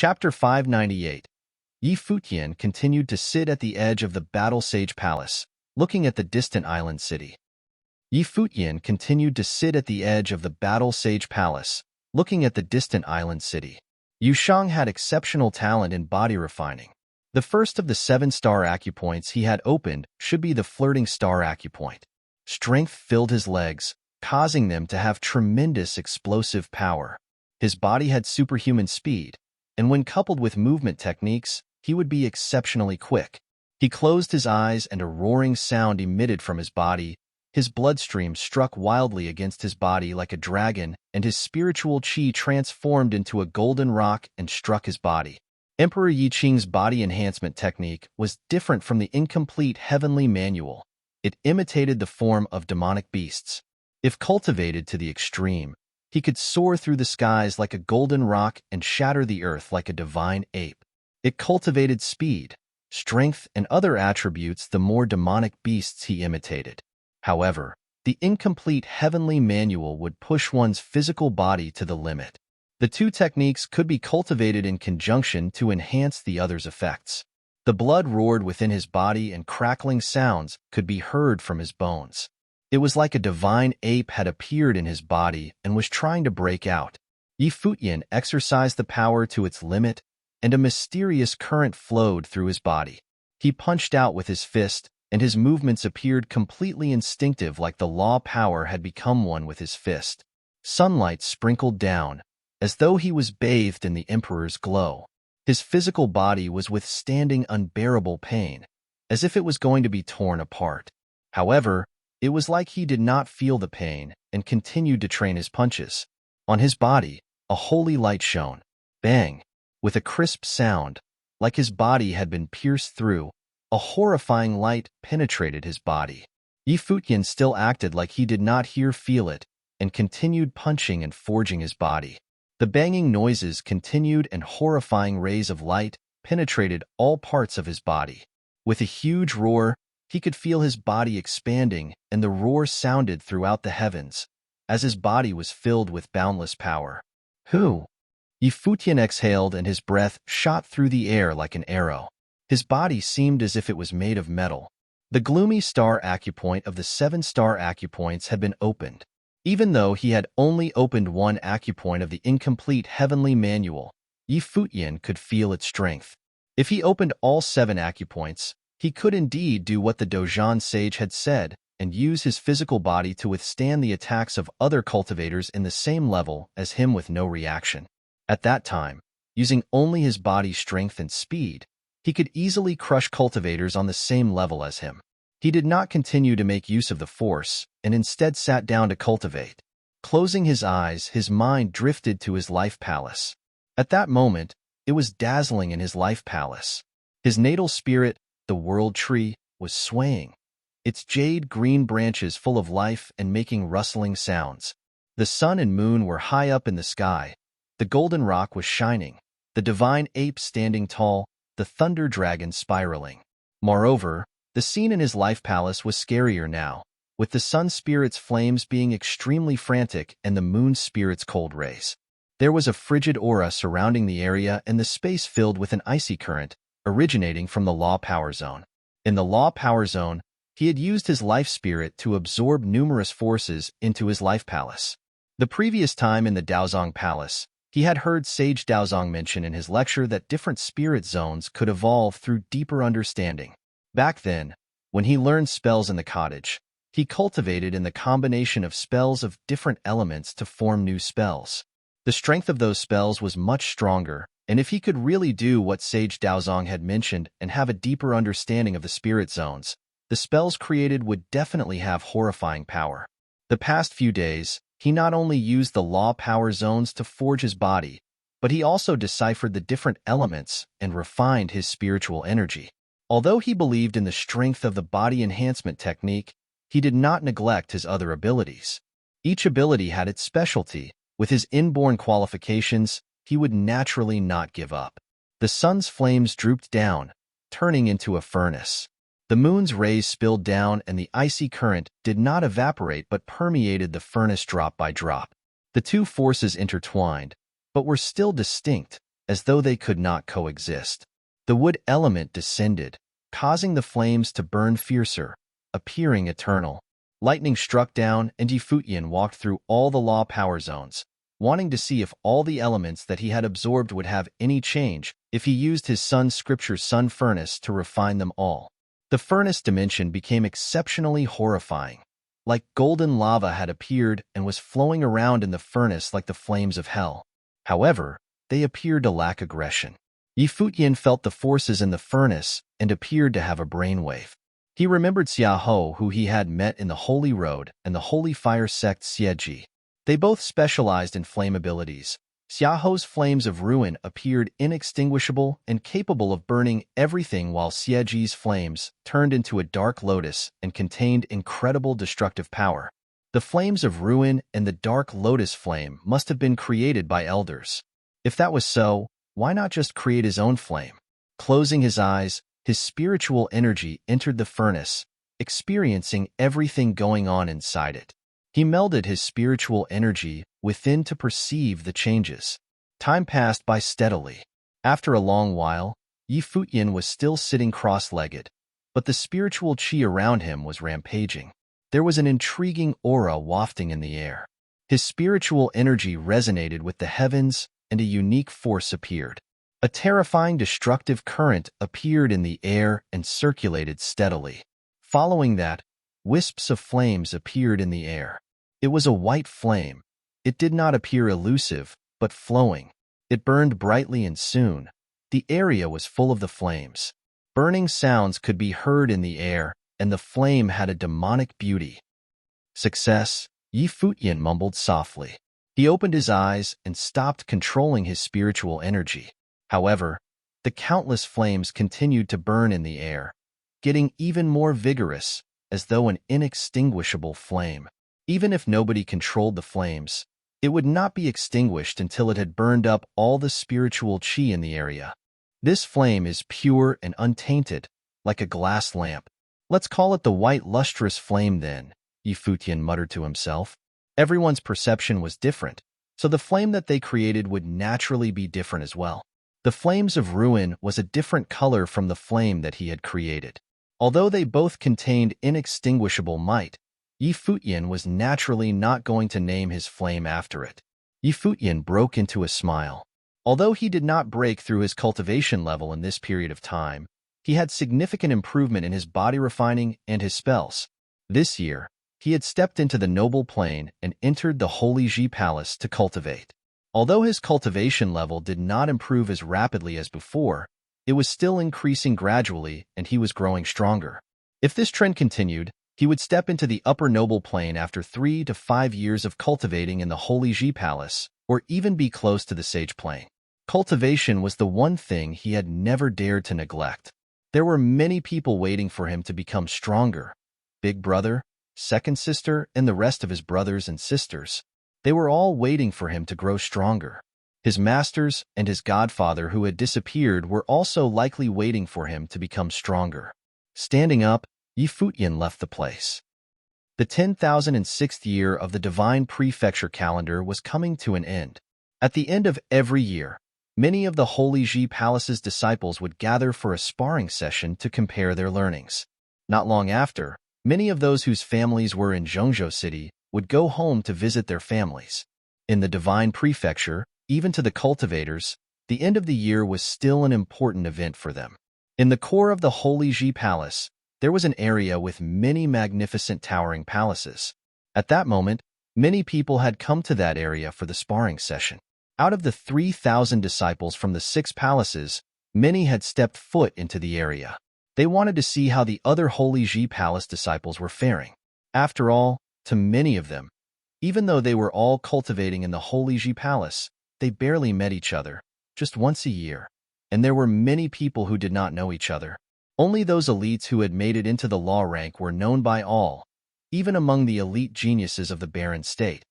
Chapter 598. Futian continued to sit at the edge of the battle sage palace, looking at the distant island city. Futian continued to sit at the edge of the battle sage palace, looking at the distant island city. Yushang had exceptional talent in body refining. The first of the 7-star acupoints he had opened should be the flirting star acupoint. Strength filled his legs, causing them to have tremendous explosive power. His body had superhuman speed, and when coupled with movement techniques, he would be exceptionally quick. He closed his eyes and a roaring sound emitted from his body. His bloodstream struck wildly against his body like a dragon, and his spiritual chi transformed into a golden rock and struck his body. Emperor Yi Qing's body enhancement technique was different from the incomplete heavenly manual. It imitated the form of demonic beasts. If cultivated to the extreme, he could soar through the skies like a golden rock and shatter the earth like a divine ape. It cultivated speed, strength, and other attributes the more demonic beasts he imitated. However, the incomplete heavenly manual would push one's physical body to the limit. The two techniques could be cultivated in conjunction to enhance the other's effects. The blood roared within his body and crackling sounds could be heard from his bones. It was like a divine ape had appeared in his body and was trying to break out. Futian exercised the power to its limit, and a mysterious current flowed through his body. He punched out with his fist, and his movements appeared completely instinctive, like the law power had become one with his fist. Sunlight sprinkled down, as though he was bathed in the emperor's glow. His physical body was withstanding unbearable pain, as if it was going to be torn apart. However, it was like he did not feel the pain and continued to train his punches. On his body, a holy light shone. Bang! With a crisp sound, like his body had been pierced through, a horrifying light penetrated his body. Futian still acted like he did not feel it, and continued punching and forging his body. The banging noises continued and horrifying rays of light penetrated all parts of his body. With a huge roar, he could feel his body expanding, and the roar sounded throughout the heavens, as his body was filled with boundless power. Who? Futian exhaled, and his breath shot through the air like an arrow. His body seemed as if it was made of metal. The gloomy star acupoint of the 7-star acupoints had been opened. Even though he had only opened one acupoint of the incomplete heavenly manual, Futian could feel its strength. If he opened all 7 acupoints, he could indeed do what the Dozhan sage had said and use his physical body to withstand the attacks of other cultivators in the same level as him with no reaction. At that time, using only his body's strength and speed, he could easily crush cultivators on the same level as him. He did not continue to make use of the force and instead sat down to cultivate. Closing his eyes, his mind drifted to his life palace. At that moment, it was dazzling in his life palace. His natal spirit, the world tree, was swaying, its jade-green branches full of life and making rustling sounds. The sun and moon were high up in the sky. The golden rock was shining, the divine ape standing tall, the thunder dragon spiraling. Moreover, the scene in his life palace was scarier now, with the sun spirit's flames being extremely frantic and the moon spirit's cold rays. There was a frigid aura surrounding the area and the space filled with an icy current, originating from the Law Power Zone. In the Law Power Zone, he had used his life spirit to absorb numerous forces into his life palace. The previous time in the Daozong Palace, he had heard Sage Daozong mention in his lecture that different spirit zones could evolve through deeper understanding. Back then, when he learned spells in the cottage, he cultivated in the combination of spells of different elements to form new spells. The strength of those spells was much stronger, and if he could really do what Sage Daozong had mentioned and have a deeper understanding of the spirit zones, the spells created would definitely have horrifying power. The past few days, he not only used the Law Power Zones to forge his body, but he also deciphered the different elements and refined his spiritual energy. Although he believed in the strength of the body enhancement technique, he did not neglect his other abilities. Each ability had its specialty. With his inborn qualifications, he would naturally not give up. The sun's flames drooped down, turning into a furnace. The moon's rays spilled down, and the icy current did not evaporate but permeated the furnace drop by drop. The two forces intertwined, but were still distinct, as though they could not coexist. The wood element descended, causing the flames to burn fiercer, appearing eternal. Lightning struck down, and Futian walked through all the law power zones, wanting to see if all the elements that he had absorbed would have any change if he used his sun scripture sun furnace to refine them all. The furnace dimension became exceptionally horrifying. Like golden lava had appeared and was flowing around in the furnace like the flames of hell. However, they appeared to lack aggression. Futian felt the forces in the furnace and appeared to have a brainwave. He remembered Xiaohou, who he had met in the Holy Road, and the Holy Fire sect Xieji. They both specialized in flame abilities. Xiaohou's flames of ruin appeared inextinguishable and capable of burning everything, while Xieji's flames turned into a dark lotus and contained incredible destructive power. The flames of ruin and the dark lotus flame must have been created by elders. If that was so, why not just create his own flame? Closing his eyes, his spiritual energy entered the furnace, experiencing everything going on inside it. He melded his spiritual energy within to perceive the changes. Time passed by steadily. After a long while, Futian was still sitting cross-legged, but the spiritual qi around him was rampaging. There was an intriguing aura wafting in the air. His spiritual energy resonated with the heavens, and a unique force appeared. A terrifying destructive current appeared in the air and circulated steadily. Following that, wisps of flames appeared in the air. It was a white flame. It did not appear elusive, but flowing. It burned brightly, and soon, the area was full of the flames. Burning sounds could be heard in the air, and the flame had a demonic beauty. Success, Futian mumbled softly. He opened his eyes and stopped controlling his spiritual energy. However, the countless flames continued to burn in the air, getting even more vigorous, as though an inextinguishable flame. Even if nobody controlled the flames, it would not be extinguished until it had burned up all the spiritual qi in the area. This flame is pure and untainted, like a glass lamp. Let's call it the white lustrous flame then, Futian muttered to himself. Everyone's perception was different, so the flame that they created would naturally be different as well. The flames of ruin was a different color from the flame that he had created. Although they both contained inextinguishable might, Futian was naturally not going to name his flame after it. Futian broke into a smile. Although he did not break through his cultivation level in this period of time, he had significant improvement in his body refining and his spells. This year, he had stepped into the noble plane and entered the Holy Ji Palace to cultivate. Although his cultivation level did not improve as rapidly as before, it was still increasing gradually, and he was growing stronger. If this trend continued, he would step into the upper noble plane after 3 to 5 years of cultivating in the Holy Ji Palace, or even be close to the sage plane. Cultivation was the one thing he had never dared to neglect. There were many people waiting for him to become stronger. Big brother, second sister, and the rest of his brothers and sisters. They were all waiting for him to grow stronger. His masters and his godfather who had disappeared were also likely waiting for him to become stronger. Standing up, Futian left the place. The 10,006th year of the divine prefecture calendar was coming to an end. At the end of every year, many of the Holy Ji Palace's disciples would gather for a sparring session to compare their learnings. Not long after, many of those whose families were in Zhengzhou City would go home to visit their families. In the divine prefecture, even to the cultivators, the end of the year was still an important event for them. In the core of the Holy Ji Palace, there was an area with many magnificent towering palaces. At that moment, many people had come to that area for the sparring session. Out of the 3,000 disciples from the 6 palaces, many had stepped foot into the area. They wanted to see how the other Holy Ji Palace disciples were faring. After all, to many of them, even though they were all cultivating in the Holy Ji Palace, they barely met each other, just once a year. And there were many people who did not know each other. Only those elites who had made it into the law rank were known by all, even among the elite geniuses of the barren state.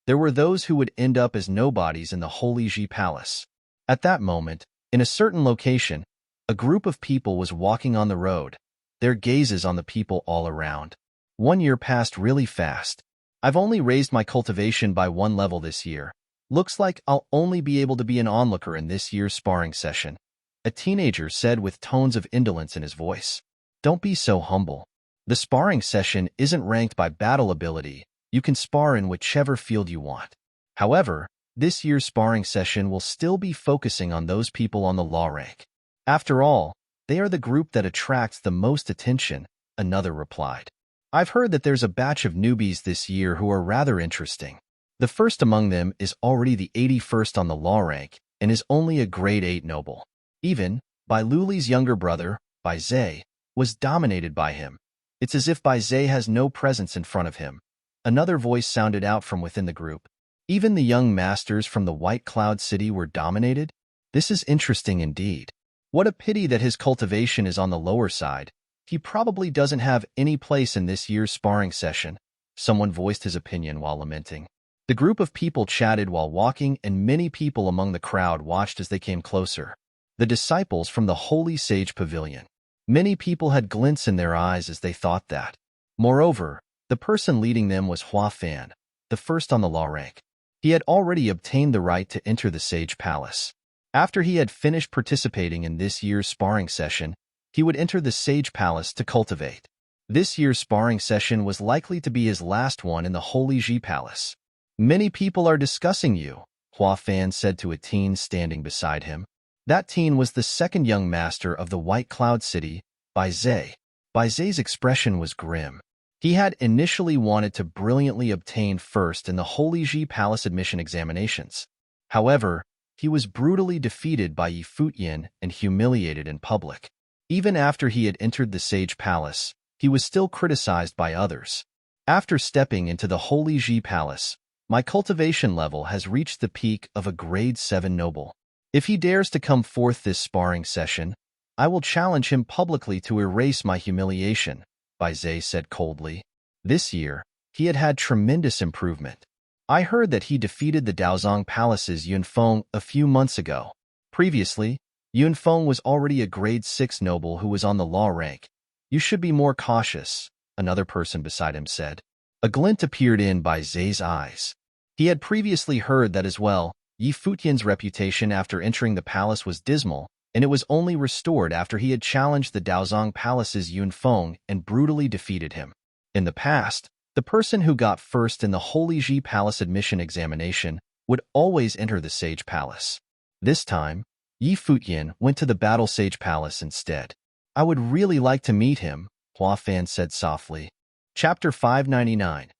There were those who would end up as nobodies in the Holy Ji Palace. At that moment, in a certain location, a group of people was walking on the road, their gazes on the people all around. 1 year passed really fast. I've only raised my cultivation by 1 level this year. Looks like I'll only be able to be an onlooker in this year's sparring session, a teenager said with tones of indolence in his voice. Don't be so humble. The sparring session isn't ranked by battle ability. You can spar in whichever field you want. However, this year's sparring session will still be focusing on those people on the law rank. After all, they are the group that attracts the most attention, another replied. I've heard that there's a batch of newbies this year who are rather interesting. The first among them is already the 81st on the law rank and is only a grade 8 noble. Even, Bai Luli's younger brother, Bai Zhe, was dominated by him. It's as if Bai Zhe has no presence in front of him. Another voice sounded out from within the group. Even the young masters from the White Cloud City were dominated? This is interesting indeed. What a pity that his cultivation is on the lower side. He probably doesn't have any place in this year's sparring session. Someone voiced his opinion while lamenting. The group of people chatted while walking, and many people among the crowd watched as they came closer. The disciples from the Holy Sage Pavilion. Many people had glints in their eyes as they thought that. Moreover, the person leading them was Hua Fan, the first on the law rank. He had already obtained the right to enter the Sage Palace. After he had finished participating in this year's sparring session, he would enter the Sage Palace to cultivate. This year's sparring session was likely to be his last one in the Holy Ji Palace. Many people are discussing you, Hua Fan said to a teen standing beside him. That teen was the second young master of the White Cloud City, Bai Zhe. Bai Zhe's expression was grim. He had initially wanted to brilliantly obtain first in the Holy Ji Palace admission examinations. However, he was brutally defeated by Futian and humiliated in public. Even after he had entered the Sage Palace, he was still criticized by others. After stepping into the Holy Ji Palace, my cultivation level has reached the peak of a grade 7 noble. If he dares to come forth this sparring session, I will challenge him publicly to erase my humiliation, Bai Zhe said coldly. This year, he had had tremendous improvement. I heard that he defeated the Daozong Palace's Yunfeng a few months ago. Previously, Yunfeng was already a grade 6 noble who was on the law rank. You should be more cautious, another person beside him said. A glint appeared in Bai Zhe's eyes. He had previously heard that as well. Yi Futian's reputation after entering the palace was dismal, and it was only restored after he had challenged the Daozong Palace's Yunfeng and brutally defeated him. In the past, the person who got first in the Holy Ji Palace admission examination would always enter the Sage Palace. This time, Yi Futian went to the Battle Sage Palace instead. I would really like to meet him, Hua Fan said softly. Chapter 599.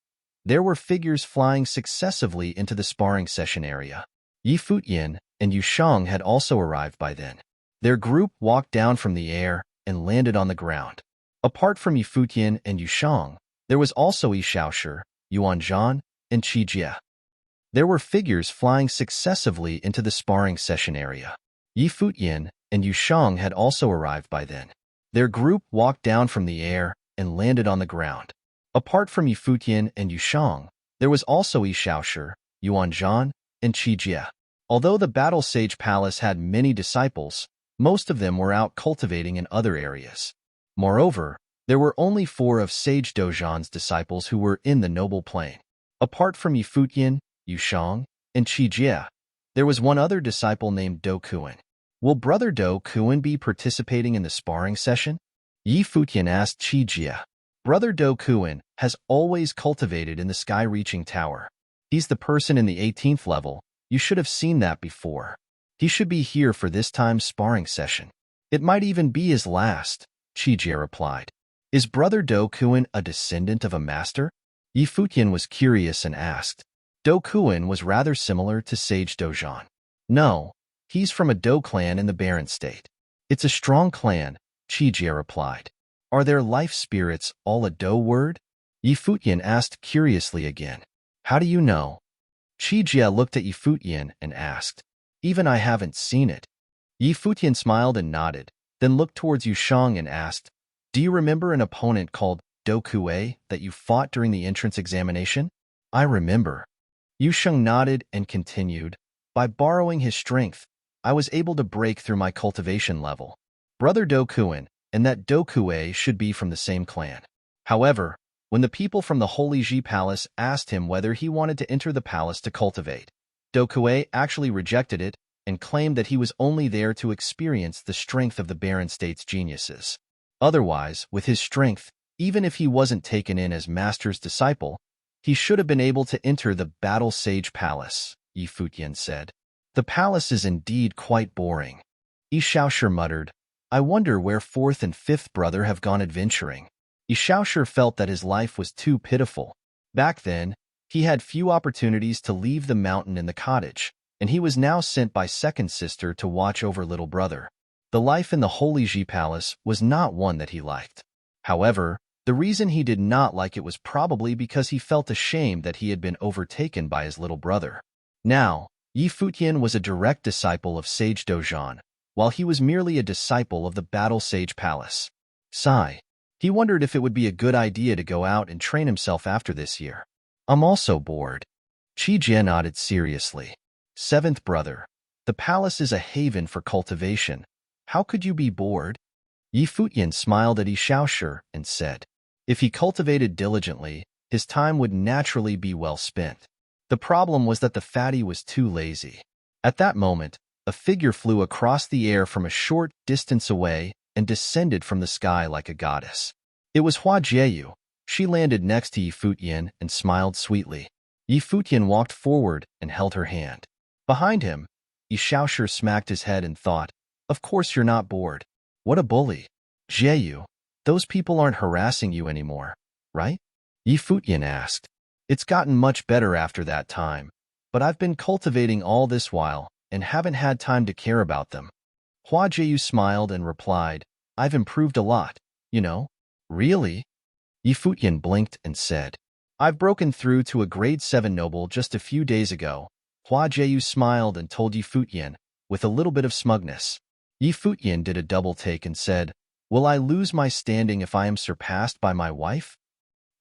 There were figures flying successively into the sparring session area. Yi Futian and Yu Shang had also arrived by then. Their group walked down from the air and landed on the ground. Apart from Yi Futian and Yu Shang, there was also Yi Shaoshi, Yuan Zhan, and Qi Jie. There were figures flying successively into the sparring session area. Yi Futian and Yu Shang had also arrived by then. Their group walked down from the air and landed on the ground. Apart from Yi Futian and Yu Shang, there was also Yi Shaoshi, Yuan Zhan, and Qi Jie. Although the Battle Sage Palace had many disciples, most of them were out cultivating in other areas. Moreover, there were only 4 of Sage Dozhan's disciples who were in the noble plane. Apart from Yi Futian, Yu Shang, and Qi Jie, there was one other disciple named Do Kuan. Will Brother Do Kuan be participating in the sparring session? Yi Futian asked Qi Jie. Brother Do Kuan has always cultivated in the sky-reaching tower. He's the person in the 18th level. You should have seen that before. He should be here for this time's sparring session. It might even be his last, Qi Jie replied. Is Brother Do Kuan a descendant of a master? Yi Futian was curious and asked. Do Kuan was rather similar to Sage Dozhan. No, he's from a Do clan in the Barren State. It's a strong clan, Qi Jie replied. Are their life spirits all a Do word? Yi Futian asked curiously again. How do you know? Qi Jie looked at Yi Futian and asked. Even I haven't seen it. Yi Futian smiled and nodded, then looked towards Yu Shang and asked, do you remember an opponent called Do Kue that you fought during the entrance examination? I remember. Yu Shang nodded and continued, by borrowing his strength, I was able to break through my cultivation level. Brother Do Kuan and that Do Kue should be from the same clan. However, when the people from the Holy Ji Palace asked him whether he wanted to enter the palace to cultivate, Dokue actually rejected it and claimed that he was only there to experience the strength of the Barren State's geniuses. Otherwise, with his strength, even if he wasn't taken in as Master's disciple, he should have been able to enter the Battle Sage Palace, Yi Futian said. The palace is indeed quite boring. Yi Shaoshi muttered, I wonder where fourth and fifth brother have gone adventuring. Yi Shaoshi felt that his life was too pitiful. Back then, he had few opportunities to leave the mountain and the cottage, and he was now sent by second sister to watch over little brother. The life in the Holy Ji Palace was not one that he liked. However, the reason he did not like it was probably because he felt ashamed that he had been overtaken by his little brother. Now, Yi Futian was a direct disciple of Sage Dojan, while he was merely a disciple of the Battle Sage Palace. Sigh. He wondered if it would be a good idea to go out and train himself after this year. I'm also bored. Qi Jie nodded seriously. Seventh brother. The palace is a haven for cultivation. How could you be bored? Yi Futian smiled at Yi Shaoshi and said, if he cultivated diligently, his time would naturally be well spent. The problem was that the fatty was too lazy. At that moment, a figure flew across the air from a short distance away and descended from the sky like a goddess. It was Hua Jieyu. She landed next to Yi Futian and smiled sweetly. Yi Futian walked forward and held her hand. Behind him, Yi Shaoshi smacked his head and thought, of course you're not bored. What a bully. Jieyu, those people aren't harassing you anymore, right? Yi Futian asked. It's gotten much better after that time, but I've been cultivating all this while and haven't had time to care about them. Hua Jieyu smiled and replied, I've improved a lot, you know. Really? Yi Futian blinked and said, I've broken through to a grade 7 noble just a few days ago. Hua Jieyu smiled and told Yi Futian, with a little bit of smugness. Yi Futian did a double take and said, will I lose my standing if I am surpassed by my wife?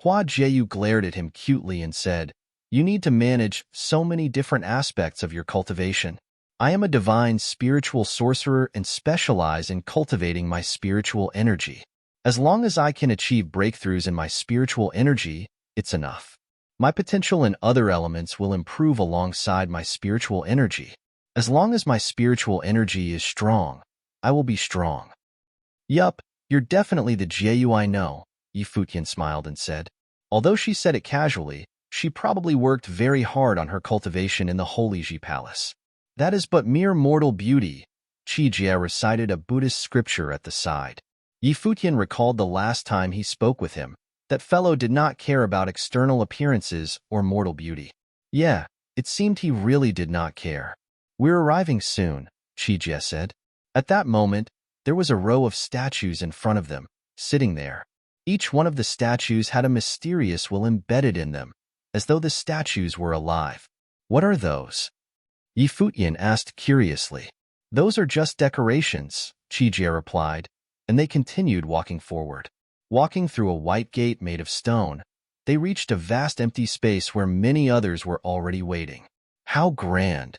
Hua Jieyu glared at him cutely and said, you need to manage so many different aspects of your cultivation. I am a divine spiritual sorcerer and specialize in cultivating my spiritual energy. As long as I can achieve breakthroughs in my spiritual energy, it's enough. My potential in other elements will improve alongside my spiritual energy. As long as my spiritual energy is strong, I will be strong. Yup, you're definitely the Jieyu I know, Yi Futian smiled and said. Although she said it casually, she probably worked very hard on her cultivation in the Holy Ji Palace. That is but mere mortal beauty. Qi Jie recited a Buddhist scripture at the side. Yi Futian recalled the last time he spoke with him. That fellow did not care about external appearances or mortal beauty. Yeah, it seemed he really did not care. We're arriving soon, Qi Jie said. At that moment, there was a row of statues in front of them, sitting there. Each one of the statues had a mysterious will embedded in them, as though the statues were alive. What are those? Yi Futian asked curiously. Those are just decorations, Qi Jie replied, and they continued walking forward. Walking through a white gate made of stone, they reached a vast empty space where many others were already waiting. How grand!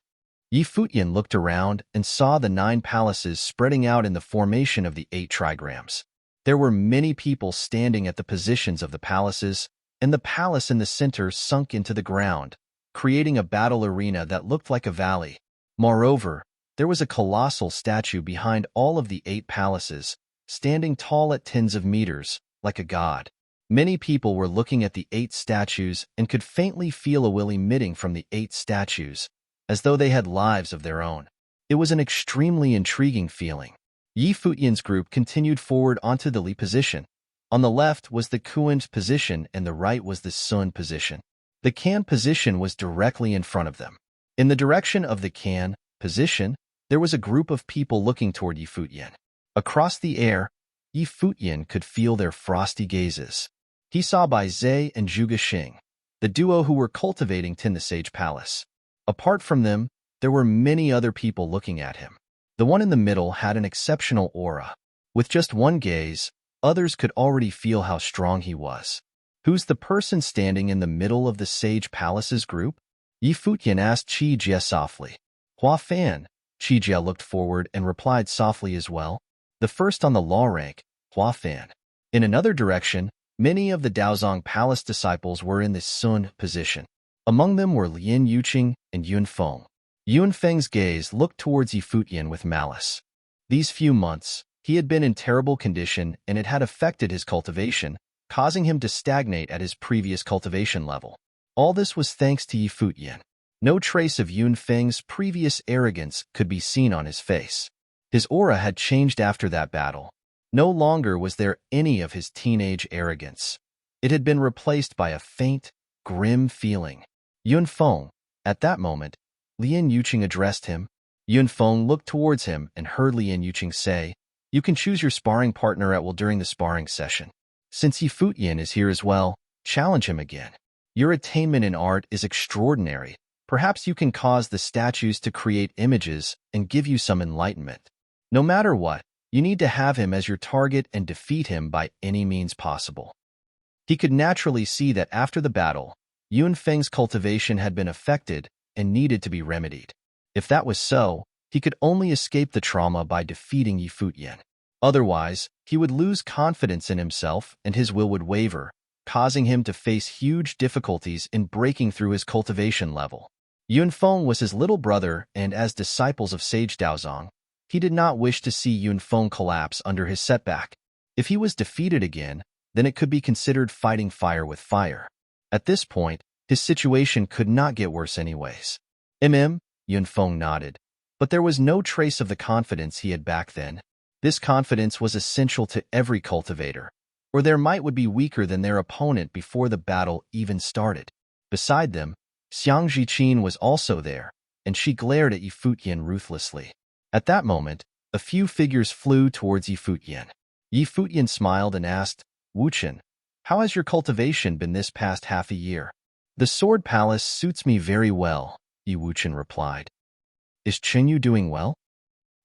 Yi Futian looked around and saw the 9 palaces spreading out in the formation of the 8 trigrams. There were many people standing at the positions of the palaces, and the palace in the center sunk into the ground, creating a battle arena that looked like a valley. Moreover, there was a colossal statue behind all of the 8 palaces, standing tall at tens of meters, like a god. Many people were looking at the 8 statues and could faintly feel a will emitting from the 8 statues, as though they had lives of their own. It was an extremely intriguing feeling. Yi Futian's group continued forward onto the Li position. On the left was the Kuan position and the right was the Sun position. The Kan position was directly in front of them. In the direction of the Kan position, there was a group of people looking toward Yi Futian. Across the air, Yi Futian could feel their frosty gazes. He saw Bai Zhe and Zhuge Xing, the duo who were cultivating Tin the Sage Palace. Apart from them, there were many other people looking at him. The one in the middle had an exceptional aura. With just one gaze, others could already feel how strong he was. Who's the person standing in the middle of the Sage Palace's group? Yi Futian asked Qi Jie softly. Hua Fan. Qi Jie looked forward and replied softly as well. The first on the law rank, Hua Fan. In another direction, many of the Daozong Palace disciples were in the Sun position. Among them were Lin Yuqing and Yun Feng. Yun Feng's gaze looked towards Yi Futian with malice. These few months, he had been in terrible condition and it had affected his cultivation, causing him to stagnate at his previous cultivation level. All this was thanks to Yi Futian. No trace of Yun Feng's previous arrogance could be seen on his face. His aura had changed after that battle. No longer was there any of his teenage arrogance. It had been replaced by a faint, grim feeling. Yun Feng, at that moment, Lin Yuqing addressed him. Yun Feng looked towards him and heard Lin Yuqing say, "You can choose your sparring partner at will during the sparring session. Since Yi Futian is here as well, challenge him again. Your attainment in art is extraordinary. Perhaps you can cause the statues to create images and give you some enlightenment. No matter what, you need to have him as your target and defeat him by any means possible." He could naturally see that after the battle, Yun Feng's cultivation had been affected and needed to be remedied. If that was so, he could only escape the trauma by defeating Yi Futian. Otherwise, he would lose confidence in himself and his will would waver, causing him to face huge difficulties in breaking through his cultivation level. Yun Feng was his little brother, and as disciples of Sage Daozong, he did not wish to see Yun Feng collapse under his setback. If he was defeated again, then it could be considered fighting fire with fire. At this point, his situation could not get worse anyways. Yun Feng nodded. But there was no trace of the confidence he had back then. This confidence was essential to every cultivator, or their might would be weaker than their opponent before the battle even started. Beside them, Xiang Zhiqin was also there, and she glared at Yi Futian ruthlessly. At that moment, a few figures flew towards Yi Futian. Yi Futian smiled and asked, "Wuchen, how has your cultivation been this past half a year?" "The Sword Palace suits me very well," Yi Wuchen replied. "Is Qingyu doing well?"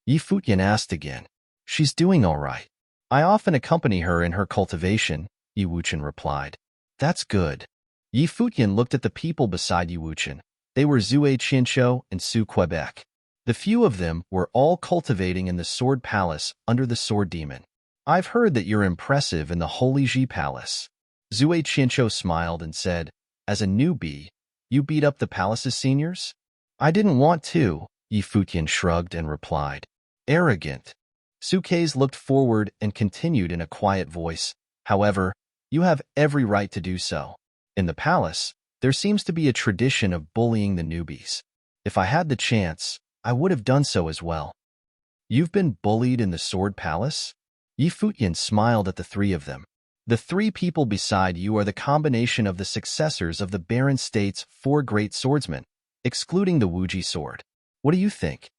Yi Futian asked again. "She's doing all right. I often accompany her in her cultivation," Yi Wuchen replied. "That's good." Yi Futian looked at the people beside Yi Wuchen. They were Zue Qianqiu and Su Quebec. The few of them were all cultivating in the Sword Palace under the Sword Demon. "I've heard that you're impressive in the Holy Ji Palace." Zue Qianqiu smiled and said, "As a newbie, you beat up the palace's seniors?" "I didn't want to," Yi Futian shrugged and replied. "Arrogant." Su Keis looked forward and continued in a quiet voice, "However, you have every right to do so. In the palace, there seems to be a tradition of bullying the newbies. If I had the chance, I would have done so as well." "You've been bullied in the Sword Palace?" Yi Futian smiled at the three of them. "The three people beside you are the combination of the successors of the Baron State's 4 great swordsmen, excluding the Wuji sword. What do you think?"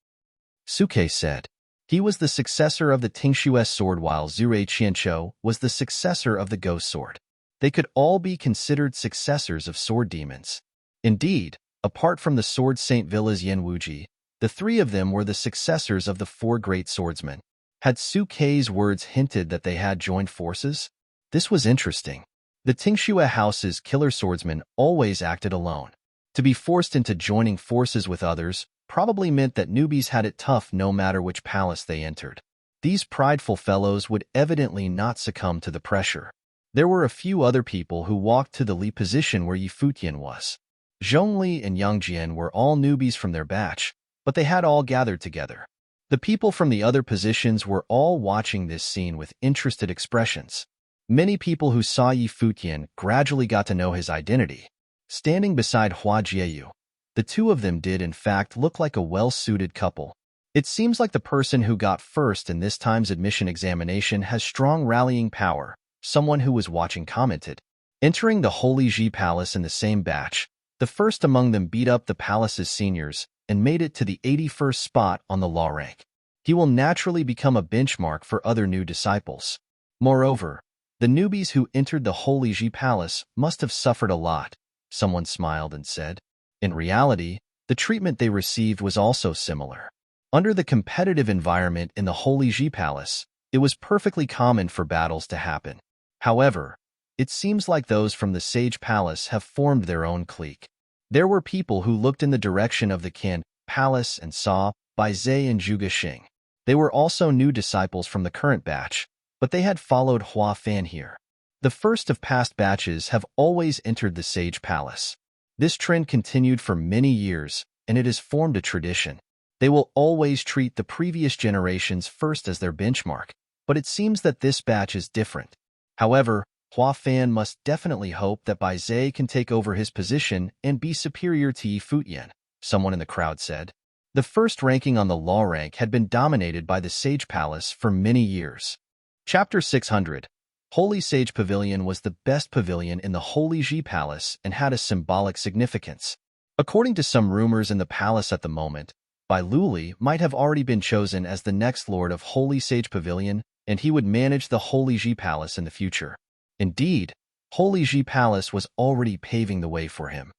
Suke said. He was the successor of the Tingshues sword while Zure Qianqiu was the successor of the Ghost sword. They could all be considered successors of sword demons. Indeed, apart from the sword Saint Villa's Yen Wuji, the three of them were the successors of the 4 great swordsmen. Had Su Ke's words hinted that they had joined forces? This was interesting. The Tingxue house's killer swordsmen always acted alone. To be forced into joining forces with others probably meant that newbies had it tough no matter which palace they entered. These prideful fellows would evidently not succumb to the pressure. There were a few other people who walked to the Li position where Yi Futian was. Zhongli and Yang Jian were all newbies from their batch, but they had all gathered together. The people from the other positions were all watching this scene with interested expressions. Many people who saw Yi Futian gradually got to know his identity. Standing beside Hua Jieyu, the two of them did in fact look like a well-suited couple. It seems like the person who got first in this time's admission examination has strong rallying power, someone who was watching commented. Entering the Holy Ji Palace in the same batch, the first among them beat up the palace's seniors and made it to the 81st spot on the law rank. He will naturally become a benchmark for other new disciples. Moreover, the newbies who entered the Holy Ji Palace must have suffered a lot, someone smiled and said. In reality, the treatment they received was also similar. Under the competitive environment in the Holy Ji Palace, it was perfectly common for battles to happen. However, it seems like those from the Sage Palace have formed their own clique. There were people who looked in the direction of the Qin Palace and saw Bai Zhe and Zhuge Xing. They were also new disciples from the current batch, but they had followed Hua Fan here. The first of past batches have always entered the Sage Palace. This trend continued for many years, and it has formed a tradition. They will always treat the previous generations first as their benchmark, but it seems that this batch is different. However, Hua Fan must definitely hope that Bai Zhe can take over his position and be superior to Yi Futian, someone in the crowd said. The first ranking on the law rank had been dominated by the Sage Palace for many years. Chapter 600. Holy Sage Pavilion was the best pavilion in the Holy Ji Palace and had a symbolic significance. According to some rumors in the palace at the moment, Bai Luli might have already been chosen as the next lord of Holy Sage Pavilion, and he would manage the Holy Ji Palace in the future. Indeed, Holy Ji Palace was already paving the way for him.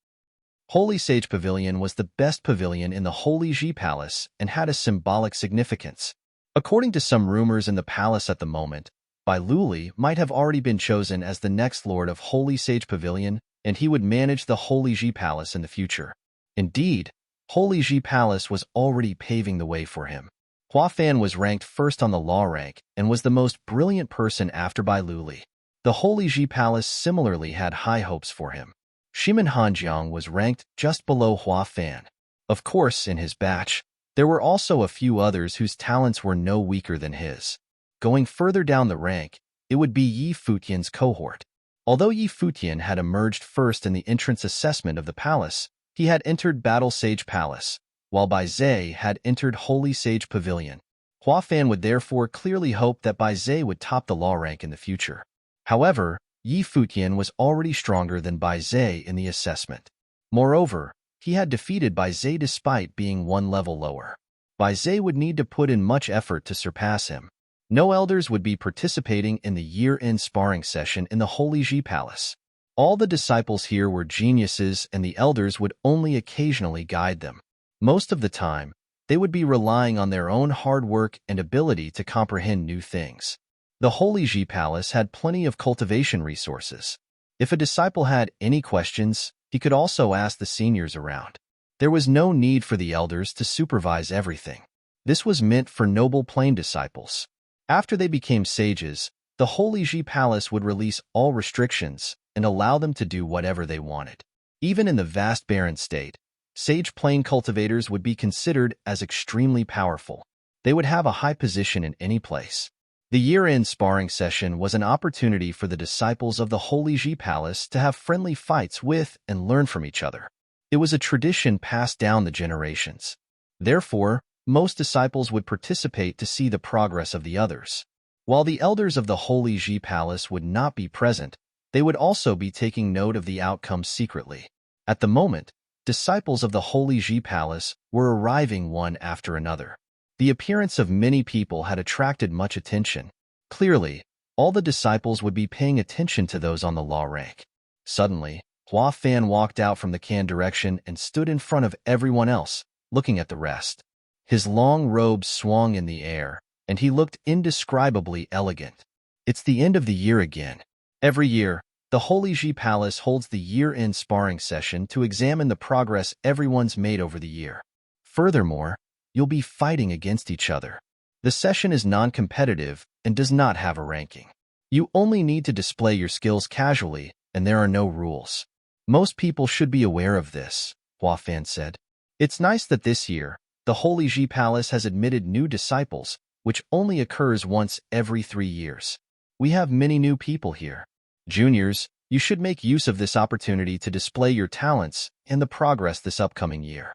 Holy Sage Pavilion was the best pavilion in the Holy Ji Palace and had a symbolic significance. According to some rumors in the palace at the moment, Bai Luli might have already been chosen as the next lord of Holy Sage Pavilion, and he would manage the Holy Ji Palace in the future. Indeed, Holy Ji Palace was already paving the way for him. Hua Fan was ranked first on the law rank and was the most brilliant person after Bai Luli. The Holy Ji Palace similarly had high hopes for him. Shimin Hanjiang was ranked just below Hua Fan. Of course, in his batch, there were also a few others whose talents were no weaker than his. Going further down the rank, it would be Yi Futian's cohort. Although Yi Futian had emerged first in the entrance assessment of the palace, he had entered Battle Sage Palace, while Bai Zhe had entered Holy Sage Pavilion. Hua Fan would therefore clearly hope that Bai Zhe would top the law rank in the future. However, Yi Futian was already stronger than Bai Zhe in the assessment. Moreover, he had defeated Bai Zhe despite being one level lower. Bai Zhe would need to put in much effort to surpass him. No elders would be participating in the year-end sparring session in the Holy Ji Palace. All the disciples here were geniuses, and the elders would only occasionally guide them. Most of the time, they would be relying on their own hard work and ability to comprehend new things. The Holy Ji Palace had plenty of cultivation resources. If a disciple had any questions, he could also ask the seniors around. There was no need for the elders to supervise everything. This was meant for noble plain disciples. After they became sages, the Holy Ji Palace would release all restrictions and allow them to do whatever they wanted. Even in the vast barren state, sage plain cultivators would be considered as extremely powerful. They would have a high position in any place. The year-end sparring session was an opportunity for the disciples of the Holy Ji Palace to have friendly fights with and learn from each other. It was a tradition passed down the generations. Therefore, most disciples would participate to see the progress of the others. While the elders of the Holy Ji Palace would not be present, they would also be taking note of the outcome secretly. At the moment, disciples of the Holy Ji Palace were arriving one after another. The appearance of many people had attracted much attention. Clearly, all the disciples would be paying attention to those on the law rank. Suddenly, Hua Fan walked out from the can direction and stood in front of everyone else, looking at the rest. His long robes swung in the air, and he looked indescribably elegant. It's the end of the year again. Every year, the Holy Ji Palace holds the year-end sparring session to examine the progress everyone's made over the year. Furthermore, you'll be fighting against each other. The session is non-competitive and does not have a ranking. You only need to display your skills casually, and there are no rules. Most people should be aware of this, Hua Fan said. It's nice that this year, the Holy Ji Palace has admitted new disciples, which only occurs once every 3 years. We have many new people here. Juniors, you should make use of this opportunity to display your talents and the progress this upcoming year.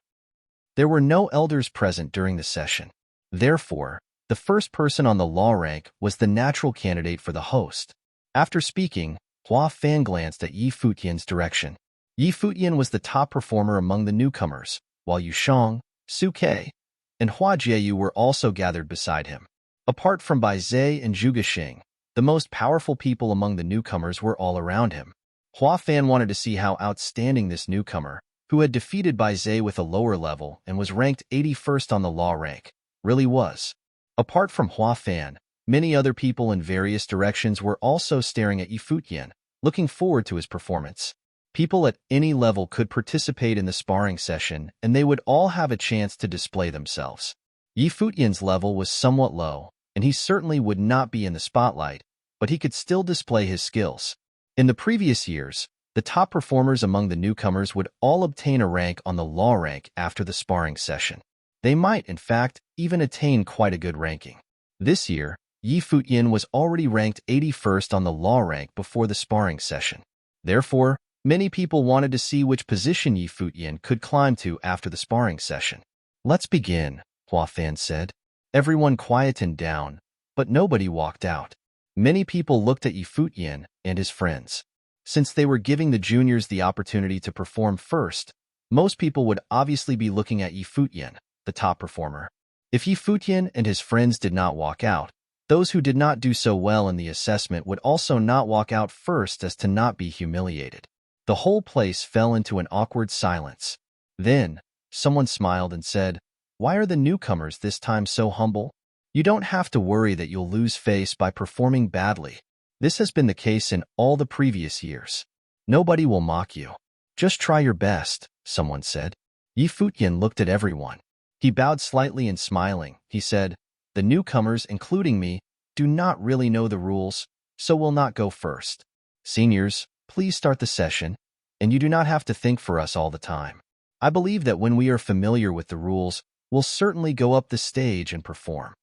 There were no elders present during the session. Therefore, the first person on the law rank was the natural candidate for the host. After speaking, Hua Fan glanced at Yi Futian's direction. Yi Futian was the top performer among the newcomers, while Yu Shang, Su Ke, and Hua Jieyu were also gathered beside him. Apart from Bai Zhe and Zhu Gexing, the most powerful people among the newcomers were all around him. Hua Fan wanted to see how outstanding this newcomer, who had defeated Bai Zhe with a lower level and was ranked 81st on the law rank, really was. Apart from Hua Fan, many other people in various directions were also staring at Yi Futian, looking forward to his performance. People at any level could participate in the sparring session, and they would all have a chance to display themselves. Yi Futian's level was somewhat low, and he certainly would not be in the spotlight, but he could still display his skills. In the previous years, The top performers among the newcomers would all obtain a rank on the law rank after the sparring session. They might, in fact, even attain quite a good ranking. This year, Futian was already ranked 81st on the law rank before the sparring session. Therefore, many people wanted to see which position Futian could climb to after the sparring session. "Let's begin," Futian said. Everyone quietened down, but nobody walked out. Many people looked at Futian and his friends. Since they were giving the juniors the opportunity to perform first, most people would obviously be looking at Futian, the top performer. If Futian and his friends did not walk out, those who did not do so well in the assessment would also not walk out first as to not be humiliated. The whole place fell into an awkward silence. Then, someone smiled and said, "Why are the newcomers this time so humble? You don't have to worry that you'll lose face by performing badly. This has been the case in all the previous years. Nobody will mock you. Just try your best," someone said. Futian looked at everyone. He bowed slightly and smiling, he said, "The newcomers, including me, do not really know the rules, so will not go first. Seniors, please start the session, and you do not have to think for us all the time. I believe that when we are familiar with the rules, we'll certainly go up the stage and perform."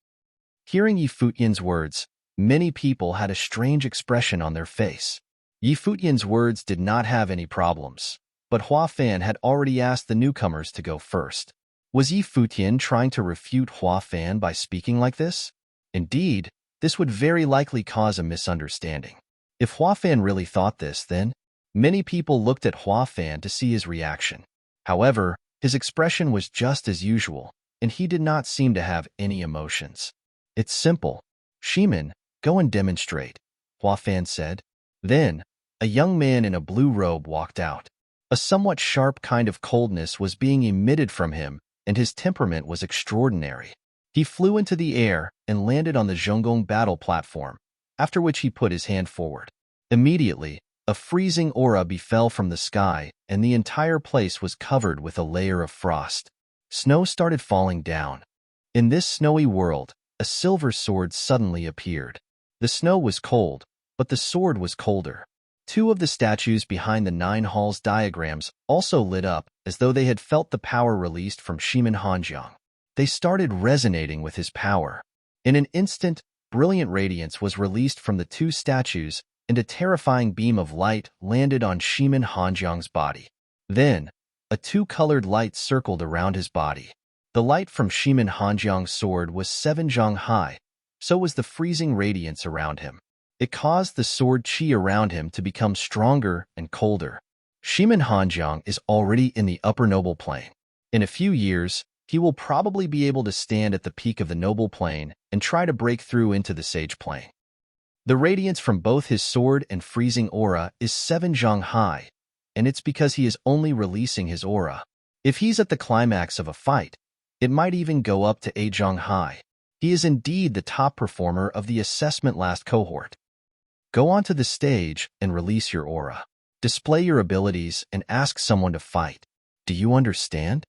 Hearing Futian's words, many people had a strange expression on their face. Futian's words did not have any problems, but Futian had already asked the newcomers to go first. Was Futian trying to refute Futian by speaking like this? Indeed, this would very likely cause a misunderstanding. If Futian really thought this, then many people looked at Futian to see his reaction. However, his expression was just as usual, and he did not seem to have any emotions. "It's simple. Shimin, go and demonstrate," Futian said. Then, a young man in a blue robe walked out. A somewhat sharp kind of coldness was being emitted from him, and his temperament was extraordinary. He flew into the air and landed on the Zhonggong battle platform, after which he put his hand forward. Immediately, a freezing aura befell from the sky, and the entire place was covered with a layer of frost. Snow started falling down. In this snowy world, a silver sword suddenly appeared. The snow was cold, but the sword was colder. Two of the statues behind the 9 halls diagrams also lit up as though they had felt the power released from Shimin Hanjiang. They started resonating with his power. In an instant, brilliant radiance was released from the two statues, and a terrifying beam of light landed on Shimin Hanjiang's body. Then, a two-colored light circled around his body. The light from Shimin Hanjiang's sword was 7 zhang high, so was the freezing radiance around him. It caused the sword chi around him to become stronger and colder. Shimin Hanjiang is already in the upper noble plane. In a few years, he will probably be able to stand at the peak of the noble plane and try to break through into the sage plane. The radiance from both his sword and freezing aura is 7 zhang high, and it's because he is only releasing his aura. If he's at the climax of a fight, it might even go up to 8 zhang high. He is indeed the top performer of the assessment last cohort. Go onto the stage and release your aura. Display your abilities and ask someone to fight. Do you understand?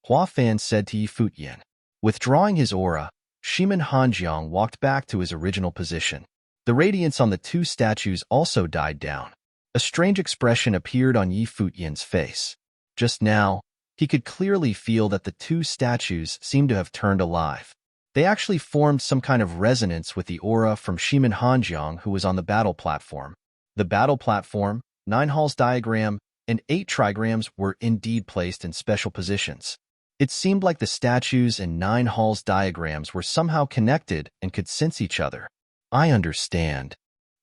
Futian said to Futian. Withdrawing his aura, Shimin Hanjiang walked back to his original position. The radiance on the two statues also died down. A strange expression appeared on Futian's face. Just now, he could clearly feel that the two statues seemed to have turned alive. They actually formed some kind of resonance with the aura from Shimin Hanjiang, who was on the battle platform. The battle platform, 9 halls diagram, and 8 trigrams were indeed placed in special positions. It seemed like the statues and 9 halls diagrams were somehow connected and could sense each other. "I understand."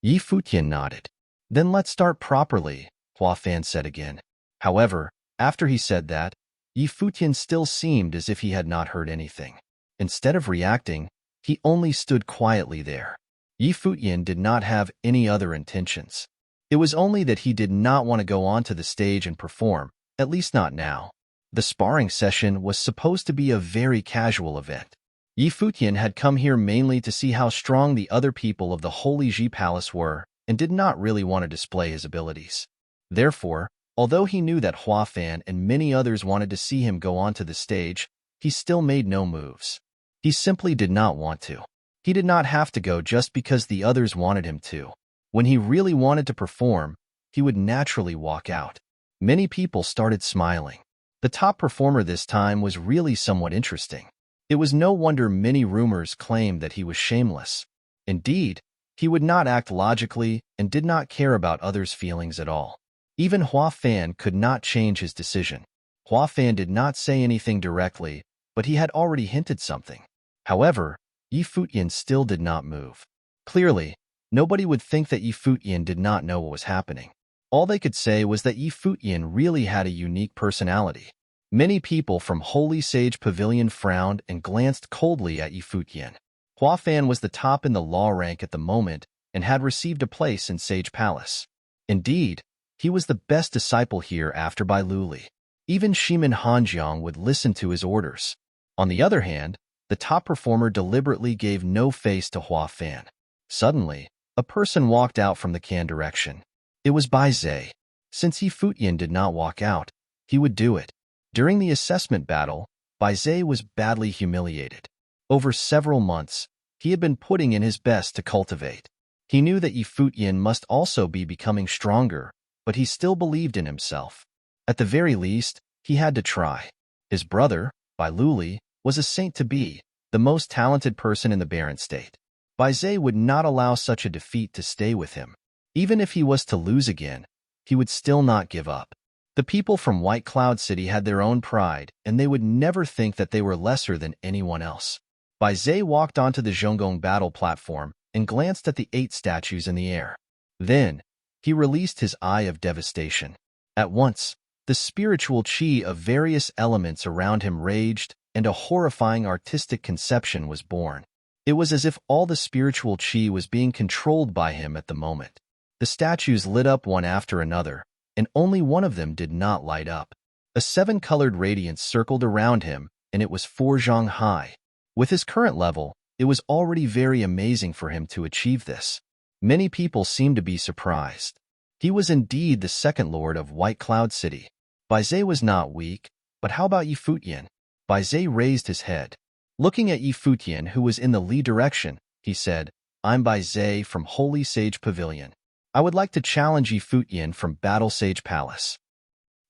Futian nodded. "Then let's start properly," Futian said again. However, after he said that, Futian still seemed as if he had not heard anything. Instead of reacting, he only stood quietly there. Futian did not have any other intentions. It was only that he did not want to go onto the stage and perform, at least not now. The sparring session was supposed to be a very casual event. Futian had come here mainly to see how strong the other people of the Holy Ji Palace were and did not really want to display his abilities. Therefore, although he knew that Futian and many others wanted to see him go onto the stage, he still made no moves. He simply did not want to. He did not have to go just because the others wanted him to. When he really wanted to perform, he would naturally walk out. Many people started smiling. The top performer this time was really somewhat interesting. It was no wonder many rumors claimed that he was shameless. Indeed, he would not act logically and did not care about others' feelings at all. Even Hua Fan could not change his decision. Hua Fan did not say anything directly, but he had already hinted something. However, Yi Futian still did not move. Clearly, nobody would think that Yi Futian did not know what was happening. All they could say was that Yi Futian really had a unique personality. Many people from Holy Sage Pavilion frowned and glanced coldly at Yi Futian. Hua Fan was the top in the law rank at the moment and had received a place in Sage Palace. Indeed, he was the best disciple here after Bai Luli. Even Shimin Hanjiang would listen to his orders. On the other hand, the top performer deliberately gave no face to Hua Fan. Suddenly, a person walked out from the can direction. It was Bai Zhe. Since Yi Futian did not walk out, he would do it. During the assessment battle, Bai Zhe was badly humiliated. Over several months, he had been putting in his best to cultivate. He knew that Yi Futian must also be becoming stronger, but he still believed in himself. At the very least, he had to try. His brother, Bai Luli, was a saint-to-be, the most talented person in the Barren State. Bai Zhe would not allow such a defeat to stay with him. Even if he was to lose again, he would still not give up. The people from White Cloud City had their own pride, and they would never think that they were lesser than anyone else. Bai Zhe walked onto the Zhonggong battle platform and glanced at the 8 statues in the air. Then, he released his eye of devastation. At once, the spiritual qi of various elements around him raged, and a horrifying artistic conception was born. It was as if all the spiritual qi was being controlled by him at the moment. The statues lit up one after another, and only one of them did not light up. A 7-colored radiance circled around him, and it was 4 zhang high. With his current level, it was already very amazing for him to achieve this. Many people seemed to be surprised. He was indeed the second lord of White Cloud City. Bai Zhe was not weak, but how about Yi Futian? Bai Zhe raised his head. Looking at Yi Futian, who was in the Li direction, he said, "I'm Bai Zhe from Holy Sage Pavilion. I would like to challenge Yi Futian from Battle Sage Palace."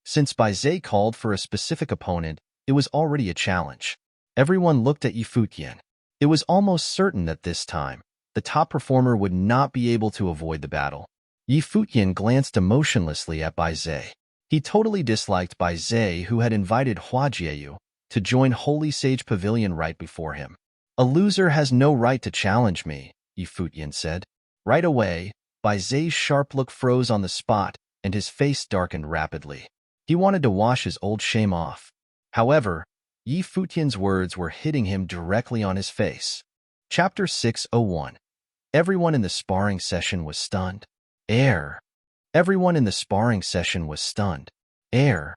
Since Bai Zhe called for a specific opponent, it was already a challenge. Everyone looked at Yi Futian. It was almost certain that this time, the top performer would not be able to avoid the battle. Yi Futian glanced emotionlessly at Bai Zhe. He totally disliked Bai Zhe, who had invited Hua Jieyu to join Holy Sage Pavilion right before him. "A loser has no right to challenge me," Yi Futian said. Right away, Bai Zhe's sharp look froze on the spot, and his face darkened rapidly. He wanted to wash his old shame off. However, Yi Futian's words were hitting him directly on his face. Chapter 601. Everyone in the sparring session was stunned. Air. Everyone in the sparring session was stunned. Air.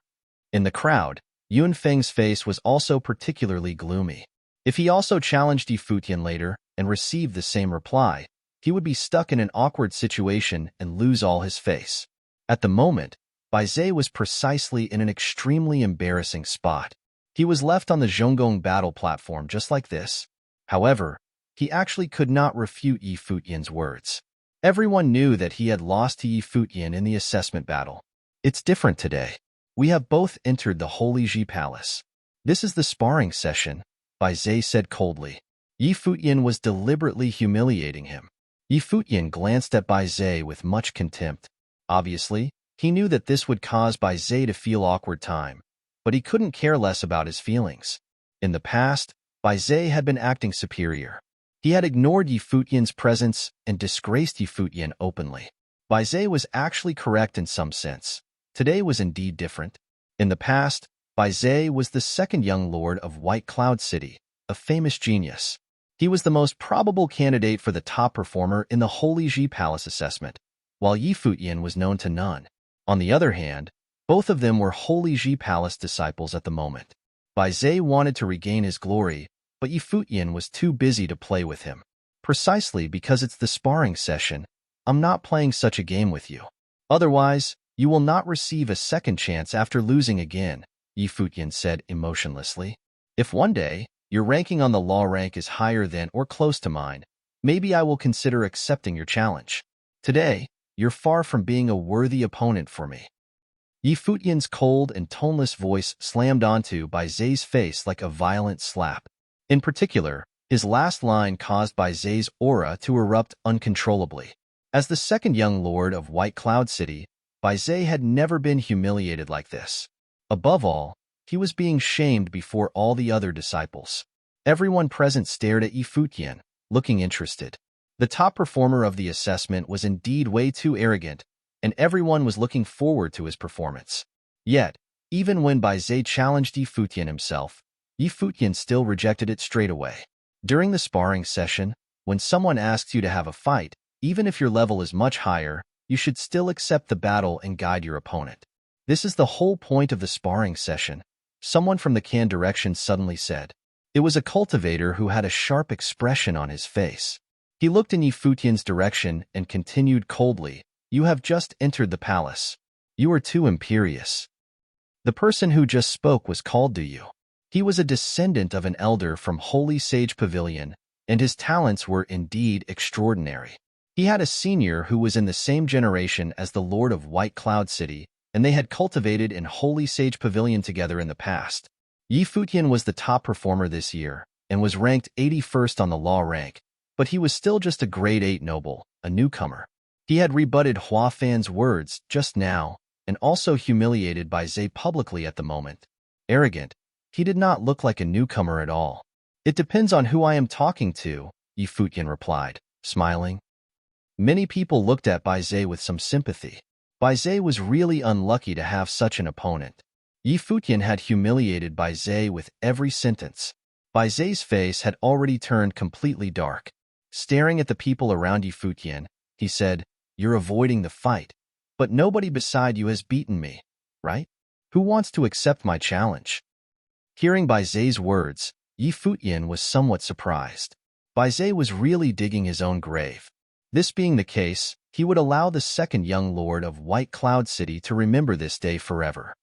In the crowd, Yun Feng's face was also particularly gloomy. If he also challenged Yi Futian later and received the same reply, he would be stuck in an awkward situation and lose all his face. At the moment, Bai Zhe was precisely in an extremely embarrassing spot. He was left on the Zhonggong battle platform just like this. However, he actually could not refute Yi Futian's words. Everyone knew that he had lost to Yi Futian in the assessment battle. It's different today. We have both entered the Holy Ji Palace. This is the sparring session, Bai Zhe said coldly. Yi Futian was deliberately humiliating him. Yi Futian glanced at Bai Zhe with much contempt. Obviously, he knew that this would cause Bai Zhe to feel awkward time, but he couldn't care less about his feelings. In the past, Bai Zhe had been acting superior. He had ignored Yi Futian's presence and disgraced Yi Futian openly. Bai Zhe was actually correct in some sense. Today was indeed different. In the past, Bai Zhe was the second young lord of White Cloud City, a famous genius. He was the most probable candidate for the top performer in the Holy Ji Palace assessment, while Yi Futian was known to none. On the other hand, both of them were Holy Ji Palace disciples at the moment. Bai Zhe wanted to regain his glory, but Yi Futian was too busy to play with him. Precisely because it's the sparring session, I'm not playing such a game with you. Otherwise, you will not receive a second chance after losing again, Yi Futian said emotionlessly. If one day, your ranking on the law rank is higher than or close to mine, maybe I will consider accepting your challenge. Today, you're far from being a worthy opponent for me. Futian's cold and toneless voice slammed onto Bai Zai's face like a violent slap. In particular, his last line caused Bai Zai's aura to erupt uncontrollably. As the second young lord of White Cloud City, Bai Zai had never been humiliated like this. Above all, he was being shamed before all the other disciples. Everyone present stared at Futian, looking interested. The top performer of the assessment was indeed way too arrogant, and everyone was looking forward to his performance. Yet, even when Bai Zai challenged Futian himself, Futian still rejected it straight away. During the sparring session, when someone asks you to have a fight, even if your level is much higher, you should still accept the battle and guide your opponent. This is the whole point of the sparring session, someone from the can direction suddenly said. It was a cultivator who had a sharp expression on his face. He looked in Futian's direction and continued coldly, "You have just entered the palace. You are too imperious." The person who just spoke was called to you. He was a descendant of an elder from Holy Sage Pavilion, and his talents were indeed extraordinary. He had a senior who was in the same generation as the Lord of White Cloud City, and they had cultivated in Holy Sage Pavilion together in the past. Futian was the top performer this year, and was ranked 81st on the law rank, but he was still just a grade 8 noble, a newcomer. He had rebutted Hua Fan's words just now, and also humiliated Bai Zai publicly at the moment. Arrogant, he did not look like a newcomer at all. "It depends on who I am talking to," Futian replied, smiling. Many people looked at Bai Zai with some sympathy. Bai Zai was really unlucky to have such an opponent. Futian had humiliated Bai Zai with every sentence. Bai Zai's face had already turned completely dark. Staring at the people around Futian, he said, "You're avoiding the fight, but nobody beside you has beaten me, right? Who wants to accept my challenge?" Hearing Bai Zai's words, Futian was somewhat surprised. Bai Zai was really digging his own grave. This being the case, he would allow the second young lord of White Cloud City to remember this day forever.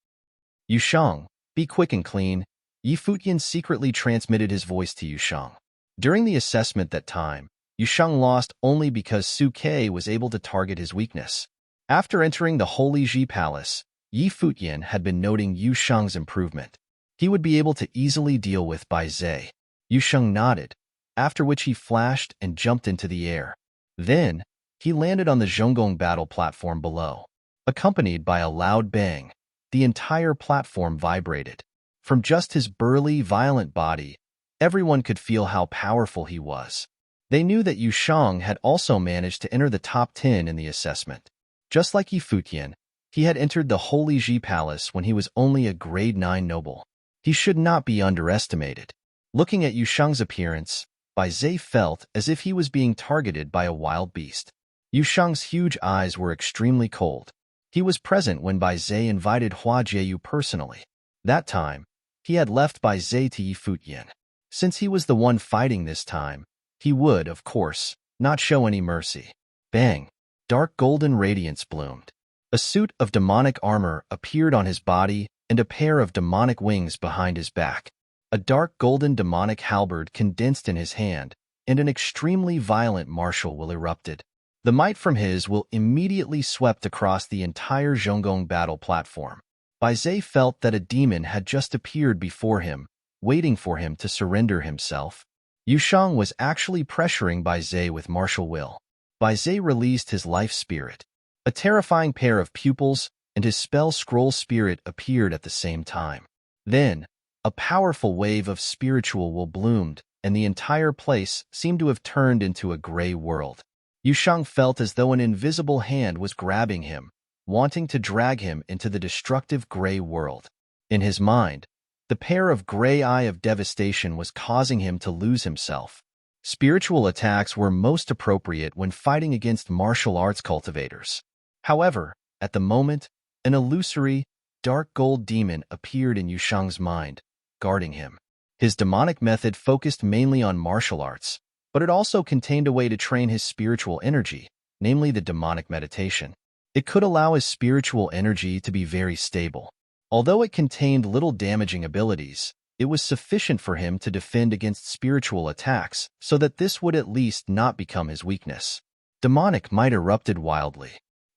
"Yusheng, be quick and clean." Futian secretly transmitted his voice to Yusheng. During the assessment that time, Yusheng lost only because Su Ke was able to target his weakness. After entering the Holy Ji Palace, Futian had been noting Yusheng's improvement. He would be able to easily deal with Bai Zai. Yusheng nodded, after which he flashed and jumped into the air. Then, he landed on the Zhonggong battle platform below. Accompanied by a loud bang, the entire platform vibrated. From just his burly, violent body, everyone could feel how powerful he was. They knew that Yusheng had also managed to enter the top 10 in the assessment. Just like Futian, he had entered the Holy Ji Palace when he was only a grade 9 noble. He should not be underestimated. Looking at Yusheng's appearance, Bai Zai felt as if he was being targeted by a wild beast. Yusheng's huge eyes were extremely cold. He was present when Bai Zai invited Hua Jieyu personally. That time, he had left Bai Zai to Futian. Since he was the one fighting this time, he would, of course, not show any mercy. Bang! Dark golden radiance bloomed. A suit of demonic armor appeared on his body and a pair of demonic wings behind his back. A dark golden demonic halberd condensed in his hand, and an extremely violent martial will erupted. The might from his will immediately swept across the entire Zhonggong battle platform. Bai Zai felt that a demon had just appeared before him, waiting for him to surrender himself. Yusheng was actually pressuring Bai Zai with martial will. Bai Zai released his life spirit. A terrifying pair of pupils and his spell scroll spirit appeared at the same time. Then, a powerful wave of spiritual will bloomed, and the entire place seemed to have turned into a gray world. Yusheng felt as though an invisible hand was grabbing him, wanting to drag him into the destructive gray world. In his mind, the pair of gray eye of devastation was causing him to lose himself. Spiritual attacks were most appropriate when fighting against martial arts cultivators. However, at the moment, an illusory, dark gold demon appeared in Yusheng's mind, guarding him. His demonic method focused mainly on martial arts, but it also contained a way to train his spiritual energy, namely the demonic meditation. It could allow his spiritual energy to be very stable. Although it contained little damaging abilities, it was sufficient for him to defend against spiritual attacks so that this would at least not become his weakness. Demonic might erupted wildly.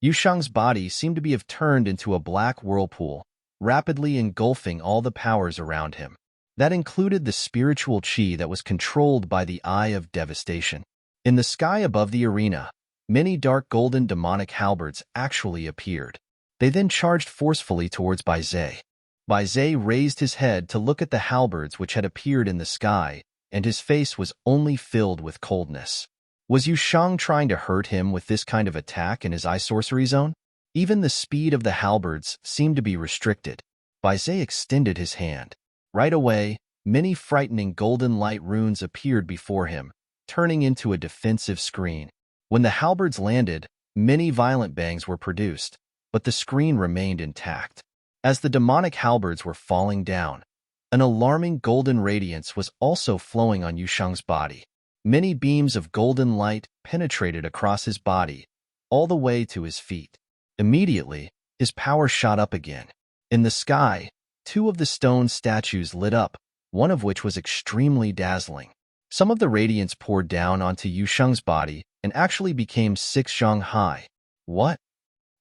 Yushang's body seemed to have turned into a black whirlpool, rapidly engulfing all the powers around him. That included the spiritual qi that was controlled by the Eye of Devastation. In the sky above the arena, many dark golden demonic halberds actually appeared. They then charged forcefully towards Bai Zhe. Bai Zhe raised his head to look at the halberds which had appeared in the sky, and his face was only filled with coldness. Was Yushang trying to hurt him with this kind of attack in his eye sorcery zone? Even the speed of the halberds seemed to be restricted. Bai Zhe extended his hand. Right away, many frightening golden light runes appeared before him, turning into a defensive screen. When the halberds landed, many violent bangs were produced, but the screen remained intact. As the demonic halberds were falling down, an alarming golden radiance was also flowing on Yushang's body. Many beams of golden light penetrated across his body, all the way to his feet. Immediately, his power shot up again. In the sky, two of the stone statues lit up, one of which was extremely dazzling. Some of the radiance poured down onto Yushang's body and actually became 6 zhang high. What?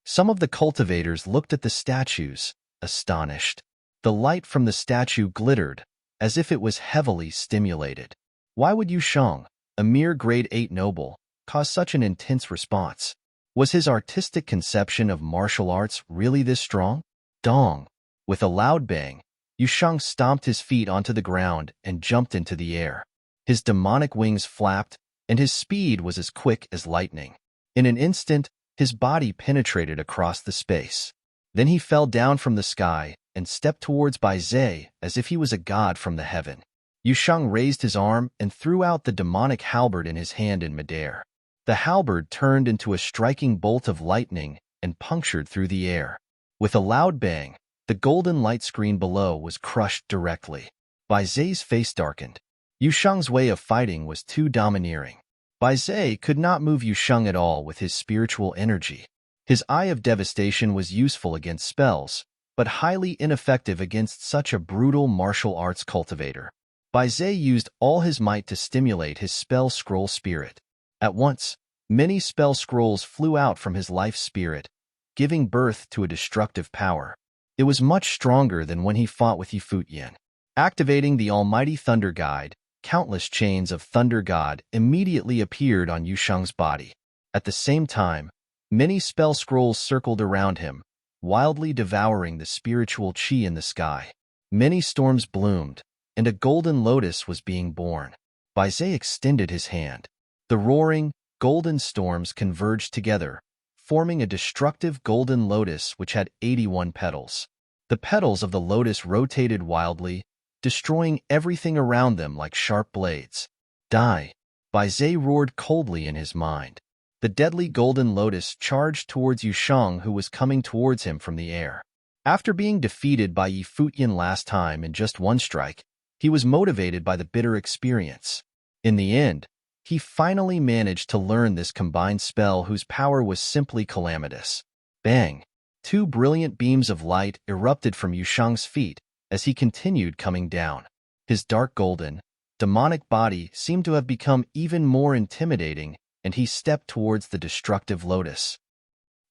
Some of the cultivators looked at the statues, astonished. The light from the statue glittered, as if it was heavily stimulated. Why would Yushang, a mere grade 8 noble, cause such an intense response? Was his artistic conception of martial arts really this strong? Dong! With a loud bang, Yushang stomped his feet onto the ground and jumped into the air. His demonic wings flapped, and his speed was as quick as lightning. In an instant, his body penetrated across the space. Then he fell down from the sky and stepped towards Bai Zhe as if he was a god from the heaven. Yushang raised his arm and threw out the demonic halberd in his hand in midair. The halberd turned into a striking bolt of lightning and punctured through the air. With a loud bang, the golden light screen below was crushed directly. Bai Zhe's face darkened. Yushang's way of fighting was too domineering. Bai Zhe could not move Yushang at all with his spiritual energy. His Eye of Devastation was useful against spells, but highly ineffective against such a brutal martial arts cultivator. Bai Zhe used all his might to stimulate his spell scroll spirit. At once, many spell scrolls flew out from his life spirit, giving birth to a destructive power. It was much stronger than when he fought with Futian. Activating the Almighty Thunder Guide, countless chains of Thunder God immediately appeared on Yushang's body. At the same time, many spell scrolls circled around him, wildly devouring the spiritual qi in the sky. Many storms bloomed, and a golden lotus was being born. Bai Zhe extended his hand. The roaring, golden storms converged together, forming a destructive golden lotus which had 81 petals. The petals of the lotus rotated wildly, destroying everything around them like sharp blades. Die! Bai Zhe roared coldly in his mind. The deadly golden lotus charged towards Yushang, who was coming towards him from the air. After being defeated by Futian last time in just one strike, he was motivated by the bitter experience. In the end, he finally managed to learn this combined spell whose power was simply calamitous. Bang! 2 brilliant beams of light erupted from Yushang's feet as he continued coming down. His dark golden, demonic body seemed to have become even more intimidating, and he stepped towards the destructive lotus.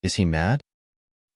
Is he mad?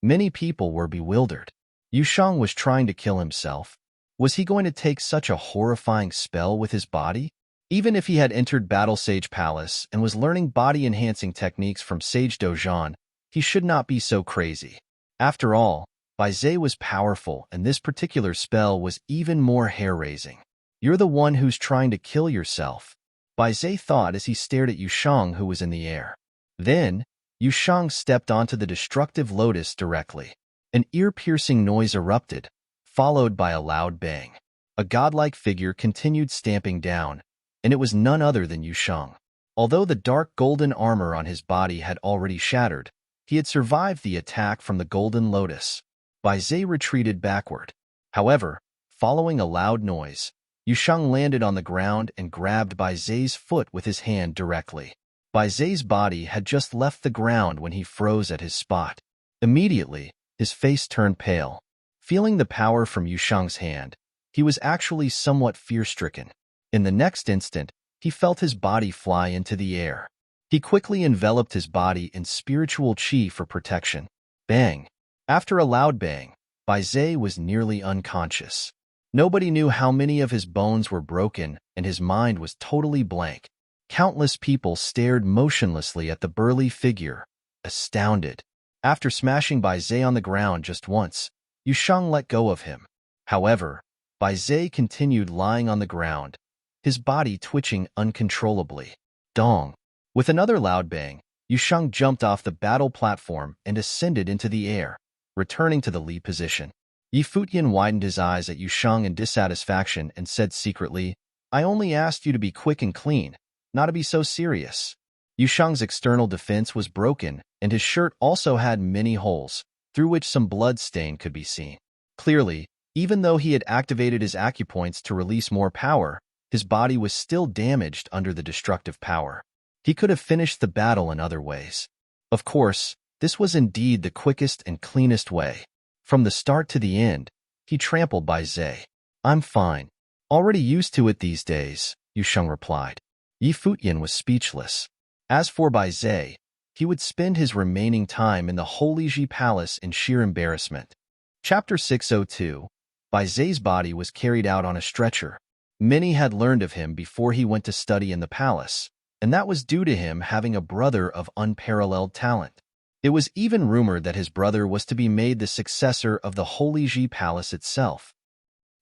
Many people were bewildered. Yushang was trying to kill himself. Was he going to take such a horrifying spell with his body? Even if he had entered Battle Sage Palace and was learning body-enhancing techniques from Sage Dojan, he should not be so crazy. After all, Bai Zhe was powerful, and this particular spell was even more hair-raising. You're the one who's trying to kill yourself, Bai Zhe thought as he stared at Yushang, who was in the air. Then, Yushang stepped onto the destructive lotus directly. An ear-piercing noise erupted, followed by a loud bang. A godlike figure continued stamping down, and it was none other than Yushang. Although the dark golden armor on his body had already shattered, he had survived the attack from the golden lotus. Bai Zhe retreated backward. However, following a loud noise, Yushang landed on the ground and grabbed Bai Zhe's foot with his hand directly. Bai Zhe's body had just left the ground when he froze at his spot. Immediately, his face turned pale. Feeling the power from Yushang's hand, he was actually somewhat fear-stricken. In the next instant, he felt his body fly into the air. He quickly enveloped his body in spiritual chi for protection. Bang! After a loud bang, Bai Zhe was nearly unconscious. Nobody knew how many of his bones were broken, and his mind was totally blank. Countless people stared motionlessly at the burly figure, astounded. After smashing Bai Zhe on the ground just once, Yusheng let go of him. However, Bai Zhe continued lying on the ground, his body twitching uncontrollably. Dong! With another loud bang, Yusheng jumped off the battle platform and ascended into the air, returning to the lead position. Futian widened his eyes at Yusheng in dissatisfaction and said secretly, "I only asked you to be quick and clean, not to be so serious." Yusheng's external defense was broken, and his shirt also had many holes, through which some blood stain could be seen. Clearly, even though he had activated his acupoints to release more power, his body was still damaged under the destructive power. He could have finished the battle in other ways. Of course, this was indeed the quickest and cleanest way. From the start to the end, he trampled Bai Zhe. "I'm fine. Already used to it these days," Yusheng replied. Futian was speechless. As for Bai Zhe, he would spend his remaining time in the Holy Ji Palace in sheer embarrassment. Chapter 602. Bai Zhe's body was carried out on a stretcher. Many had learned of him before he went to study in the palace, and that was due to him having a brother of unparalleled talent. It was even rumored that his brother was to be made the successor of the Holy Ji Palace itself.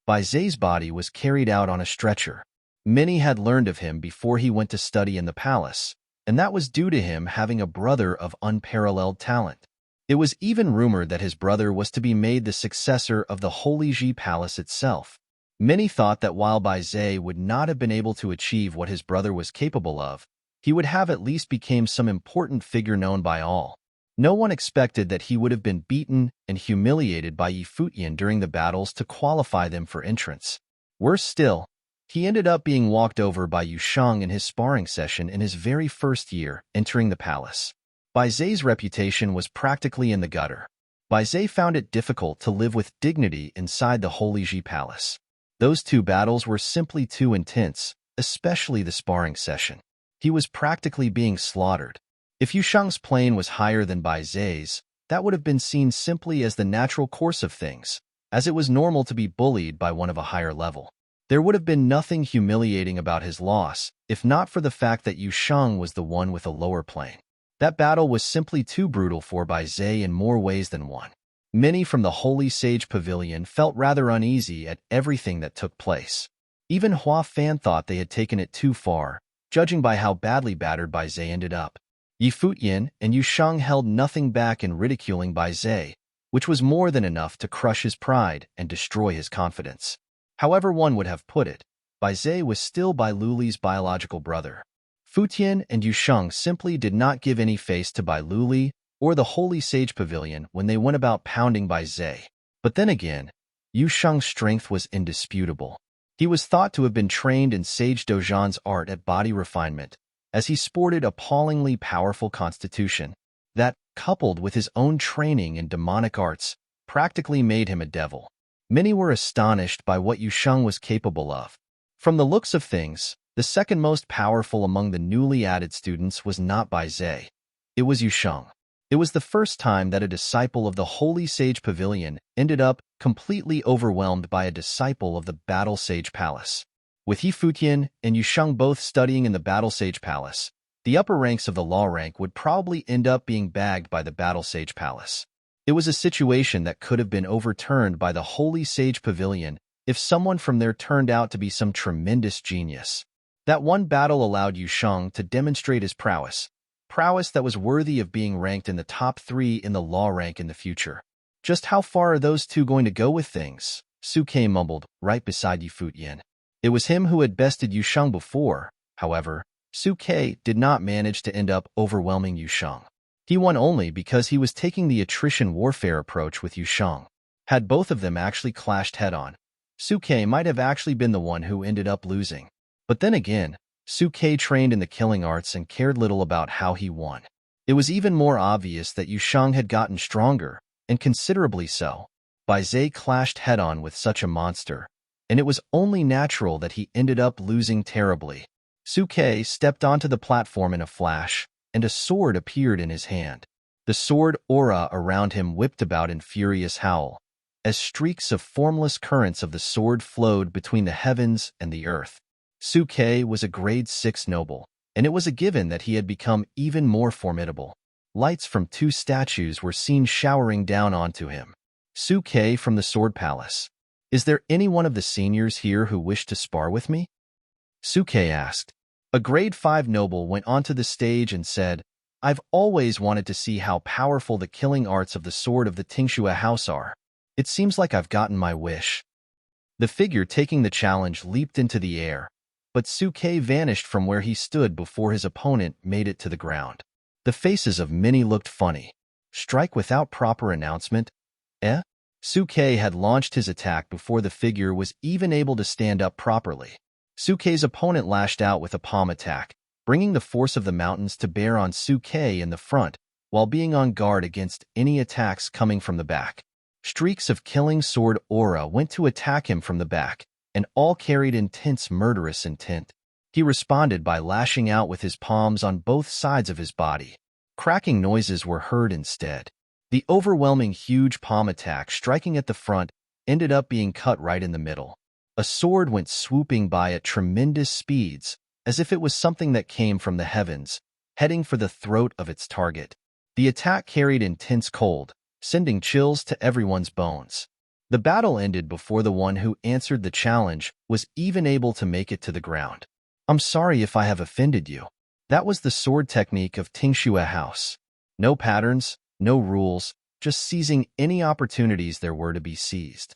Bai Zhe's body was carried out on a stretcher. Many had learned of him before he went to study in the palace, and that was due to him having a brother of unparalleled talent. It was even rumored that his brother was to be made the successor of the Holy Ji Palace itself. Many thought that while Bai Zhe would not have been able to achieve what his brother was capable of, he would have at least become some important figure known by all. No one expected that he would have been beaten and humiliated by Futian during the battles to qualify them for entrance. Worse still, he ended up being walked over by Yusheng in his sparring session in his very first year entering the palace. Bai Zhe's reputation was practically in the gutter. Bai Zhe found it difficult to live with dignity inside the Holy Ji Palace. Those two battles were simply too intense, especially the sparring session. He was practically being slaughtered. If Yusheng's plane was higher than Bai Zhe's, that would have been seen simply as the natural course of things, as it was normal to be bullied by one of a higher level. There would have been nothing humiliating about his loss, if not for the fact that Yusheng was the one with a lower plane. That battle was simply too brutal for Bai Zhe in more ways than one. Many from the Holy Sage Pavilion felt rather uneasy at everything that took place. Even Hua Fan thought they had taken it too far, judging by how badly battered Bai Zhe ended up. Futian and Yusheng held nothing back in ridiculing Bai Zhe, which was more than enough to crush his pride and destroy his confidence. However one would have put it, Bai Zhe was still Bai Luli's biological brother. Futian and Yusheng simply did not give any face to Bai Luli or the Holy Sage Pavilion when they went about pounding Bai Zhe. But then again, Yusheng's strength was indisputable. He was thought to have been trained in Sage Dojan's art at body refinement, as he sported appallingly powerful constitution that, coupled with his own training in demonic arts, practically made him a devil. Many were astonished by what Yusheng was capable of. From the looks of things, the second most powerful among the newly added students was not Bai Zhe. It was Yusheng. It was the first time that a disciple of the Holy Sage Pavilion ended up completely overwhelmed by a disciple of the Battle Sage Palace. With Futian and Yusheng both studying in the Battle Sage Palace, the upper ranks of the law rank would probably end up being bagged by the Battle Sage Palace. It was a situation that could have been overturned by the Holy Sage Pavilion if someone from there turned out to be some tremendous genius. That one battle allowed Yusheng to demonstrate his prowess that was worthy of being ranked in the top 3 in the law rank in the future. Just how far are those two going to go with things? Suke mumbled, right beside Futian. It was him who had bested Yusheng before. However, Suke did not manage to end up overwhelming Yusheng. He won only because he was taking the attrition warfare approach with Yusheng. Had both of them actually clashed head-on, Suke might have actually been the one who ended up losing. But then again, Suke trained in the killing arts and cared little about how he won. It was even more obvious that Yusheng had gotten stronger, and considerably so. Bai Zhe clashed head-on with such a monster, and it was only natural that he ended up losing terribly. Suke stepped onto the platform in a flash, and a sword appeared in his hand. The sword aura around him whipped about in furious howl, as streaks of formless currents of the sword flowed between the heavens and the earth. Suke was a grade 6 noble, and it was a given that he had become even more formidable. Lights from 2 statues were seen showering down onto him. Suke from the Sword Palace. Is there any one of the seniors here who wished to spar with me? Suke asked. A grade 5 noble went onto the stage and said, I've always wanted to see how powerful the killing arts of the sword of the Tingxue house are. It seems like I've gotten my wish. The figure taking the challenge leaped into the air, but Suke vanished from where he stood before his opponent made it to the ground. The faces of many looked funny. Strike without proper announcement? Eh? Suke had launched his attack before the figure was even able to stand up properly. Suke's opponent lashed out with a palm attack, bringing the force of the mountains to bear on Suke in the front, while being on guard against any attacks coming from the back. Streaks of killing sword aura went to attack him from the back, and all carried intense murderous intent. He responded by lashing out with his palms on both sides of his body. Cracking noises were heard instead. The overwhelming huge palm attack striking at the front ended up being cut right in the middle. A sword went swooping by at tremendous speeds, as if it was something that came from the heavens, heading for the throat of its target. The attack carried intense cold, sending chills to everyone's bones. The battle ended before the one who answered the challenge was even able to make it to the ground. I'm sorry if I have offended you. That was the sword technique of Tingxue House. No patterns, no rules, just seizing any opportunities there were to be seized.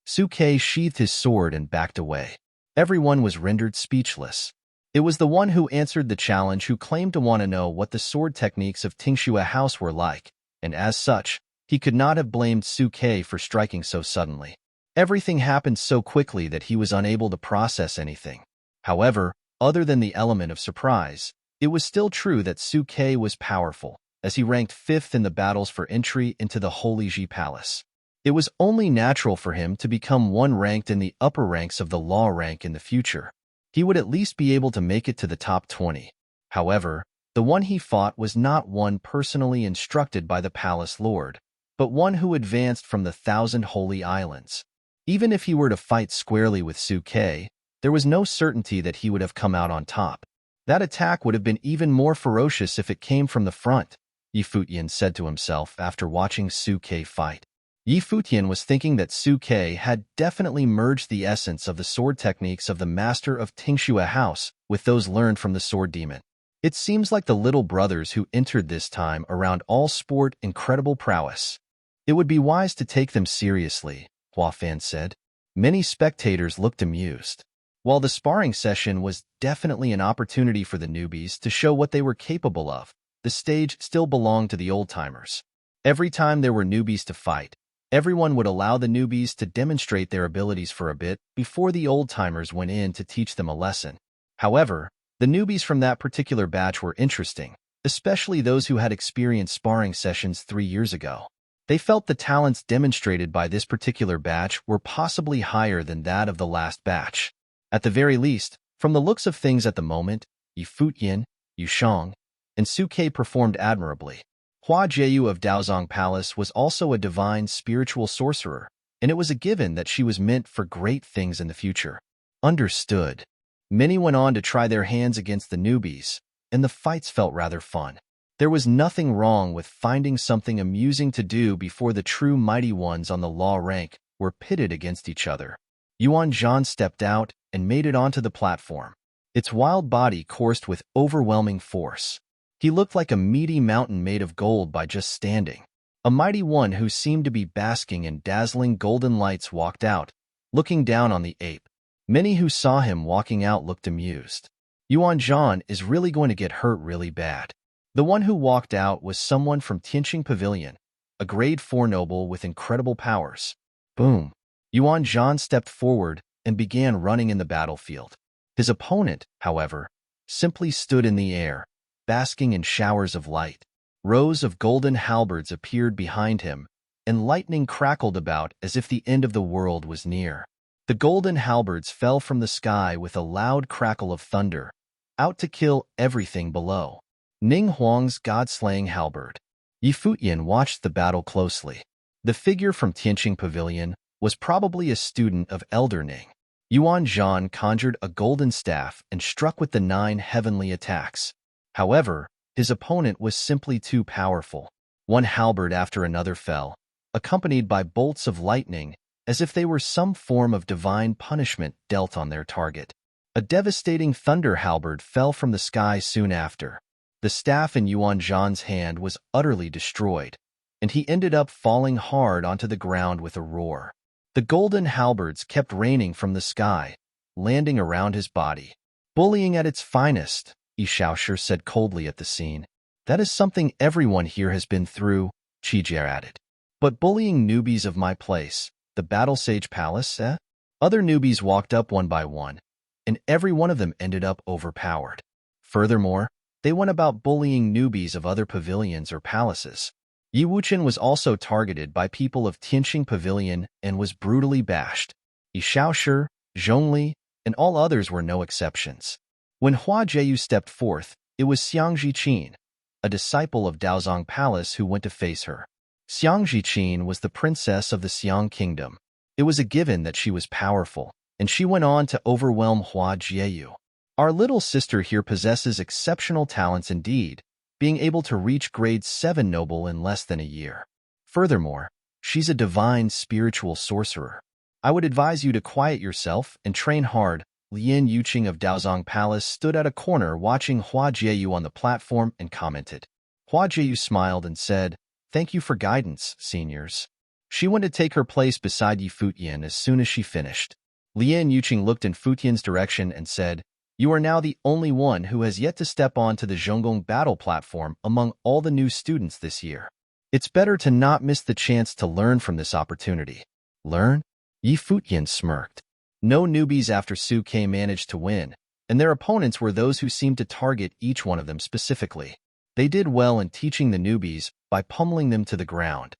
Suke sheathed his sword and backed away. Everyone was rendered speechless. It was the one who answered the challenge who claimed to want to know what the sword techniques of Tingxue House were like, and as such, he could not have blamed Suke for striking so suddenly. Everything happened so quickly that he was unable to process anything. However, other than the element of surprise, it was still true that Suke was powerful, as he ranked 5th in the battles for entry into the Holy Ji Palace. It was only natural for him to become one ranked in the upper ranks of the law rank in the future. He would at least be able to make it to the top 20. However, the one he fought was not one personally instructed by the palace lord, but one who advanced from the 1,000 Holy Islands. Even if he were to fight squarely with Suke, there was no certainty that he would have come out on top. That attack would have been even more ferocious if it came from the front, Futian said to himself after watching Suke fight. Futian was thinking that Suke had definitely merged the essence of the sword techniques of the master of Tingxue House with those learned from the sword demon. It seems like the little brothers who entered this time around all sport incredible prowess. It would be wise to take them seriously, Hua Fan said. Many spectators looked amused. While the sparring session was definitely an opportunity for the newbies to show what they were capable of, the stage still belonged to the old-timers. Every time there were newbies to fight, everyone would allow the newbies to demonstrate their abilities for a bit before the old-timers went in to teach them a lesson. However, the newbies from that particular batch were interesting, especially those who had experienced sparring sessions 3 years ago. They felt the talents demonstrated by this particular batch were possibly higher than that of the last batch. At the very least, from the looks of things at the moment, Futian, Shang, and Suke performed admirably. Hua Jieyu of Daozong Palace was also a divine spiritual sorcerer, and it was a given that she was meant for great things in the future. Understood. Many went on to try their hands against the newbies, and the fights felt rather fun. There was nothing wrong with finding something amusing to do before the true mighty ones on the law rank were pitted against each other. Yuan Zhan stepped out and made it onto the platform. Its wild body coursed with overwhelming force. He looked like a meaty mountain made of gold by just standing. A mighty one who seemed to be basking in dazzling golden lights walked out, looking down on the ape. Many who saw him walking out looked amused. Yuan Zhan is really going to get hurt really bad. The one who walked out was someone from Tianqing Pavilion, a grade 4 noble with incredible powers. Boom! Yuan Zhan stepped forward and began running in the battlefield. His opponent, however, simply stood in the air, basking in showers of light. Rows of golden halberds appeared behind him, and lightning crackled about as if the end of the world was near. The golden halberds fell from the sky with a loud crackle of thunder, out to kill everything below. Ning Huang's god-slaying halberd. Yi Futian watched the battle closely. The figure from Tianqing Pavilion was probably a student of Elder Ning. Yuan Zhan conjured a golden staff and struck with the 9 heavenly attacks. However, his opponent was simply too powerful. One halberd after another fell, accompanied by bolts of lightning, as if they were some form of divine punishment dealt on their target. A devastating thunder halberd fell from the sky soon after. The staff in Yuan Zhan's hand was utterly destroyed, and he ended up falling hard onto the ground with a roar. The golden halberds kept raining from the sky, landing around his body. Bullying at its finest, Yi Shaoshi said coldly at the scene. That is something everyone here has been through, Qijie added. But bullying newbies of my place, the Battle Sage Palace, eh? Other newbies walked up one by one, and every one of them ended up overpowered. Furthermore, they went about bullying newbies of other pavilions or palaces. Yi Wuqian was also targeted by people of Tianqing Pavilion and was brutally bashed. Yi Shaoshi, Zhongli, and all others were no exceptions. When Hua Jieyu stepped forth, it was Xiang Zhiqin, a disciple of Daozong Palace, who went to face her. Xiang Zhiqin was the princess of the Xiang Kingdom. It was a given that she was powerful, and she went on to overwhelm Hua Jieyu. Our little sister here possesses exceptional talents indeed, being able to reach grade 7 noble in less than a year. Furthermore, she's a divine spiritual sorcerer. I would advise you to quiet yourself and train hard. Lien Yuqing of Daozong Palace stood at a corner watching Hua Jieyu on the platform and commented. Hua Jieyu smiled and said, "Thank you for guidance, seniors." She went to take her place beside Yi Futian as soon as she finished. Lien Yuqing looked in Futian's direction and said, "You are now the only one who has yet to step onto the Zhonggong battle platform among all the new students this year. It's better to not miss the chance to learn from this opportunity." Learn? Yi Futian smirked. No newbies after Su Ke managed to win, and their opponents were those who seemed to target each one of them specifically. They did well in teaching the newbies by pummeling them to the ground.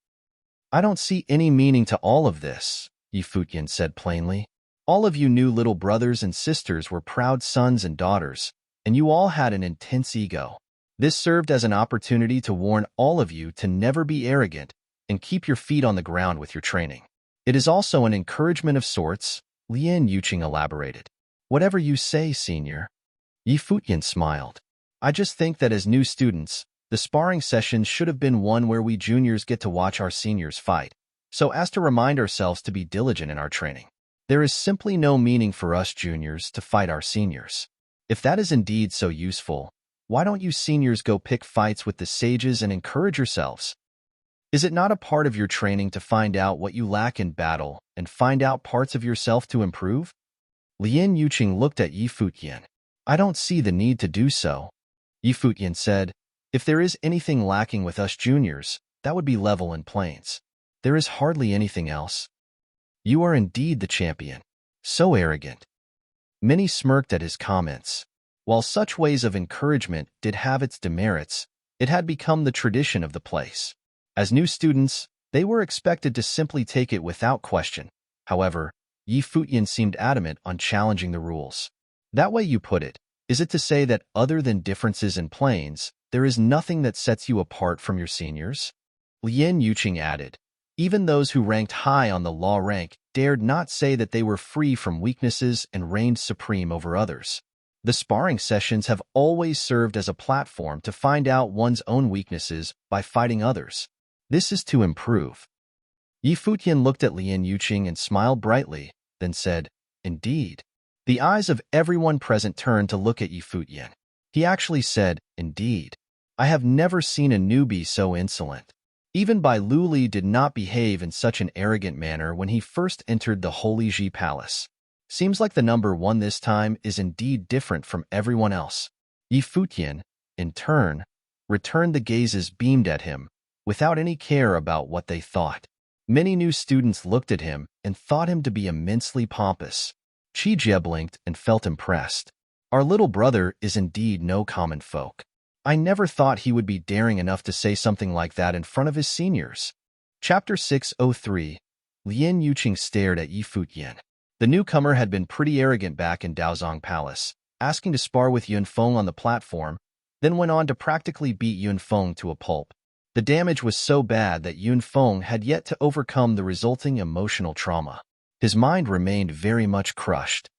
"I don't see any meaning to all of this," Yi Futian said plainly. "All of you new little brothers and sisters were proud sons and daughters, and you all had an intense ego. This served as an opportunity to warn all of you to never be arrogant and keep your feet on the ground with your training. It is also an encouragement of sorts," Lien Yuqing elaborated. "Whatever you say, senior." Yi Futian smiled. "I just think that as new students, the sparring sessions should have been one where we juniors get to watch our seniors fight, so as to remind ourselves to be diligent in our training. There is simply no meaning for us juniors to fight our seniors. If that is indeed so useful, why don't you seniors go pick fights with the sages and encourage yourselves? Is it not a part of your training to find out what you lack in battle and find out parts of yourself to improve?" Lien Yuqing looked at Yi Futian. "I don't see the need to do so." Yi Futian said, "If there is anything lacking with us juniors, that would be level and plains. There is hardly anything else. You are indeed the champion. So arrogant." Many smirked at his comments. While such ways of encouragement did have its demerits, it had become the tradition of the place. As new students, they were expected to simply take it without question. However, Yi Futian seemed adamant on challenging the rules. "That way you put it, is it to say that other than differences in planes, there is nothing that sets you apart from your seniors?" Lien Yuqing added, "Even those who ranked high on the law rank dared not say that they were free from weaknesses and reigned supreme over others. The sparring sessions have always served as a platform to find out one's own weaknesses by fighting others. This is to improve." Yi Futian looked at Lien Yuqing and smiled brightly, then said, "Indeed." The eyes of everyone present turned to look at Yi Futian. He actually said, "Indeed. I have never seen a newbie so insolent. Even Bai Luli did not behave in such an arrogant manner when he first entered the Holy Ji Palace. Seems like the number one this time is indeed different from everyone else." Yi Futian, in turn, returned the gazes beamed at him, without any care about what they thought. Many new students looked at him and thought him to be immensely pompous. Qijie blinked and felt impressed. "Our little brother is indeed no common folk. I never thought he would be daring enough to say something like that in front of his seniors." Chapter 603. Lien Yuqing stared at Yi Futian. The newcomer had been pretty arrogant back in Daozong Palace, asking to spar with Yunfeng on the platform, then went on to practically beat Yunfeng to a pulp. The damage was so bad that Yunfeng had yet to overcome the resulting emotional trauma. His mind remained very much crushed.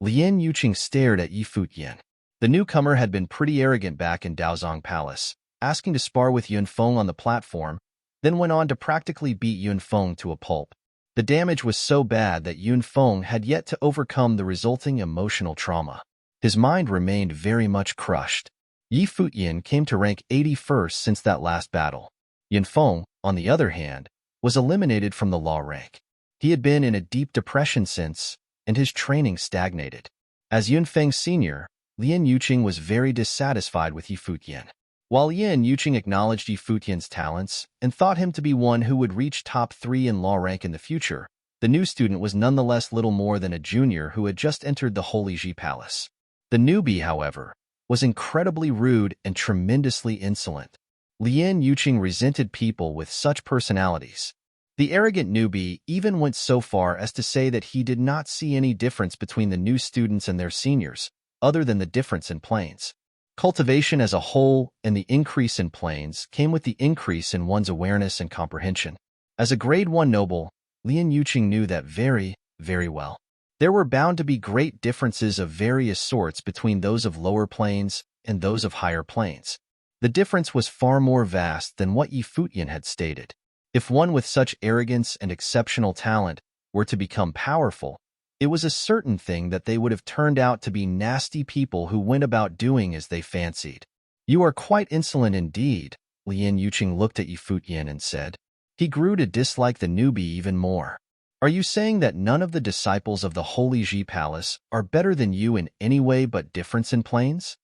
Lien Yuqing stared at Yi Futian. The newcomer had been pretty arrogant back in Daozong Palace, asking to spar with Yunfeng on the platform, then went on to practically beat Yunfeng to a pulp. The damage was so bad that Yunfeng had yet to overcome the resulting emotional trauma. His mind remained very much crushed. Yi Futian came to rank 81st since that last battle. Yunfeng, on the other hand, was eliminated from the law rank. He had been in a deep depression since, and his training stagnated. As Yunfeng Sr., Lien Yuqing was very dissatisfied with Yi Futian. While Lien Yuqing acknowledged Yi Futian's talents and thought him to be one who would reach top 3 in law rank in the future, the new student was nonetheless little more than a junior who had just entered the Holy Ji Palace. The newbie, however, was incredibly rude and tremendously insolent. Lien Yuqing resented people with such personalities. The arrogant newbie even went so far as to say that he did not see any difference between the new students and their seniors, other than the difference in planes. Cultivation as a whole and the increase in planes came with the increase in one's awareness and comprehension. As a grade 1 noble, Lien Yuqing knew that very, very well. There were bound to be great differences of various sorts between those of lower planes and those of higher planes. The difference was far more vast than what Yi Futian had stated. If one with such arrogance and exceptional talent were to become powerful, it was a certain thing that they would have turned out to be nasty people who went about doing as they fancied. "You are quite insolent indeed," Lien Yuqing looked at Yi Futian and said. He grew to dislike the newbie even more. "Are you saying that none of the disciples of the Holy Ji Palace are better than you in any way but difference in planes?"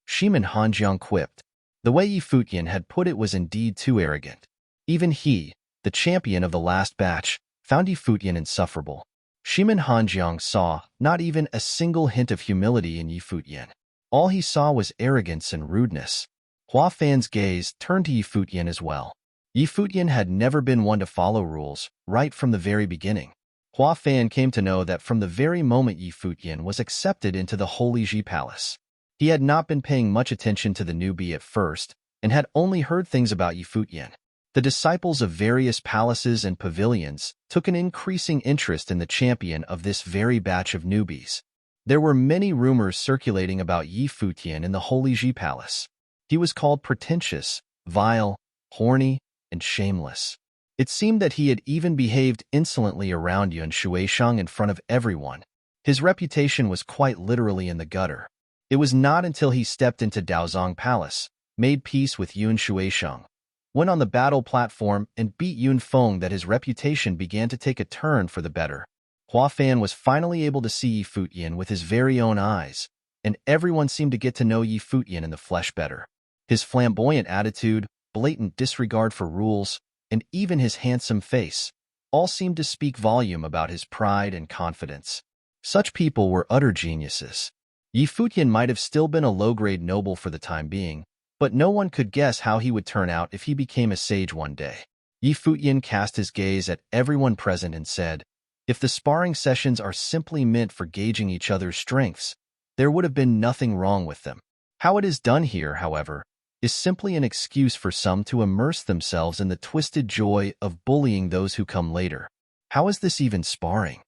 Shimin Hanjiang quipped. The way Yi Futian had put it was indeed too arrogant. Even he, the champion of the last batch, found Yi Futian insufferable. Shimin Hanjiang saw not even a single hint of humility in Yi Futian. All he saw was arrogance and rudeness. Hua Fan's gaze turned to Yi Futian as well. Yi Futian had never been one to follow rules, right from the very beginning. Hua Fan came to know that from the very moment Yi Futian was accepted into the Holy Ji Palace. He had not been paying much attention to the newbie at first, and had only heard things about Yi Futian. The disciples of various palaces and pavilions took an increasing interest in the champion of this very batch of newbies. There were many rumors circulating about Yi Futian in the Holy Ji Palace. He was called pretentious, vile, horny, and shameless. It seemed that he had even behaved insolently around Yun Shuisheng in front of everyone. His reputation was quite literally in the gutter. It was not until he stepped into Daozong Palace, made peace with Yun Shuisheng, went on the battle platform and beat Yunfeng that his reputation began to take a turn for the better. Hua Fan was finally able to see Yi Futian with his very own eyes, and everyone seemed to get to know Yi Futian in the flesh better. His flamboyant attitude, blatant disregard for rules, and even his handsome face, all seemed to speak volume about his pride and confidence. Such people were utter geniuses. Yi Futian might have still been a low-grade noble for the time being, but no one could guess how he would turn out if he became a sage one day. Yi Futian cast his gaze at everyone present and said, "If the sparring sessions are simply meant for gauging each other's strengths, there would have been nothing wrong with them. How it is done here, however, is simply an excuse for some to immerse themselves in the twisted joy of bullying those who come later. How is this even sparring?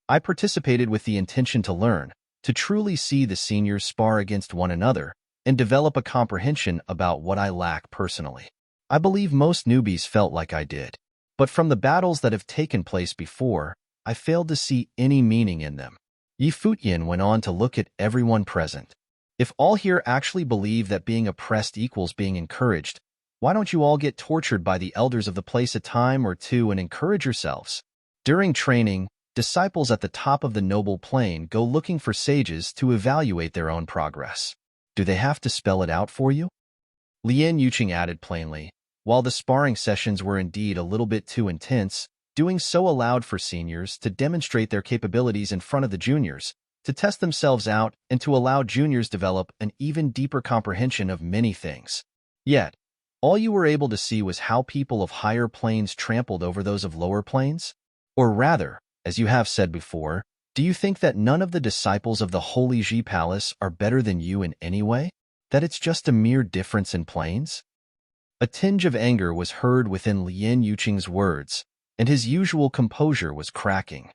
I participated with the intention to learn, to truly see the seniors spar against one another, and develop a comprehension about what I lack personally. I believe most newbies felt like I did. But from the battles that have taken place before, I failed to see any meaning in them." Yi Futian went on to look at everyone present. "If all here actually believe that being oppressed equals being encouraged, why don't you all get tortured by the elders of the place a time or two and encourage yourselves? During training, disciples at the top of the noble plane go looking for sages to evaluate their own progress. Do they have to spell it out for you?" Lien Yuqing added plainly, while the sparring sessions were indeed a little bit too intense, doing so allowed for seniors to demonstrate their capabilities in front of the juniors, to test themselves out and to allow juniors develop an even deeper comprehension of many things. Yet, all you were able to see was how people of higher planes trampled over those of lower planes? Or rather, as you have said before, do you think that none of the disciples of the Holy Ji Palace are better than you in any way? That it's just a mere difference in planes? A tinge of anger was heard within Lien Yuqing's words, and his usual composure was cracking.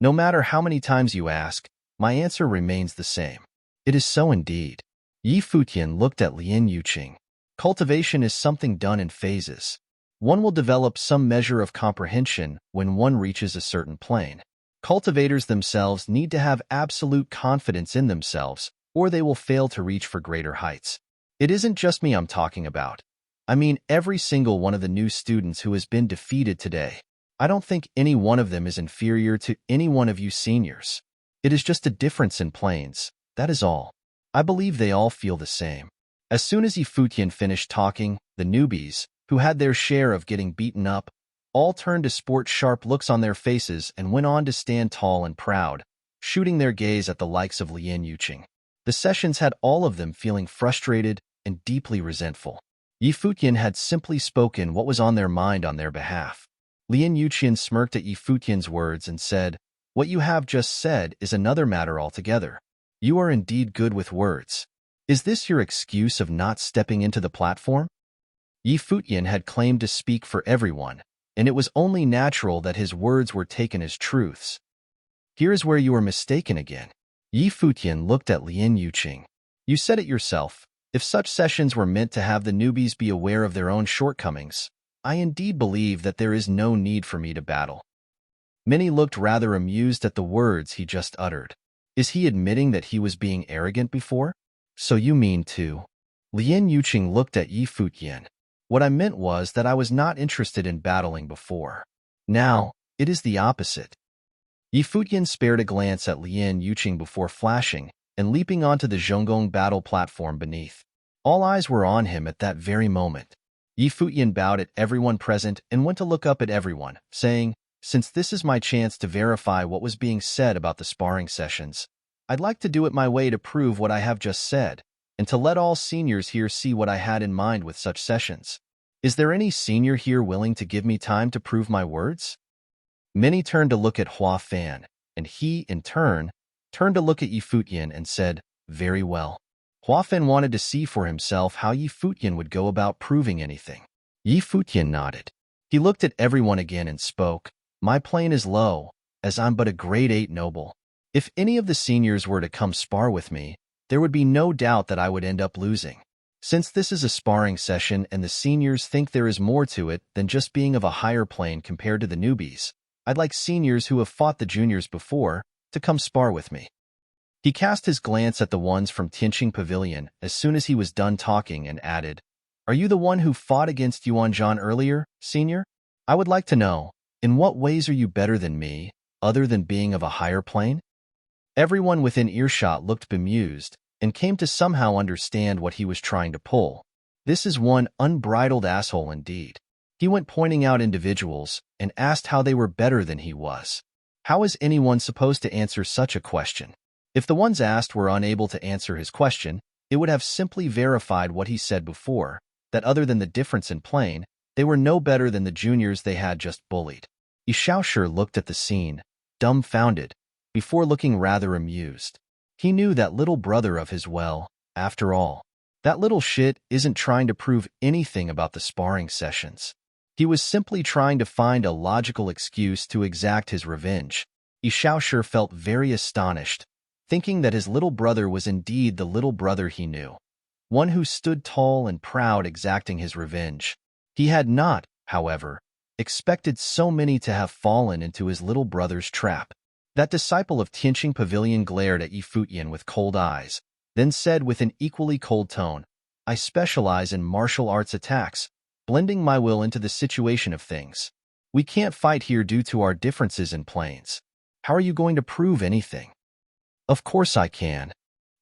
No matter how many times you ask, my answer remains the same. It is so indeed. Yi Futian looked at Lien Yuqing. Cultivation is something done in phases. One will develop some measure of comprehension when one reaches a certain plane. Cultivators themselves need to have absolute confidence in themselves, or they will fail to reach for greater heights. It isn't just me I'm talking about. I mean every single one of the new students who has been defeated today. I don't think any one of them is inferior to any one of you seniors. It is just a difference in planes, that is all. I believe they all feel the same. As soon as Yi Futian finished talking, the newbies, who had their share of getting beaten up, all turned to sport sharp looks on their faces and went on to stand tall and proud, shooting their gaze at the likes of Lien Yuqing. The sessions had all of them feeling frustrated and deeply resentful. Yi Futian had simply spoken what was on their mind on their behalf. Lien Yuqing smirked at Yi Futian's words and said, "What you have just said is another matter altogether. You are indeed good with words. Is this your excuse of not stepping into the platform?" Yi Futian had claimed to speak for everyone, and it was only natural that his words were taken as truths. Here is where you are mistaken again. Yi Futian looked at Lien Yuqing. You said it yourself. If such sessions were meant to have the newbies be aware of their own shortcomings, I indeed believe that there is no need for me to battle. Many looked rather amused at the words he just uttered. Is he admitting that he was being arrogant before? So you mean to? Lien Yuqing looked at Yi Futian. What I meant was that I was not interested in battling before. Now, it is the opposite. Yi Futian spared a glance at Lien Yuqing before flashing and leaping onto the Zhonggong battle platform beneath. All eyes were on him at that very moment. Yi Futian bowed at everyone present and went to look up at everyone, saying, "Since this is my chance to verify what was being said about the sparring sessions, I'd like to do it my way to prove what I have just said, and to let all seniors here see what I had in mind with such sessions. Is there any senior here willing to give me time to prove my words?" Many turned to look at Hua Fan, and he, in turn, turned to look at Yi Futian and said, "Very well." Hua Fan wanted to see for himself how Yi Futian would go about proving anything. Yi Futian nodded. He looked at everyone again and spoke, "My plane is low, as I'm but a grade 8 noble. If any of the seniors were to come spar with me, there would be no doubt that I would end up losing. Since this is a sparring session and the seniors think there is more to it than just being of a higher plane compared to the newbies, I'd like seniors who have fought the juniors before to come spar with me." He cast his glance at the ones from Tianqing Pavilion as soon as he was done talking and added, "Are you the one who fought against Yuanzhan earlier, senior? I would like to know, in what ways are you better than me, other than being of a higher plane?" Everyone within earshot looked bemused and came to somehow understand what he was trying to pull. This is one unbridled asshole indeed. He went pointing out individuals and asked how they were better than he was. How is anyone supposed to answer such a question? If the ones asked were unable to answer his question, it would have simply verified what he said before, that other than the difference in plane, they were no better than the juniors they had just bullied. Yi Shaoshi looked at the scene, dumbfounded, before looking rather amused. He knew that little brother of his well, after all. That little shit isn't trying to prove anything about the sparring sessions. He was simply trying to find a logical excuse to exact his revenge. Yi Shaoshi felt very astonished, thinking that his little brother was indeed the little brother he knew, one who stood tall and proud exacting his revenge. He had not, however, expected so many to have fallen into his little brother's trap. That disciple of Tianqing Pavilion glared at Yi Futian with cold eyes, then said with an equally cold tone, "I specialize in martial arts attacks, blending my will into the situation of things. We can't fight here due to our differences in planes. How are you going to prove anything?" "Of course I can,"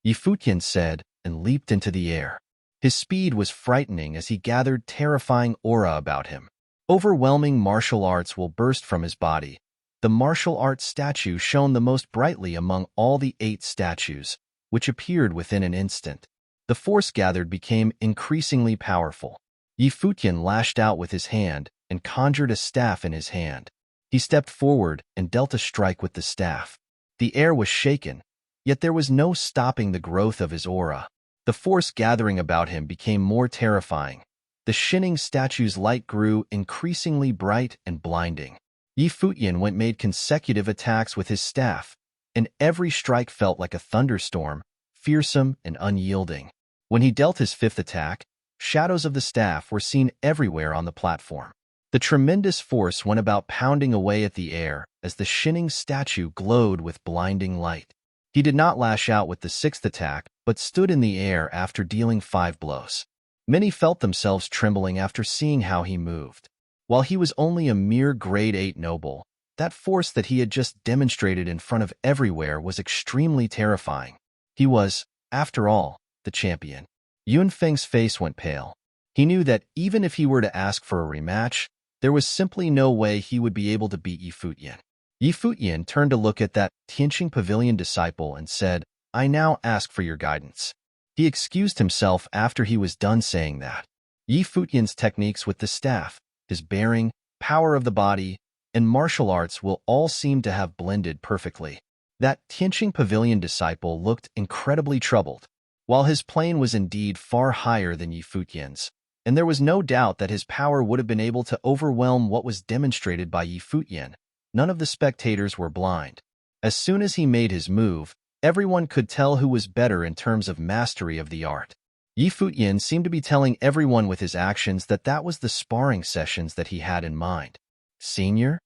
Yi Futian said and leaped into the air. His speed was frightening as he gathered terrifying aura about him. Overwhelming martial arts will burst from his body. The martial arts statue shone the most brightly among all the 8 statues, which appeared within an instant. The force gathered became increasingly powerful. Yi Futian lashed out with his hand and conjured a staff in his hand. He stepped forward and dealt a strike with the staff. The air was shaken, yet there was no stopping the growth of his aura. The force gathering about him became more terrifying. The shining statue's light grew increasingly bright and blinding. Futian made consecutive attacks with his staff, and every strike felt like a thunderstorm, fearsome and unyielding. When he dealt his fifth attack, shadows of the staff were seen everywhere on the platform. The tremendous force went about pounding away at the air as the shining statue glowed with blinding light. He did not lash out with the sixth attack, but stood in the air after dealing 5 blows. Many felt themselves trembling after seeing how he moved. While he was only a mere grade 8 noble, that force that he had just demonstrated in front of everywhere was extremely terrifying. He was, after all, the champion. Yunfeng's face went pale. He knew that even if he were to ask for a rematch, there was simply no way he would be able to beat Futian. Futian turned to look at that Tianqing Pavilion disciple and said, "I now ask for your guidance." He excused himself after he was done saying that. Futian's techniques with the staff, his bearing, power of the body, and martial arts will all seem to have blended perfectly. That Tianqing Pavilion disciple looked incredibly troubled. While his plane was indeed far higher than Futian's, and there was no doubt that his power would have been able to overwhelm what was demonstrated by Futian, none of the spectators were blind. As soon as he made his move, everyone could tell who was better in terms of mastery of the art. Futian seemed to be telling everyone with his actions that that was the sparring sessions that he had in mind. "Senior?"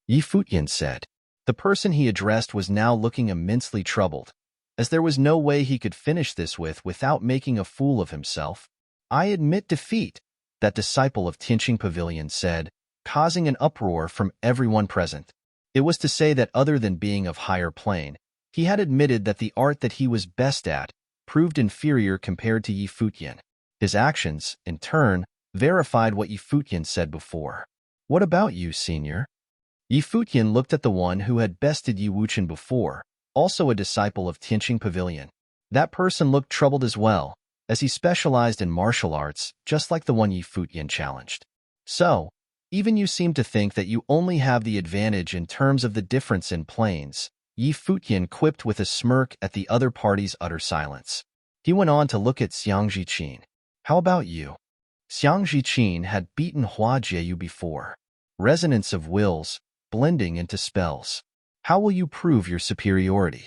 Futian said. The person he addressed was now looking immensely troubled, as there was no way he could finish this without making a fool of himself. "I admit defeat," that disciple of Tianqing Pavilion said, causing an uproar from everyone present. It was to say that other than being of higher plane, he had admitted that the art that he was best at proved inferior compared to Futian. His actions, in turn, verified what Futian said before. "What about you, senior?" Futian looked at the one who had bested Wuchen before, also a disciple of Tianqing Pavilion. That person looked troubled as well, as he specialized in martial arts, just like the one Futian challenged. "So, even you seem to think that you only have the advantage in terms of the difference in planes," Futian quipped with a smirk at the other party's utter silence. He went on to look at Xiang Zhiqin. "How about you?" Xiang Zhiqin had beaten Hua Jieyu before. Resonance of wills, blending into spells. "How will you prove your superiority?"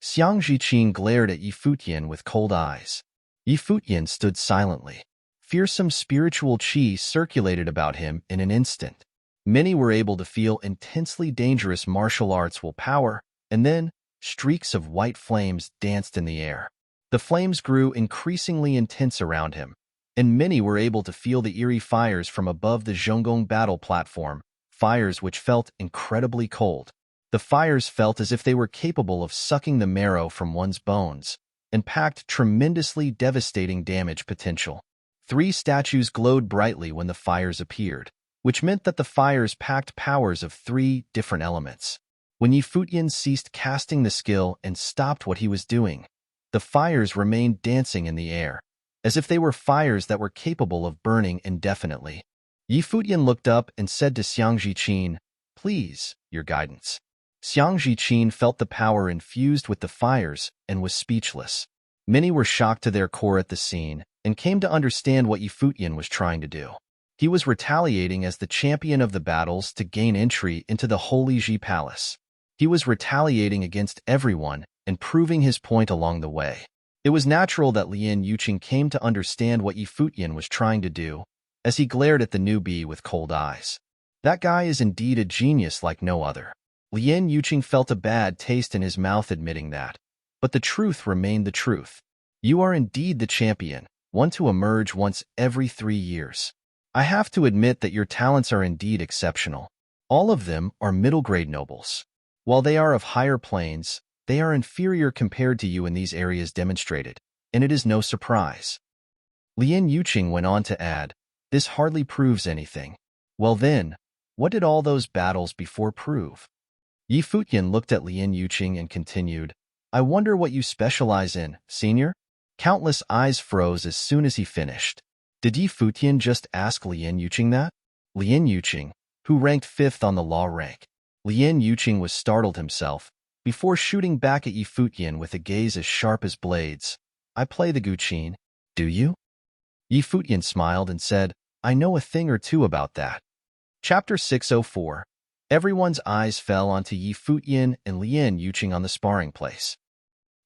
Xiang Zhiqin glared at Futian with cold eyes. Futian stood silently. Fearsome spiritual qi circulated about him in an instant. Many were able to feel intensely dangerous martial arts will power, and then streaks of white flames danced in the air. The flames grew increasingly intense around him, and many were able to feel the eerie fires from above the Zhonggong battle platform, fires which felt incredibly cold. The fires felt as if they were capable of sucking the marrow from one's bones, and packed tremendously devastating damage potential. 3 statues glowed brightly when the fires appeared, which meant that the fires packed powers of 3 different elements. When Futian ceased casting the skill and stopped what he was doing, the fires remained dancing in the air, as if they were fires that were capable of burning indefinitely. Futian looked up and said to Xiang Zhiqin, "Please, your guidance." Xiang Zhiqin felt the power infused with the fires and was speechless. Many were shocked to their core at the scene and came to understand what Futian was trying to do. He was retaliating as the champion of the battles to gain entry into the Holy Ji Palace. He was retaliating against everyone and proving his point along the way. It was natural that Lien Yuqing came to understand what Futian was trying to do, as he glared at the newbie with cold eyes. That guy is indeed a genius like no other. Lien Yuqing felt a bad taste in his mouth admitting that, but the truth remained the truth. You are indeed the champion, one to emerge once every 3 years. I have to admit that your talents are indeed exceptional. All of them are middle-grade nobles. While they are of higher planes, they are inferior compared to you in these areas demonstrated, and it is no surprise. Lien Yuqing went on to add, "This hardly proves anything." "Well then, what did all those battles before prove?" Futian looked at Lien Yuqing and continued, "I wonder what you specialize in, senior?" Countless eyes froze as soon as he finished. Did Futian just ask Lien Yuqing that? Lien Yuqing, who ranked 5th on the law rank. Lien Yuqing was startled himself, before shooting back at Futian with a gaze as sharp as blades. I play the guqin. Do you? Yi Futian smiled and said, I know a thing or two about that. Chapter 604. Everyone's eyes fell onto Yi Futian and Lien Yuqing on the sparring place.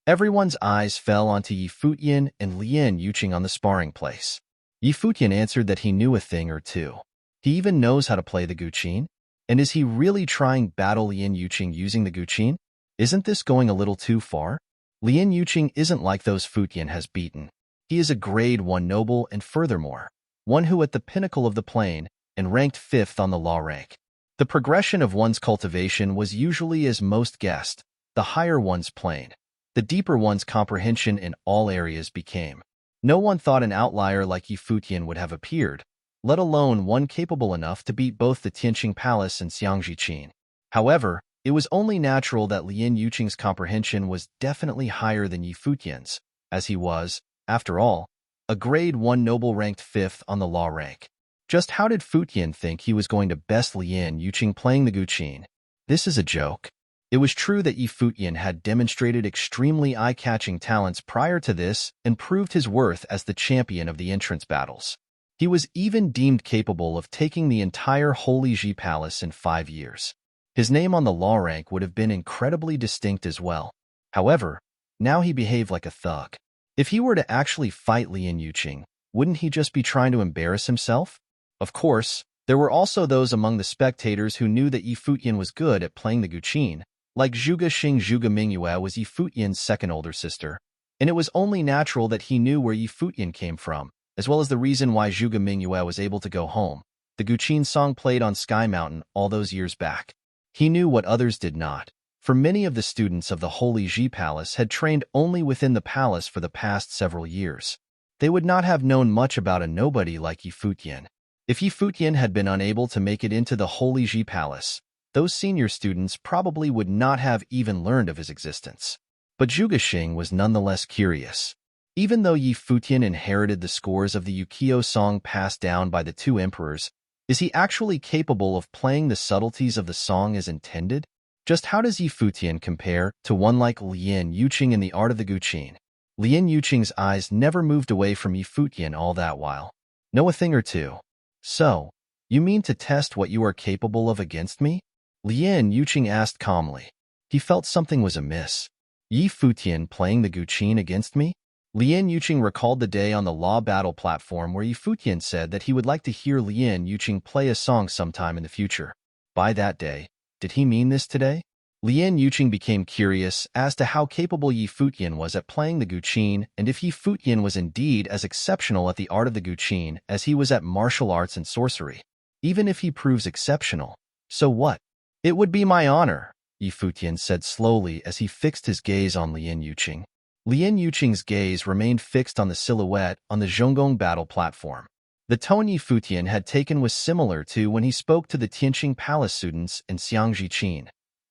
Everyone's eyes fell onto Yi Futian and Lien Yuqing on the sparring place. Yi Futian answered that he knew a thing or two. He even knows how to play the guqin? And is he really trying battle Lien Yuqing using the guqin? Isn't this going a little too far? Lien Yuqing isn't like those Futian has beaten. He is a grade 1 noble and furthermore, one who at the pinnacle of the plane and ranked 5th on the law rank. The progression of one's cultivation was usually as most guessed, the higher one's plane, the deeper one's comprehension in all areas became. No one thought an outlier like Yi Futian would have appeared, let alone one capable enough to beat both the Tianqing Palace and Xiangji Qin. However, it was only natural that Lien Yuqing's comprehension was definitely higher than Yi Futian's, as he was, after all, a grade 1 noble ranked 5th on the law rank. Just how did Futian think he was going to best Lien Yuqing playing the guqin? This is a joke. It was true that Yi Futian had demonstrated extremely eye-catching talents prior to this and proved his worth as the champion of the entrance battles. He was even deemed capable of taking the entire Holy Ji Palace in 5 years. His name on the law rank would have been incredibly distinct as well. However, now he behaved like a thug. If he were to actually fight Lien Yuqing, wouldn't he just be trying to embarrass himself? Of course, there were also those among the spectators who knew that Yi Futian was good at playing the guqin, like Zhuge Xing. Zhuge Mingyue was Yi Futian's second older sister, and it was only natural that he knew where Yi Futian came from, as well as the reason why Zhuge Mingyue was able to go home, the guqin song played on Sky Mountain all those years back. He knew what others did not, for many of the students of the Holy Ji Palace had trained only within the palace for the past several years. They would not have known much about a nobody like Yi Futian. If Yi Futian had been unable to make it into the Holy Ji Palace, those senior students probably would not have even learned of his existence. But Zhuge Xing was nonetheless curious. Even though Yi Futian inherited the scores of the Ukiyo song passed down by the 2 emperors, is he actually capable of playing the subtleties of the song as intended? Just how does Yi Futian compare to one like Lien Yuqing in the art of the guqin? Lien Yuqing's eyes never moved away from Yi Futian all that while. Know a thing or two. So, you mean to test what you are capable of against me? Lien Yuqing asked calmly. He felt something was amiss. Yi Futian playing the guqin against me? Lien Yuqing recalled the day on the law battle platform where Yi Futian said that he would like to hear Lien Yuqing play a song sometime in the future. By that day, did he mean this today? Lien Yuqing became curious as to how capable Yi Futian was at playing the guqin and if Yi Futian was indeed as exceptional at the art of the guqin as he was at martial arts and sorcery. Even if he proves exceptional, so what? It would be my honor, Yi Futian said slowly as he fixed his gaze on Lien Yuqing. Lien Yuqing's gaze remained fixed on the silhouette on the Zhonggong battle platform. The tone Yi Futian had taken was similar to when he spoke to the Tianqing Palace students in Xiangji Qin.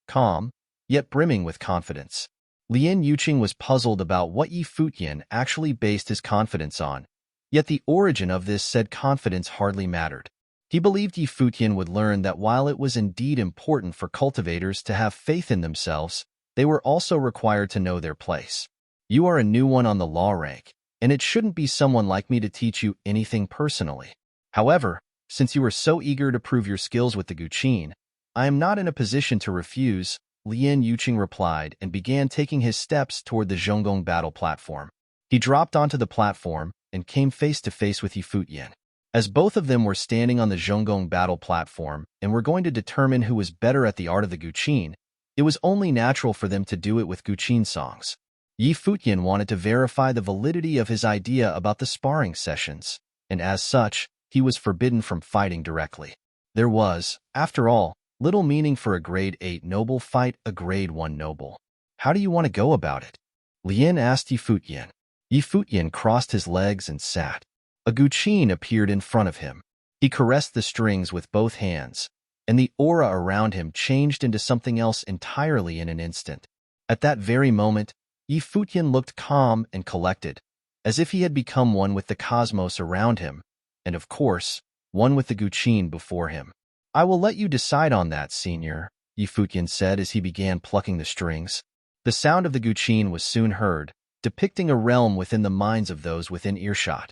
Calm, yet brimming with confidence. Lien Yuqing was puzzled about what Yi Futian actually based his confidence on, yet the origin of this said confidence hardly mattered. He believed Yi Futian would learn that while it was indeed important for cultivators to have faith in themselves, they were also required to know their place. You are a new one on the law rank, and it shouldn't be someone like me to teach you anything personally. However, since you are so eager to prove your skills with the guqin, I am not in a position to refuse, Lien Yuqing replied and began taking his steps toward the Zhonggong battle platform. He dropped onto the platform and came face to face with Yi Futian. As both of them were standing on the Zhonggong battle platform and were going to determine who was better at the art of the guqin, it was only natural for them to do it with guqin songs. Yi Futian wanted to verify the validity of his idea about the sparring sessions, and as such, he was forbidden from fighting directly. There was, after all, little meaning for a grade 8 noble fight a grade 1 noble. How do you want to go about it? Lien asked Yi Futian. Yi Futian crossed his legs and sat. A guqin appeared in front of him. He caressed the strings with both hands, and the aura around him changed into something else entirely in an instant. At that very moment, Yi Futian looked calm and collected, as if he had become one with the cosmos around him, and of course, one with the guqin before him. I will let you decide on that, senior, Yi Futian said as he began plucking the strings. The sound of the guqin was soon heard, depicting a realm within the minds of those within earshot.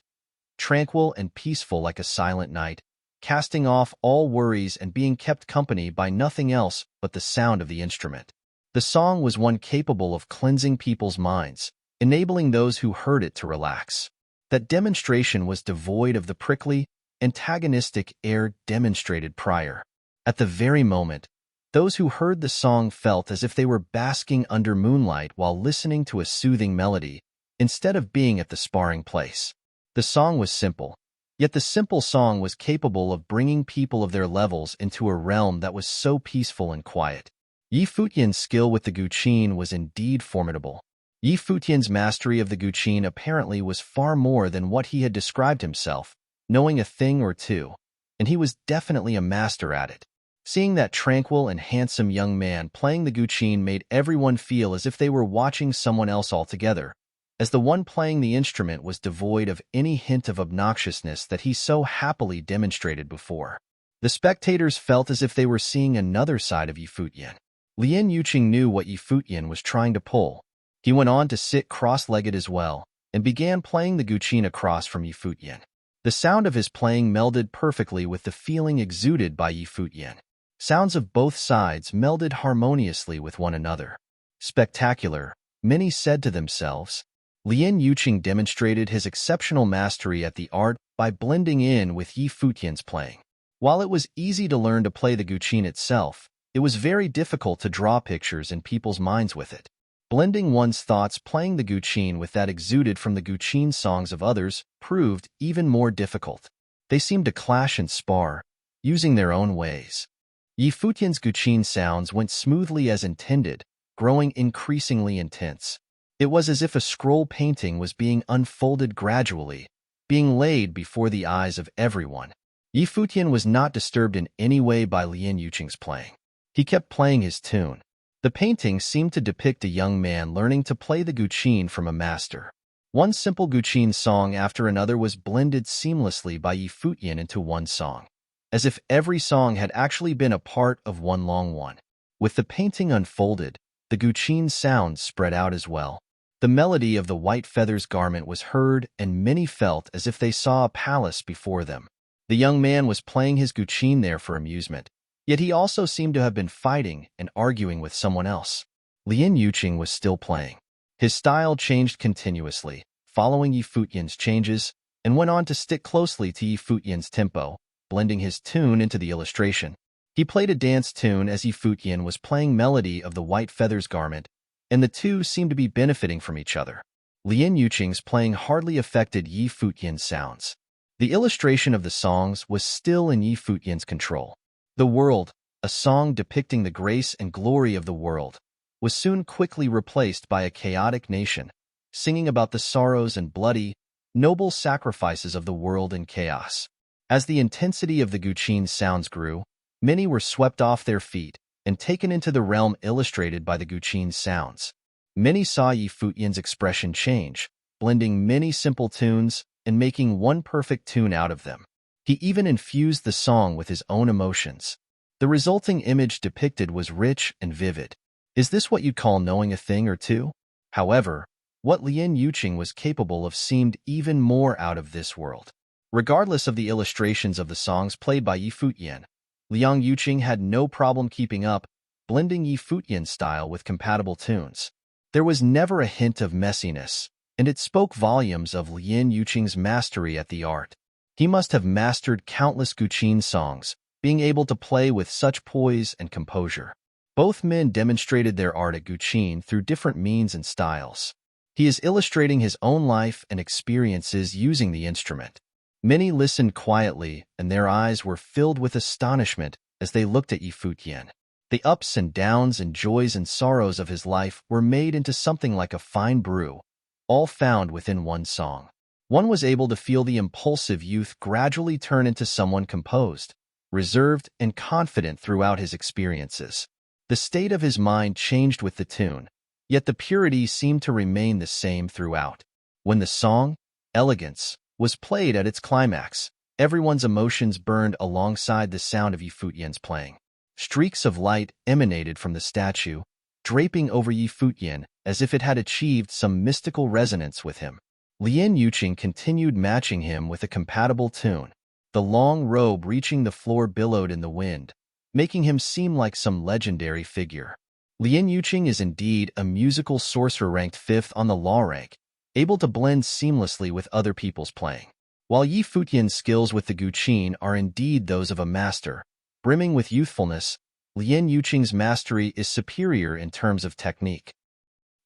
Tranquil and peaceful like a silent night, casting off all worries and being kept company by nothing else but the sound of the instrument. The song was one capable of cleansing people's minds, enabling those who heard it to relax. That demonstration was devoid of the prickly, antagonistic air demonstrated prior. At the very moment, those who heard the song felt as if they were basking under moonlight while listening to a soothing melody, instead of being at the sparring place. The song was simple, yet the simple song was capable of bringing people of their levels into a realm that was so peaceful and quiet. Yi Futian's skill with the guqin was indeed formidable. Yi Futian's mastery of the guqin apparently was far more than what he had described himself, knowing a thing or two, and he was definitely a master at it. Seeing that tranquil and handsome young man playing the guqin made everyone feel as if they were watching someone else altogether, as the one playing the instrument was devoid of any hint of obnoxiousness that he so happily demonstrated before. The spectators felt as if they were seeing another side of Yi Futian. Lien Yuqing knew what Yi Futian was trying to pull. He went on to sit cross-legged as well, and began playing the guqin across from Yi Futian. The sound of his playing melded perfectly with the feeling exuded by Yi Futian. Sounds of both sides melded harmoniously with one another. Spectacular, many said to themselves. Lien Yuqing demonstrated his exceptional mastery at the art by blending in with Yi Futian's playing. While it was easy to learn to play the guqin itself, it was very difficult to draw pictures in people's minds with it. Blending one's thoughts playing the guqin with that exuded from the guqin songs of others proved even more difficult. They seemed to clash and spar, using their own ways. Yi Futian's guqin sounds went smoothly as intended, growing increasingly intense. It was as if a scroll painting was being unfolded gradually, being laid before the eyes of everyone. Yi Futian was not disturbed in any way by Lien Yuqing's playing. He kept playing his tune. The painting seemed to depict a young man learning to play the guqin from a master. One simple guqin song after another was blended seamlessly by Yi Futian into one song, as if every song had actually been a part of one long one. With the painting unfolded, the guqin sounds spread out as well. The melody of the white feathers garment was heard, and many felt as if they saw a palace before them. The young man was playing his guqin there for amusement, yet he also seemed to have been fighting and arguing with someone else. Lien Yuqing was still playing. His style changed continuously, following Yi Futian's changes, and went on to stick closely to Yi Futian's tempo, blending his tune into the illustration. He played a dance tune as Yi Futian was playing melody of the white feathers garment, and the two seemed to be benefiting from each other. Lien Yuqing's playing hardly affected Yi Futian's sounds. The illustration of the songs was still in Yi Futian's control. The World, a song depicting the grace and glory of the world, was soon quickly replaced by a chaotic nation, singing about the sorrows and bloody, noble sacrifices of the world in chaos. As the intensity of the guqin sounds grew, many were swept off their feet and taken into the realm illustrated by the guqin sounds. Many saw Yi Futian's expression change, blending many simple tunes and making one perfect tune out of them. He even infused the song with his own emotions. The resulting image depicted was rich and vivid. Is this what you'd call knowing a thing or two? However, what Lien Yuqing was capable of seemed even more out of this world. Regardless of the illustrations of the songs played by Yi Futian, Lien Yuqing had no problem keeping up, blending Yi Futian's style with compatible tunes. There was never a hint of messiness, and it spoke volumes of Lien Yuqing's mastery at the art. He must have mastered countless guqin songs, being able to play with such poise and composure. Both men demonstrated their art at guqin through different means and styles. He is illustrating his own life and experiences using the instrument. Many listened quietly, and their eyes were filled with astonishment as they looked at Yi Futian. The ups and downs and joys and sorrows of his life were made into something like a fine brew, all found within one song. One was able to feel the impulsive youth gradually turn into someone composed, reserved, and confident throughout his experiences. The state of his mind changed with the tune, yet the purity seemed to remain the same throughout. When the song, Elegance, was played at its climax, everyone's emotions burned alongside the sound of Yi Futian's playing. Streaks of light emanated from the statue, draping over Yi Futian as if it had achieved some mystical resonance with him. Lien Yuqing continued matching him with a compatible tune. The long robe reaching the floor billowed in the wind, making him seem like some legendary figure. Lien Yuqing is indeed a musical sorcerer ranked 5th on the law rank, able to blend seamlessly with other people's playing. While Yi Futian's skills with the guqin are indeed those of a master, brimming with youthfulness, Lien Yuqing's mastery is superior in terms of technique.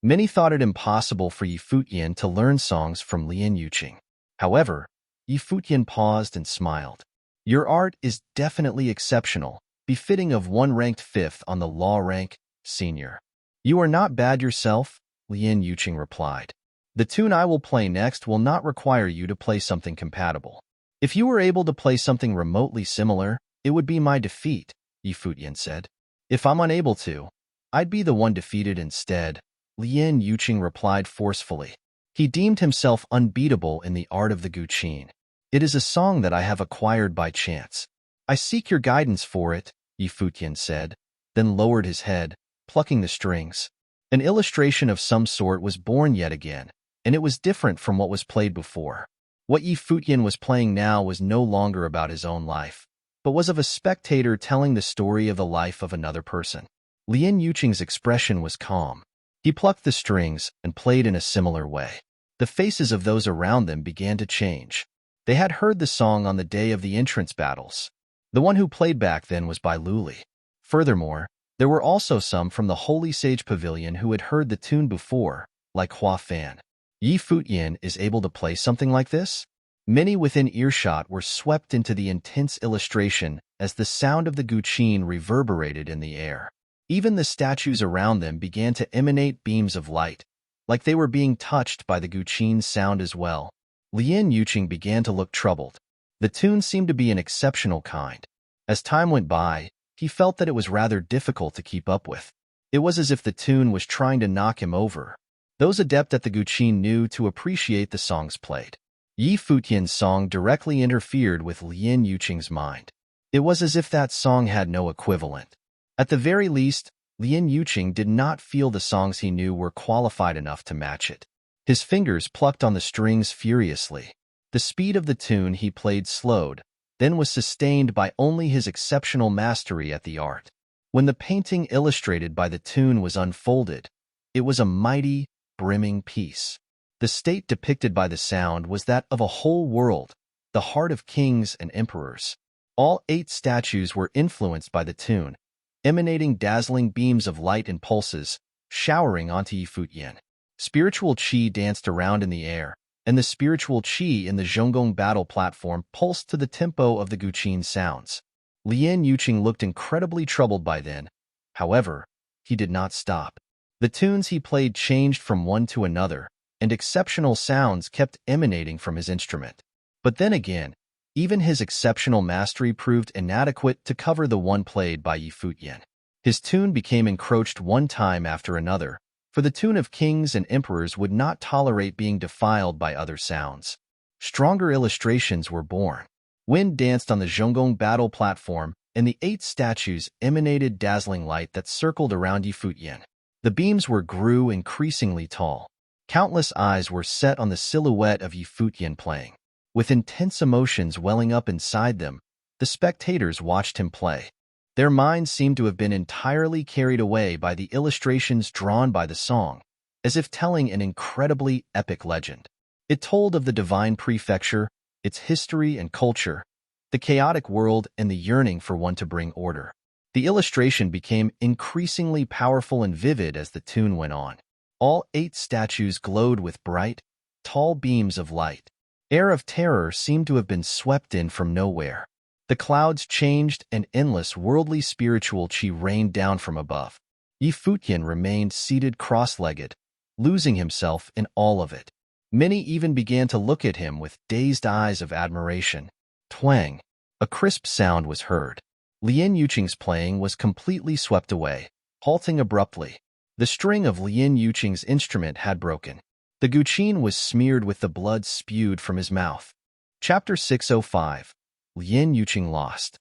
Many thought it impossible for Yi Futian to learn songs from Lien Yuqing. However, Yi Futian paused and smiled. Your art is definitely exceptional, befitting of one ranked 5th on the law rank, senior. You are not bad yourself, Lien Yuqing replied. The tune I will play next will not require you to play something compatible. If you were able to play something remotely similar, it would be my defeat, Yi Futian said. If I'm unable to, I'd be the one defeated instead, Lien Yuqing replied forcefully. He deemed himself unbeatable in the art of the guqin. It is a song that I have acquired by chance. I seek your guidance for it, Yi Futian said, then lowered his head, plucking the strings. An illustration of some sort was born yet again, and it was different from what was played before. What Yi Futian was playing now was no longer about his own life, but was of a spectator telling the story of the life of another person. Lien Yuqing's expression was calm. He plucked the strings and played in a similar way. The faces of those around them began to change. They had heard the song on the day of the entrance battles. The one who played back then was Bai Luli. Furthermore, there were also some from the Holy Sage Pavilion who had heard the tune before, like Hua Fan. Yi Futian is able to play something like this? Many within earshot were swept into the intense illustration as the sound of the guqin reverberated in the air. Even the statues around them began to emanate beams of light, like they were being touched by the guqin's sound as well. Lien Yuqing began to look troubled. The tune seemed to be an exceptional kind. As time went by, he felt that it was rather difficult to keep up with. It was as if the tune was trying to knock him over. Those adept at the guqin knew to appreciate the songs played. Yi Futian's song directly interfered with Lien Yuqing's mind. It was as if that song had no equivalent. At the very least, Lien Yuqing did not feel the songs he knew were qualified enough to match it. His fingers plucked on the strings furiously. The speed of the tune he played slowed, then was sustained by only his exceptional mastery at the art. When the painting illustrated by the tune was unfolded, it was a mighty, brimming piece. The state depicted by the sound was that of a whole world, the heart of kings and emperors. All 8 statues were influenced by the tune, emanating dazzling beams of light and pulses, showering onto Yi Futian. Spiritual qi danced around in the air, and the spiritual qi in the Zhonggong battle platform pulsed to the tempo of the guqin sounds. Lien Yuqing looked incredibly troubled by then. However, he did not stop. The tunes he played changed from one to another, and exceptional sounds kept emanating from his instrument. But then again, even his exceptional mastery proved inadequate to cover the one played by Yi Futian. His tune became encroached one time after another, for the tune of kings and emperors would not tolerate being defiled by other sounds. Stronger illustrations were born. Wind danced on the Zhonggong battle platform, and the 8 statues emanated dazzling light that circled around Yi Futian. The beams grew increasingly tall. Countless eyes were set on the silhouette of Yi Futian playing. With intense emotions welling up inside them, the spectators watched him play. Their minds seemed to have been entirely carried away by the illustrations drawn by the song, as if telling an incredibly epic legend. It told of the divine prefecture, its history and culture, the chaotic world, and the yearning for one to bring order. The illustration became increasingly powerful and vivid as the tune went on. All 8 statues glowed with bright, tall beams of light. Air of terror seemed to have been swept in from nowhere. The clouds changed and endless worldly spiritual qi rained down from above. Yi Futian remained seated cross-legged, losing himself in all of it. Many even began to look at him with dazed eyes of admiration. Twang! A crisp sound was heard. Lien Yuqing's playing was completely swept away, halting abruptly. The string of Lien Yuqing's instrument had broken. The guqin was smeared with the blood spewed from his mouth. Chapter 605. Lien Yuqing lost.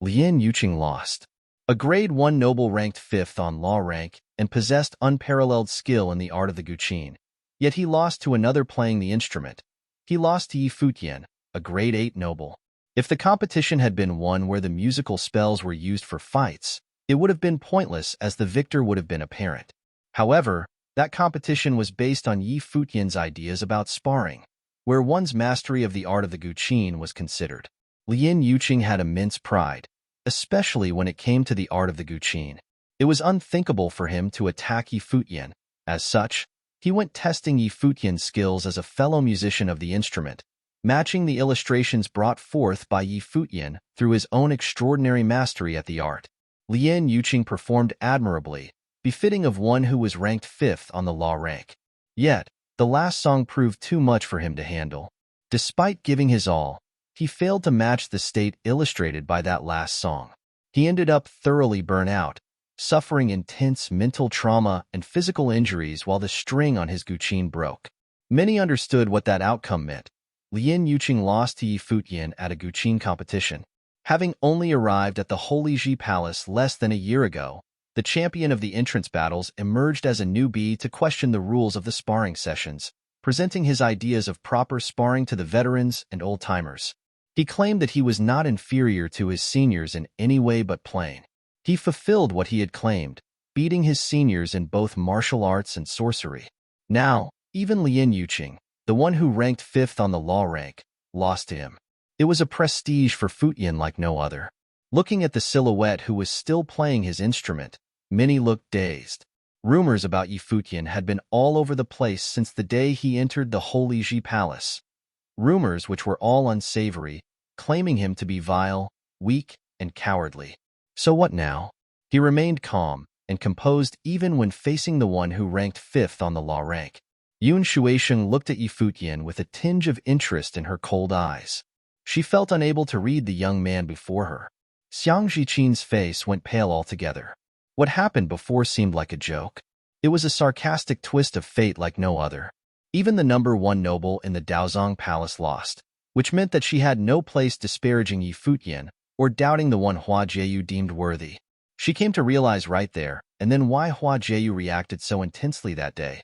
Lien Yuqing lost. A grade 1 noble ranked 5th on law rank and possessed unparalleled skill in the art of the guqin. Yet he lost to another playing the instrument. He lost to Yi Futian, a grade 8 noble. If the competition had been one where the musical spells were used for fights, it would have been pointless as the victor would have been apparent. However, that competition was based on Yi Futian's ideas about sparring, where one's mastery of the art of the guqin was considered. Lin Yuqing had immense pride, especially when it came to the art of the guqin. It was unthinkable for him to attack Yi Futian. As such, he went testing Yi Futian's skills as a fellow musician of the instrument, matching the illustrations brought forth by Yi Futian through his own extraordinary mastery at the art. Lin Yuqing performed admirably, befitting of one who was ranked 5th on the law rank. Yet, the last song proved too much for him to handle. Despite giving his all, he failed to match the state illustrated by that last song. He ended up thoroughly burnt out, suffering intense mental trauma and physical injuries while the string on his guqin broke. Many understood what that outcome meant. Lin Yuqing lost to Yi Futian at a guqin competition. Having only arrived at the Holy Ji Palace less than a year ago, the champion of the entrance battles emerged as a newbie to question the rules of the sparring sessions, presenting his ideas of proper sparring to the veterans and old-timers. He claimed that he was not inferior to his seniors in any way but playing. He fulfilled what he had claimed, beating his seniors in both martial arts and sorcery. Now, even Lin Yuqing, the one who ranked 5th on the law rank, lost to him. It was a prestige for Futian like no other. Looking at the silhouette who was still playing his instrument, many looked dazed. Rumors about Yi Futian had been all over the place since the day he entered the Holy Ji Palace. Rumors which were all unsavory, claiming him to be vile, weak, and cowardly. So what now? He remained calm and composed even when facing the one who ranked 5th on the law rank. Yun Shuisheng looked at Yi Futian with a tinge of interest in her cold eyes. She felt unable to read the young man before her. Xiang Zhiqin's face went pale altogether. What happened before seemed like a joke. It was a sarcastic twist of fate like no other. Even the number 1 noble in the Daozong Palace lost, which meant that she had no place disparaging Yi Futian or doubting the one Hua Jieyu deemed worthy. She came to realize right there and then why Hua Jieyu reacted so intensely that day.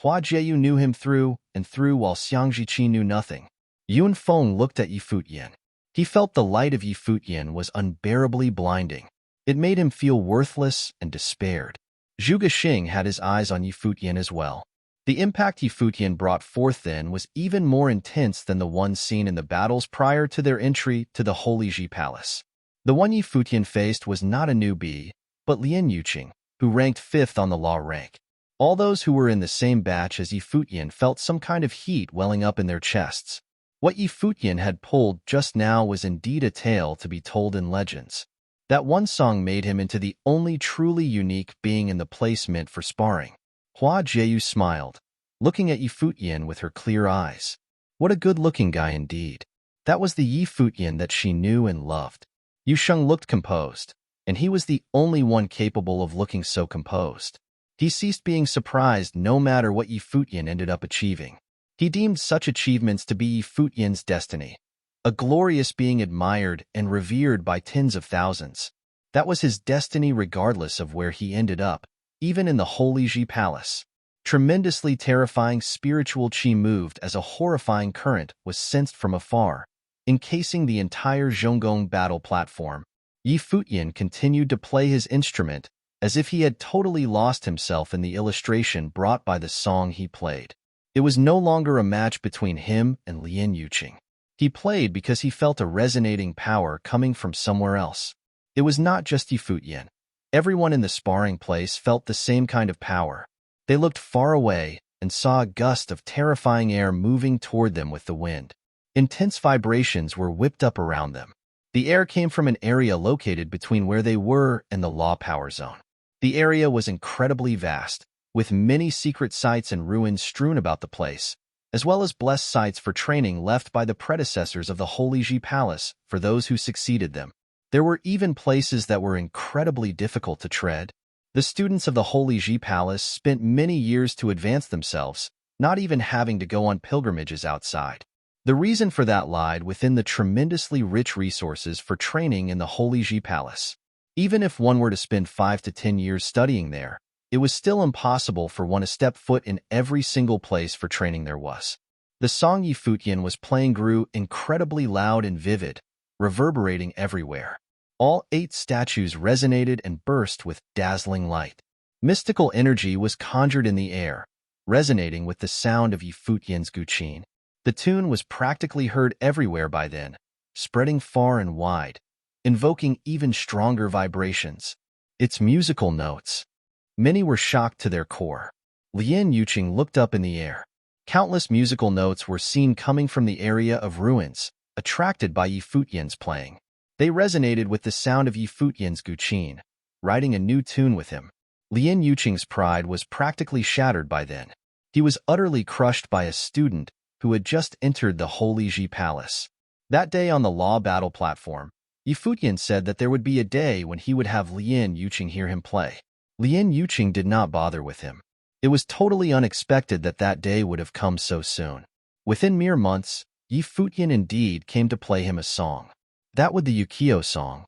Hua Jieyu knew him through and through while Xiang Zhiqin knew nothing. Yun Feng looked at Yi Futian. He felt the light of Yi Futian was unbearably blinding. It made him feel worthless and despaired. Zhu Gexing had his eyes on Yi Futian as well. The impact Yi Futian brought forth then was even more intense than the one seen in the battles prior to their entry to the Holy Ji Palace. The one Yi Futian faced was not a newbie, but Lin Yuqing, who ranked 5th on the law rank. All those who were in the same batch as Yi Futian felt some kind of heat welling up in their chests. What Yi Futian had pulled just now was indeed a tale to be told in legends. That one song made him into the only truly unique being in the place meant for sparring. Hua Jieyu smiled, looking at Yi Futian with her clear eyes. What a good-looking guy indeed. That was the Yi Futian that she knew and loved. Yu Sheng looked composed, and he was the only one capable of looking so composed. He ceased being surprised no matter what Yi Futian ended up achieving. He deemed such achievements to be Yi Futian's destiny, a glorious being admired and revered by tens of thousands. That was his destiny regardless of where he ended up, even in the Holy Ji Palace. Tremendously terrifying spiritual qi moved as a horrifying current was sensed from afar, encasing the entire Zhonggong battle platform. Yi Futian continued to play his instrument as if he had totally lost himself in the illustration brought by the song he played. It was no longer a match between him and Lin Yuqing. He played because he felt a resonating power coming from somewhere else. It was not just Yi Futian. Everyone in the sparring place felt the same kind of power. They looked far away and saw a gust of terrifying air moving toward them with the wind. Intense vibrations were whipped up around them. The air came from an area located between where they were and the Law Power Zone. The area was incredibly vast, with many secret sites and ruins strewn about the place, as well as blessed sites for training left by the predecessors of the Holy Ji Palace for those who succeeded them. There were even places that were incredibly difficult to tread. The students of the Holy Ji Palace spent many years to advance themselves, not even having to go on pilgrimages outside. The reason for that lied within the tremendously rich resources for training in the Holy Ji Palace. Even if one were to spend 5 to 10 years studying there, it was still impossible for one to step foot in every single place for training there was. The song Futian was playing grew incredibly loud and vivid, reverberating everywhere. All 8 statues resonated and burst with dazzling light. Mystical energy was conjured in the air, resonating with the sound of Futian's guqin. The tune was practically heard everywhere by then, spreading far and wide, invoking even stronger vibrations. Its musical notes. Many were shocked to their core. Lien Yuqing looked up in the air. Countless musical notes were seen coming from the area of ruins, attracted by Futian's playing. They resonated with the sound of Futian's guqin, writing a new tune with him. Lien Yuqing's pride was practically shattered by then. He was utterly crushed by a student who had just entered the Holy Ji Palace. That day on the law battle platform, Futian said that there would be a day when he would have Lien Yuqing hear him play. Lien Yuqing did not bother with him. It was totally unexpected that that day would have come so soon. Within mere months, Futian indeed came to play him a song. That was the Ukiyo song.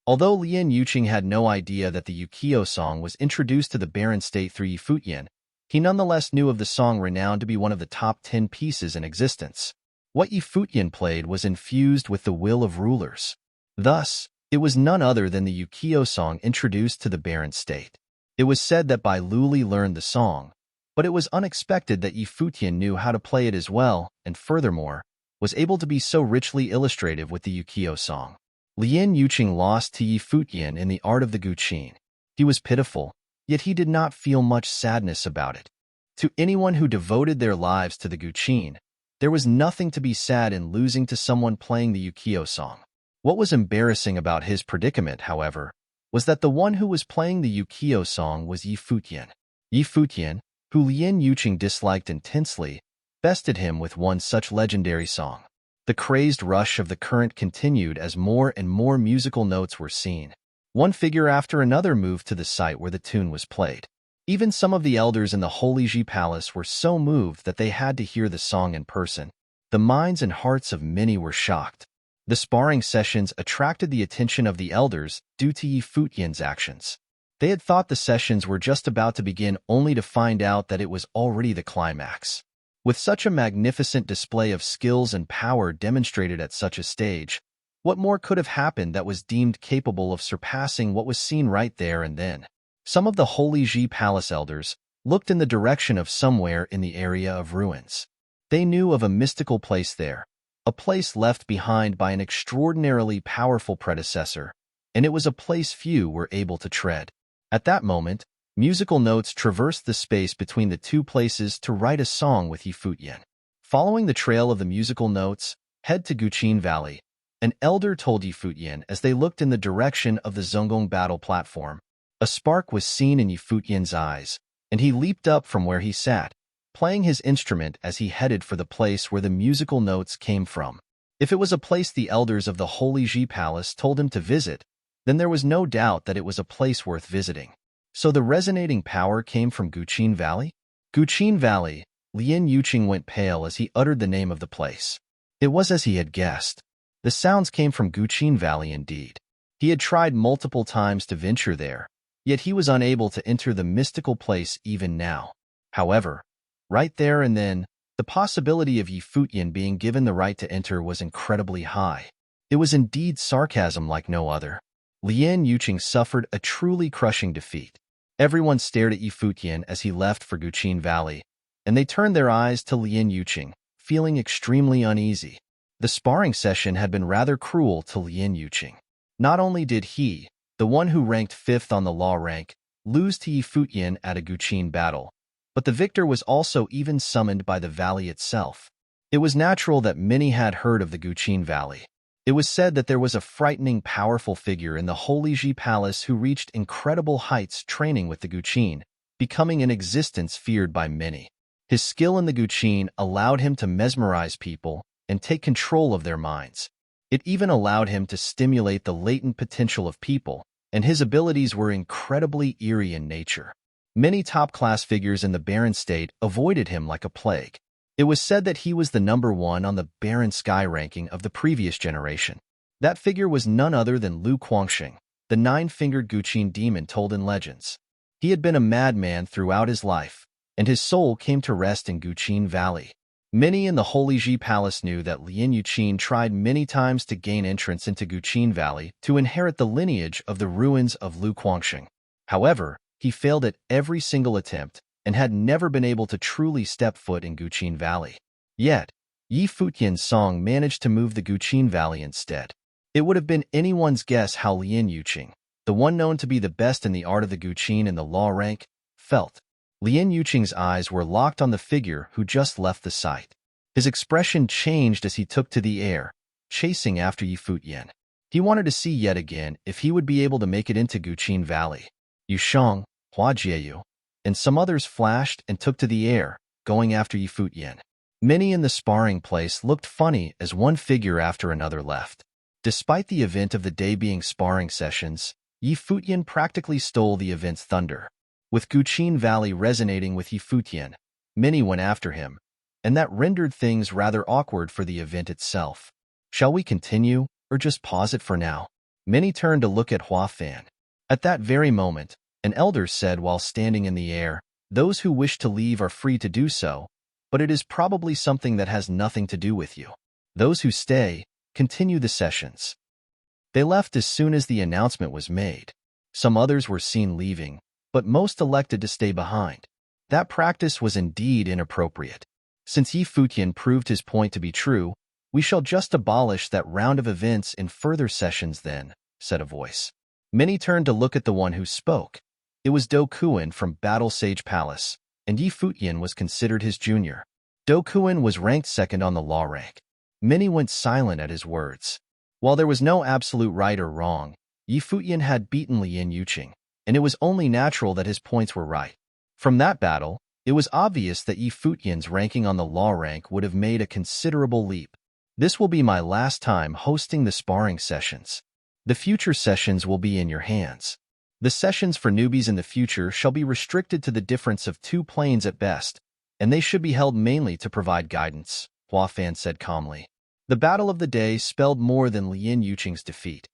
Although Lien Yuqing had no idea that the Ukiyo song was introduced to the barren state through Futian, he nonetheless knew of the song renowned to be one of the top 10 pieces in existence. What Futian played was infused with the will of rulers. Thus, it was none other than the Ukiyo song introduced to the barren state. It was said that Bai Luli learned the song, but it was unexpected that Futian knew how to play it as well, and furthermore, was able to be so richly illustrative with the Ukiyo song. Lien Yuqing lost to Futian in the art of the guqin. He was pitiful, yet he did not feel much sadness about it. To anyone who devoted their lives to the guqin, there was nothing to be sad in losing to someone playing the Ukiyo song. What was embarrassing about his predicament, however, was that the one who was playing the Ukiyo song was Futian. Futian, who Lien Yuqing disliked intensely, bested him with one such legendary song. The crazed rush of the current continued as more and more musical notes were seen. One figure after another moved to the site where the tune was played. Even some of the elders in the Holy Ji Palace were so moved that they had to hear the song in person. The minds and hearts of many were shocked. The sparring sessions attracted the attention of the elders due to Futian's actions. They had thought the sessions were just about to begin only to find out that it was already the climax. With such a magnificent display of skills and power demonstrated at such a stage, what more could have happened that was deemed capable of surpassing what was seen right there and then? Some of the Holy Ji Palace elders looked in the direction of somewhere in the area of ruins. They knew of a mystical place there, a place left behind by an extraordinarily powerful predecessor, and it was a place few were able to tread. At that moment, musical notes traversed the space between the two places to write a song with Futian. Following the trail of the musical notes, head to Guqin Valley, an elder told Futian as they looked in the direction of the Zhonggong battle platform. A spark was seen in Futian's eyes, and he leaped up from where he sat, playing his instrument as he headed for the place where the musical notes came from. If it was a place the elders of the Holy Ji Palace told him to visit, then there was no doubt that it was a place worth visiting. So the resonating power came from Guqin Valley? Guqin Valley, Lien Yuqing went pale as he uttered the name of the place. It was as he had guessed. The sounds came from Guqin Valley indeed. He had tried multiple times to venture there, yet he was unable to enter the mystical place even now. However, right there and then, the possibility of Futian being given the right to enter was incredibly high. It was indeed sarcasm like no other. Lien Yuqing suffered a truly crushing defeat. Everyone stared at Futian as he left for Guqin Valley, and they turned their eyes to Lien Yuqing, feeling extremely uneasy. The sparring session had been rather cruel to Lien Yuqing. Not only did he, the one who ranked 5th on the law rank, lose to Futian at a Guqin battle, but the victor was also even summoned by the valley itself. It was natural that many had heard of the Guqin Valley. It was said that there was a frightening, powerful figure in the Holy Ji Palace who reached incredible heights training with the guqin, becoming an existence feared by many. His skill in the guqin allowed him to mesmerize people and take control of their minds. It even allowed him to stimulate the latent potential of people, and his abilities were incredibly eerie in nature. Many top-class figures in the barren state avoided him like a plague. It was said that he was the number 1 on the barren sky ranking of the previous generation. That figure was none other than Lu Guangxing, the nine-fingered Guqin demon told in legends. He had been a madman throughout his life, and his soul came to rest in Guqin Valley. Many in the Holy Ji Palace knew that Lin Yuqin tried many times to gain entrance into Guqin Valley to inherit the lineage of the ruins of Lu Guangxing. However, he failed at every single attempt and had never been able to truly step foot in Guqin Valley. Yet, Yi Futian's song managed to move the Guqin Valley instead. It would have been anyone's guess how Lin Yuqing, the one known to be the best in the art of the Guqin in the law rank, felt. Lin Yuqing's eyes were locked on the figure who just left the site. His expression changed as he took to the air, chasing after Yi Futian. He wanted to see yet again if he would be able to make it into Guqin Valley. Yu Shang, Hua Jieyu, and some others flashed and took to the air, going after Yi Futian. Many in the sparring place looked funny as one figure after another left. Despite the event of the day being sparring sessions, Yi Futian practically stole the event's thunder. With Guqin Valley resonating with Yi Futian, many went after him, and that rendered things rather awkward for the event itself. Shall we continue, or just pause it for now? Many turned to look at Hua Fan. At that very moment, an elder said while standing in the air, "Those who wish to leave are free to do so, but it is probably something that has nothing to do with you. Those who stay, continue the sessions." They left as soon as the announcement was made. Some others were seen leaving, but most elected to stay behind. That practice was indeed inappropriate. Since Yi Futian proved his point to be true, we shall just abolish that round of events in further sessions then, said a voice. Many turned to look at the one who spoke. It was Do Kuan from Battle Sage Palace, and Yi Futian was considered his junior. Do Kuan was ranked second on the law rank. Many went silent at his words. While there was no absolute right or wrong, Yi Futian had beaten Lin Yuqing, and it was only natural that his points were right. From that battle, it was obvious that Yi Futian's ranking on the law rank would have made a considerable leap. This will be my last time hosting the sparring sessions. The future sessions will be in your hands. The sessions for newbies in the future shall be restricted to the difference of 2 planes at best, and they should be held mainly to provide guidance, Hua Fan said calmly. The battle of the day spelled more than Lin Yuqing's defeat.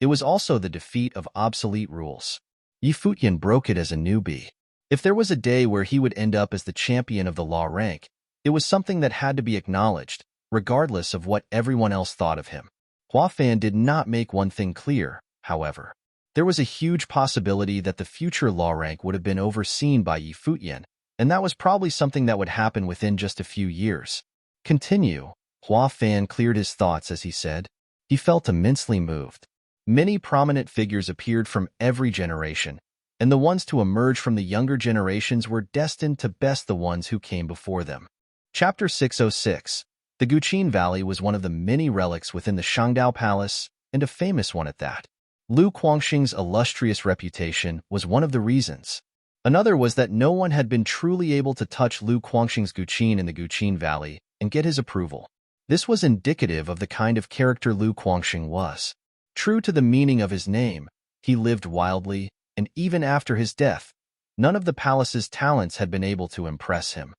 It was also the defeat of obsolete rules. Yi Futian broke it as a newbie. If there was a day where he would end up as the champion of the law rank, it was something that had to be acknowledged, regardless of what everyone else thought of him. Hua Fan did not make one thing clear, however. There was a huge possibility that the future law rank would have been overseen by Yi Futian, and that was probably something that would happen within just a few years. Continue. Hua Fan cleared his thoughts as he said. He felt immensely moved. Many prominent figures appeared from every generation, and the ones to emerge from the younger generations were destined to best the ones who came before them. Chapter 606. The Guqin Valley was one of the many relics within the Shangdao Palace, and a famous one at that. Lu Guangxing's illustrious reputation was one of the reasons. Another was that no one had been truly able to touch Lu Guangxing's Guqin in the Guqin Valley and get his approval. This was indicative of the kind of character Lu Guangxing was. True to the meaning of his name, he lived wildly, and even after his death, none of the palace's talents had been able to impress him.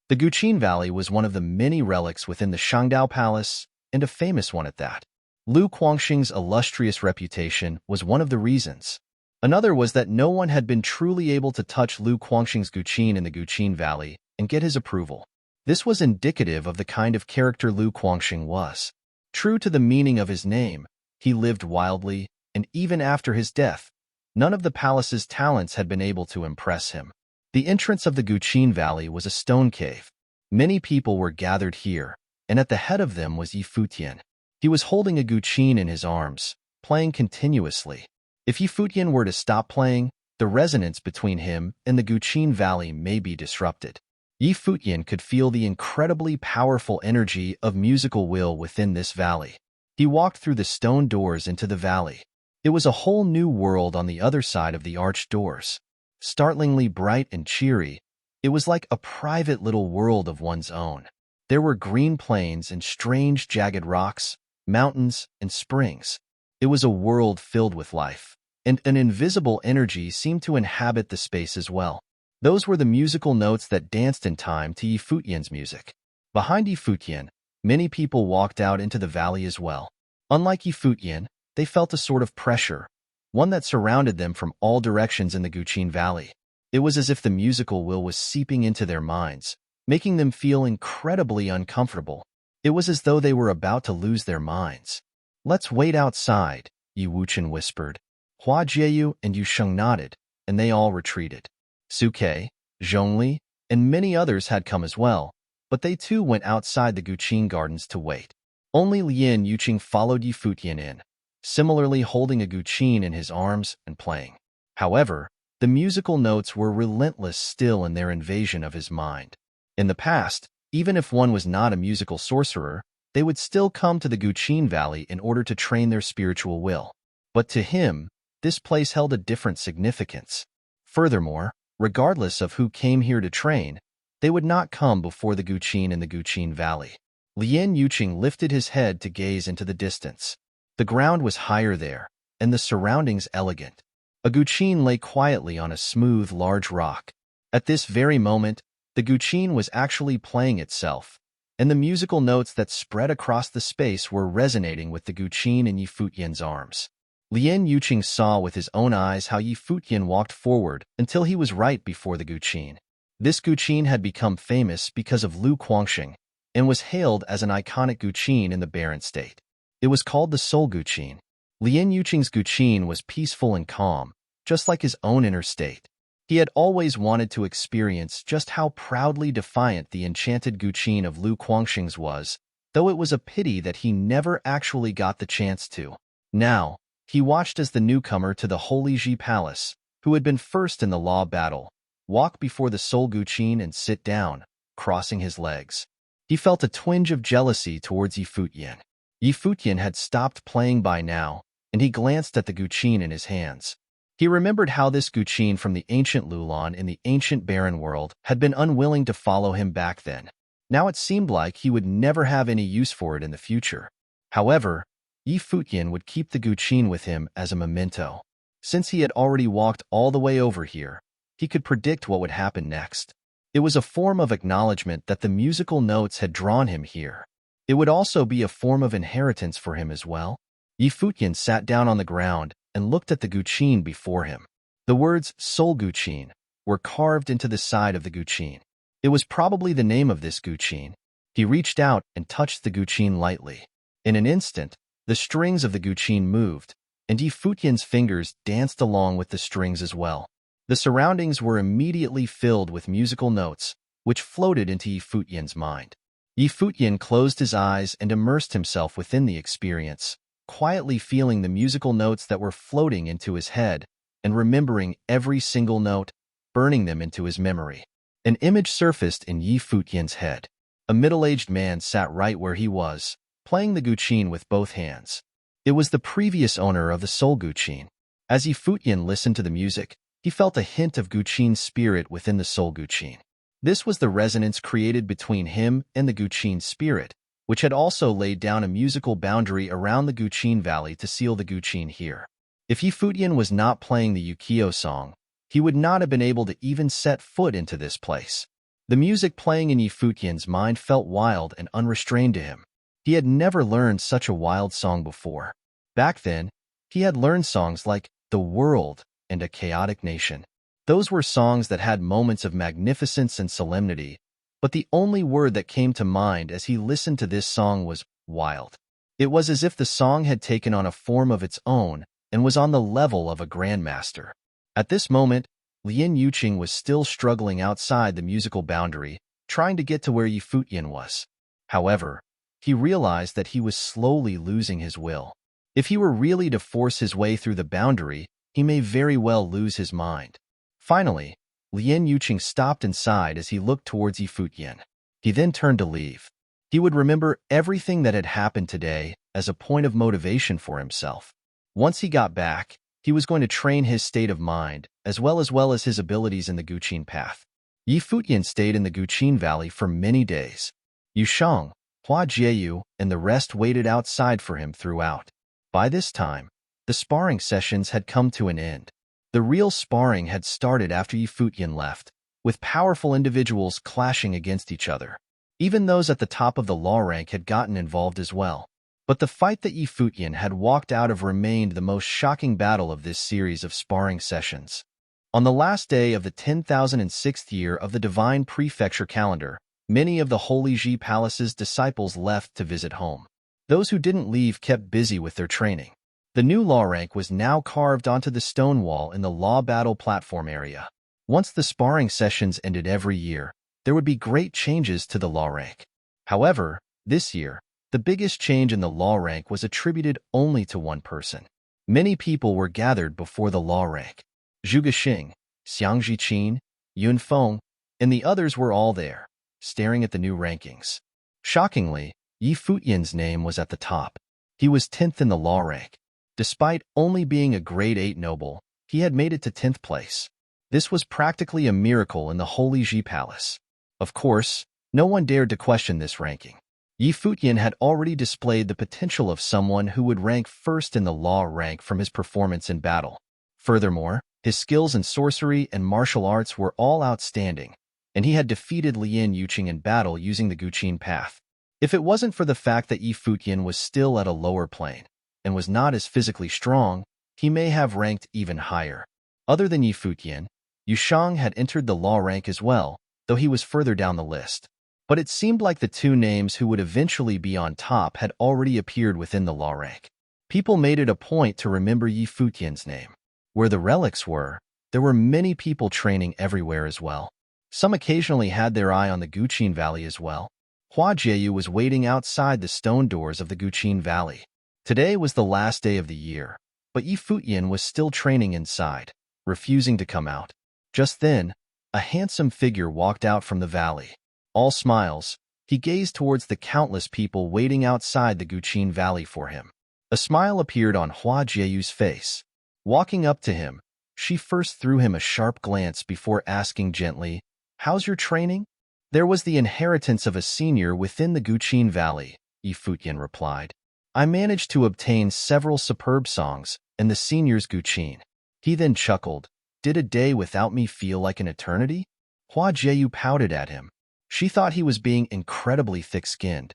The Guqin Valley was one of the many relics within the Shangdao Palace, and a famous one at that. Lu Guangxing's illustrious reputation was one of the reasons. Another was that no one had been truly able to touch Lu Guangxing's Guqin in the Guqin Valley and get his approval. This was indicative of the kind of character Lu Guangxing was. True to the meaning of his name, he lived wildly, and even after his death, none of the palace's talents had been able to impress him. The entrance of the Guqin Valley was a stone cave. Many people were gathered here, and at the head of them was Yi Futian. He was holding a Guqin in his arms, playing continuously. If Yi Futian were to stop playing, the resonance between him and the Guqin Valley may be disrupted. Yi Futian could feel the incredibly powerful energy of musical will within this valley. He walked through the stone doors into the valley. It was a whole new world on the other side of the arched doors. Startlingly bright and cheery, it was like a private little world of one's own. There were green plains and strange jagged rocks, mountains, and springs. It was a world filled with life, and an invisible energy seemed to inhabit the space as well. Those were the musical notes that danced in time to Yi Futian's music. Behind Yi Futian, many people walked out into the valley as well. Unlike Yi Futian, they felt a sort of pressure, one that surrounded them from all directions in the Guqin Valley. It was as if the musical will was seeping into their minds, making them feel incredibly uncomfortable. It was as though they were about to lose their minds. "Let's wait outside," Yi Wuchen whispered. Hua Jieyu and Yu Sheng nodded, and they all retreated. Suke, Zhongli, and many others had come as well, but they too went outside the Guqin gardens to wait. Only Lien Yuqing followed Yi Futian in, similarly holding a Guqin in his arms and playing. However, the musical notes were relentless still in their invasion of his mind. In the past, even if one was not a musical sorcerer, they would still come to the Guqin Valley in order to train their spiritual will. But to him, this place held a different significance. Furthermore, regardless of who came here to train, they would not come before the Guqin in the Guqin Valley. Lien Yuqing lifted his head to gaze into the distance. The ground was higher there, and the surroundings elegant. A Guqin lay quietly on a smooth, large rock. At this very moment, the Guqin was actually playing itself, and the musical notes that spread across the space were resonating with the Guqin in Yi Futian's arms. Lien Yuqing saw with his own eyes how Yi Futian walked forward until he was right before the Guqin. This Guqin had become famous because of Lu Guangxing, and was hailed as an iconic Guqin in the Barren State. It was called the Soul Guqin. Lien Yuqing's Guqin was peaceful and calm, just like his own inner state. He had always wanted to experience just how proudly defiant the enchanted Guqin of Lu Guangxing's was, though it was a pity that he never actually got the chance to. Now, he watched as the newcomer to the Holy Ji Palace, who had been first in the law battle, walk before the Soul Guqin and sit down, crossing his legs. He felt a twinge of jealousy towards Yi Futian. Yi Futian had stopped playing by now, and he glanced at the Guqin in his hands. He remembered how this Guqin from the ancient Lulan in the ancient barren world had been unwilling to follow him back then. Now it seemed like he would never have any use for it in the future. However, Yi Futian would keep the Guqin with him as a memento. Since he had already walked all the way over here, he could predict what would happen next. It was a form of acknowledgement that the musical notes had drawn him here. It would also be a form of inheritance for him as well. Yi Futian sat down on the ground and looked at the Guqin before him. The words Soul Guqin were carved into the side of the Guqin. It was probably the name of this Guqin. He reached out and touched the Guqin lightly. In an instant, the strings of the Guqin moved, and Yi Futian's fingers danced along with the strings as well. The surroundings were immediately filled with musical notes, which floated into Yi Futian's mind. Yi Futian closed his eyes and immersed himself within the experience, quietly feeling the musical notes that were floating into his head and remembering every single note, burning them into his memory. An image surfaced in Yi Futian's head. A middle-aged man sat right where he was, playing the Guqin with both hands. It was the previous owner of the Soul Guqin. As Yi Futian listened to the music, he felt a hint of Guqin's spirit within the Soul Guqin. This was the resonance created between him and the Guqin spirit, which had also laid down a musical boundary around the Guqin Valley to seal the Guqin here. If Yi Futian was not playing the Yukio song, he would not have been able to even set foot into this place. The music playing in Yi Futian's mind felt wild and unrestrained to him. He had never learned such a wild song before. Back then, he had learned songs like The World and A Chaotic Nation. Those were songs that had moments of magnificence and solemnity, but the only word that came to mind as he listened to this song was wild. It was as if the song had taken on a form of its own and was on the level of a grandmaster. At this moment, Lien Yuqing was still struggling outside the musical boundary, trying to get to where Yi Futian was. However, he realized that he was slowly losing his will. If he were really to force his way through the boundary, he may very well lose his mind. Finally, Lien Yuqing stopped inside as he looked towards Yi Futian. He then turned to leave. He would remember everything that had happened today as a point of motivation for himself. Once he got back, he was going to train his state of mind as well as his abilities in the Guqin path. Yi Futian stayed in the Guqin Valley for many days. Yu Sheng, Hua Jieyu, and the rest waited outside for him throughout. By this time, the sparring sessions had come to an end. The real sparring had started after Yi Futian left, with powerful individuals clashing against each other. Even those at the top of the law rank had gotten involved as well. But the fight that Yi Futian had walked out of remained the most shocking battle of this series of sparring sessions. On the last day of the 10,006th year of the Divine Prefecture calendar, many of the Holy Ji Palace's disciples left to visit home. Those who didn't leave kept busy with their training. The new law rank was now carved onto the stone wall in the law battle platform area. Once the sparring sessions ended every year, there would be great changes to the law rank. However, this year, the biggest change in the law rank was attributed only to one person. Many people were gathered before the law rank. Zhu Gexing, Xiang Zhiqin, Yun Feng, and the others were all there, staring at the new rankings. Shockingly, Yi Futian's name was at the top. He was 10th in the law rank. Despite only being a grade 8 noble, he had made it to 10th place. This was practically a miracle in the Holy Ji Palace. Of course, no one dared to question this ranking. Yi Futian had already displayed the potential of someone who would rank first in the law rank from his performance in battle. Furthermore, his skills in sorcery and martial arts were all outstanding, and he had defeated Lien Yuqing in battle using the Guqin path. If it wasn't for the fact that Yi Futian was still at a lower plane and was not as physically strong, he may have ranked even higher. Other than Yi Futian, Yu Shang had entered the law rank as well, though he was further down the list. But it seemed like the two names who would eventually be on top had already appeared within the law rank. People made it a point to remember Yi Futian's name. Where the relics were, there were many people training everywhere as well. Some occasionally had their eye on the Guqin Valley as well. Hua Jieyu was waiting outside the stone doors of the Guqin Valley. Today was the last day of the year, but Yi Futian was still training inside, refusing to come out. Just then, a handsome figure walked out from the valley. All smiles, he gazed towards the countless people waiting outside the Guqin Valley for him. A smile appeared on Hua Jieyu's face. Walking up to him, she first threw him a sharp glance before asking gently, "How's your training?" "There was the inheritance of a senior within the Guqin Valley," Yi Futian replied. "I managed to obtain several superb songs, and the senior's Guqin." He then chuckled. "Did a day without me feel like an eternity?" Hua Jieyu pouted at him. She thought he was being incredibly thick-skinned.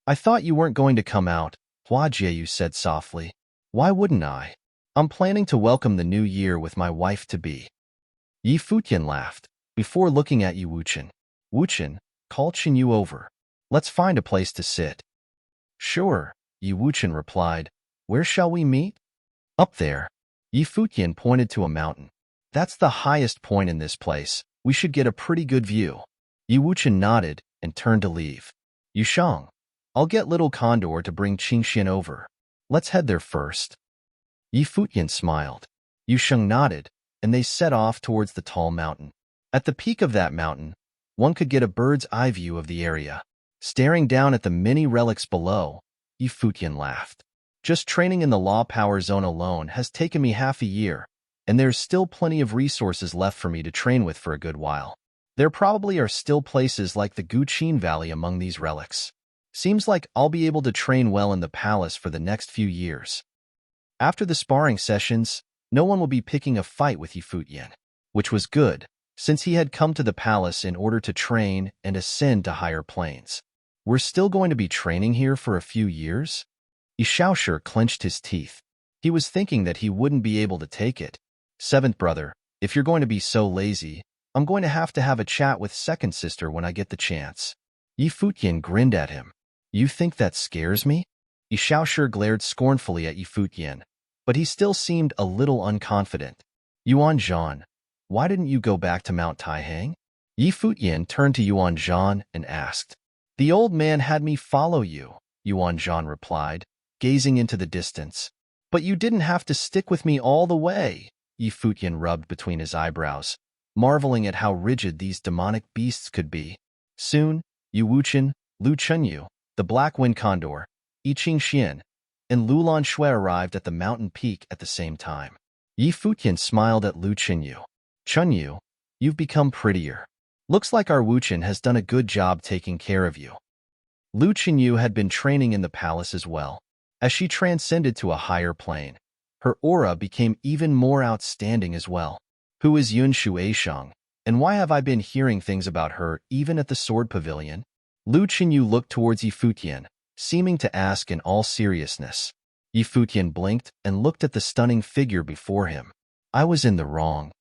"I thought you weren't going to come out," Hua Jieyu said softly. "Why wouldn't I? I'm planning to welcome the new year with my wife-to-be." Yi Futian laughed, before looking at Yi Wuchen. "Wuchen, call Qinyu over. Let's find a place to sit." "Sure," Yi Wuchen replied. "Where shall we meet?" "Up there." Yi Futian pointed to a mountain. "That's the highest point in this place. We should get a pretty good view." Yi Wuchen nodded and turned to leave. "Yushang, I'll get little Condor to bring Qingxian over. Let's head there first." Yi Futian smiled. Yusheng nodded, and they set off towards the tall mountain. At the peak of that mountain, one could get a bird's eye view of the area. Staring down at the many relics below, Yi Futian laughed. "Just training in the law power zone alone has taken me half a year, and there's still plenty of resources left for me to train with for a good while. There probably are still places like the Guqin Valley among these relics. Seems like I'll be able to train well in the palace for the next few years." After the sparring sessions, no one will be picking a fight with Yi Futian, which was good, since he had come to the palace in order to train and ascend to higher planes. "We're still going to be training here for a few years?" Yi Shaoshi clenched his teeth. He was thinking that he wouldn't be able to take it. "Seventh brother, if you're going to be so lazy, I'm going to have a chat with second sister when I get the chance." Yi Futian grinned at him. "You think that scares me?" Yi Shaoshi glared scornfully at Yi Futian, but he still seemed a little unconfident. "Yuan Zhan, why didn't you go back to Mount Taihang?" Yi Futian turned to Yuan Zhan and asked. "The old man had me follow you," Yuan Zhan replied, gazing into the distance. "But you didn't have to stick with me all the way." Yi Futian rubbed between his eyebrows, marveling at how rigid these demonic beasts could be. Soon, Yu Wuchen, Lu Chenyu, the Black Wind Condor, Yi Qingxian, and Lu Lanshui arrived at the mountain peak at the same time. Yi Futian smiled at Lu Chenyu. "Chenyu, you've become prettier. Looks like our Wuchen has done a good job taking care of you." Lu Chenyu had been training in the palace as well. As she transcended to a higher plane, her aura became even more outstanding as well. "Who is Yun Shueshang, and why have I been hearing things about her even at the Sword Pavilion?" Lu Chenyu looked towards Yi Futian, seeming to ask in all seriousness. Futian blinked and looked at the stunning figure before him. I was in the wrong.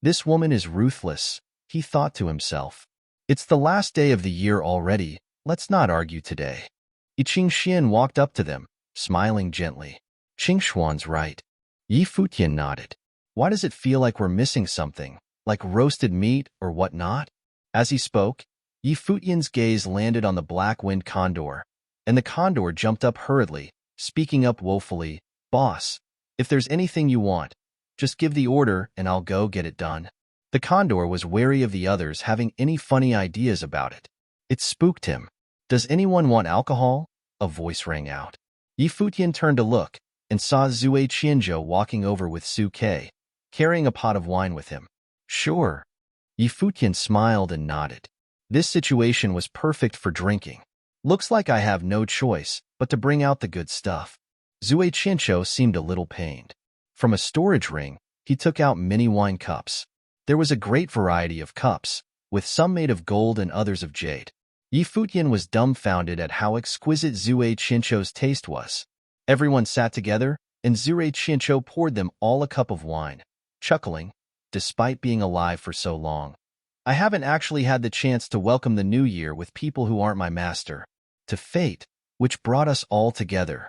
This woman is ruthless, he thought to himself. It's the last day of the year already, let's not argue today. Qingxian walked up to them, smiling gently. Qingshuan's right. Futian nodded. Why does it feel like we're missing something, like roasted meat or whatnot? As he spoke, Futian's gaze landed on the black-winged condor, and the condor jumped up hurriedly, speaking up woefully, Boss, if there's anything you want, just give the order and I'll go get it done. The condor was wary of the others having any funny ideas about it. It spooked him. Does anyone want alcohol? A voice rang out. Futian turned to look and saw Zue Qianzhou walking over with Su Ke, carrying a pot of wine with him. Sure. Futian smiled and nodded. This situation was perfect for drinking. Looks like I have no choice but to bring out the good stuff. Zue Qianzhou seemed a little pained. From a storage ring, he took out many wine cups. There was a great variety of cups, with some made of gold and others of jade. Futian was dumbfounded at how exquisite Zue Qianzhou's taste was. Everyone sat together, and Zue Qianzhou poured them all a cup of wine, chuckling, despite being alive for so long. I haven't actually had the chance to welcome the new year with people who aren't my master. To fate, which brought us all together.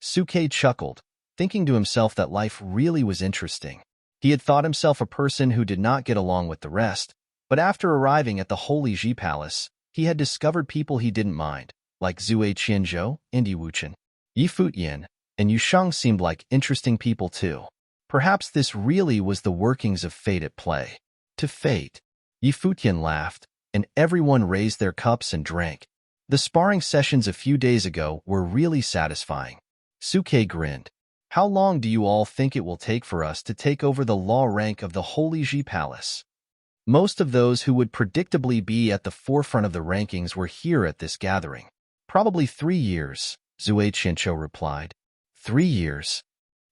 Su Ke chuckled, thinking to himself that life really was interesting. He had thought himself a person who did not get along with the rest, but after arriving at the Holy Ji Palace, he had discovered people he didn't mind, like Zue Qianzhou and Wuchen. Futian and Yushang seemed like interesting people too. Perhaps this really was the workings of fate at play. To fate. Futian laughed, and everyone raised their cups and drank. The sparring sessions a few days ago were really satisfying. Su Ke grinned. How long do you all think it will take for us to take over the law rank of the Holy Ji Palace? Most of those who would predictably be at the forefront of the rankings were here at this gathering. Probably 3 years, Zue Qianzhou replied. 3 years.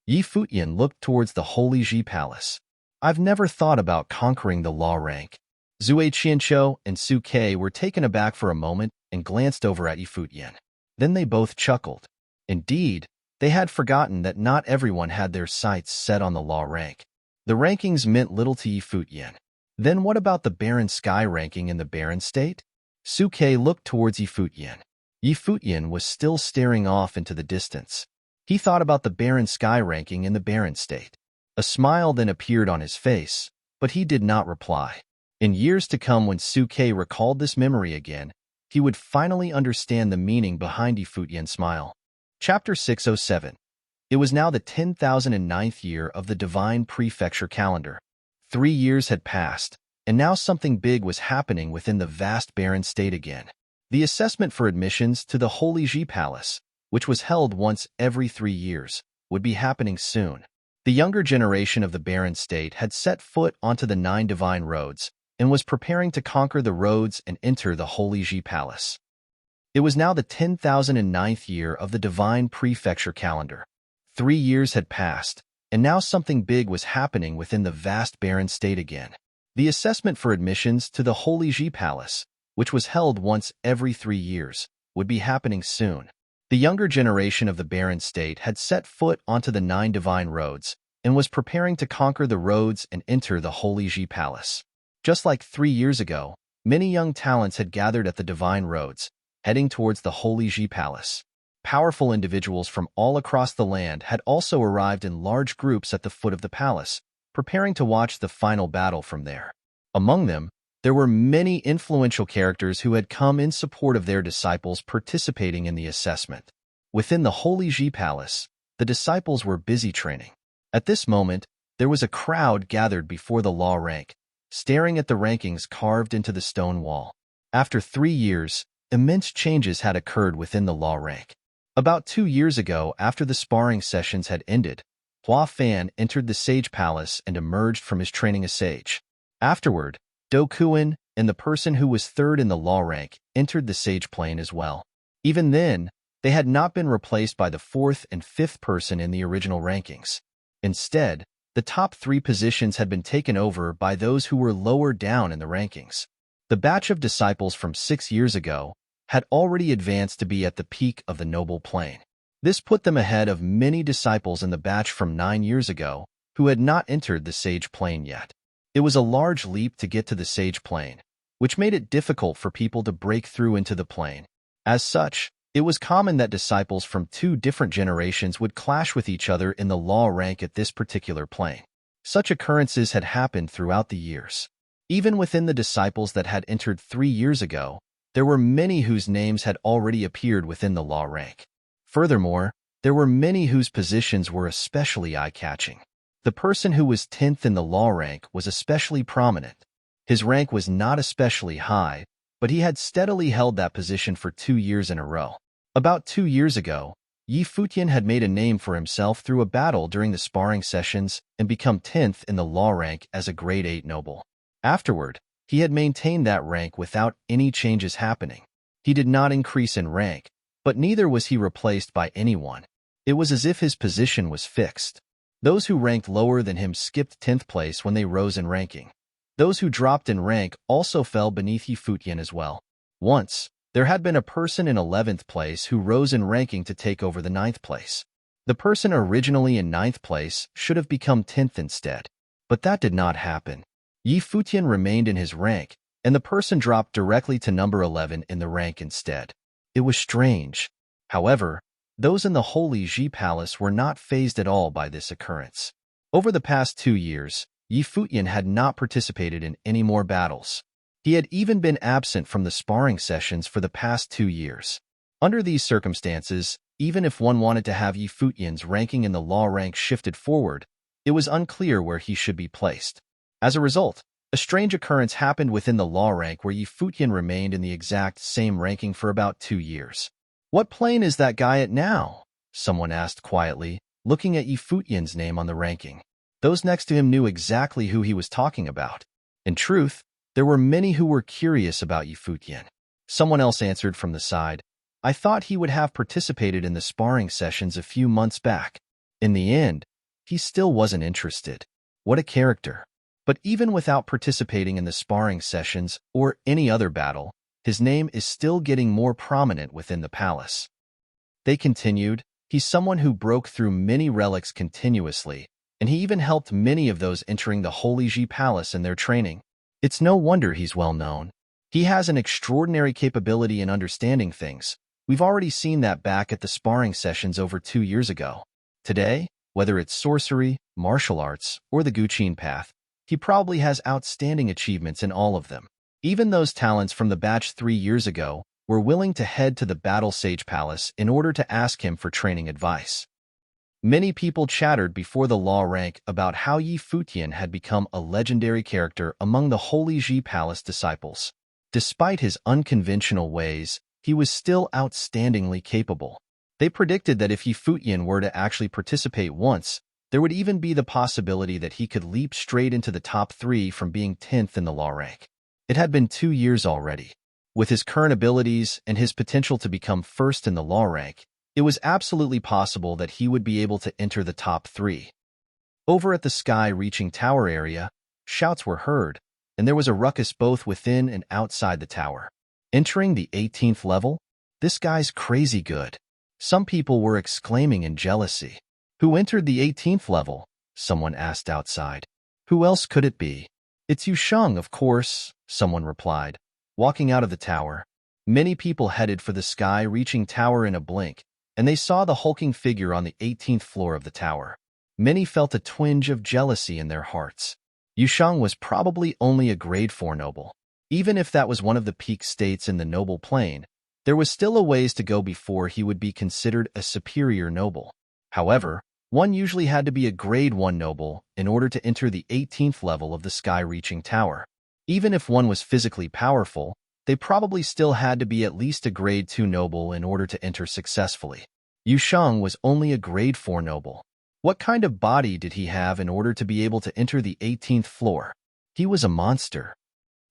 Futian looked towards the Holy Ji Palace. I've never thought about conquering the law rank. Zue Qianzhou and Su Ke were taken aback for a moment and glanced over at Futian. Then they both chuckled. Indeed, they had forgotten that not everyone had their sights set on the law rank. The rankings meant little to Futian. Then what about the Barren Sky ranking in the Barren State? Su Ke looked towards Futian. Futian was still staring off into the distance. He thought about the Barren Sky ranking in the Barren State. A smile then appeared on his face, but he did not reply. In years to come, when Su Ke recalled this memory again, he would finally understand the meaning behind Futian's smile. Chapter 607. It was now the 10,009th year of the Divine Prefecture calendar. 3 years had passed, and now something big was happening within the vast Barren State again. The assessment for admissions to the Holy Ji Palace, which was held once every 3 years, would be happening soon. The younger generation of the Barren State had set foot onto the 9 divine roads and was preparing to conquer the roads and enter the Holy Ji Palace. It was now the 10,009th year of the Divine Prefecture calendar. 3 years had passed, and now something big was happening within the vast Barren State again. The assessment for admissions to the Holy Ji Palace, which was held once every 3 years, would be happening soon. The younger generation of the Barren State had set foot onto the 9 divine roads and was preparing to conquer the roads and enter the Holy Ji Palace. Just like 3 years ago, many young talents had gathered at the divine roads, heading towards the Holy Ji Palace. Powerful individuals from all across the land had also arrived in large groups at the foot of the palace, preparing to watch the final battle from there. Among them, there were many influential characters who had come in support of their disciples participating in the assessment. Within the Holy Ji Palace, the disciples were busy training. At this moment, there was a crowd gathered before the law rank, staring at the rankings carved into the stone wall. After 3 years, immense changes had occurred within the law rank. About 2 years ago, after the sparring sessions had ended, Hua Fan entered the Sage Palace and emerged from his training as sage. Afterward, Do Kuan and the person who was 3rd in the law rank entered the Sage Plane as well. Even then, they had not been replaced by the 4th and 5th person in the original rankings. Instead, the top 3 positions had been taken over by those who were lower down in the rankings. The batch of disciples from 6 years ago had already advanced to be at the peak of the noble plane. This put them ahead of many disciples in the batch from 9 years ago who had not entered the sage plane yet. It was a large leap to get to the sage plane, which made it difficult for people to break through into the plane. As such, it was common that disciples from 2 different generations would clash with each other in the law rank at this particular plane. Such occurrences had happened throughout the years. Even within the disciples that had entered 3 years ago, there were many whose names had already appeared within the law rank. Furthermore, there were many whose positions were especially eye-catching. The person who was 10th in the law rank was especially prominent. His rank was not especially high, but he had steadily held that position for 2 years in a row. About 2 years ago, Futian had made a name for himself through a battle during the sparring sessions and become 10th in the law rank as a grade 8 noble. Afterward, he had maintained that rank without any changes happening. He did not increase in rank, but neither was he replaced by anyone. It was as if his position was fixed. Those who ranked lower than him skipped 10th place when they rose in ranking. Those who dropped in rank also fell beneath Futian as well. Once, there had been a person in 11th place who rose in ranking to take over the 9th place. The person originally in 9th place should have become 10th instead. But that did not happen. Futian remained in his rank, and the person dropped directly to number 11 in the rank instead. It was strange. However, those in the Holy Ji Palace were not fazed at all by this occurrence. Over the past 2 years, Futian had not participated in any more battles. He had even been absent from the sparring sessions for the past 2 years. Under these circumstances, even if one wanted to have Futian's ranking in the law rank shifted forward, it was unclear where he should be placed. As a result, a strange occurrence happened within the law rank where Futian remained in the exact same ranking for about 2 years. "What plane is that guy at now?" someone asked quietly, looking at Futian's name on the ranking. Those next to him knew exactly who he was talking about. In truth, there were many who were curious about Futian. Someone else answered from the side, "I thought he would have participated in the sparring sessions a few months back. In the end, he still wasn't interested." What a character. But even without participating in the sparring sessions or any other battle, his name is still getting more prominent within the palace. They continued, "He's someone who broke through many relics continuously, and he even helped many of those entering the Holy Ji Palace in their training. It's no wonder he's well known. He has an extraordinary capability in understanding things. We've already seen that back at the sparring sessions over 2 years ago. Today, whether it's sorcery, martial arts, or the Guqin path, he probably has outstanding achievements in all of them. Even those talents from the batch 3 years ago were willing to head to the Battle Sage Palace in order to ask him for training advice." Many people chattered before the law rank about how Futian had become a legendary character among the Holy Ji Palace disciples. Despite his unconventional ways, he was still outstandingly capable. They predicted that if Futian were to actually participate once, there would even be the possibility that he could leap straight into the top 3 from being 10th in the law rank. It had been 2 years already. With his current abilities and his potential to become first in the law rank, it was absolutely possible that he would be able to enter the top 3. Over at the sky-reaching tower area, shouts were heard, and there was a ruckus both within and outside the tower. Entering the 18th level? This guy's crazy good. Some people were exclaiming in jealousy. "Who entered the 18th level?" someone asked outside. "Who else could it be?" "It's Yusheng, of course," someone replied. Walking out of the tower, many people headed for the sky-reaching tower in a blink, and they saw the hulking figure on the 18th floor of the tower. Many felt a twinge of jealousy in their hearts. Yusheng was probably only a grade 4 noble. Even if that was one of the peak states in the noble plane, there was still a ways to go before he would be considered a superior noble. However, one usually had to be a grade 1 noble in order to enter the 18th level of the sky-reaching tower. Even if one was physically powerful, they probably still had to be at least a grade 2 noble in order to enter successfully. Yusheng was only a grade 4 noble. What kind of body did he have in order to be able to enter the 18th floor? He was a monster.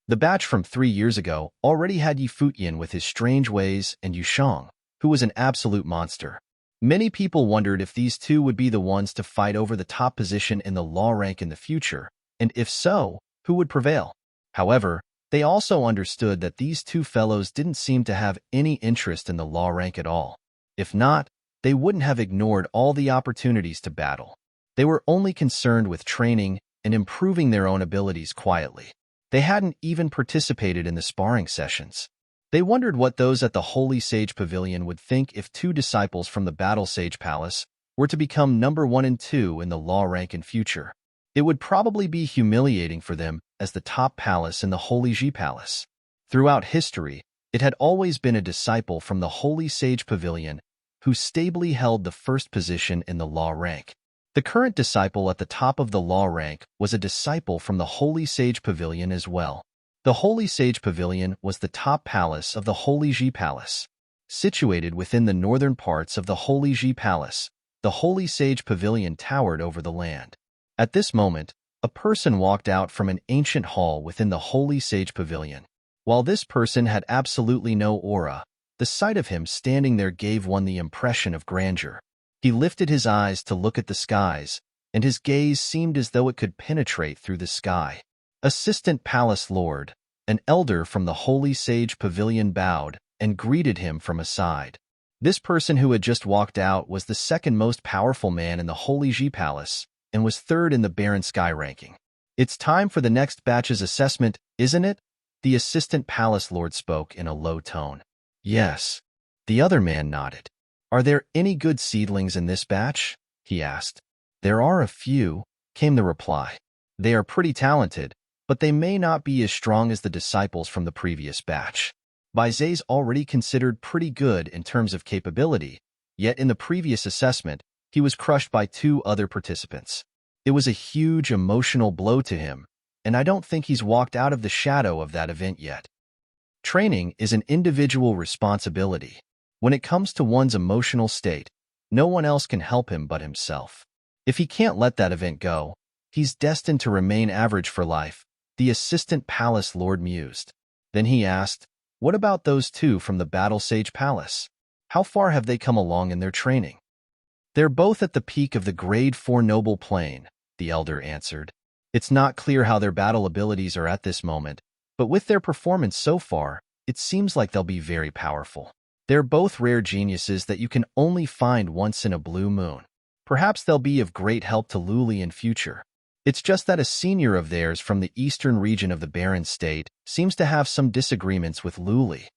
The batch from 3 years ago already had Futian with his strange ways and Yusheng, who was an absolute monster. Many people wondered if these two would be the ones to fight over the top position in the law rank in the future, and if so, who would prevail. However, They also understood that these two fellows didn't seem to have any interest in the law rank at all. If not, they wouldn't have ignored all the opportunities to battle. They were only concerned with training and improving their own abilities quietly. They hadn't even participated in the sparring sessions. They wondered what those at the Holy Sage Pavilion would think if two disciples from the Battle Sage Palace were to become number 1 and 2 in the law rank in future. It would probably be humiliating for them as the top palace in the Holy Ji Palace. Throughout history, it had always been a disciple from the Holy Sage Pavilion who stably held the first position in the law rank. The current disciple at the top of the law rank was a disciple from the Holy Sage Pavilion as well. The Holy Sage Pavilion was the top palace of the Holy Ji Palace. Situated within the northern parts of the Holy Ji Palace, the Holy Sage Pavilion towered over the land. At this moment, a person walked out from an ancient hall within the Holy Sage Pavilion. While this person had absolutely no aura, the sight of him standing there gave one the impression of grandeur. He lifted his eyes to look at the skies, and his gaze seemed as though it could penetrate through the sky. Assistant Palace Lord, an elder from the Holy Sage Pavilion bowed and greeted him from aside. This person who had just walked out was the second most powerful man in the Holy Ji Palace and was third in the Barren Sky ranking. "It's time for the next batch's assessment, isn't it?" The Assistant Palace Lord spoke in a low tone. "Yes." The other man nodded. "Are there any good seedlings in this batch?" he asked. "There are a few," came the reply. "They are pretty talented, but they may not be as strong as the disciples from the previous batch. Baize's already considered pretty good in terms of capability, yet in the previous assessment, he was crushed by 2 other participants. It was a huge emotional blow to him, and I don't think he's walked out of the shadow of that event yet. Training is an individual responsibility. When it comes to one's emotional state, no one else can help him but himself. If he can't let that event go, he's destined to remain average for life," the Assistant Palace Lord mused. Then he asked, "What about those 2 from the Battle Sage Palace? How far have they come along in their training?" "They're both at the peak of the Grade 4 Noble Plane," the elder answered. "It's not clear how their battle abilities are at this moment, but with their performance so far, it seems like they'll be very powerful. They're both rare geniuses that you can only find once in a blue moon. Perhaps they'll be of great help to Luli in future. It's just that a senior of theirs from the eastern region of the Barren State seems to have some disagreements with Luli.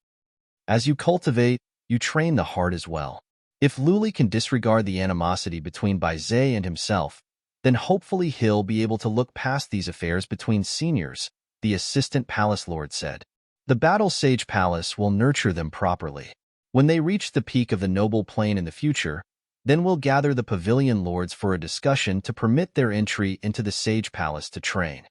As you cultivate, you train the heart as well. If Luli can disregard the animosity between Baize and himself, then hopefully he'll be able to look past these affairs between seniors," the Assistant Palace Lord said. "The Battle Sage Palace will nurture them properly. When they reach the peak of the Noble Plane in the future, then we'll gather the Pavilion Lords for a discussion to permit their entry into the Sage Palace to train."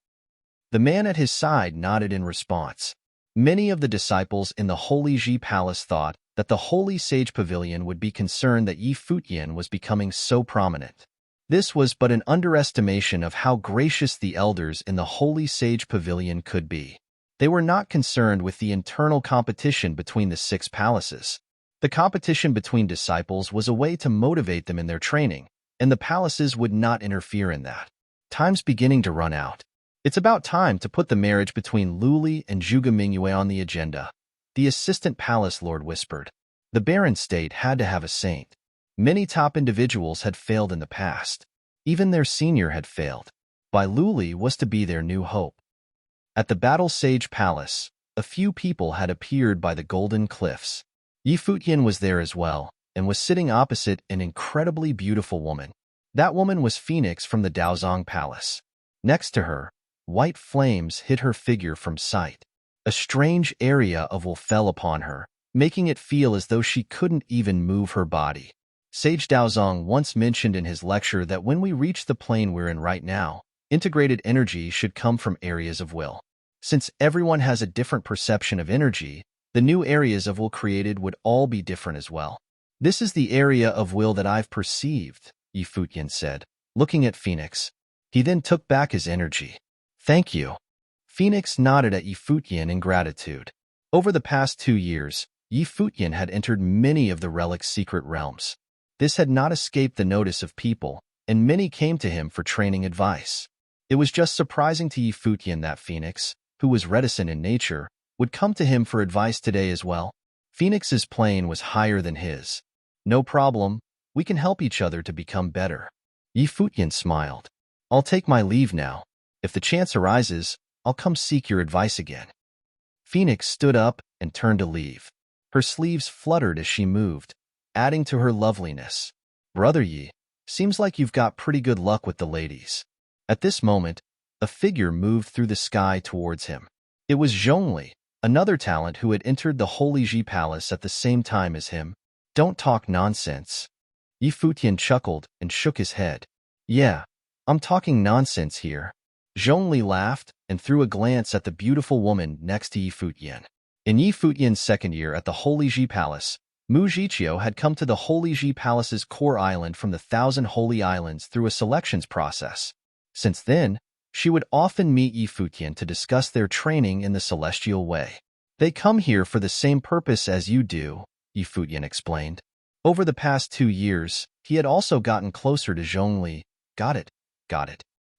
The man at his side nodded in response. Many of the disciples in the Holy Ji Palace thought that the Holy Sage Pavilion would be concerned that Yi Futian was becoming so prominent. This was but an underestimation of how gracious the elders in the Holy Sage Pavilion could be. They were not concerned with the internal competition between the 6 palaces. The competition between disciples was a way to motivate them in their training, and the palaces would not interfere in that. "Time's beginning to run out. It's about time to put the marriage between Luli and Zhuge Mingyue on the agenda," the Assistant Palace Lord whispered. The Barren State had to have a saint. Many top individuals had failed in the past. Even their senior had failed. Bai Luli was to be their new hope. At the Battle Sage Palace, a few people had appeared by the Golden Cliffs. Yi Futian was there as well, and was sitting opposite an incredibly beautiful woman. That woman was Phoenix from the Daozong Palace. Next to her, white flames hid her figure from sight. A strange area of will fell upon her, making it feel as though she couldn't even move her body. Sage Daozong once mentioned in his lecture that when we reach the plane we're in right now, integrated energy should come from areas of will. Since everyone has a different perception of energy, the new areas of will created would all be different as well. "This is the area of will that I've perceived," Yi Futian said, looking at Phoenix. He then took back his energy. "Thank you." Phoenix nodded at Yi Futian in gratitude. Over the past 2 years, Yi Futian had entered many of the relic's secret realms. This had not escaped the notice of people, and many came to him for training advice. It was just surprising to Yi Futian that Phoenix, who was reticent in nature, would come to him for advice today as well. Phoenix's plane was higher than his. No problem, we can help each other to become better. Futian smiled. I'll take my leave now. If the chance arises, I'll come seek your advice again. Phoenix stood up and turned to leave. Her sleeves fluttered as she moved, adding to her loveliness. Brother Yi, seems like you've got pretty good luck with the ladies. At this moment, a figure moved through the sky towards him. It was Zhongli, another talent who had entered the Holy Ji Palace at the same time as him. Don't talk nonsense. Futian chuckled and shook his head. Yeah, I'm talking nonsense here. Zhongli laughed and threw a glance at the beautiful woman next to Futian. In Futian's second year at the Holy Ji Palace, Mu Jiqiu had come to the Holy Ji Palace's core island from the 1,000 Holy Islands through a selections process. Since then, she would often meet Futian to discuss their training in the celestial way. They come here for the same purpose as you do, Futian explained. Over the past 2 years, he had also gotten closer to Zhongli. Got it.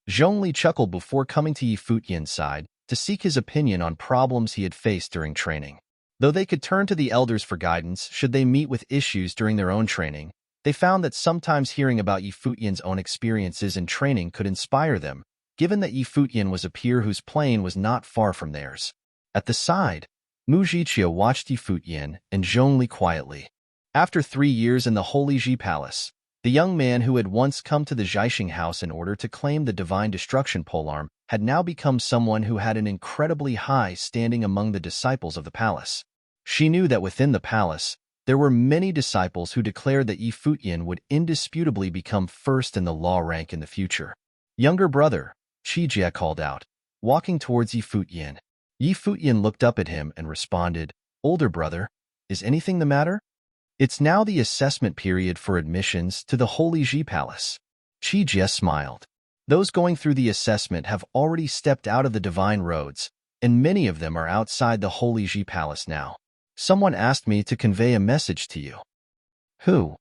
Zhongli chuckled before coming to Futian's side to seek his opinion on problems he had faced during training. Though they could turn to the elders for guidance should they meet with issues during their own training, they found that sometimes hearing about Futian's own experiences in training could inspire them, given that Futian was a peer whose plane was not far from theirs. At the side, Mu Jiqiu watched Futian and Zhongli quietly. After 3 years in the Holy Ji Palace, the young man who had once come to the Zhaixing house in order to claim the divine destruction polearm had now become someone who had an incredibly high standing among the disciples of the palace. She knew that within the palace, there were many disciples who declared that Futian would indisputably become first in the law rank in the future. Younger brother, Qijie called out, walking towards Futian. Futian looked up at him and responded, Older brother, is anything the matter? It's now the assessment period for admissions to the Holy Ji Palace. Qijie smiled. Those going through the assessment have already stepped out of the divine roads, and many of them are outside the Holy Ji Palace now. Someone asked me to convey a message to you. Who?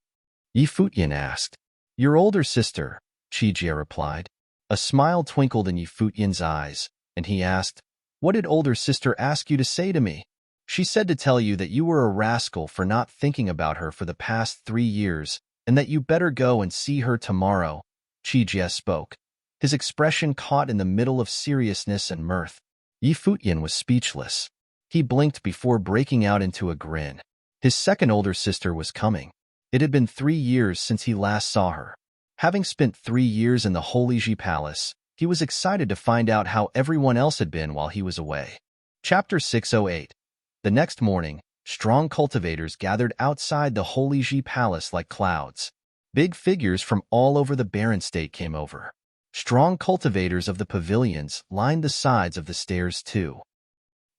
Futian asked. Your older sister, Qijie replied. A smile twinkled in Futian's eyes, and he asked, What did older sister ask you to say to me? She said to tell you that you were a rascal for not thinking about her for the past 3 years, and that you better go and see her tomorrow. Qijie spoke, his expression caught in the middle of seriousness and mirth. Futian was speechless. He blinked before breaking out into a grin. His second older sister was coming. It had been 3 years since he last saw her. Having spent 3 years in the Holy Ji Palace, he was excited to find out how everyone else had been while he was away. Chapter 608. The next morning, strong cultivators gathered outside the Holy Ji Palace like clouds. Big figures from all over the barren state came over. Strong cultivators of the pavilions lined the sides of the stairs too.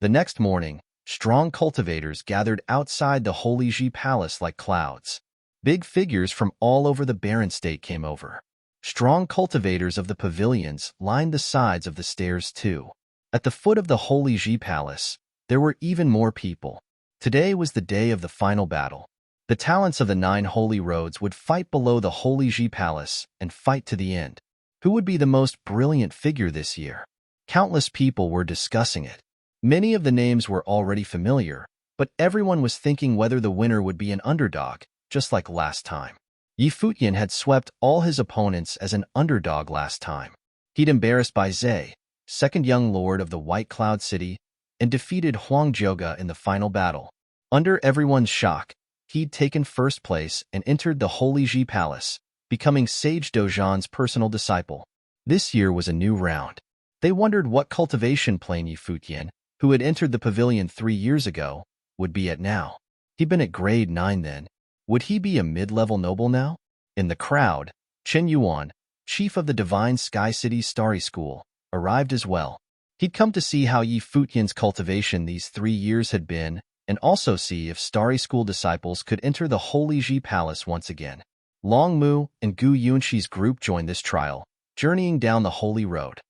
The next morning, strong cultivators gathered outside the Holy Ji Palace like clouds. Big figures from all over the barren state came over. Strong cultivators of the pavilions lined the sides of the stairs too. At the foot of the Holy Ji Palace, there were even more people. Today was the day of the final battle. The talents of the 9 holy roads would fight below the Holy Ji Palace and fight to the end. Who would be the most brilliant figure this year? Countless people were discussing it. Many of the names were already familiar, but everyone was thinking whether the winner would be an underdog, just like last time. Futian had swept all his opponents as an underdog last time. He'd embarrassed Bai Zhe, second young lord of the White Cloud City, and defeated Huang Jioge in the final battle. Under everyone's shock, he'd taken first place and entered the Holy Ji Palace, becoming Sage Dozhan's personal disciple. This year was a new round. They wondered what cultivation plane Futian, who had entered the pavilion 3 years ago, would be at now. He'd been at grade 9 then. Would he be a mid-level noble now? In the crowd, Chen Yuan, chief of the Divine Sky City Starry School, arrived as well. He'd come to see how Futian's cultivation these 3 years had been, and also see if Starry School disciples could enter the Holy Ji Palace once again. Long Mu and Gu Yunxi's group joined this trial, journeying down the Holy Road.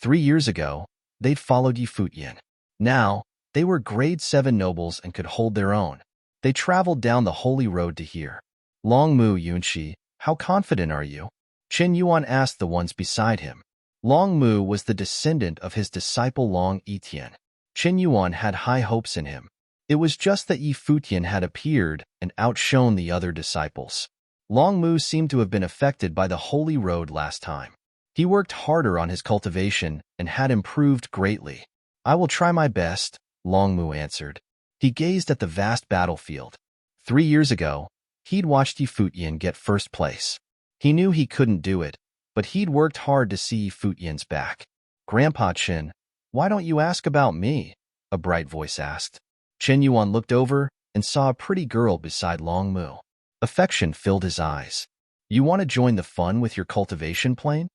3 years ago, they'd followed Futian. Now, they were grade 7 nobles and could hold their own. They traveled down the Holy Road to here. Long Mu Yunxi, how confident are you? Chen Yuan asked the ones beside him. Long Mu was the descendant of his disciple Long Etian. Qin Yuan had high hopes in him. It was just that Yi Futian had appeared and outshone the other disciples. Long Mu seemed to have been affected by the Holy Road last time. He worked harder on his cultivation and had improved greatly. I will try my best, Long Mu answered. He gazed at the vast battlefield. 3 years ago, he'd watched Yi Futian get first place. He knew he couldn't do it, but he'd worked hard to see Yi Futian's back. Grandpa Qin, why don't you ask about me? A bright voice asked. Qin Yuan looked over and saw a pretty girl beside Long Mu. Affection filled his eyes. You want to join the fun with your cultivation plane?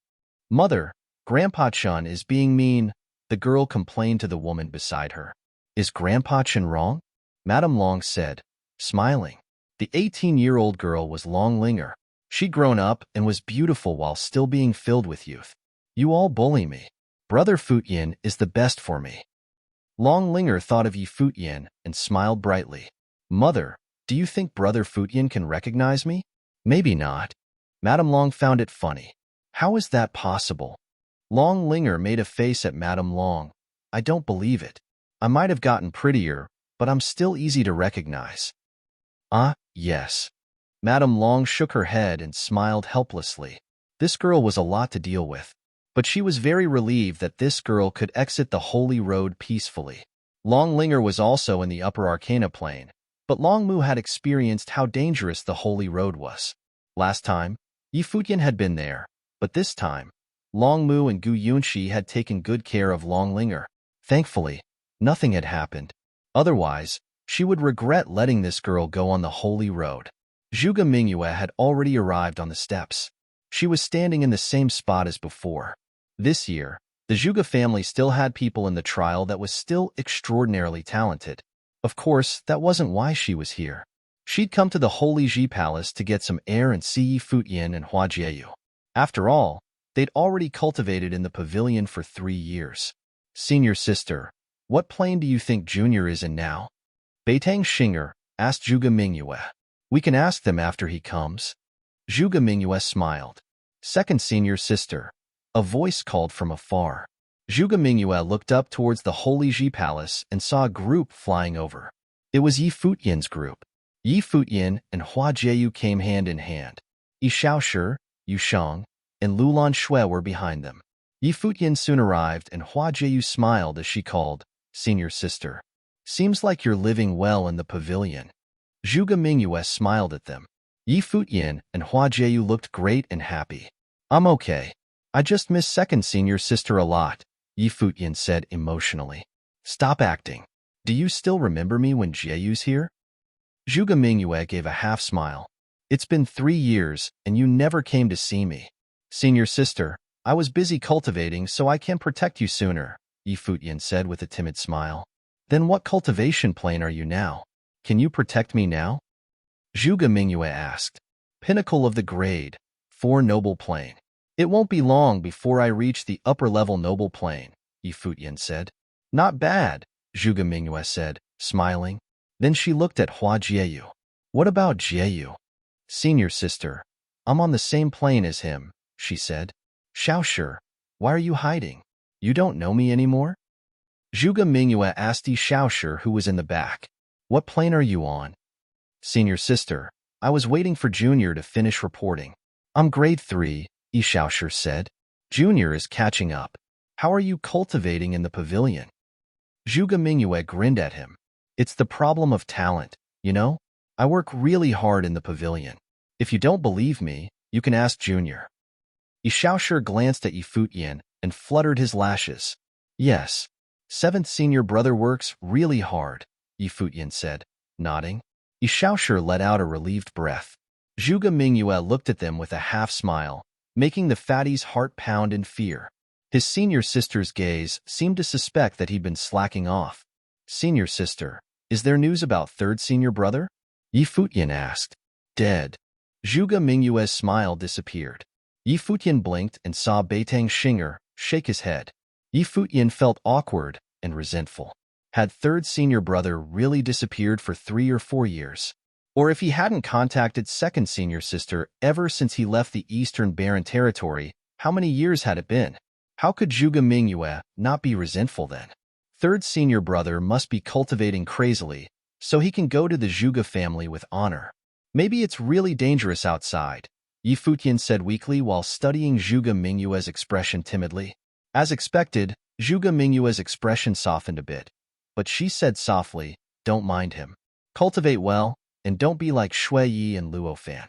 Mother, Grandpa Qin is being mean, the girl complained to the woman beside her. Is Grandpa Qin wrong? Madame Long said, smiling. The 18-year-old girl was Long Linger. She'd grown up and was beautiful while still being filled with youth. You all bully me. Brother Futian is the best for me. Long Linger thought of Yi Futian and smiled brightly. Mother, do you think Brother Futian can recognize me? Maybe not. Madame Long found it funny. How is that possible? Long Linger made a face at Madame Long. I don't believe it. I might have gotten prettier, but I'm still easy to recognize. Ah, yes. Madame Long shook her head and smiled helplessly. This girl was a lot to deal with. But she was very relieved that this girl could exit the Holy Road peacefully. Long Linger was also in the Upper Arcana Plane, but Long Mu had experienced how dangerous the Holy Road was. Last time, Yi Futian had been there, but this time, Long Mu and Gu Yunxi had taken good care of Long Linger. Thankfully, nothing had happened. Otherwise, she would regret letting this girl go on the Holy Road. Zhuge Mingyue had already arrived on the steps. She was standing in the same spot as before. This year, the Zhuge family still had people in the trial that was still extraordinarily talented. Of course, that wasn't why she was here. She'd come to the Holy Ji Palace to get some air and see Yi Futian and Hua Jieyu. After all, they'd already cultivated in the pavilion for 3 years. Senior sister, what plane do you think Junior is in now? Beitang Xinger asked Zhuge Mingyue. We can ask them after he comes. Zhuge Mingyue smiled. Second senior sister. A voice called from afar. Zhuge Mingyue looked up towards the Holy Ji Palace and saw a group flying over. It was Yi Futian's group. Yi Futian and Hua Jieyu came hand in hand. Yi Shaoshi, Yu Shang, and Lulan Shui were behind them. Yi Futian soon arrived and Hua Jieyu smiled as she called, Senior sister. Seems like you're living well in the pavilion. Zhuge Mingyue smiled at them. Yi Futian and Hua Jieyu looked great and happy. I'm okay. I just miss second senior sister a lot, Yi Futian said emotionally. Stop acting. Do you still remember me when Jieyu's here? Zhuge Mingyue gave a half smile. It's been 3 years, and you never came to see me. Senior sister, I was busy cultivating so I can protect you sooner, Yi Futian said with a timid smile. Then what cultivation plane are you now? Can you protect me now? Zhuge Mingyue asked. Pinnacle of the grade, 4 noble plane. It won't be long before I reach the upper-level noble plane, Yi Futian said. Not bad, Zhuge Mingyue said, smiling. Then she looked at Hua Jieyu. What about Jieyu? Senior sister, I'm on the same plane as him, she said. Shaoshi, why are you hiding? You don't know me anymore? Zhuge Mingyue asked Yi Shaoshi who was in the back. What plane are you on? Senior sister, I was waiting for Junior to finish reporting. I'm grade 3, Yi Shaoshi said. Junior is catching up. How are you cultivating in the pavilion? Zhuge Mingyue grinned at him. It's the problem of talent, you know? I work really hard in the pavilion. If you don't believe me, you can ask Junior. Yi Shaoshi glanced at Yi Futian and fluttered his lashes. Yes, 7th senior brother works really hard, Yi Futian said, nodding. Yi Shaoshi let out a relieved breath. Zhuge Mingyue looked at them with a half smile, making the fatty's heart pound in fear. His senior sister's gaze seemed to suspect that he'd been slacking off. Senior sister, is there news about 3rd senior brother? Yi Futian asked. Dead. Zhuge Mingyue's smile disappeared. Yi Futian blinked and saw Beitang Xinger shake his head. Yi Futian felt awkward and resentful. Had 3rd senior brother really disappeared for 3 or 4 years? Or if he hadn't contacted 2nd senior sister ever since he left the Eastern Barren Territory, how many years had it been? How could Zhuge Mingyue not be resentful then? Third senior brother must be cultivating crazily, so he can go to the Zhuge family with honor. Maybe it's really dangerous outside, Yi Futian said weakly while studying Zhuge Mingyue's expression timidly. As expected, Zhuge Mingyue's expression softened a bit, but she said softly, don't mind him. Cultivate well, and don't be like Shui Yi and Luo Fan.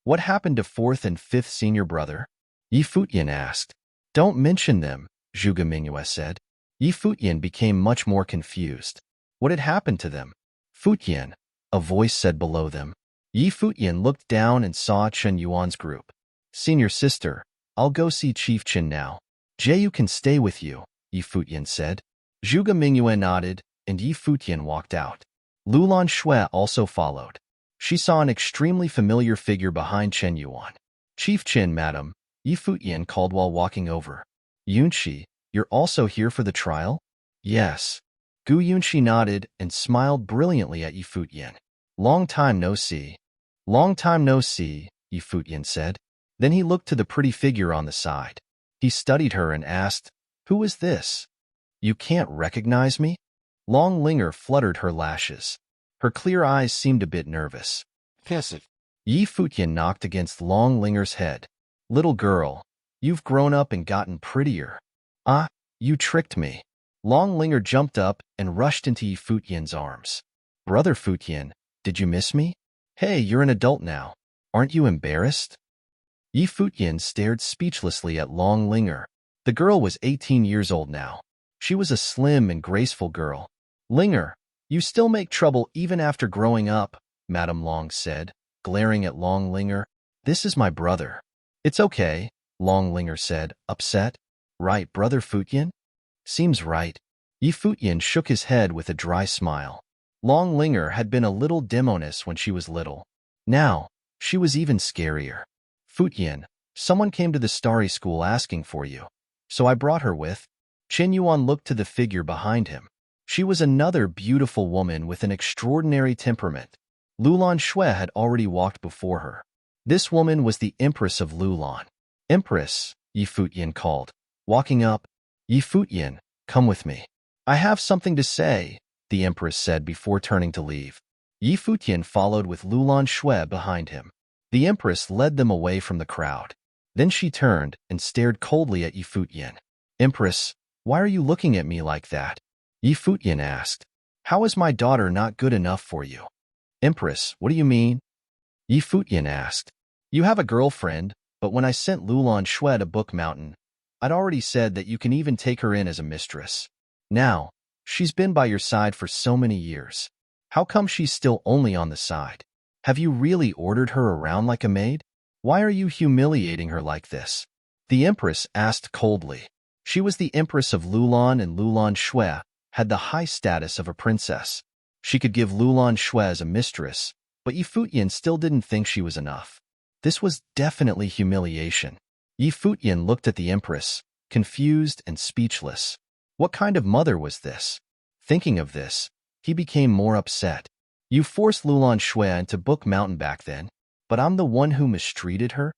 What happened to fourth and fifth senior brother? Yi Futian asked. Don't mention them, Zhuge Mingyue said. Yi Futian became much more confused. What had happened to them? Futian, a voice said below them. Yi Futian looked down and saw Chen Yuan's group. Senior sister, I'll go see Chief Chen now. Jieyu can stay with you, Yi Futian said. Zhuge Mingyue nodded, and Yi Futian walked out. Lulan Shui also followed. She saw an extremely familiar figure behind Chen Yuan. Chief Chen, madam, Yi Futian called while walking over. Yunshi, you're also here for the trial? Yes. Gu Yunshi nodded and smiled brilliantly at Yi Futian. Long time no see. Long time no see, Yi Futian said. Then he looked to the pretty figure on the side. He studied her and asked, Who is this? You can't recognize me? Long Linger fluttered her lashes. Her clear eyes seemed a bit nervous. Passive. Yi Futian knocked against Long Linger's head. Little girl, you've grown up and gotten prettier. Ah, you tricked me. Long Linger jumped up and rushed into Yi Futian's arms. Brother Futian, did you miss me? Hey, you're an adult now. Aren't you embarrassed? Yi Futian stared speechlessly at Long Linger. The girl was 18 years old now. She was a slim and graceful girl. Linger, you still make trouble even after growing up, Madame Long said, glaring at Long Linger. This is my brother. It's okay, Long Linger said, upset. Right, Brother Futian? Seems right. Yi Futian shook his head with a dry smile. Long Linger had been a little demoness when she was little. Now, she was even scarier. Futian, someone came to the Starry School asking for you. So I brought her with. Chen Yuan looked to the figure behind him. She was another beautiful woman with an extraordinary temperament. Lulan Shui had already walked before her. This woman was the Empress of Lulan. Empress, Yi Futian called. Walking up, Yi Futian, come with me. I have something to say, the Empress said before turning to leave. Yi Futian followed with Lulan Shui behind him. The Empress led them away from the crowd. Then she turned and stared coldly at Yi Futian. Empress, why are you looking at me like that? Yi Futian asked. How is my daughter not good enough for you? Empress, what do you mean? Yi Futian asked. You have a girlfriend, but when I sent Lulan Shui to Book Mountain, I'd already said that you can even take her in as a mistress. Now, she's been by your side for so many years. How come she's still only on the side? Have you really ordered her around like a maid? Why are you humiliating her like this? The Empress asked coldly. She was the Empress of Lulan, and Lulan Shui had the high status of a princess. She could give Lulan Shui as a mistress, but Yi Futian still didn't think she was enough. This was definitely humiliation. Yi Futian looked at the Empress, confused and speechless. What kind of mother was this? Thinking of this, he became more upset. You forced Lulan Shui into Book Mountain back then, but I'm the one who mistreated her?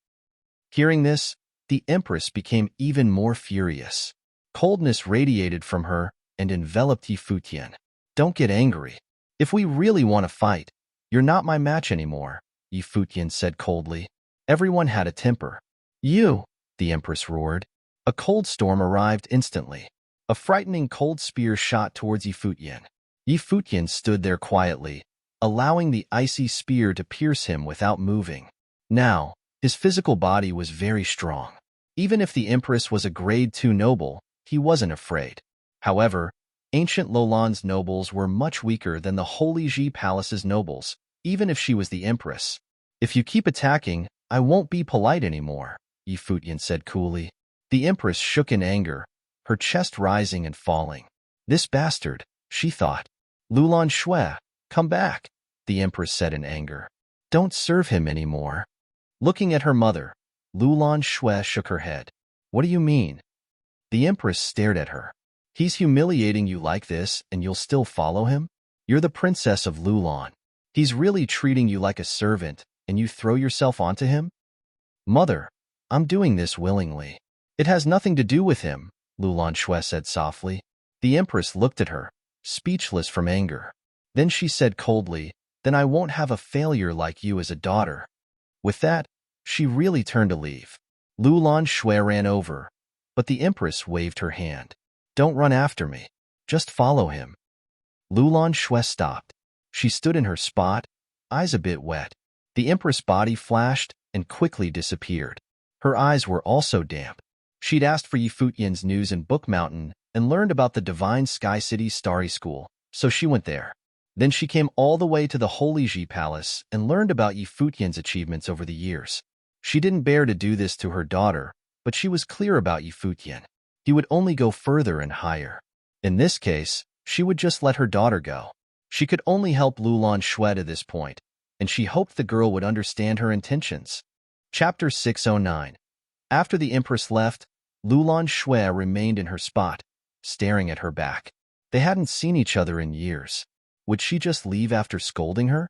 Hearing this, the Empress became even more furious. Coldness radiated from her and enveloped Yi Futian. Don't get angry. If we really want to fight, you're not my match anymore, Yi Futian said coldly. Everyone had a temper. You, the Empress roared. A cold storm arrived instantly. A frightening cold spear shot towards Yi Futian. Yi Futian stood there quietly, allowing the icy spear to pierce him without moving. Now, his physical body was very strong. Even if the Empress was a grade 2 noble, he wasn't afraid. However, ancient Lulan's nobles were much weaker than the Holy Ji Palace's nobles, even if she was the Empress. If you keep attacking, I won't be polite anymore, Yi Futian said coolly. The Empress shook in anger, her chest rising and falling. This bastard, she thought. Lulan Shui, come back, the Empress said in anger. Don't serve him anymore. Looking at her mother, Lulan Shui shook her head. What do you mean? The Empress stared at her. He's humiliating you like this and you'll still follow him? You're the princess of Lulan. He's really treating you like a servant and you throw yourself onto him? Mother, I'm doing this willingly. It has nothing to do with him, Lulan Shui said softly. The Empress looked at her, speechless from anger. Then she said coldly, then I won't have a failure like you as a daughter. With that, she really turned to leave. Lulan Shui ran over, but the Empress waved her hand. Don't run after me. Just follow him. Lulan Shui stopped. She stood in her spot, eyes a bit wet. The Empress' body flashed and quickly disappeared. Her eyes were also damp. She'd asked for Yi Futian's news in Book Mountain and learned about the Divine Sky City's Starry School, so she went there. Then she came all the way to the Holy Ji Palace and learned about Yi Futian's achievements over the years. She didn't bear to do this to her daughter, but she was clear about Yi Futian. He would only go further and higher. In this case, she would just let her daughter go. She could only help Lulan Shui to this point, and she hoped the girl would understand her intentions. Chapter 609. After the Empress left, Lulan Shui remained in her spot, staring at her back. They hadn't seen each other in years. Would she just leave after scolding her?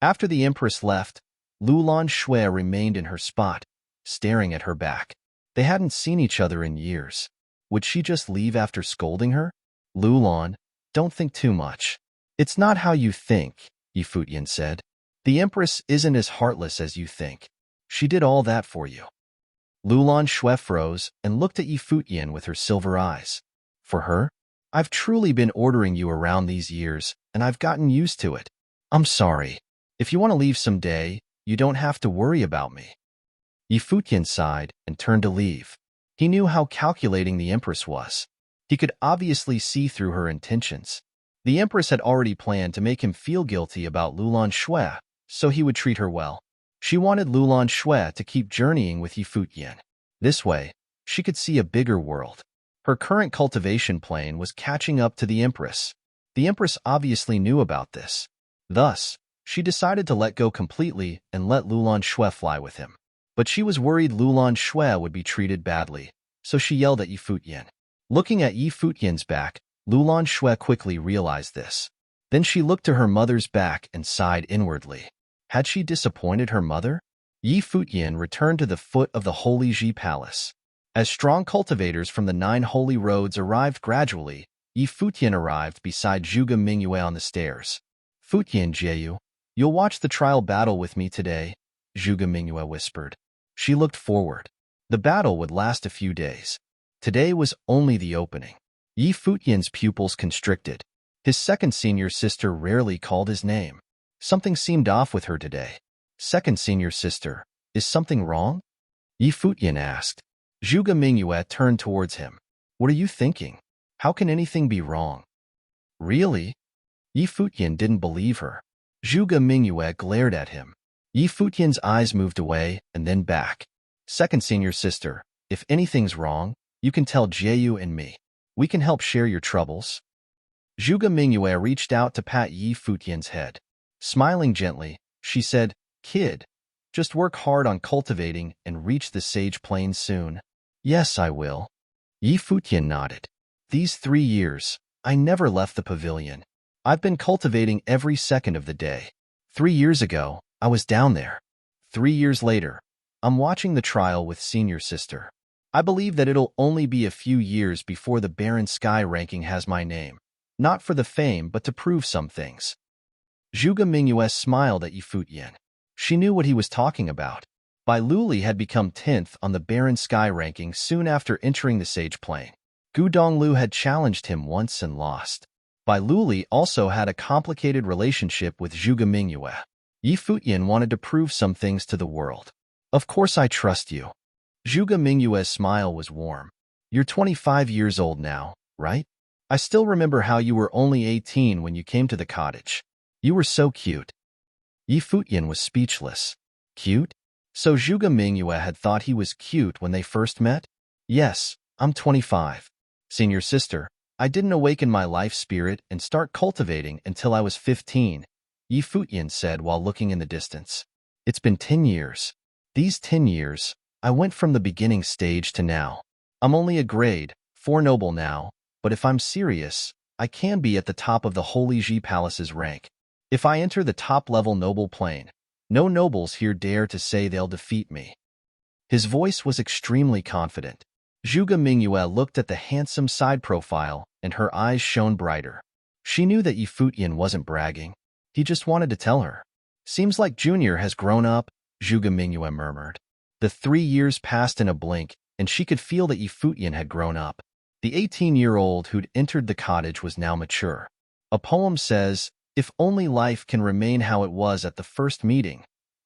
After the Empress left, Lulan Shui remained in her spot, staring at her back. They hadn't seen each other in years. Would she just leave after scolding her? Lulan, don't think too much. It's not how you think, Yi Futian said. The Empress isn't as heartless as you think. She did all that for you. Lulan Shui froze and looked at Yi Futian with her silver eyes. For her? I've truly been ordering you around these years, and I've gotten used to it. I'm sorry. If you want to leave someday, you don't have to worry about me. Yi Futian sighed and turned to leave. He knew how calculating the Empress was. He could obviously see through her intentions. The Empress had already planned to make him feel guilty about Lulan Shui, so he would treat her well. She wanted Lulan Shui to keep journeying with Yi Futian. This way, she could see a bigger world. Her current cultivation plane was catching up to the Empress. The Empress obviously knew about this. Thus, she decided to let go completely and let Lulan Shui fly with him. But she was worried Lulan Shui would be treated badly, so she yelled at Yi Futian. Looking at Yi Futian's back, Lulan Shui quickly realized this. Then she looked to her mother's back and sighed inwardly. Had she disappointed her mother? Yi Futian returned to the foot of the Holy Ji Palace. As strong cultivators from the 9 holy roads arrived gradually, Yi Futian arrived beside Zhuge Mingyue on the stairs. Futian Jieyu, you'll watch the trial battle with me today, Zhuge Mingyue whispered. She looked forward. The battle would last a few days. Today was only the opening. Yi Futian's pupils constricted. His second senior sister rarely called his name. Something seemed off with her today. Second senior sister, is something wrong? Yi Futian asked. Zhuge Mingyue turned towards him. What are you thinking? How can anything be wrong? Really? Yi Futian didn't believe her. Zhuge Mingyue glared at him. Yi Futian's eyes moved away and then back. Second senior sister, if anything's wrong, you can tell Jieyu and me. We can help share your troubles. Zhuge Mingyue reached out to pat Yi Futian's head. Smiling gently, she said, Kid, just work hard on cultivating and reach the sage plains soon. Yes, I will. Yi Futian nodded. These 3 years, I never left the pavilion. I've been cultivating every second of the day. 3 years ago, I was down there. 3 years later, I'm watching the trial with senior sister. I believe that it'll only be a few years before the Barren Sky ranking has my name. Not for the fame, but to prove some things. Zhuge Mingyue smiled at Yi Futian. She knew what he was talking about. Bai Luli had become 10th on the Barren Sky ranking soon after entering the Sage Plain. Gu Donglu had challenged him once and lost. Bai Luli also had a complicated relationship with Zhuge Mingyue. Yi Futian wanted to prove some things to the world. Of course I trust you. Zhuge Mingyue's smile was warm. You're 25 years old now, right? I still remember how you were only 18 when you came to the cottage. You were so cute. Yi Futian was speechless. Cute? So Zhuge Mingyue had thought he was cute when they first met? Yes, I'm 25. Senior sister, I didn't awaken my life spirit and start cultivating until I was 15, Yi Futian said while looking in the distance. It's been 10 years. These 10 years, I went from the beginning stage to now. I'm only a grade 4 noble now, but if I'm serious, I can be at the top of the Holy Ji Palace's rank. If I enter the top-level noble plane, no nobles here dare to say they'll defeat me. His voice was extremely confident. Zhuge Mingyue looked at the handsome side profile, and her eyes shone brighter. She knew that Yi Futian wasn't bragging. He just wanted to tell her. Seems like Junior has grown up, Zhuge Mingyue murmured. The 3 years passed in a blink, and she could feel that Yi Futian had grown up. The 18-year-old who'd entered the cottage was now mature. A poem says, "If only life can remain how it was at the first meeting.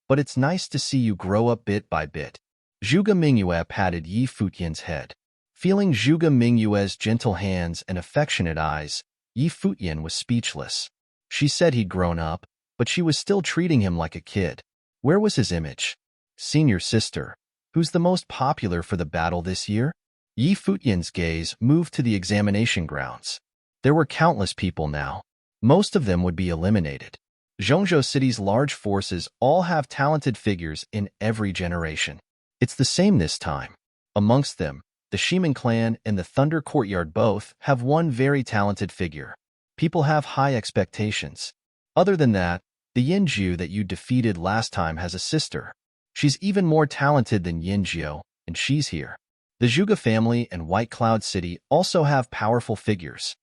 But it's nice to see you grow up bit by bit." Zhuge Mingyue patted Yi Futian's head. Feeling Zhuge Mingyue's gentle hands and affectionate eyes, Yi Futian was speechless. She said he'd grown up, but she was still treating him like a kid. Where was his image? Senior sister. Who's the most popular for the battle this year? Yi Futian's gaze moved to the examination grounds. There were countless people now. Most of them would be eliminated. Zhongzhou City's large forces all have talented figures in every generation. It's the same this time. Amongst them, the Shimin clan and the Thunder Courtyard both have one very talented figure. People have high expectations. Other than that, the Yinjiu that you defeated last time has a sister. She's even more talented than Yinjiu, and she's here. The Zhuge family and White Cloud City also have powerful figures.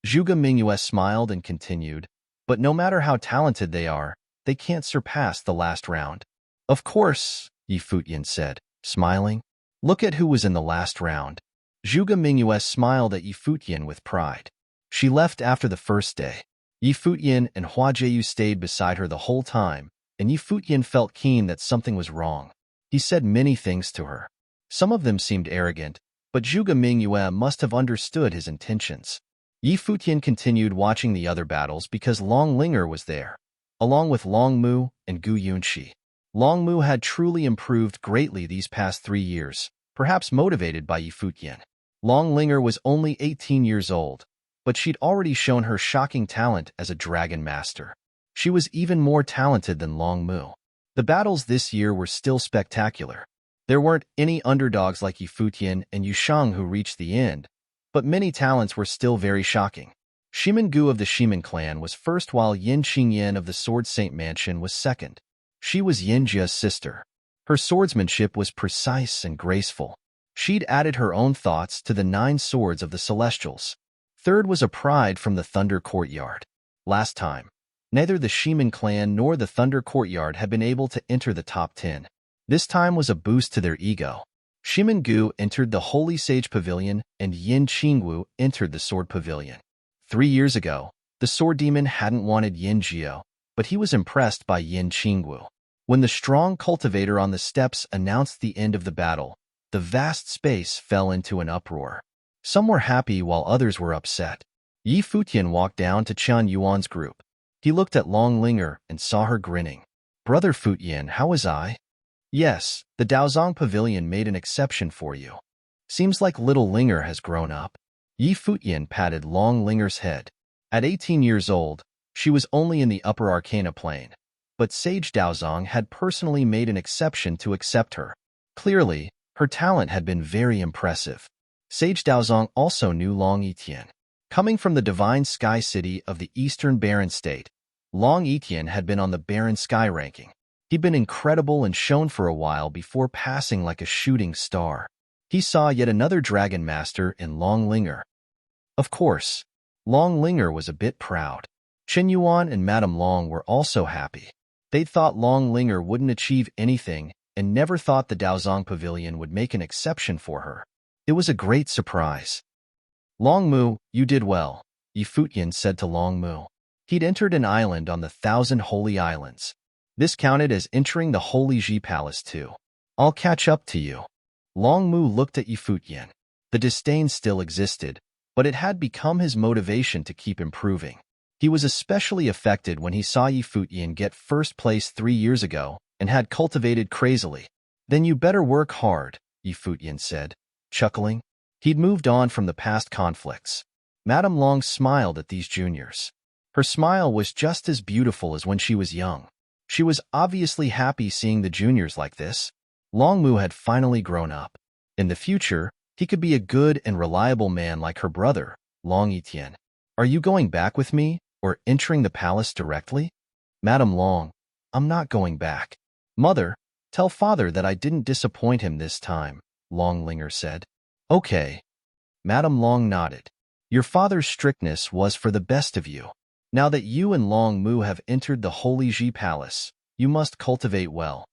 Zhuge Mingyue smiled and continued, but no matter how talented they are, they can't surpass the last round. Of course, Yi Futian said, smiling. Look at who was in the last round. Zhuge Mingyue smiled at Yi Futian with pride. She left after the first day. Yi Futian and Hua Jieyu stayed beside her the whole time, and Yi Futian felt keen that something was wrong. He said many things to her. Some of them seemed arrogant, but Zhuge Mingyue must have understood his intentions. Yi Futian continued watching the other battles because Long Linger was there, along with Long Mu and Gu Yunxi. Long Mu had truly improved greatly these past 3 years, perhaps motivated by Yi Futian. Long Linger was only 18 years old, but she'd already shown her shocking talent as a dragon master. She was even more talented than Long Mu. The battles this year were still spectacular. There weren't any underdogs like Yi Futian and Yu Shang who reached the end, but many talents were still very shocking. Shimin Gu of the Shimin clan was first while Yin Qingyan of the Sword Saint Mansion was second. She was Yinjia's sister. Her swordsmanship was precise and graceful. She'd added her own thoughts to the 9 swords of the Celestials. Third was a pride from the Thunder Courtyard. Last time, neither the Shimin clan nor the Thunder Courtyard had been able to enter the top 10. This time was a boost to their ego. Shimin Gu entered the Holy Sage Pavilion and Yin Qingwu entered the Sword Pavilion. 3 years ago, the Sword Demon hadn't wanted Yin Jiao, but he was impressed by Yin Qingwu. When the strong cultivator on the steps announced the end of the battle, the vast space fell into an uproar. Some were happy while others were upset. Yi Futian walked down to Qian Yuan's group. He looked at Long Linger and saw her grinning. "Brother Futian, how was I?" "Yes, the Daozong Pavilion made an exception for you. Seems like little Linger has grown up." Yi Futian patted Long Linger's head. At 18 years old, she was only in the upper Arcana plane, but Sage Daozong had personally made an exception to accept her. Clearly, her talent had been very impressive. Sage Daozong also knew Long Yitian. Coming from the divine sky city of the Eastern Barren State, Long Yitian had been on the Barren Sky ranking. He'd been incredible and shone for a while before passing like a shooting star. He saw yet another dragon master in Long Linger. Of course, Long Linger was a bit proud. Chen Yuan and Madame Long were also happy. They'd thought Long Linger wouldn't achieve anything and never thought the Daozong Pavilion would make an exception for her. It was a great surprise. "Long Mu, you did well," Yi Futian said to Long Mu. He'd entered an island on the 1,000 Holy Islands. This counted as entering the Holy Ji Palace too. "I'll catch up to you." Long Mu looked at Yi Futian. The disdain still existed, but it had become his motivation to keep improving. He was especially affected when he saw Yi Futian get first place 3 years ago and had cultivated crazily. "Then you better work hard," Yi Futian said, chuckling. He'd moved on from the past conflicts. Madame Long smiled at these juniors. Her smile was just as beautiful as when she was young. She was obviously happy seeing the juniors like this. Long Mu had finally grown up. In the future, he could be a good and reliable man like her brother, Long Yitian. "Are you going back with me, or entering the palace directly?" "Madame Long, I'm not going back." "Mother, tell father that I didn't disappoint him this time," Long Linger said. Okay. Madame Long nodded. Your father's strictness was for the best of you. Now that you and Long Mu have entered the Holy Ji Palace, you must cultivate well.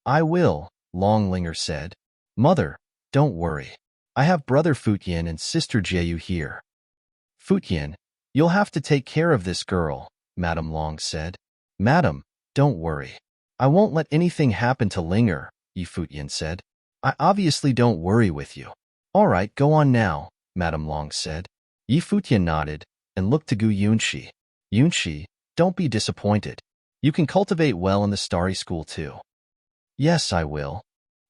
I will, Long Linger said. Mother, don't worry. I have brother Futian and sister Jiayu here. Futian, you'll have to take care of this girl, Madame Long said. Madam, don't worry. I won't let anything happen to Linger, Yi Futian said. I obviously don't worry with you. All right, go on now, Madame Long said. Yi Futian nodded and looked to Gu Yunxi. Yunxi, don't be disappointed. You can cultivate well in the Starry School too. Yes, I will.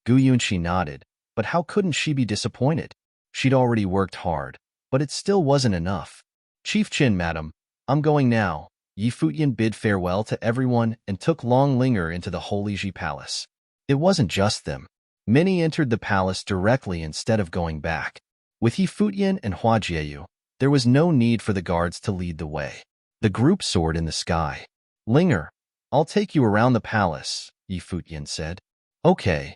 Gu Yunxi nodded, but how couldn't she be disappointed? She'd already worked hard, but it still wasn't enough. Chief Chin, madam, I'm going now. Yi Futian bid farewell to everyone and took Long Linger into the Holy Ji Palace. It wasn't just them. Many entered the palace directly instead of going back. With Yi Futian and Hua Jieyu, there was no need for the guards to lead the way. The group soared in the sky. Linger, I'll take you around the palace, Yi Futian said. Okay.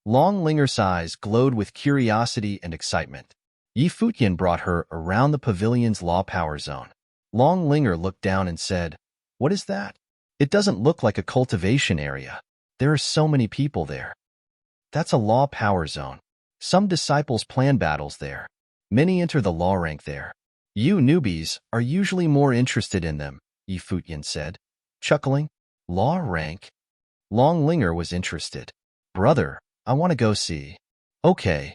Long Linger's eyes glowed with curiosity and excitement. Yi Futian brought her around the pavilion's law power zone. Long Linger looked down and said, What is that? It doesn't look like a cultivation area. There are so many people there. That's a law power zone. Some disciples plan battles there. Many enter the law rank there. You newbies are usually more interested in them, Yi Futian said. Chuckling, law rank? Long Linger was interested. Brother, I want to go see. Okay.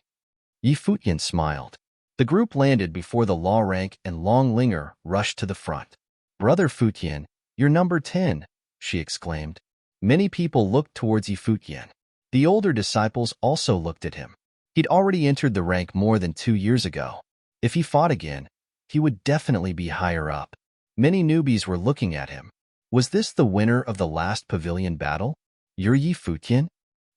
Yi Futian smiled. The group landed before the law rank and Long Linger rushed to the front. Brother Futian, you're number 10, she exclaimed. Many people looked towards Yi Futian. The older disciples also looked at him. He'd already entered the rank more than 2 years ago. If he fought again, he would definitely be higher up. Many newbies were looking at him. Was this the winner of the last pavilion battle? You're Yi Futian?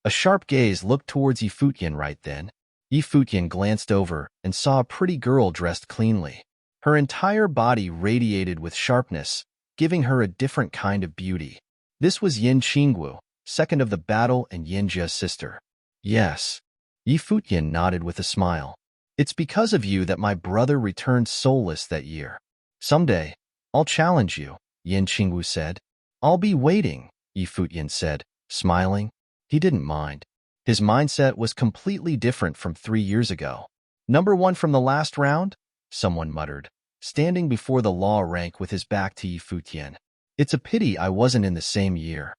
A sharp gaze looked towards Yi Futian right then. Yi Futian glanced over and saw a pretty girl dressed cleanly. Her entire body radiated with sharpness, giving her a different kind of beauty. This was Yin Qinggu, second of the battle and Yin Jia's sister. Yes. Yi Futian nodded with a smile. It's because of you that my brother returned soulless that year. Someday, I'll challenge you, Yin Qinggu said. I'll be waiting, Yi Futian said, smiling. He didn't mind. His mindset was completely different from 3 years ago. Number 1 from the last round? Someone muttered, standing before the law rank with his back to Yi Futian. It's a pity I wasn't in the same year.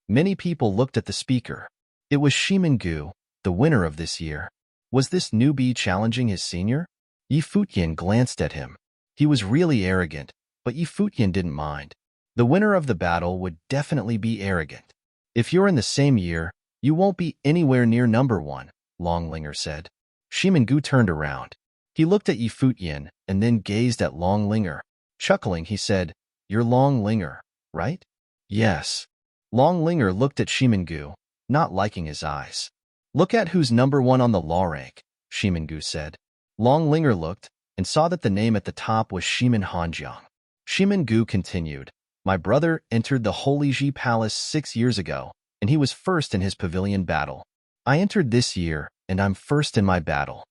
Many people looked at the speaker. It was Shimingu, the winner of this year. Was this newbie challenging his senior? Yi Futian glanced at him. He was really arrogant, but Yi Futian didn't mind. The winner of the battle would definitely be arrogant. If you're in the same year, you won't be anywhere near number 1, Long Linger said. Shimingu turned around. He looked at Yi Futian and then gazed at Long Linger. Chuckling, he said, You're Long Linger, right? Yes. Long Linger looked at Shimingu, not liking his eyes. Look at who's number 1 on the law rank, Shimingu said. Long Linger looked and saw that the name at the top was Shimin Hanjiang. Shimingu continued, My brother entered the Holy Ji Palace 6 years ago, and he was first in his pavilion battle. I entered this year, and I'm first in my battle.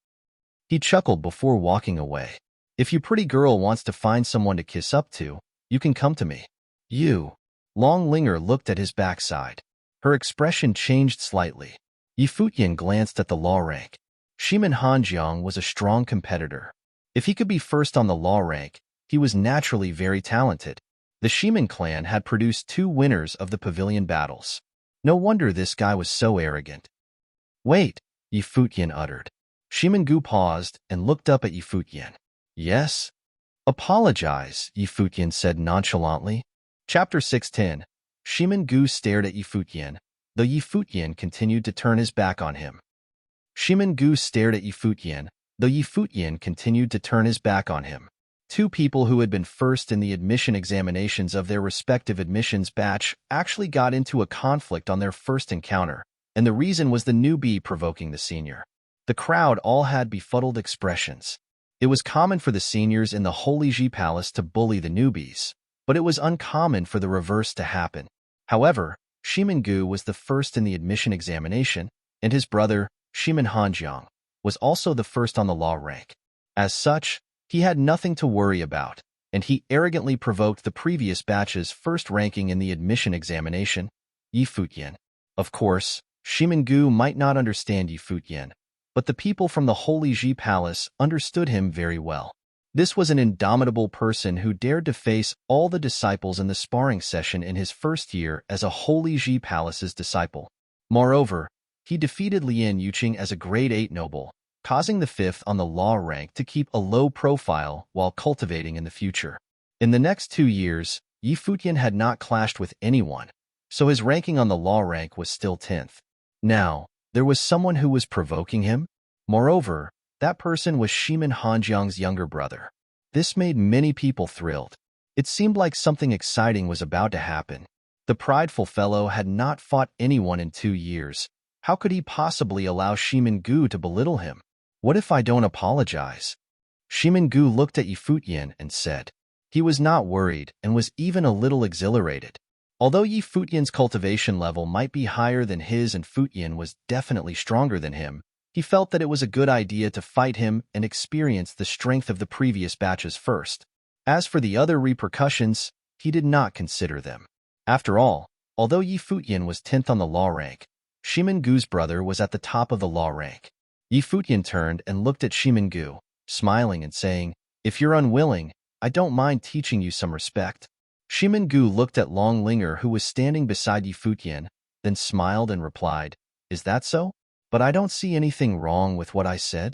He chuckled before walking away. If you pretty girl wants to find someone to kiss up to, you can come to me. You. Long Linger looked at his backside. Her expression changed slightly. Yi Futian glanced at the law rank. Shimin Hanjiang was a strong competitor. If he could be first on the law rank, he was naturally very talented. The Shimin clan had produced 2 winners of the pavilion battles. No wonder this guy was so arrogant. Wait, Yi Futian uttered. Shimingu paused and looked up at Yi Futian. Yes? Apologize, Yi Futian said nonchalantly. Chapter 610. Shimingu stared at Yi Futian, though Yi Futian continued to turn his back on him. Shimingu stared at Yi Futian, though Yi Futian continued to turn his back on him. 2 people who had been first in the admission examinations of their respective admissions batch actually got into a conflict on their first encounter, and the reason was the newbie provoking the senior. The crowd all had befuddled expressions. It was common for the seniors in the Holy Ji Palace to bully the newbies, but it was uncommon for the reverse to happen. However, Shimingu was the first in the admission examination, and his brother, Shimin Hanjiang, was also the first on the law rank. As such, he had nothing to worry about, and he arrogantly provoked the previous batch's first ranking in the admission examination, Futian. Of course, Shimingu might not understand Futian, but the people from the Holy Ji Palace understood him very well. This was an indomitable person who dared to face all the disciples in the sparring session in his first year as a Holy Ji Palace's disciple. Moreover, he defeated Lian Yuqing as a grade 8 noble, causing the 5th on the law rank to keep a low profile while cultivating in the future. In the next 2 years, Futian had not clashed with anyone, so his ranking on the law rank was still 10th. Now, there was someone who was provoking him. Moreover, that person was Shimin Hanjiang's younger brother. This made many people thrilled. It seemed like something exciting was about to happen. The prideful fellow had not fought anyone in 2 years. How could he possibly allow Shimingu to belittle him? What if I don't apologize? Shimingu looked at Futian and said. He was not worried and was even a little exhilarated. Although Futian's cultivation level might be higher than his and Futian was definitely stronger than him, he felt that it was a good idea to fight him and experience the strength of the previous batches first. As for the other repercussions, he did not consider them. After all, although Futian was 10th on the law rank, Shimingu's brother was at the top of the law rank. Futian turned and looked at Shimingu, smiling and saying, "If you're unwilling, I don't mind teaching you some respect." Shimingu looked at Long Linger, who was standing beside Futian, then smiled and replied, "Is that so? But I don't see anything wrong with what I said."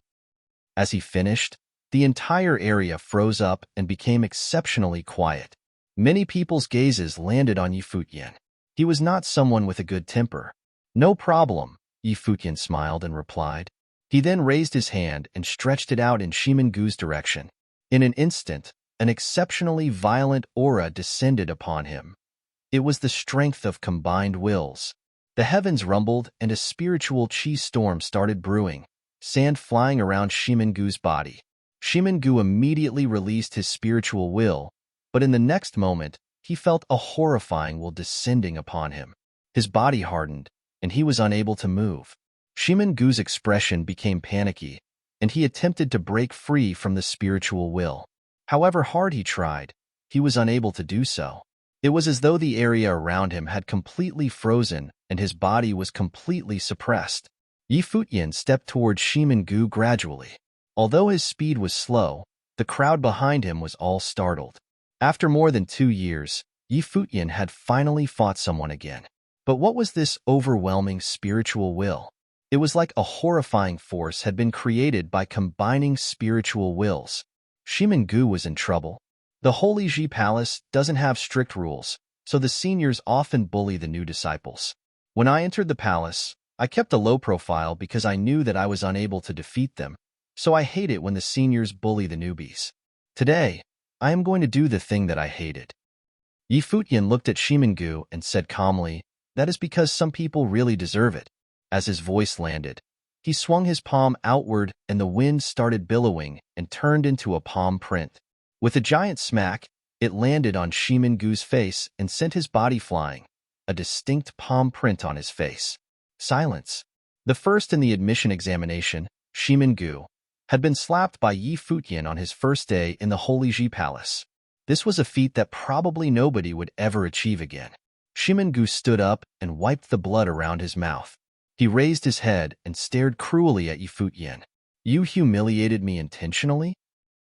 As he finished, the entire area froze up and became exceptionally quiet. Many people's gazes landed on Futian. He was not someone with a good temper. "No problem," Futian smiled and replied. He then raised his hand and stretched it out in Shimingu's direction. In an instant, an exceptionally violent aura descended upon him. It was the strength of combined wills. The heavens rumbled and a spiritual chi storm started brewing, sand flying around Shimingu's body. Shimingu immediately released his spiritual will, but in the next moment, he felt a horrifying will descending upon him. His body hardened, and he was unable to move. Shimingu's expression became panicky, and he attempted to break free from the spiritual will. However hard he tried, he was unable to do so. It was as though the area around him had completely frozen and his body was completely suppressed. Futian stepped towards Shimingu gradually. Although his speed was slow, the crowd behind him was all startled. After more than 2 years, Futian had finally fought someone again. But what was this overwhelming spiritual will? It was like a horrifying force had been created by combining spiritual wills. Shimingu was in trouble. The Holy Ji Palace doesn't have strict rules, so the seniors often bully the new disciples. When I entered the palace, I kept a low profile because I knew that I was unable to defeat them, so I hate it when the seniors bully the newbies. Today, I am going to do the thing that I hated. Futian looked at Shimingu and said calmly, "That is because some people really deserve it." As his voice landed, he swung his palm outward and the wind started billowing and turned into a palm print. With a giant smack, it landed on Shimingu's face and sent his body flying, a distinct palm print on his face. Silence. The first in the admission examination, Shimingu, had been slapped by Futian on his first day in the Holy Ji Palace. This was a feat that probably nobody would ever achieve again. Shimingu stood up and wiped the blood around his mouth. He raised his head and stared cruelly at Futian. "You humiliated me intentionally?"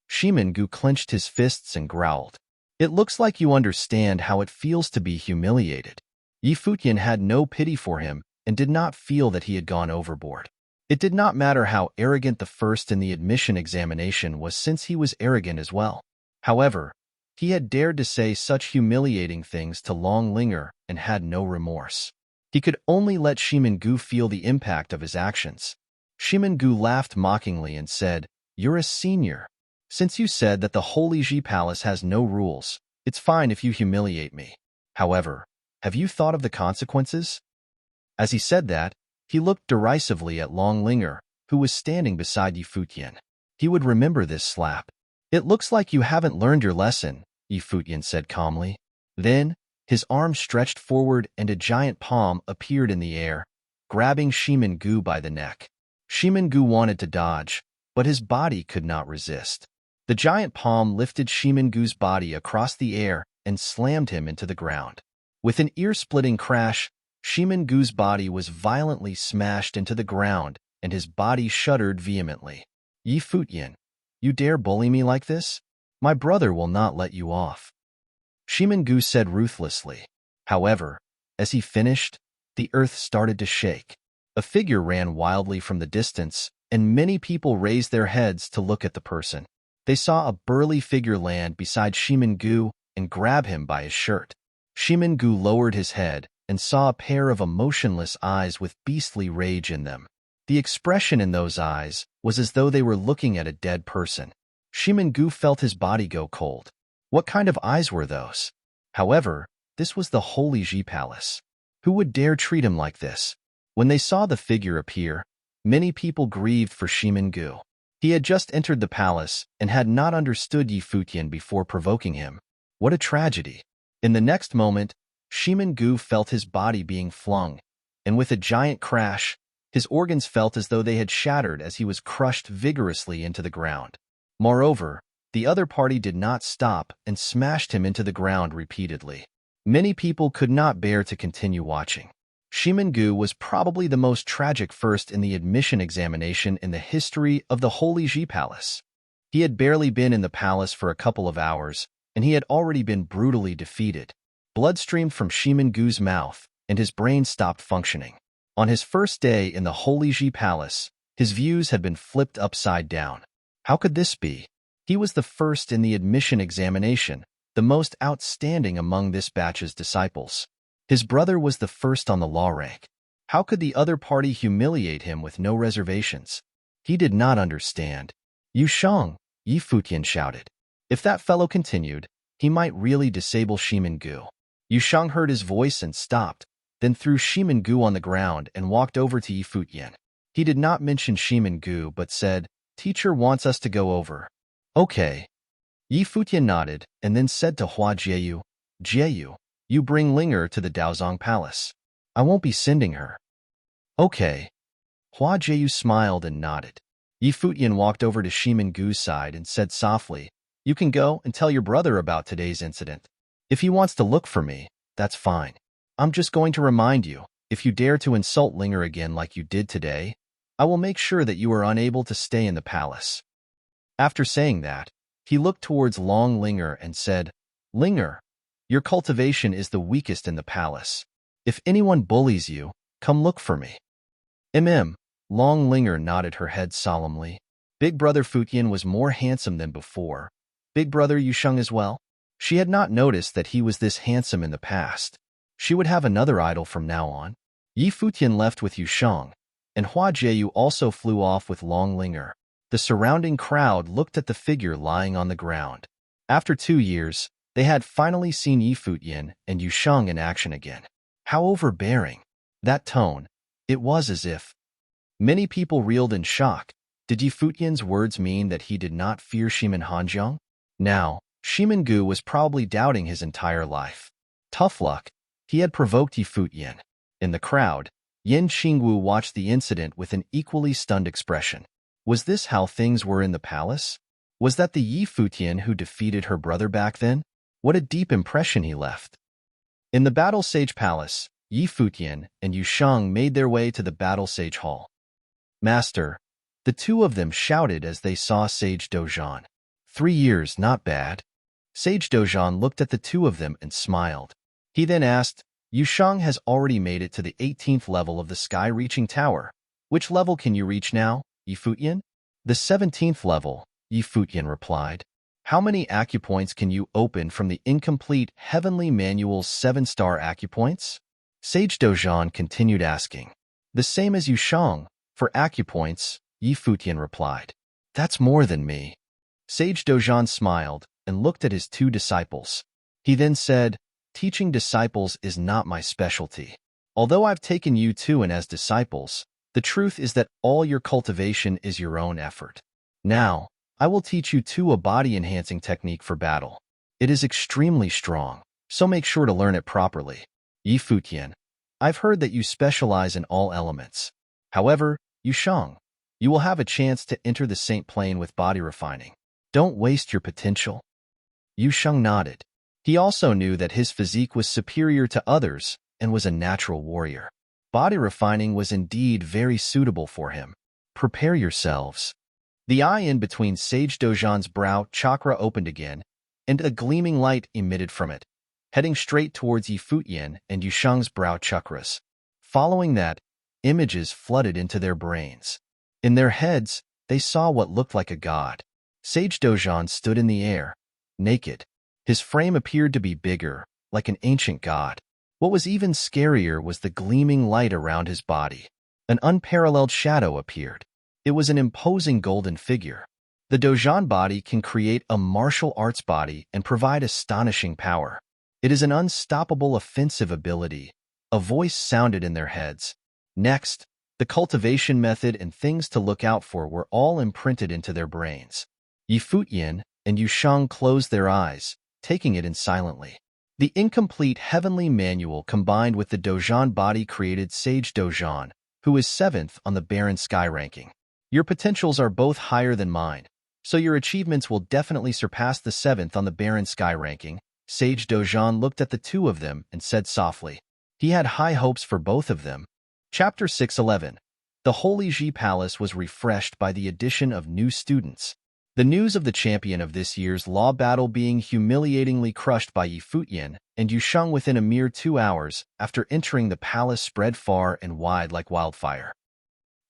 Shimingu clenched his fists and growled. "It looks like you understand how it feels to be humiliated." Futian had no pity for him and did not feel that he had gone overboard. It did not matter how arrogant the first in the admission examination was, since he was arrogant as well. However, he had dared to say such humiliating things to Long Linger and had no remorse. He could only let Shimingu feel the impact of his actions. Shimingu laughed mockingly and said, "You're a senior. Since you said that the Holy Ji Palace has no rules, it's fine if you humiliate me. However, have you thought of the consequences?" As he said that, he looked derisively at Long Linger, who was standing beside Futian. He would remember this slap. "It looks like you haven't learned your lesson," Futian said calmly. Then, his arm stretched forward and a giant palm appeared in the air, grabbing Shimingu by the neck. Shimengu wanted to dodge, but his body could not resist. The giant palm lifted Shimengu's body across the air and slammed him into the ground. With an ear-splitting crash, Shimengu's body was violently smashed into the ground, and his body shuddered vehemently. "Yi Futian, you dare bully me like this? My brother will not let you off," Shimengu said ruthlessly. However, as he finished, the earth started to shake. A figure ran wildly from the distance, and many people raised their heads to look at the person. They saw a burly figure land beside Shimengu and grab him by his shirt. Shimengu lowered his head and saw a pair of emotionless eyes with beastly rage in them. The expression in those eyes was as though they were looking at a dead person. Shimengu felt his body go cold. What kind of eyes were those? However, this was the Holy Ji Palace. Who would dare treat him like this? When they saw the figure appear, many people grieved for Shimengu. He had just entered the palace and had not understood Yi Futian before provoking him. What a tragedy! In the next moment, Shimengu felt his body being flung, and with a giant crash, his organs felt as though they had shattered as he was crushed vigorously into the ground. Moreover, the other party did not stop and smashed him into the ground repeatedly. Many people could not bear to continue watching. Shimengu was probably the most tragic first in the admission examination in the history of the Holy Ji Palace. He had barely been in the palace for a couple of hours, and he had already been brutally defeated. Blood streamed from Shimengu's mouth, and his brain stopped functioning. On his first day in the Holy Ji Palace, his views had been flipped upside down. How could this be? He was the first in the admission examination, the most outstanding among this batch's disciples. His brother was the first on the law rank. How could the other party humiliate him with no reservations? He did not understand. "You Shang," Yi Futian shouted. If that fellow continued, he might really disable Shimengu. Yu Shang heard his voice and stopped, then threw Shimengu on the ground and walked over to Yi Futian. He did not mention Shimengu but said, "Teacher wants us to go over." "Okay." Yi Futian nodded and then said to Hua Jieyu, "Jieyu, you bring Linger to the Daozong Palace. I won't be sending her." "Okay." Hua Jieyu smiled and nodded. Yi Futian walked over to Shimengu's side and said softly, "You can go and tell your brother about today's incident. If he wants to look for me, that's fine. I'm just going to remind you, if you dare to insult Linger again like you did today, I will make sure that you are unable to stay in the palace." After saying that, he looked towards Long Linger and said, "Linger, your cultivation is the weakest in the palace. If anyone bullies you, come look for me." Long Linger nodded her head solemnly. Big Brother Futian was more handsome than before. Big Brother Yusheng as well? She had not noticed that he was this handsome in the past. She would have another idol from now on. Yi Futian left with Yusheng, and Hua Jieyu also flew off with Long Linger. The surrounding crowd looked at the figure lying on the ground. After 2 years, they had finally seen Yi Futian and Yusheng in action again. How overbearing. That tone. It was as if. Many people reeled in shock. Did Yi Futian's words mean that he did not fear Shimen Hanjiang? Now, Shimengu was probably doubting his entire life. Tough luck. He had provoked Yi Futian. In the crowd, Yin Qingwu watched the incident with an equally stunned expression. Was this how things were in the palace? Was that the Yi Futian who defeated her brother back then? What a deep impression he left. In the Battle Sage Palace, Yi Futian and Yu Shang made their way to the Battle Sage Hall. "Master," the two of them shouted as they saw Sage Dozhan. 3 years, not bad. Sage Dozhan looked at the two of them and smiled. He then asked, "Yu Shang has already made it to the 18th level of the sky-reaching tower. Which level can you reach now, Yi Futian?" "The 17th level," Yi Futian replied. "How many acupoints can you open from the incomplete Heavenly Manual's 7-star acupoints?" Sage Dozhan continued asking. "The same as Yu Shang. For acupoints," Yi Futian replied. "That's more than me." Sage Dozhan smiled and looked at his 2 disciples. He then said, "Teaching disciples is not my specialty. Although I've taken you 2 in as disciples, the truth is that all your cultivation is your own effort. Now, I will teach you 2 a body-enhancing technique for battle. It is extremely strong, so make sure to learn it properly. Yi Futian, I've heard that you specialize in all elements. However, Yu Shang, You will have a chance to enter the Saint plane with body refining. Don't waste your potential. Yu Sheng nodded. He also knew that his physique was superior to others and was a natural warrior. Body refining was indeed very suitable for him. Prepare yourselves. The eye in between Sage Dojan's brow chakra opened again, and a gleaming light emitted from it, heading straight towards Yi Futian and Yu Sheng's brow chakras. Following that, images flooded into their brains. In their heads, they saw what looked like a god. Sage Dojan stood in the air, naked. His frame appeared to be bigger, like an ancient god. What was even scarier was the gleaming light around his body. An unparalleled shadow appeared. It was an imposing golden figure. The Dojan body can create a martial arts body and provide astonishing power. It is an unstoppable offensive ability. A voice sounded in their heads. Next, the cultivation method and things to look out for were all imprinted into their brains. Yi Futian and Yu Sheng closed their eyes, taking it in silently. The incomplete heavenly manual combined with the Dojan body created Sage Dojan, who is 7th on the Barren Sky ranking. Your potentials are both higher than mine, so your achievements will definitely surpass the 7th on the Barren Sky ranking. Sage Dojan looked at the two of them and said softly. He had high hopes for both of them. Chapter 611. The Holy Ji Palace was refreshed by the addition of new students. The news of the champion of this year's law battle being humiliatingly crushed by Yi Futian and Yu Sheng within a mere 2 hours after entering the palace spread far and wide like wildfire.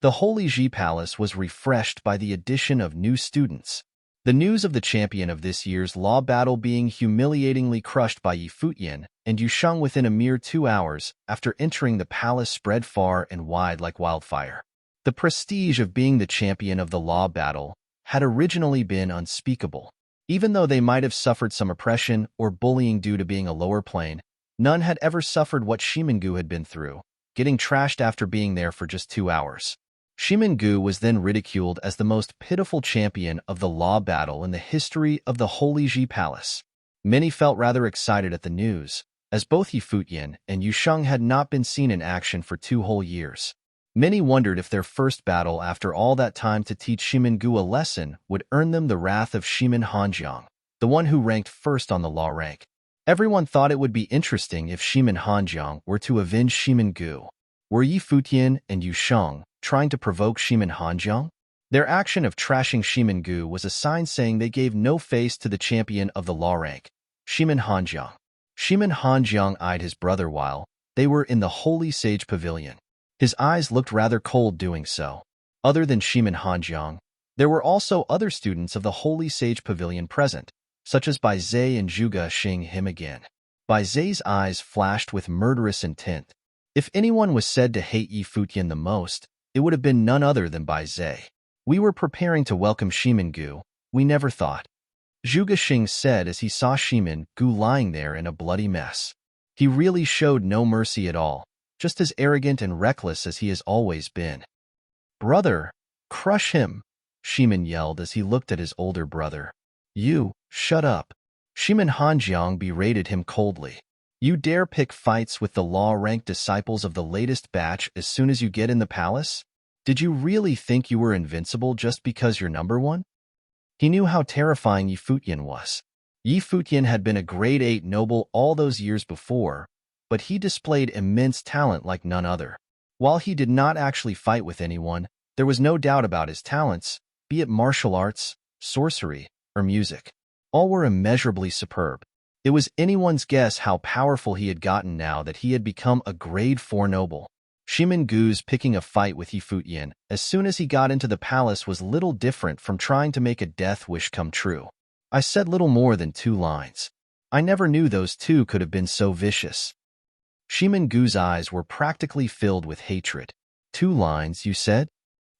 The Holy Ji Palace was refreshed by the addition of new students. The news of the champion of this year's law battle being humiliatingly crushed by Yi Futian and Yu Sheng within a mere 2 hours after entering the palace spread far and wide like wildfire. The prestige of being the champion of the law battle had originally been unspeakable. Even though they might have suffered some oppression or bullying due to being a lower plane, none had ever suffered what Shimengu had been through, getting trashed after being there for just 2 hours. Shimengu was then ridiculed as the most pitiful champion of the law battle in the history of the Holy Ji Palace. Many felt rather excited at the news, as both Yi Futian and Yu Sheng had not been seen in action for 2 whole years. Many wondered if their first battle after all that time to teach Shimengu a lesson would earn them the wrath of Shimen Hanjiang, the one who ranked first on the law rank. Everyone thought it would be interesting if Shimen Hanjiang were to avenge Shimengu. Were Yi Futian and Yu Sheng trying to provoke Shimen Hanjiang? Their action of trashing Shimengu was a sign saying they gave no face to the champion of the law rank, Shimen Hanjiang. Shimen Hanjiang eyed his brother while they were in the Holy Sage Pavilion. His eyes looked rather cold doing so. Other than Shimen Hanjiang, there were also other students of the Holy Sage Pavilion present, such as Bai Zhe and Zhuge Xing him again. Bai Zhe's eyes flashed with murderous intent. If anyone was said to hate Yi Futian the most, it would have been none other than Bai Zhe. We were preparing to welcome Shimengu, we never thought. Zhuge Xing said as he saw Shimengu lying there in a bloody mess. He really showed no mercy at all, just as arrogant and reckless as he has always been. Brother, crush him, Shimen yelled as he looked at his older brother. You, shut up. Shimen Hanjiang berated him coldly. You dare pick fights with the law-ranked disciples of the latest batch as soon as you get in the palace? Did you really think you were invincible just because you're number 1? He knew how terrifying Yi Futian was. Yi Futian had been a grade 8 noble all those years before, but he displayed immense talent like none other. While he did not actually fight with anyone, there was no doubt about his talents, be it martial arts, sorcery, or music. All were immeasurably superb. It was anyone's guess how powerful he had gotten now that he had become a grade 4 noble. Shimengu's picking a fight with Yi Futian as soon as he got into the palace was little different from trying to make a death wish come true. I said little more than 2 lines. I never knew those two could have been so vicious. Shimengu's eyes were practically filled with hatred. 2 lines, you said?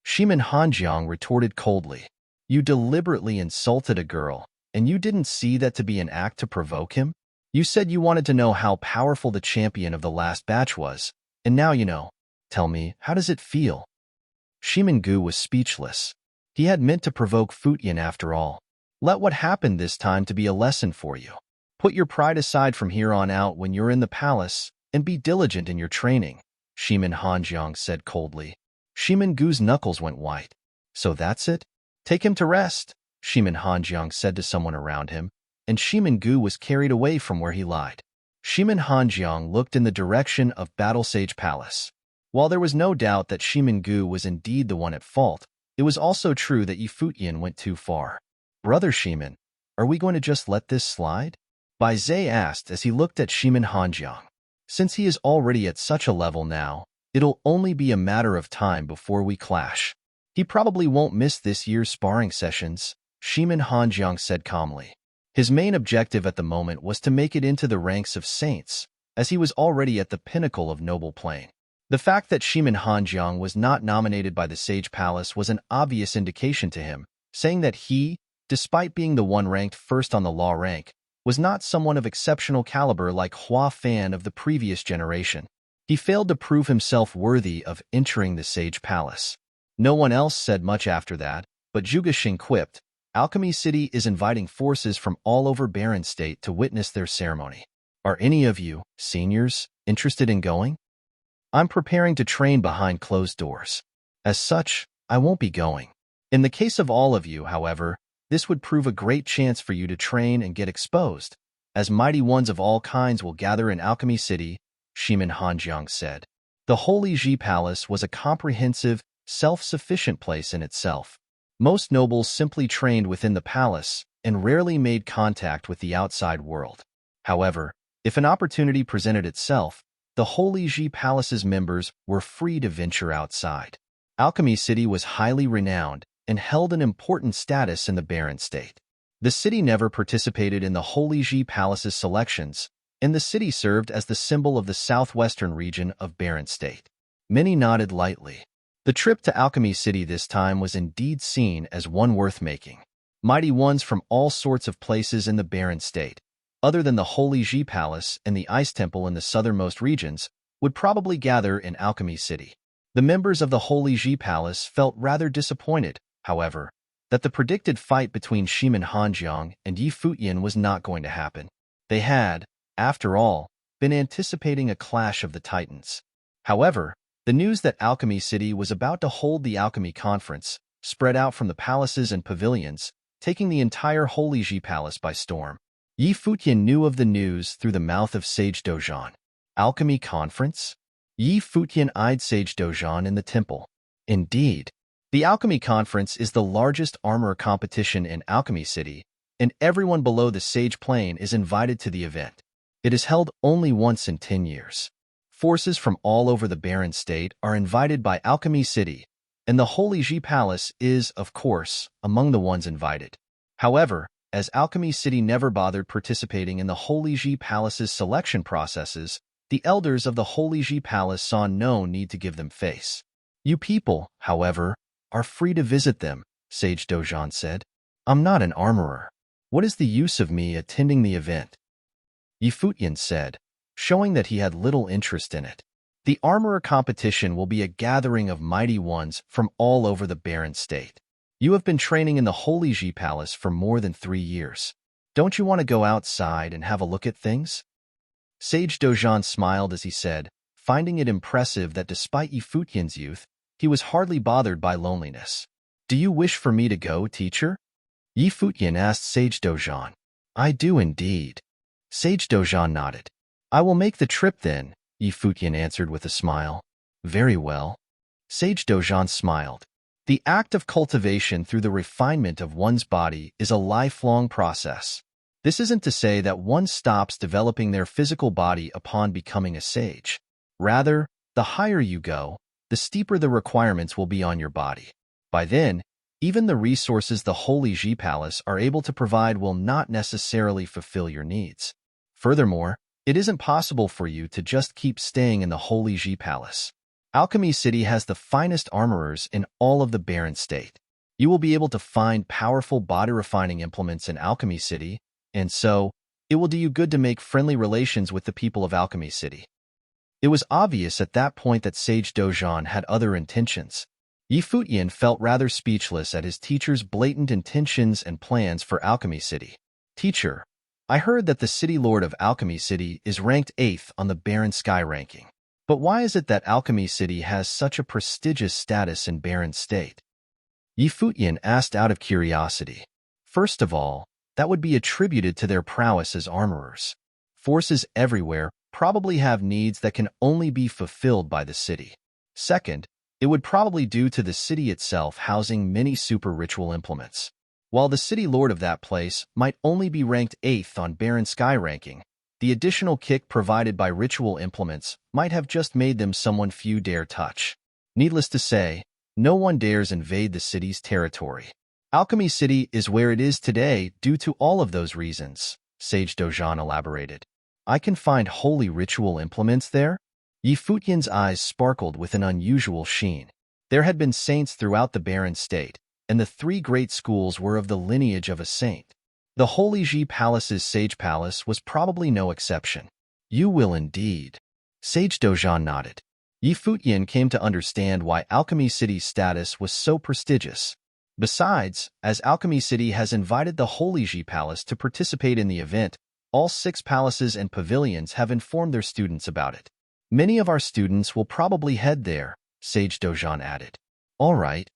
Shimen Hanjiang retorted coldly. You deliberately insulted a girl, and you didn't see that to be an act to provoke him? You said you wanted to know how powerful the champion of the last batch was, and now you know. Tell me, how does it feel? Shimengu was speechless. He had meant to provoke Futian after all. Let what happened this time to be a lesson for you. Put your pride aside from here on out when you're in the palace, and be diligent in your training, Shimen Hanjiang said coldly. Shimengu's knuckles went white. So that's it? Take him to rest, Shimin Hanjiang said to someone around him, and Shimin Gu was carried away from where he lied. Shimin Hanjiang looked in the direction of Battle Sage Palace. While there was no doubt that Shimin Gu was indeed the one at fault, it was also true that Yi Futian went too far. Brother Shimin, are we going to just let this slide? Bai Zhe asked as he looked at Shimin Hanjiang. Since he is already at such a level now, it'll only be a matter of time before we clash. He probably won't miss this year's sparring sessions, Shimin Hanjiang said calmly. His main objective at the moment was to make it into the ranks of saints, as he was already at the pinnacle of noble plane. The fact that Shimin Hanjiang was not nominated by the Sage Palace was an obvious indication to him, saying that he, despite being the one ranked first on the law rank, was not someone of exceptional caliber like Hua Fan of the previous generation. He failed to prove himself worthy of entering the Sage Palace. No one else said much after that, but Zhuge Xing quipped, Alchemy City is inviting forces from all over Barren State to witness their ceremony. Are any of you, seniors, interested in going? I'm preparing to train behind closed doors. As such, I won't be going. In the case of all of you, however, this would prove a great chance for you to train and get exposed, as mighty ones of all kinds will gather in Alchemy City, Shimin Hanjiang said. The Holy Ji Palace was a comprehensive, self-sufficient place in itself. Most nobles simply trained within the palace and rarely made contact with the outside world. However, if an opportunity presented itself, the Holy Ji Palace's members were free to venture outside. Alchemy City was highly renowned and held an important status in the Barren State. The city never participated in the Holy Ji Palace's selections, and the city served as the symbol of the southwestern region of Barren State. Many nodded lightly. The trip to Alchemy City this time was indeed seen as one worth making. Mighty ones from all sorts of places in the Barren State, other than the Holy Ji Palace and the Ice Temple in the southernmost regions, would probably gather in Alchemy City. The members of the Holy Ji Palace felt rather disappointed, however, that the predicted fight between Shimin Hanjiang and Yi Futian was not going to happen. They had, after all, been anticipating a clash of the titans. However, the news that Alchemy City was about to hold the Alchemy Conference spread out from the palaces and pavilions, taking the entire Holy Ji Palace by storm. Yi Futian knew of the news through the mouth of Sage Dozhan. Alchemy Conference? Yi Futian eyed Sage Dozhan in the temple. Indeed. The Alchemy Conference is the largest armor competition in Alchemy City, and everyone below the Sage Plane is invited to the event. It is held only once in 10 years. Forces from all over the Barren State are invited by Alchemy City, and the Holy Ji Palace is, of course, among the ones invited. However, as Alchemy City never bothered participating in the Holy Ji Palace's selection processes, the elders of the Holy Ji Palace saw no need to give them face. You people, however, are free to visit them, Sage Dozhan said. I'm not an armorer. What is the use of me attending the event? Yi Futian said, showing that he had little interest in it. The armorer competition will be a gathering of mighty ones from all over the Barren State. You have been training in the Holy Ji Palace for more than 3 years. Don't you want to go outside and have a look at things? Sage Dozhan smiled as he said, finding it impressive that despite Yi Futian's youth, he was hardly bothered by loneliness. Do you wish for me to go, teacher? Yi Futian asked Sage Dozhan. I do indeed. Sage Dozhan nodded. I will make the trip then, Yi Futian answered with a smile. Very well. Sage Dozhan smiled. The act of cultivation through the refinement of one's body is a lifelong process. This isn't to say that one stops developing their physical body upon becoming a sage. Rather, the higher you go, the steeper the requirements will be on your body. By then, even the resources the Holy Ji Palace are able to provide will not necessarily fulfill your needs. Furthermore, it isn't possible for you to just keep staying in the Holy Ji Palace. Alchemy City has the finest armorers in all of the Barren State. You will be able to find powerful body-refining implements in Alchemy City, and so, it will do you good to make friendly relations with the people of Alchemy City. It was obvious at that point that Sage Dozhan had other intentions. Yi Futian felt rather speechless at his teacher's blatant intentions and plans for Alchemy City. Teacher, I heard that the City Lord of Alchemy City is ranked 8th on the Barren Sky ranking. But why is it that Alchemy City has such a prestigious status in Barren State? Futian asked out of curiosity. First of all, that would be attributed to their prowess as armorers. Forces everywhere probably have needs that can only be fulfilled by the city. Second, it would probably due to the city itself housing many super ritual implements. While the city lord of that place might only be ranked 8th on Barren Sky ranking, the additional kick provided by ritual implements might have just made them someone few dare touch. Needless to say, no one dares invade the city's territory. Alchemy City is where it is today due to all of those reasons, Sage Dojan elaborated. I can find holy ritual implements there? Futian's eyes sparkled with an unusual sheen. There had been saints throughout the barren state, and the 3 great schools were of the lineage of a saint. The Holy Ji Palace's Sage Palace was probably no exception. You will indeed. Sage Dojan nodded. Futian came to understand why Alchemy City's status was so prestigious. Besides, as Alchemy City has invited the Holy Ji Palace to participate in the event, all 6 palaces and pavilions have informed their students about it. Many of our students will probably head there, Sage Dojan added. All right.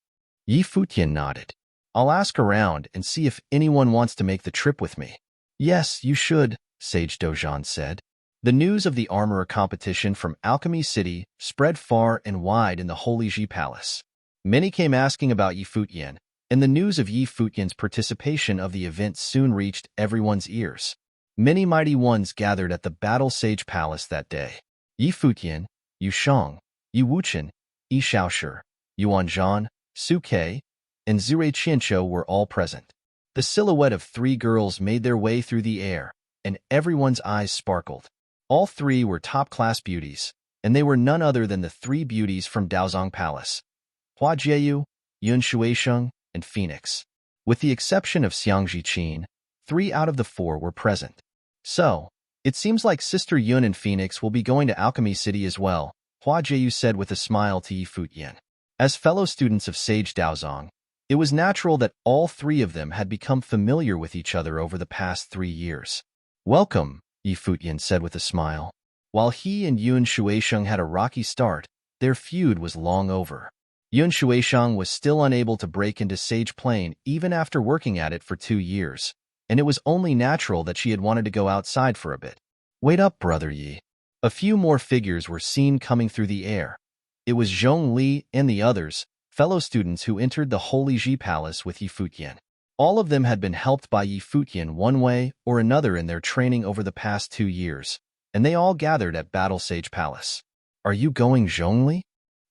Futian nodded. I'll ask around and see if anyone wants to make the trip with me. Yes, you should, Sage Dojan said. The news of the armorer competition from Alchemy City spread far and wide in the Holy Ji Palace. Many came asking about Futian, and the news of Futian's participation of the event soon reached everyone's ears. Many mighty ones gathered at the Battle Sage Palace that day. Futian, Shang, Wuchen, Shaoshi, Yuanzhan, Su Ke, and Zirei Qianqiu were all present. The silhouette of 3 girls made their way through the air, and everyone's eyes sparkled. All 3 were top-class beauties, and they were none other than the 3 beauties from Daozong Palace: Hua Jieyu, Yun Shuisheng, and Phoenix. With the exception of Xiang Jiqin, 3 out of the 4 were present. So, it seems like Sister Yun and Phoenix will be going to Alchemy City as well, Hua Jieyu said with a smile to Futian. As fellow students of Sage Daozong, it was natural that all 3 of them had become familiar with each other over the past 3 years. Welcome, Futian said with a smile. While he and Yun Shuisheng had a rocky start, their feud was long over. Yun Shuisheng was still unable to break into Sage Plane even after working at it for 2 years, and it was only natural that she had wanted to go outside for a bit. Wait up, brother Yi. A few more figures were seen coming through the air. It was Zhong Li and the others, fellow students who entered the Holy Ji Palace with Futian. All of them had been helped by Futian one way or another in their training over the past 2 years, and they all gathered at Battle Sage Palace. Are you going, Zhongli?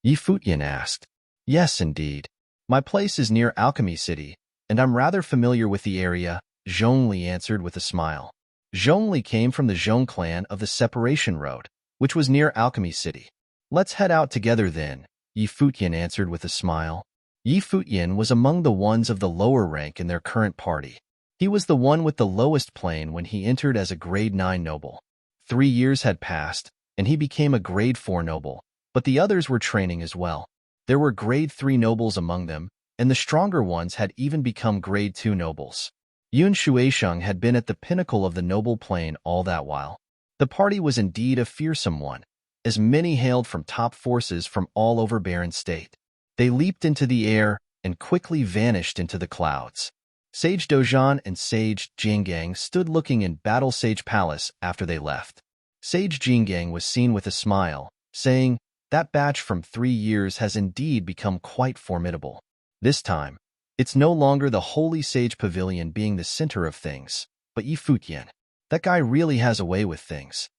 Futian asked. Yes, indeed. My place is near Alchemy City, and I'm rather familiar with the area, Zhongli answered with a smile. Zhongli came from the Zhong clan of the Separation Road, which was near Alchemy City. Let's head out together then, Futian answered with a smile. Futian was among the ones of the lower rank in their current party. He was the one with the lowest plane when he entered as a grade 9 noble. 3 years had passed, and he became a grade 4 noble, but the others were training as well. There were grade 3 nobles among them, and the stronger ones had even become grade 2 nobles. Yun Shuisheng had been at the pinnacle of the noble plane all that while. The party was indeed a fearsome one, as many hailed from top forces from all over Barren State. They leaped into the air and quickly vanished into the clouds. Sage Dojan and Sage Jingang stood looking in Battle Sage Palace after they left. Sage Jingang was seen with a smile, saying, "That batch from 3 years has indeed become quite formidable. This time, it's no longer the Holy Sage Pavilion being the center of things, but Futian. That guy really has a way with things."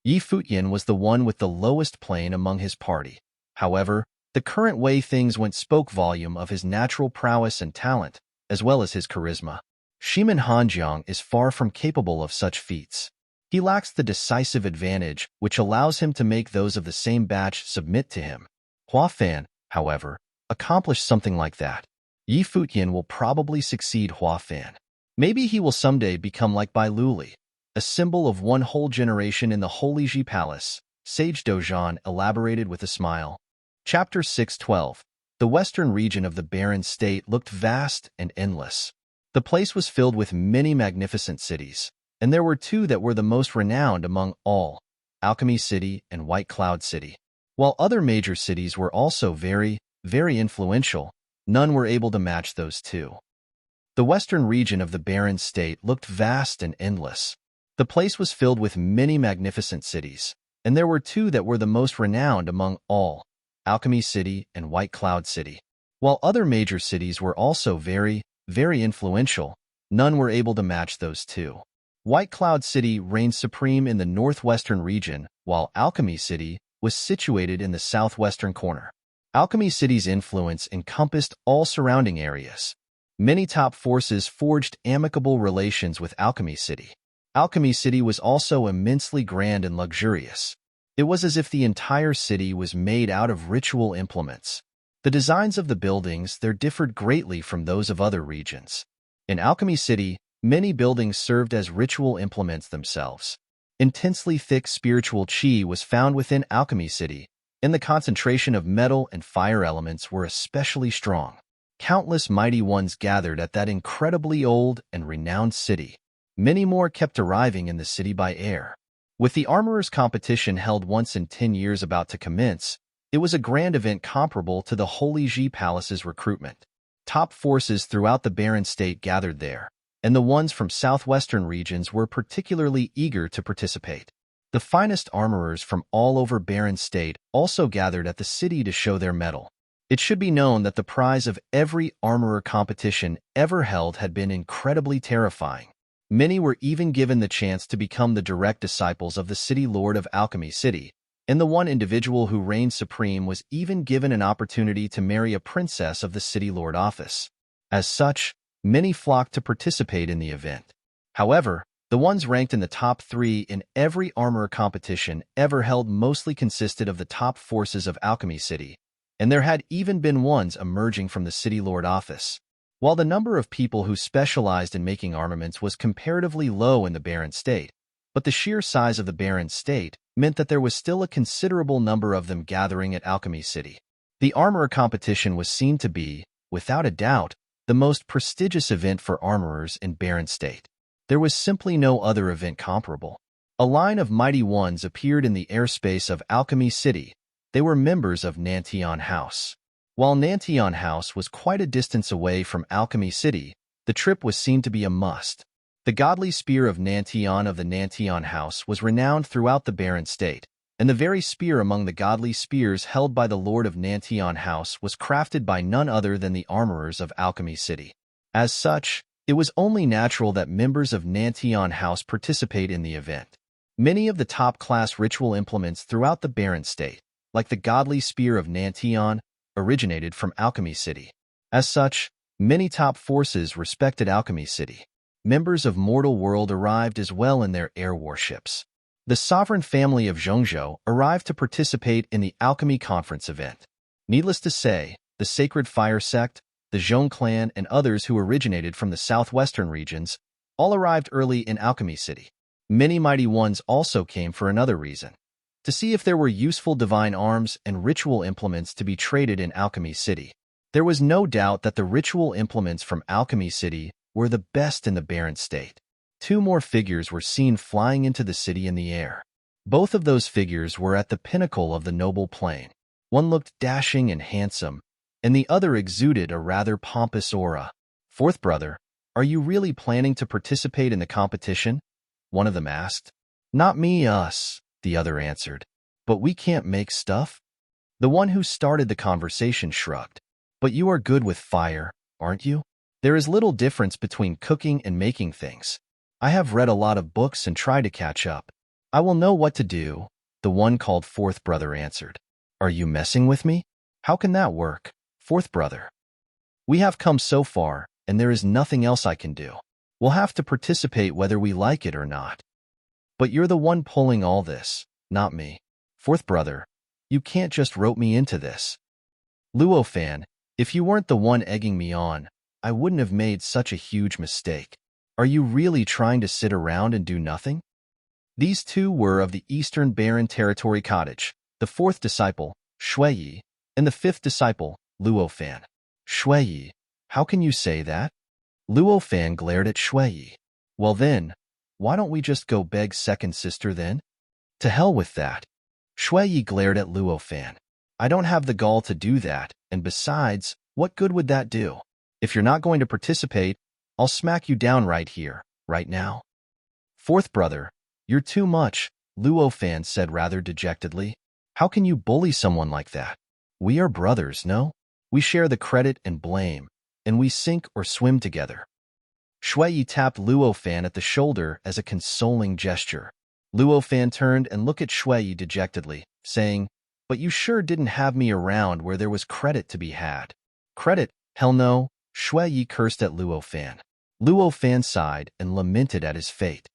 Futian was the one with the lowest plane among his party. However, the current way things went spoke volume of his natural prowess and talent, as well as his charisma. Shiman Hanjiang is far from capable of such feats. He lacks the decisive advantage which allows him to make those of the same batch submit to him. Hua Fan, however, accomplished something like that. Futian will probably succeed Hua Fan. Maybe he will someday become like Bai Luli, a symbol of one whole generation in the Holy Ji Palace, Sage Dojan elaborated with a smile. Chapter 612. The western region of the barren state looked vast and endless. The place was filled with many magnificent cities, and there were 2 that were the most renowned among all, Alchemy City and White Cloud City. While other major cities were also very, very influential, None were able to match those two. The western region of the barren state looked vast and endless. The place was filled with many magnificent cities, and there were two that were the most renowned among all, Alchemy City and White Cloud City. While other major cities were also very, very influential, none were able to match those two. White Cloud City reigned supreme in the northwestern region, while Alchemy City was situated in the southwestern corner. Alchemy City's influence encompassed all surrounding areas. Many top forces forged amicable relations with Alchemy City. Alchemy City was also immensely grand and luxurious. It was as if the entire city was made out of ritual implements. The designs of the buildings there differed greatly from those of other regions. In Alchemy City, many buildings served as ritual implements themselves. Intensely thick spiritual chi was found within Alchemy City, and the concentration of metal and fire elements were especially strong. Countless mighty ones gathered at that incredibly old and renowned city. Many more kept arriving in the city by air. With the armorers' competition held once in 10 years about to commence, it was a grand event comparable to the Holy Ji Palace's recruitment. Top forces throughout the barren state gathered there, and the ones from southwestern regions were particularly eager to participate. The finest armorers from all over barren state also gathered at the city to show their mettle. It should be known that the prize of every armorer competition ever held had been incredibly terrifying. Many were even given the chance to become the direct disciples of the city lord of Alchemy City, and the one individual who reigned supreme was even given an opportunity to marry a princess of the city lord office. As such, many flocked to participate in the event. However, the ones ranked in the top 3 in every armorer competition ever held mostly consisted of the top forces of Alchemy City, and there had even been ones emerging from the city lord office. While the number of people who specialized in making armaments was comparatively low in the barren state, but the sheer size of the barren state meant that there was still a considerable number of them gathering at Alchemy City. The armorer competition was seen to be, without a doubt, the most prestigious event for armorers in barren state. There was simply no other event comparable. A line of mighty ones appeared in the airspace of Alchemy City. They were members of Nantion House. While Nantion House was quite a distance away from Alchemy City, the trip was seen to be a must. The godly spear of Nantion of the Nantion House was renowned throughout the barren state, and the very spear among the godly spears held by the lord of Nantion House was crafted by none other than the armorers of Alchemy City. As such, it was only natural that members of Nantion House participate in the event. Many of the top-class ritual implements throughout the barren state, like the godly spear of Nantion, originated from Alchemy City. As such, many top forces respected Alchemy City. Members of Mortal World arrived as well in their air warships. The sovereign family of Zhongzhou arrived to participate in the Alchemy Conference event. Needless to say, the Sacred Fire Sect, the Zhong clan, and others who originated from the southwestern regions all arrived early in Alchemy City. Many mighty ones also came for another reason: to see if there were useful divine arms and ritual implements to be traded in Alchemy City. There was no doubt that the ritual implements from Alchemy City were the best in the barren state. 2 more figures were seen flying into the city in the air. Both of those figures were at the pinnacle of the noble plane. One looked dashing and handsome, and the other exuded a rather pompous aura. "Fourth brother, are you really planning to participate in the competition?" one of them asked. "Not me, us," the other answered. "But we can't make stuff?" The one who started the conversation shrugged. "But you are good with fire, aren't you? There is little difference between cooking and making things. I have read a lot of books and tried to catch up. I will know what to do," the one called fourth brother answered. "Are you messing with me? How can that work, fourth brother? We have come so far, and there is nothing else I can do. We'll have to participate whether we like it or not. But you're the one pulling all this, not me. Fourth brother, you can't just rope me into this. Luo fan, if you weren't the one egging me on, I wouldn't have made such a huge mistake. Are you really trying to sit around and do nothing?" These two were of the Eastern Barren Territory Cottage, the 4th disciple, Shuiyi, and the 5th disciple, Luo fan. "Shuiyi, how can you say that?" Luo fan glared at Shuiyi. "Well then, why don't we just go beg second sister then?" "To hell with that." Shuiyi glared at Luo fan. "I don't have the gall to do that, and besides, What good would that do? If you're not going to participate, I'll smack you down right here, right now. Fourth brother, you're too much, Luo Fan said rather dejectedly. How can you bully someone like that? We are brothers, no? We share the credit and blame, and we sink or swim together. Shui tapped Luo Fan at the shoulder as a consoling gesture. Luo Fan turned and looked at Shui dejectedly, saying, But you sure didn't have me around where there was credit to be had. Credit? Hell no, Shui cursed at Luo Fan. Luo Fan sighed and lamented at his fate.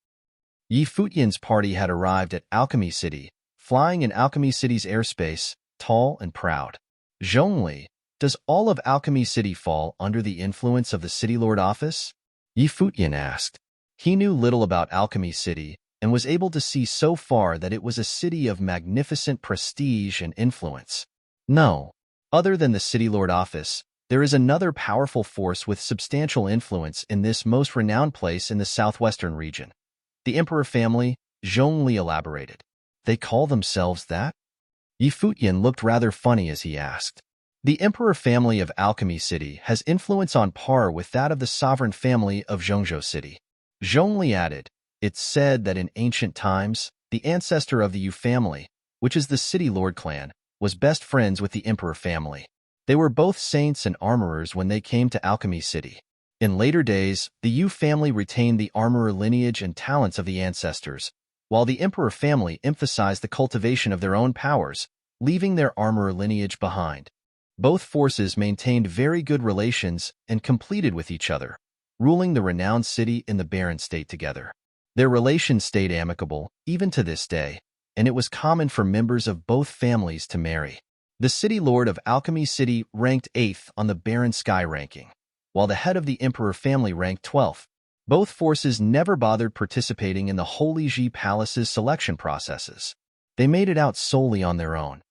Yi Futian's party had arrived at Alchemy City, flying in Alchemy City's airspace, tall and proud. Zhongli, does all of Alchemy City fall under the influence of the City Lord office? Yi Futian asked. He knew little about Alchemy City and was able to see so far that it was a city of magnificent prestige and influence. No, other than the City Lord office, there is another powerful force with substantial influence in this most renowned place in the southwestern region. The Emperor family, Zhongli elaborated. They call themselves that? Yi Futian looked rather funny as he asked. The Emperor family of Alchemy City has influence on par with that of the sovereign family of Zhongzhou City. Zhongli added, It's said that in ancient times, the ancestor of the Yu family, which is the City Lord clan, was best friends with the Emperor family. They were both saints and armorers when they came to Alchemy City. In later days, the Yu family retained the armorer lineage and talents of the ancestors, while the Emperor family emphasized the cultivation of their own powers, leaving their armorer lineage behind. Both forces maintained very good relations and completed with each other, ruling the renowned city in the barren state together. Their relations stayed amicable, even to this day, and it was common for members of both families to marry. The City Lord of Alchemy City ranked 8th on the Barren Sky ranking, while the head of the Emperor family ranked 12th. Both forces never bothered participating in the Holy Ji Palace's selection processes. They made it out solely on their own.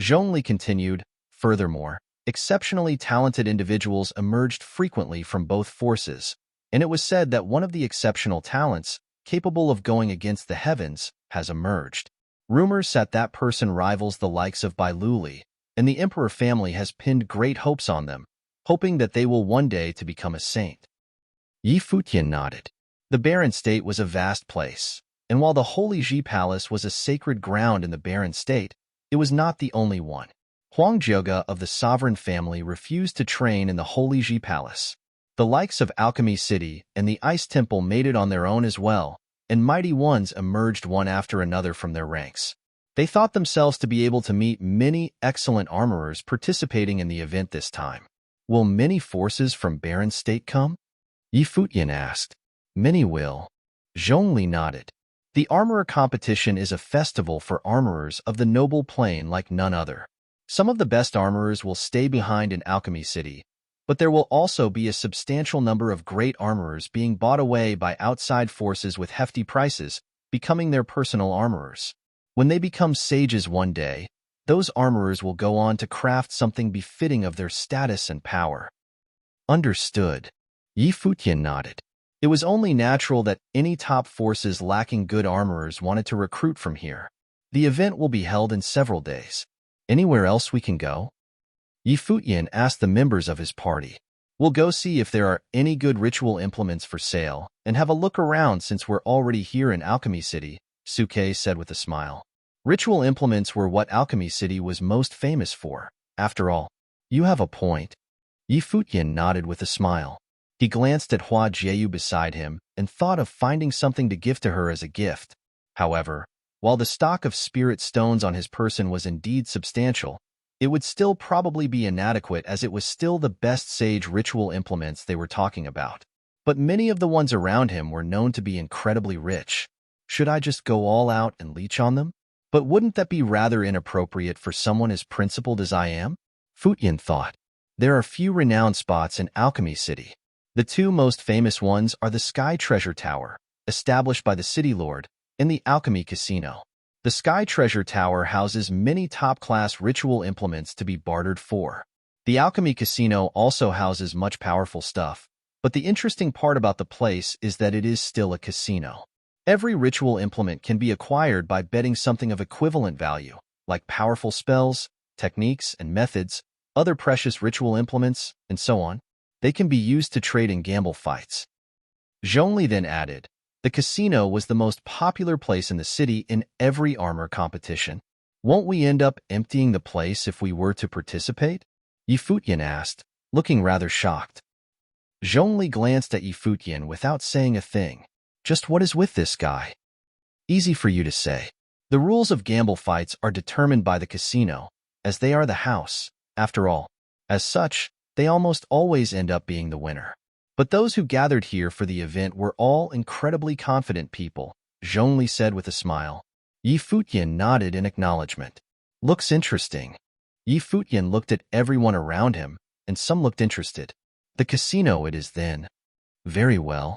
Zhongli continued, Furthermore, exceptionally talented individuals emerged frequently from both forces, and it was said that one of the exceptional talents, capable of going against the heavens, has emerged. Rumors that person rivals the likes of Bai Luli, and the Emperor family has pinned great hopes on them, hoping that they will one day to become a saint. Yi Futian nodded. The barren state was a vast place, and while the Holy Ji Palace was a sacred ground in the barren state, it was not the only one. Huang Jiuge of the sovereign family refused to train in the Holy Ji Palace. The likes of Alchemy City and the Ice Temple made it on their own as well, and mighty ones emerged one after another from their ranks. They thought themselves to be able to meet many excellent armorers participating in the event this time. Will many forces from Barren State come? Yi Futian asked. Many will. Zhongli nodded. The armorer competition is a festival for armorers of the noble plane like none other. Some of the best armorers will stay behind in Alchemy City, but there will also be a substantial number of great armorers being bought away by outside forces with hefty prices, becoming their personal armorers. When they become sages one day, those armorers will go on to craft something befitting of their status and power. Understood. Yi Futian nodded. It was only natural that any top forces lacking good armorers wanted to recruit from here. The event will be held in several days. Anywhere else we can go? Yi Futian asked the members of his party. We'll go see if there are any good ritual implements for sale, and have a look around since we're already here in Alchemy City, Suke said with a smile. Ritual implements were what Alchemy City was most famous for. After all, you have a point. Yi Futian nodded with a smile. He glanced at Hua Jieyu beside him and thought of finding something to give to her as a gift. However, while the stock of spirit stones on his person was indeed substantial, it would still probably be inadequate as it was still the best sage ritual implements they were talking about. But many of the ones around him were known to be incredibly rich. Should I just go all out and leech on them? But wouldn't that be rather inappropriate for someone as principled as I am? Futian thought. There are few renowned spots in Alchemy City. The two most famous ones are the Sky Treasure Tower, established by the City Lord, and the Alchemy Casino. The Sky Treasure Tower houses many top-class ritual implements to be bartered for. The Alchemy Casino also houses much powerful stuff, but the interesting part about the place is that it is still a casino. Every ritual implement can be acquired by betting something of equivalent value, like powerful spells, techniques, and methods, other precious ritual implements, and so on. They can be used to trade in gamble fights. Zhongli then added, the casino was the most popular place in the city in every armor competition. Won't we end up emptying the place if we were to participate? Futian asked, looking rather shocked. Zhongli glanced at Futian without saying a thing. Just what is with this guy? Easy for you to say. The rules of gamble fights are determined by the casino, as they are the house, after all. As such, they almost always end up being the winner. But those who gathered here for the event were all incredibly confident people, Zhongli said with a smile. Futian nodded in acknowledgement. Looks interesting. Futian looked at everyone around him, and some looked interested. The casino it is then. Very well.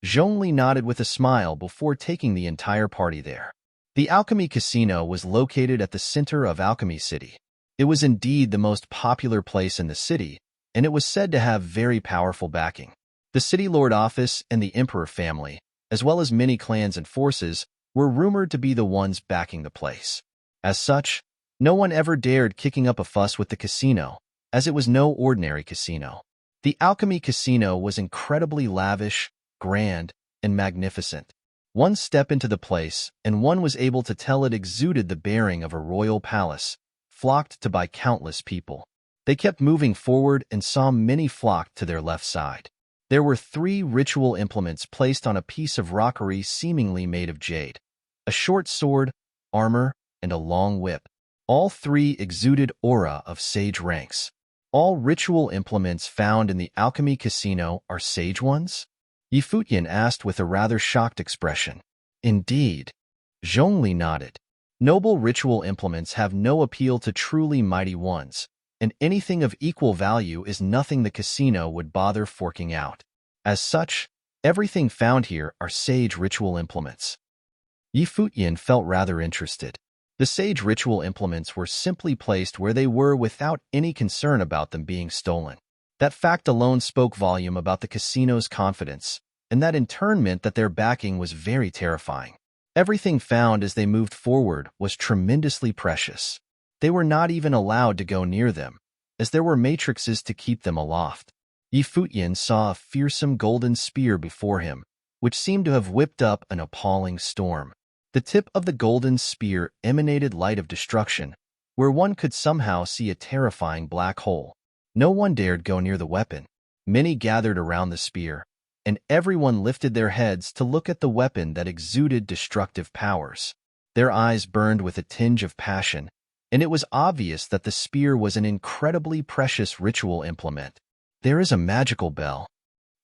Zhongli nodded with a smile before taking the entire party there. The Alchemy Casino was located at the center of Alchemy City. It was indeed the most popular place in the city, and it was said to have very powerful backing. The City Lord office and the Emperor family, as well as many clans and forces, were rumored to be the ones backing the place. As such, no one ever dared kicking up a fuss with the casino, as it was no ordinary casino. The Alchemy Casino was incredibly lavish, grand, and magnificent. One step into the place, and one was able to tell it exuded the bearing of a royal palace, flocked to by countless people. They kept moving forward and saw many flock to their left side. There were 3 ritual implements placed on a piece of rockery seemingly made of jade. A short sword, armor, and a long whip. All 3 exuded aura of sage ranks. All ritual implements found in the Alchemy Casino are sage ones? Futian asked with a rather shocked expression. Indeed. Zhongli nodded. Noble ritual implements have no appeal to truly mighty ones, and anything of equal value is nothing the casino would bother forking out. As such, everything found here are sage ritual implements. Futian felt rather interested. The sage ritual implements were simply placed where they were without any concern about them being stolen. That fact alone spoke volume about the casino's confidence, and that in turn meant that their backing was very terrifying. Everything found as they moved forward was tremendously precious. They were not even allowed to go near them, as there were matrices to keep them aloft. Futian saw a fearsome golden spear before him, which seemed to have whipped up an appalling storm. The tip of the golden spear emanated light of destruction, where one could somehow see a terrifying black hole. No one dared go near the weapon. Many gathered around the spear, and everyone lifted their heads to look at the weapon that exuded destructive powers. Their eyes burned with a tinge of passion, and it was obvious that the spear was an incredibly precious ritual implement. There is a magical bell.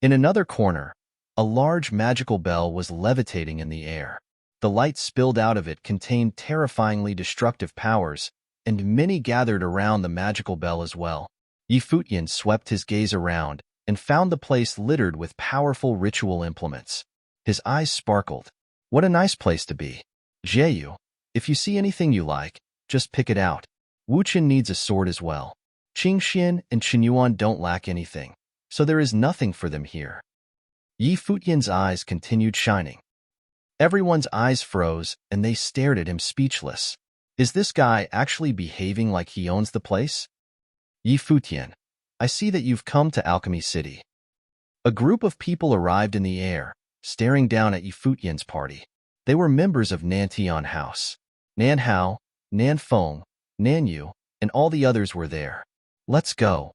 In another corner, a large magical bell was levitating in the air. The light spilled out of it contained terrifyingly destructive powers, and many gathered around the magical bell as well. Futian swept his gaze around and found the place littered with powerful ritual implements. His eyes sparkled. What a nice place to be. Jieyu, if you see anything you like, just pick it out. Wuchen needs a sword as well. Qingxian and Qinyuan don't lack anything, so there is nothing for them here. Futian's eyes continued shining. Everyone's eyes froze, and they stared at him speechless. Is this guy actually behaving like he owns the place? Futian, I see that you've come to Alchemy City. A group of people arrived in the air, staring down at Futian's party. They were members of Nantian House. Nan Hao, Nan Feng, Nan Yu, and all the others were there. Let's go.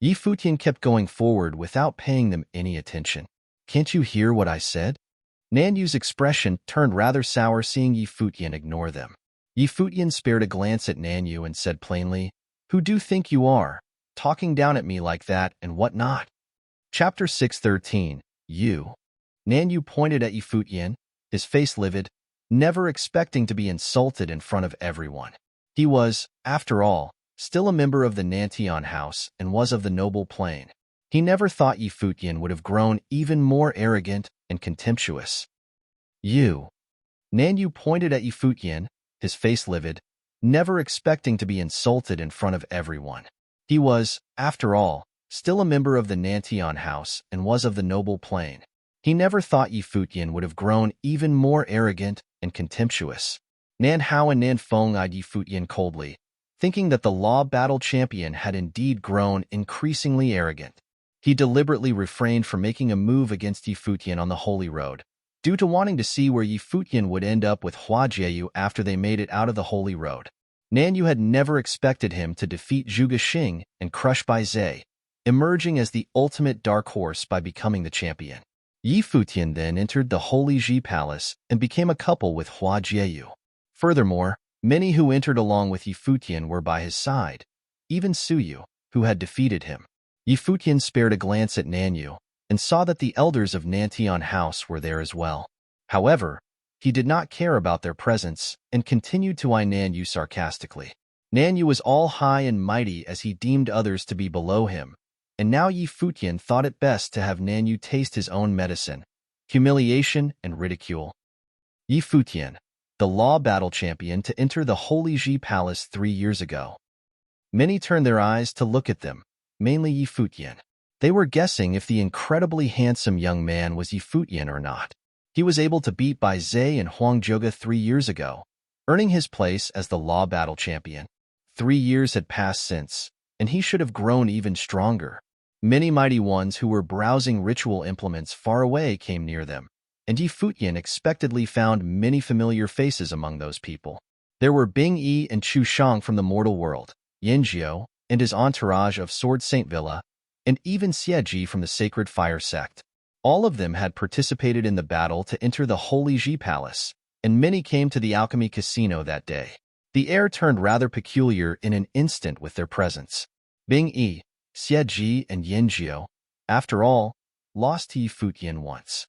Futian kept going forward without paying them any attention. Can't you hear what I said? Nan Yu's expression turned rather sour seeing Futian ignore them. Futian spared a glance at Nan Yu and said plainly, Who do you think you are, talking down at me like that and what not? Chapter 613, You. Nan Yu pointed at Futian, his face livid, never expecting to be insulted in front of everyone. He was, after all, still a member of the Nantian House and was of the noble plane. He never thought Futian would have grown even more arrogant and contemptuous. You. Nan Yu pointed at Futian, his face livid, never expecting to be insulted in front of everyone. He was, after all, still a member of the Nantian House and was of the noble plane. He never thought Futian would have grown even more arrogant and contemptuous. Nan Hao and Nan Feng eyed Futian coldly, Thinking that the law battle champion had indeed grown increasingly arrogant, he deliberately refrained from making a move against Yi Futian on the Holy Road, due to wanting to see where Yi Futian would end up with Hua Jieyu after they made it out of the Holy Road. Nanyu had never expected him to defeat Zhuge Xing and crush Bai Zhe, emerging as the ultimate dark horse by becoming the champion. Yi Futian then entered the Holy Ji Palace and became a couple with Hua Jieyu. Furthermore, many who entered along with Yi Futian were by his side, even Suyu, who had defeated him. Yi Futian spared a glance at Nanyu and saw that the elders of Nantian House were there as well. However, he did not care about their presence and continued to eye Nanyu sarcastically. Nanyu was all high and mighty as he deemed others to be below him, and now Yi Futian thought it best to have Nanyu taste his own medicine, humiliation and ridicule. Yi Futian, the law battle champion to enter the Holy Ji Palace 3 years ago. Many turned their eyes to look at them, mainly Yi Futian. They were guessing if the incredibly handsome young man was Yi Futian or not. He was able to beat Bai Zhe and Huang Zhuge 3 years ago, earning his place as the law battle champion. 3 years had passed since, and he should have grown even stronger. Many mighty ones who were browsing ritual implements far away came near them, and Yi Futian expectedly found many familiar faces among those people. There were Bing Yi and Chu Shang from the mortal world, Yin Jiao and his entourage of Sword Saint Villa, and even Xie Ji from the Sacred Fire sect. All of them had participated in the battle to enter the Holy Ji Palace, and many came to the Alchemy Casino that day. The air turned rather peculiar in an instant with their presence. Bing Yi, Xie Ji, and Yin Jiao, after all, lost to Yi Futian once.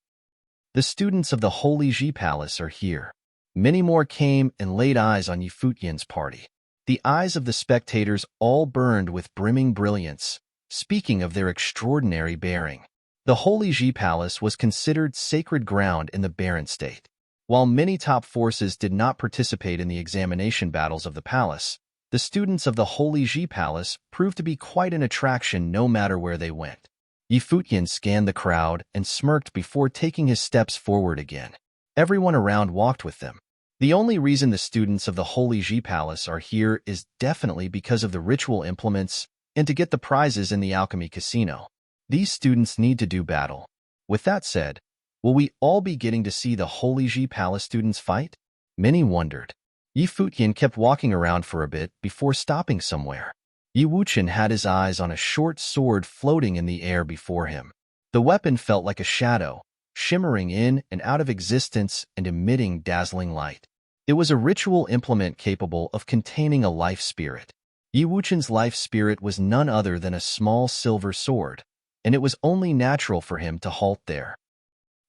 The students of the Holy Ji Palace are here. Many more came and laid eyes on Yi Futian's party. The eyes of the spectators all burned with brimming brilliance, speaking of their extraordinary bearing. The Holy Ji Palace was considered sacred ground in the Barren State. While many top forces did not participate in the examination battles of the palace, the students of the Holy Ji Palace proved to be quite an attraction no matter where they went. Yi Futian scanned the crowd and smirked before taking his steps forward again. Everyone around walked with them. The only reason the students of the Holy Ji Palace are here is definitely because of the ritual implements and to get the prizes in the Alchemy Casino. These students need to do battle. With that said, will we all be getting to see the Holy Ji Palace students fight? Many wondered. Yi Futian kept walking around for a bit before stopping somewhere. Yi Wuchen had his eyes on a short sword floating in the air before him. The weapon felt like a shadow, shimmering in and out of existence and emitting dazzling light. It was a ritual implement capable of containing a life spirit. Yi Wuchen's life spirit was none other than a small silver sword, and it was only natural for him to halt there.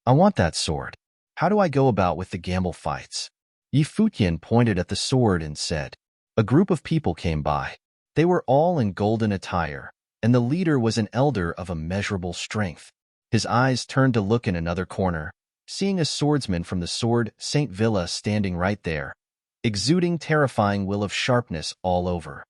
I want that sword. How do I go about with the gamble fights? Yi Futian pointed at the sword and said. A group of people came by. They were all in golden attire, and the leader was an elder of immeasurable strength. His eyes turned to look in another corner, seeing a swordsman from the Sword Saint Villa standing right there, exuding terrifying will of sharpness all over.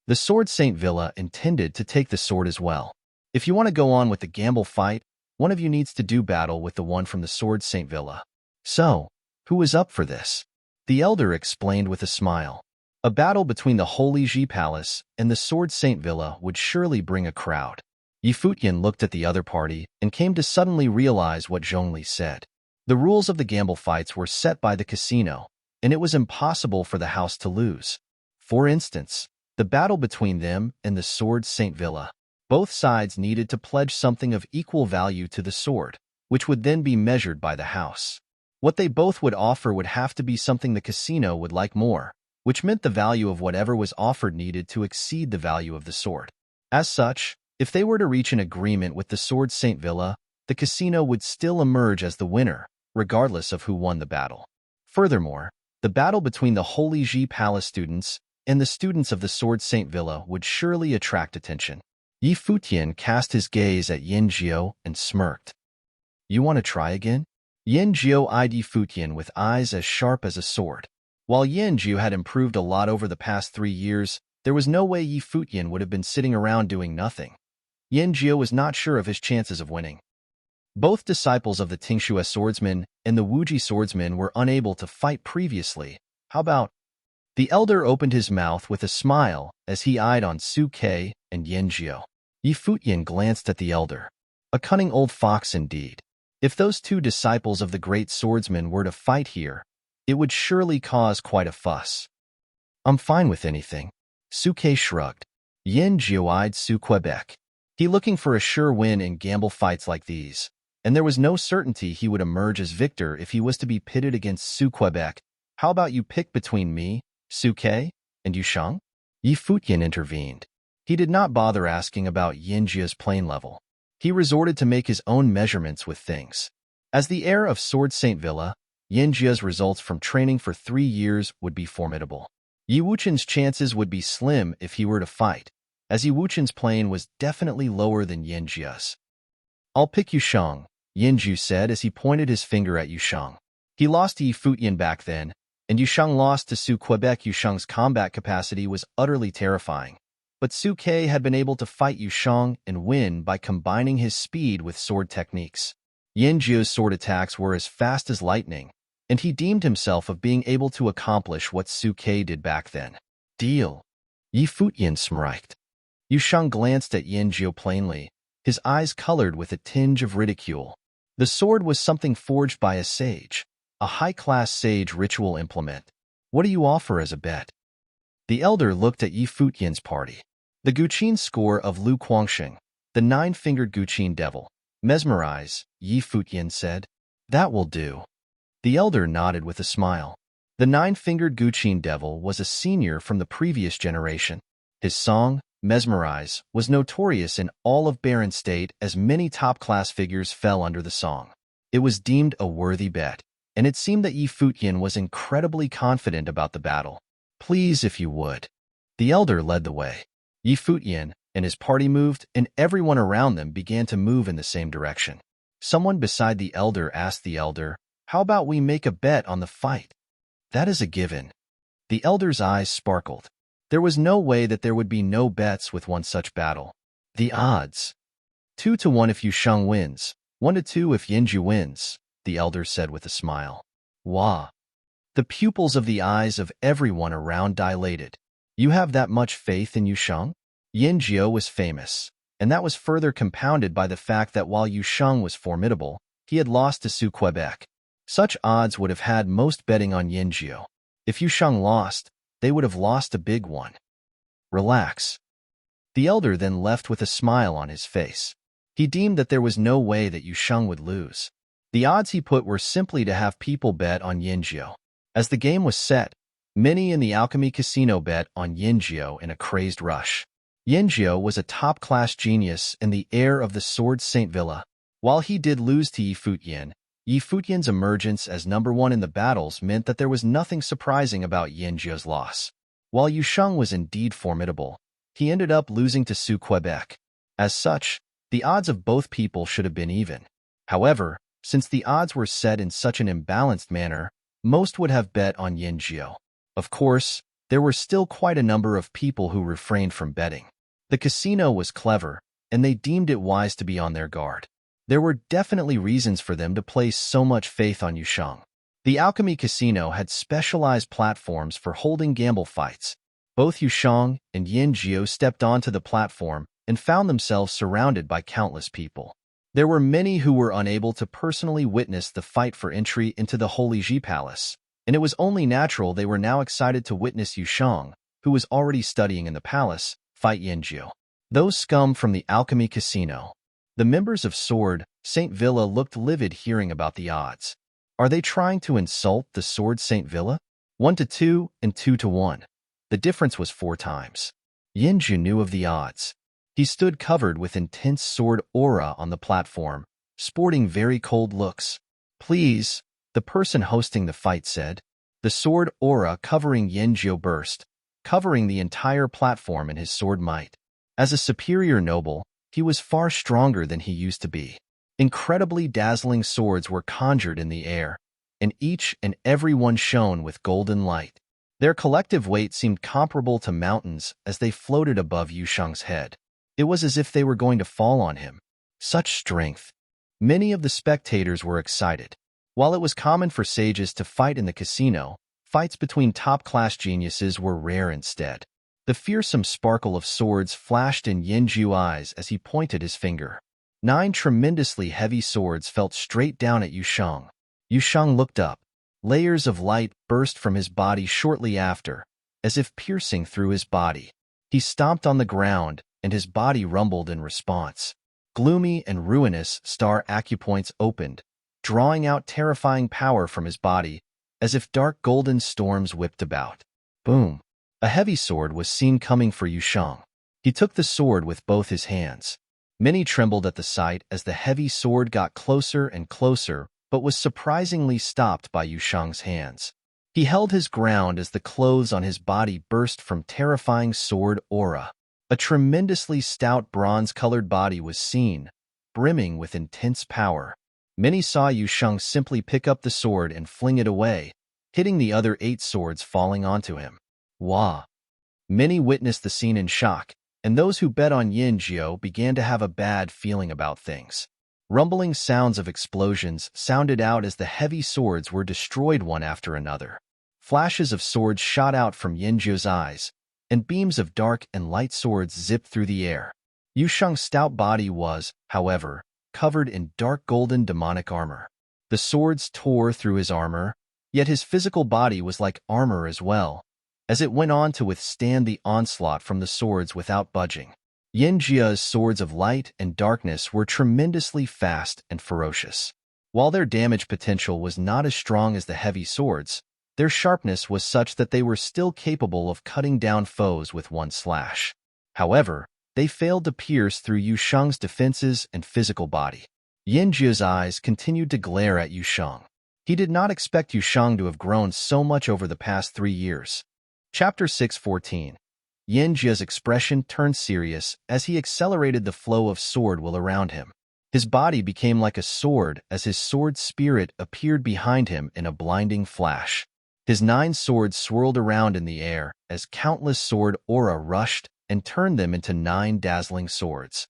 The Sword Saint Villa intended to take the sword as well. If you want to go on with the gamble fight, one of you needs to do battle with the one from the Sword Saint Villa. So, who is up for this? The elder explained with a smile. A battle between the Holy Ji Palace and the Sword Saint Villa would surely bring a crowd. Yi Futian looked at the other party and came to suddenly realize what Zhongli said. The rules of the gamble fights were set by the casino, and it was impossible for the house to lose. For instance, the battle between them and the Sword Saint Villa. Both sides needed to pledge something of equal value to the sword, which would then be measured by the house. What they both would offer would have to be something the casino would like more, which meant the value of whatever was offered needed to exceed the value of the sword. As such, if they were to reach an agreement with the Sword Saint Villa, the casino would still emerge as the winner, regardless of who won the battle. Furthermore, the battle between the Holy Ji Palace students and the students of the Sword Saint Villa would surely attract attention. Yi Futian cast his gaze at Yin Jiao and smirked. You want to try again? Yin Jiao eyed Yi Futian with eyes as sharp as a sword. While Yin Jiao had improved a lot over the past 3 years, there was no way Yi Futian would have been sitting around doing nothing. Yin Jiao was not sure of his chances of winning. Both disciples of the Tingxue swordsman and the Wuji swordsman were unable to fight previously. How about The elder opened his mouth with a smile as he eyed on Su Ke and Yanjio. Yi Futian glanced at the elder. A cunning old fox indeed. If those two disciples of the great swordsman were to fight here, it would surely cause quite a fuss. I'm fine with anything. Su Ke shrugged. Yanjio eyed Su Quebec. He looking for a sure win in gamble fights like these, and there was no certainty he would emerge as victor if he was to be pitted against Su Quebec. How about you pick between me, Su Ke, and Yusheng? Yi Futian intervened. He did not bother asking about Yanjia's plane level. He resorted to make his own measurements with things. As the heir of Sword Saint Villa, Yanjia's results from training for 3 years would be formidable. Yi Wuchen's chances would be slim if he were to fight, as Yi Wuchen's plane was definitely lower than Yanjia's. I'll pick Yusheng, Yanjiu said as he pointed his finger at Yusheng. He lost to Yi Futian back then, and Yusheng lost to Su Quebec. Yusheng's combat capacity was utterly terrifying. But Su Ke had been able to fight Yusheng and win by combining his speed with sword techniques. Yanjiu's sword attacks were as fast as lightning, and he deemed himself of being able to accomplish what Su Ke did back then. Deal. Yi Futian smirked. Yusheng glanced at Yanjiu plainly, his eyes colored with a tinge of ridicule. The sword was something forged by a sage, a high-class sage ritual implement. What do you offer as a bet? The elder looked at Yi Futian's party. The Guqin score of Lu Guangxing, the 9-fingered Guqin devil. Mesmerize, Yi Futian said. That will do. The elder nodded with a smile. The 9-fingered Guqin devil was a senior from the previous generation. His song, Mesmerize, was notorious in all of Baron State as many top-class figures fell under the song. It was deemed a worthy bet, and it seemed that Yi Futian was incredibly confident about the battle. Please, if you would. The elder led the way. Yi Futian and his party moved, and everyone around them began to move in the same direction. Someone beside the elder asked the elder, "How about we make a bet on the fight?" "That is a given." The elder's eyes sparkled. There was no way that there would be no bets with one such battle. The odds. 2-1 if Yusheng wins, 1-2 if Yanjiu wins, the elder said with a smile. Wah. The pupils of the eyes of everyone around dilated. You have that much faith in Yusheng? Yanjiu was famous, and that was further compounded by the fact that while Yusheng was formidable, he had lost to Su Quebec. Such odds would have had most betting on Yanjiu. If Yusheng lost, they would have lost a big one. Relax. The elder then left with a smile on his face. He deemed that there was no way that Yusheng would lose. The odds he put were simply to have people bet on Yanjiu. As the game was set, many in the Alchemy Casino bet on Yanjiu in a crazed rush. Yanjiu was a top-class genius and the heir of the Sword Saint Villa. While he did lose to Yi Futian's emergence as #1 in the battles meant that there was nothing surprising about Yanjiu's loss. While Yusheng was indeed formidable, he ended up losing to Su Quebec. As such, the odds of both people should have been even. However, since the odds were set in such an imbalanced manner, most would have bet on Yanjiu. Of course, there were still quite a number of people who refrained from betting. The casino was clever, and they deemed it wise to be on their guard. There were definitely reasons for them to place so much faith on Yusheng. The Alchemy Casino had specialized platforms for holding gamble fights. Both Yusheng and Yanjiu stepped onto the platform and found themselves surrounded by countless people. There were many who were unable to personally witness the fight for entry into the Holy Ji Palace, and it was only natural they were now excited to witness Yusheng, who was already studying in the palace, fight Yanjiu. Those scum from the Alchemy Casino. The members of Sword Saint Villa looked livid hearing about the odds. Are they trying to insult the Sword Saint Villa? 1-2 and 2-1. The difference was 4 times. Yanjiu knew of the odds. He stood covered with intense sword aura on the platform, sporting very cold looks. Please, the person hosting the fight said. The sword aura covering Yanjiu burst, covering the entire platform in his sword might. As a superior noble, he was far stronger than he used to be. Incredibly dazzling swords were conjured in the air, and each and every one shone with golden light. Their collective weight seemed comparable to mountains as they floated above Yusheng's head. It was as if they were going to fall on him. Such strength. Many of the spectators were excited. While it was common for sages to fight in the casino, Fights between top-class geniuses were rare instead. The fearsome sparkle of swords flashed in Yinjiu's eyes as he pointed his finger. 9 tremendously heavy swords fell straight down at Yusheng. Yusheng looked up. Layers of light burst from his body shortly after, as if piercing through his body. He stomped on the ground, and his body rumbled in response. Gloomy and ruinous star acupoints opened, drawing out terrifying power from his body, as if dark golden storms whipped about. Boom! A heavy sword was seen coming for Yusheng. He took the sword with both his hands. Many trembled at the sight as the heavy sword got closer and closer, but was surprisingly stopped by Yusheng's hands. He held his ground as the clothes on his body burst from terrifying sword aura. A tremendously stout bronze-colored body was seen, brimming with intense power. Many saw Yusheng simply pick up the sword and fling it away, hitting the other 8 swords falling onto him. Wah! Many witnessed the scene in shock, and those who bet on Yinjiu began to have a bad feeling about things. Rumbling sounds of explosions sounded out as the heavy swords were destroyed one after another. Flashes of swords shot out from Yinjiu's eyes, and beams of dark and light swords zipped through the air. Yusheng's stout body was, however, covered in dark golden demonic armor. The swords tore through his armor, yet his physical body was like armor as well, as it went on to withstand the onslaught from the swords without budging. Yinjiu's swords of light and darkness were tremendously fast and ferocious. While their damage potential was not as strong as the heavy swords, their sharpness was such that they were still capable of cutting down foes with one slash. However, they failed to pierce through Yusheng's defenses and physical body. Yinjiu's eyes continued to glare at Yusheng. He did not expect Yusheng to have grown so much over the past 3 years. Chapter 6:14. Yinjiu's expression turned serious as he accelerated the flow of sword will around him. His body became like a sword as his sword spirit appeared behind him in a blinding flash. His 9 swords swirled around in the air as countless sword aura rushed and turned them into 9 dazzling swords.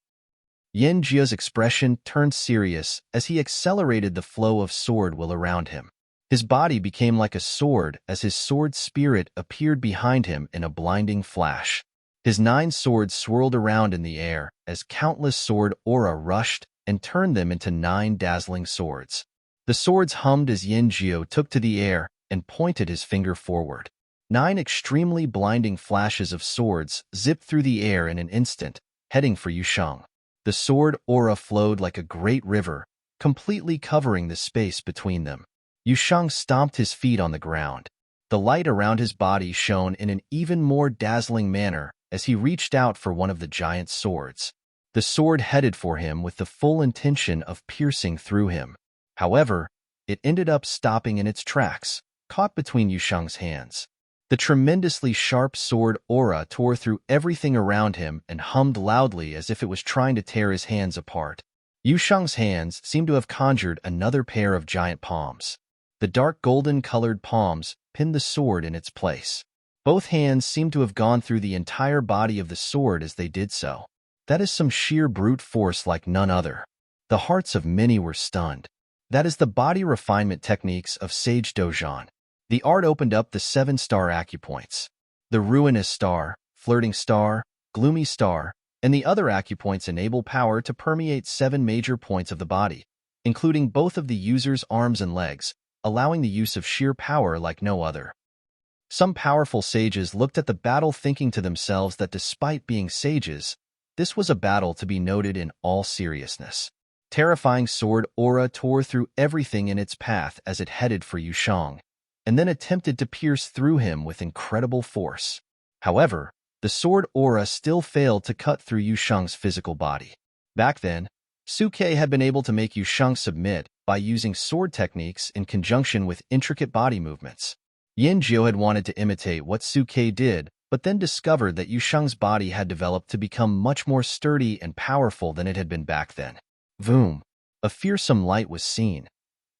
Yinjiu's expression turned serious as he accelerated the flow of sword will around him. His body became like a sword as his sword spirit appeared behind him in a blinding flash. His 9 swords swirled around in the air as countless sword aura rushed and turned them into 9 dazzling swords. The swords hummed as Yinjiu took to the air and pointed his finger forward. 9 extremely blinding flashes of swords zipped through the air in an instant, heading for Yusheng. The sword aura flowed like a great river, completely covering the space between them. Yusheng stomped his feet on the ground. The light around his body shone in an even more dazzling manner as he reached out for one of the giant swords. The sword headed for him with the full intention of piercing through him. However, it ended up stopping in its tracks, caught between Yusheng's hands. The tremendously sharp sword aura tore through everything around him and hummed loudly as if it was trying to tear his hands apart. Yusheng's hands seemed to have conjured another pair of giant palms. The dark golden-colored palms pinned the sword in its place. Both hands seemed to have gone through the entire body of the sword as they did so. That is some sheer brute force like none other. The hearts of many were stunned. That is the body refinement techniques of Sage Dojan. The art opened up the 7-star acupoints. The ruinous star, flirting star, gloomy star, and the other acupoints enable power to permeate 7 major points of the body, including both of the user's arms and legs, allowing the use of sheer power like no other. Some powerful sages looked at the battle thinking to themselves that despite being sages, this was a battle to be noted in all seriousness. Terrifying sword aura tore through everything in its path as it headed for Yusheng, and then attempted to pierce through him with incredible force. However, the sword aura still failed to cut through Yusheng's physical body. Back then, Suke had been able to make Yusheng submit by using sword techniques in conjunction with intricate body movements. Yinjiu had wanted to imitate what Suke did, but then discovered that Yusheng's body had developed to become much more sturdy and powerful than it had been back then. Voom! A fearsome light was seen.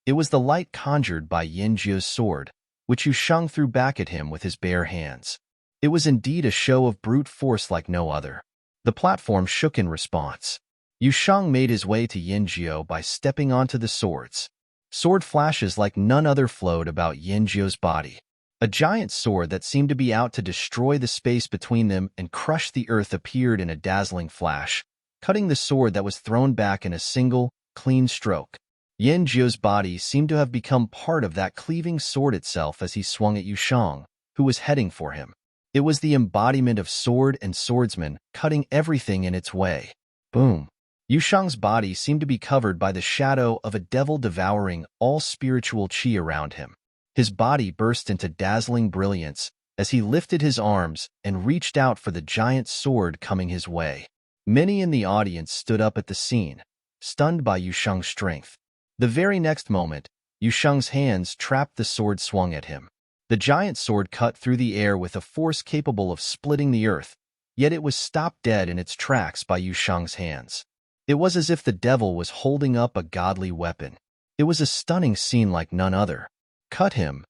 It was the light conjured by Yinjiu's sword, which Yusheng threw back at him with his bare hands. It was indeed a show of brute force like no other. The platform shook in response. Yusheng made his way to Yinjiu by stepping onto the swords. Sword flashes like none other flowed about Yinjiu's body. A giant sword that seemed to be out to destroy the space between them and crush the earth appeared in a dazzling flash, cutting the sword that was thrown back in a single, clean stroke. Yan Jio's body seemed to have become part of that cleaving sword itself as he swung at Yushang, who was heading for him. It was the embodiment of sword and swordsman, cutting everything in its way. Boom! Yushang's body seemed to be covered by the shadow of a devil devouring all spiritual qi around him. His body burst into dazzling brilliance as he lifted his arms and reached out for the giant sword coming his way. Many in the audience stood up at the scene, stunned by Yushang's strength. The very next moment, Yushang's hands trapped the sword swung at him. The giant sword cut through the air with a force capable of splitting the earth, yet it was stopped dead in its tracks by Yushang's hands. It was as if the devil was holding up a godly weapon. It was a stunning scene like none other. Cut him!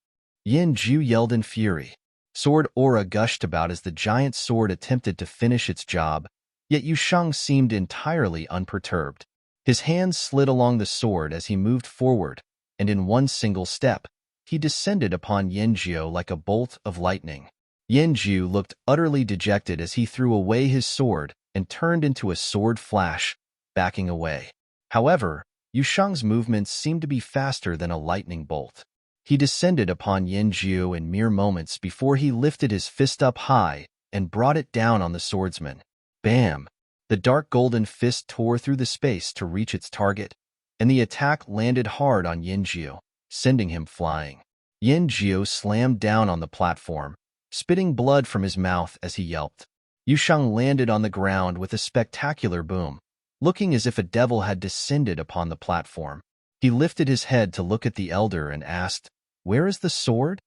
Yin Ju yelled in fury. Sword aura gushed about as the giant sword attempted to finish its job, yet Yushang seemed entirely unperturbed. His hands slid along the sword as he moved forward, and in one single step, he descended upon Yanjiu like a bolt of lightning. Yanjiu looked utterly dejected as he threw away his sword and turned into a sword flash, backing away. However, Yushang's movements seemed to be faster than a lightning bolt. He descended upon Yanjiu in mere moments before he lifted his fist up high and brought it down on the swordsman. Bam! The dark golden fist tore through the space to reach its target, and the attack landed hard on Yanjiu, sending him flying. Yanjiu slammed down on the platform, spitting blood from his mouth as he yelped. Yushang landed on the ground with a spectacular boom, looking as if a devil had descended upon the platform. He lifted his head to look at the elder and asked, "Where is the sword?"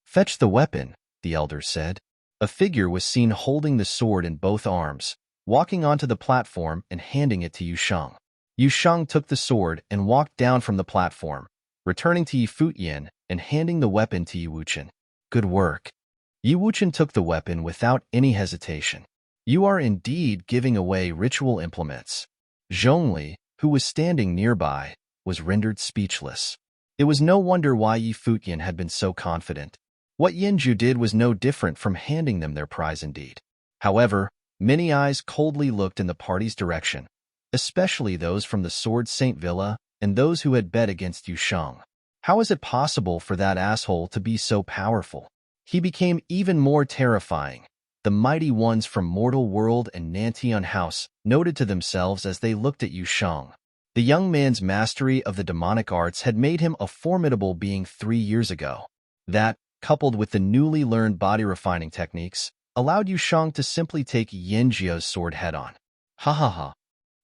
"Fetch the weapon," the elder said. A figure was seen holding the sword in both arms, walking onto the platform and handing it to Yushang. Yushang took the sword and walked down from the platform, returning to Futian and handing the weapon to Wuchen. "Good work." Wuchen took the weapon without any hesitation. "You are indeed giving away ritual implements." Zhongli, who was standing nearby, was rendered speechless. It was no wonder why Futian had been so confident. What Yanju did was no different from handing them their prize indeed. However, many eyes coldly looked in the party's direction, especially those from the Sword Saint Villa and those who had bet against Yushang. How is it possible for that asshole to be so powerful? He became even more terrifying. The mighty ones from Mortal World and Nantian House noted to themselves as they looked at Yushang. The young man's mastery of the demonic arts had made him a formidable being 3 years ago. That, coupled with the newly learned body refining techniques, allowed Yushang to simply take Yanjiu's sword head-on. Ha ha ha.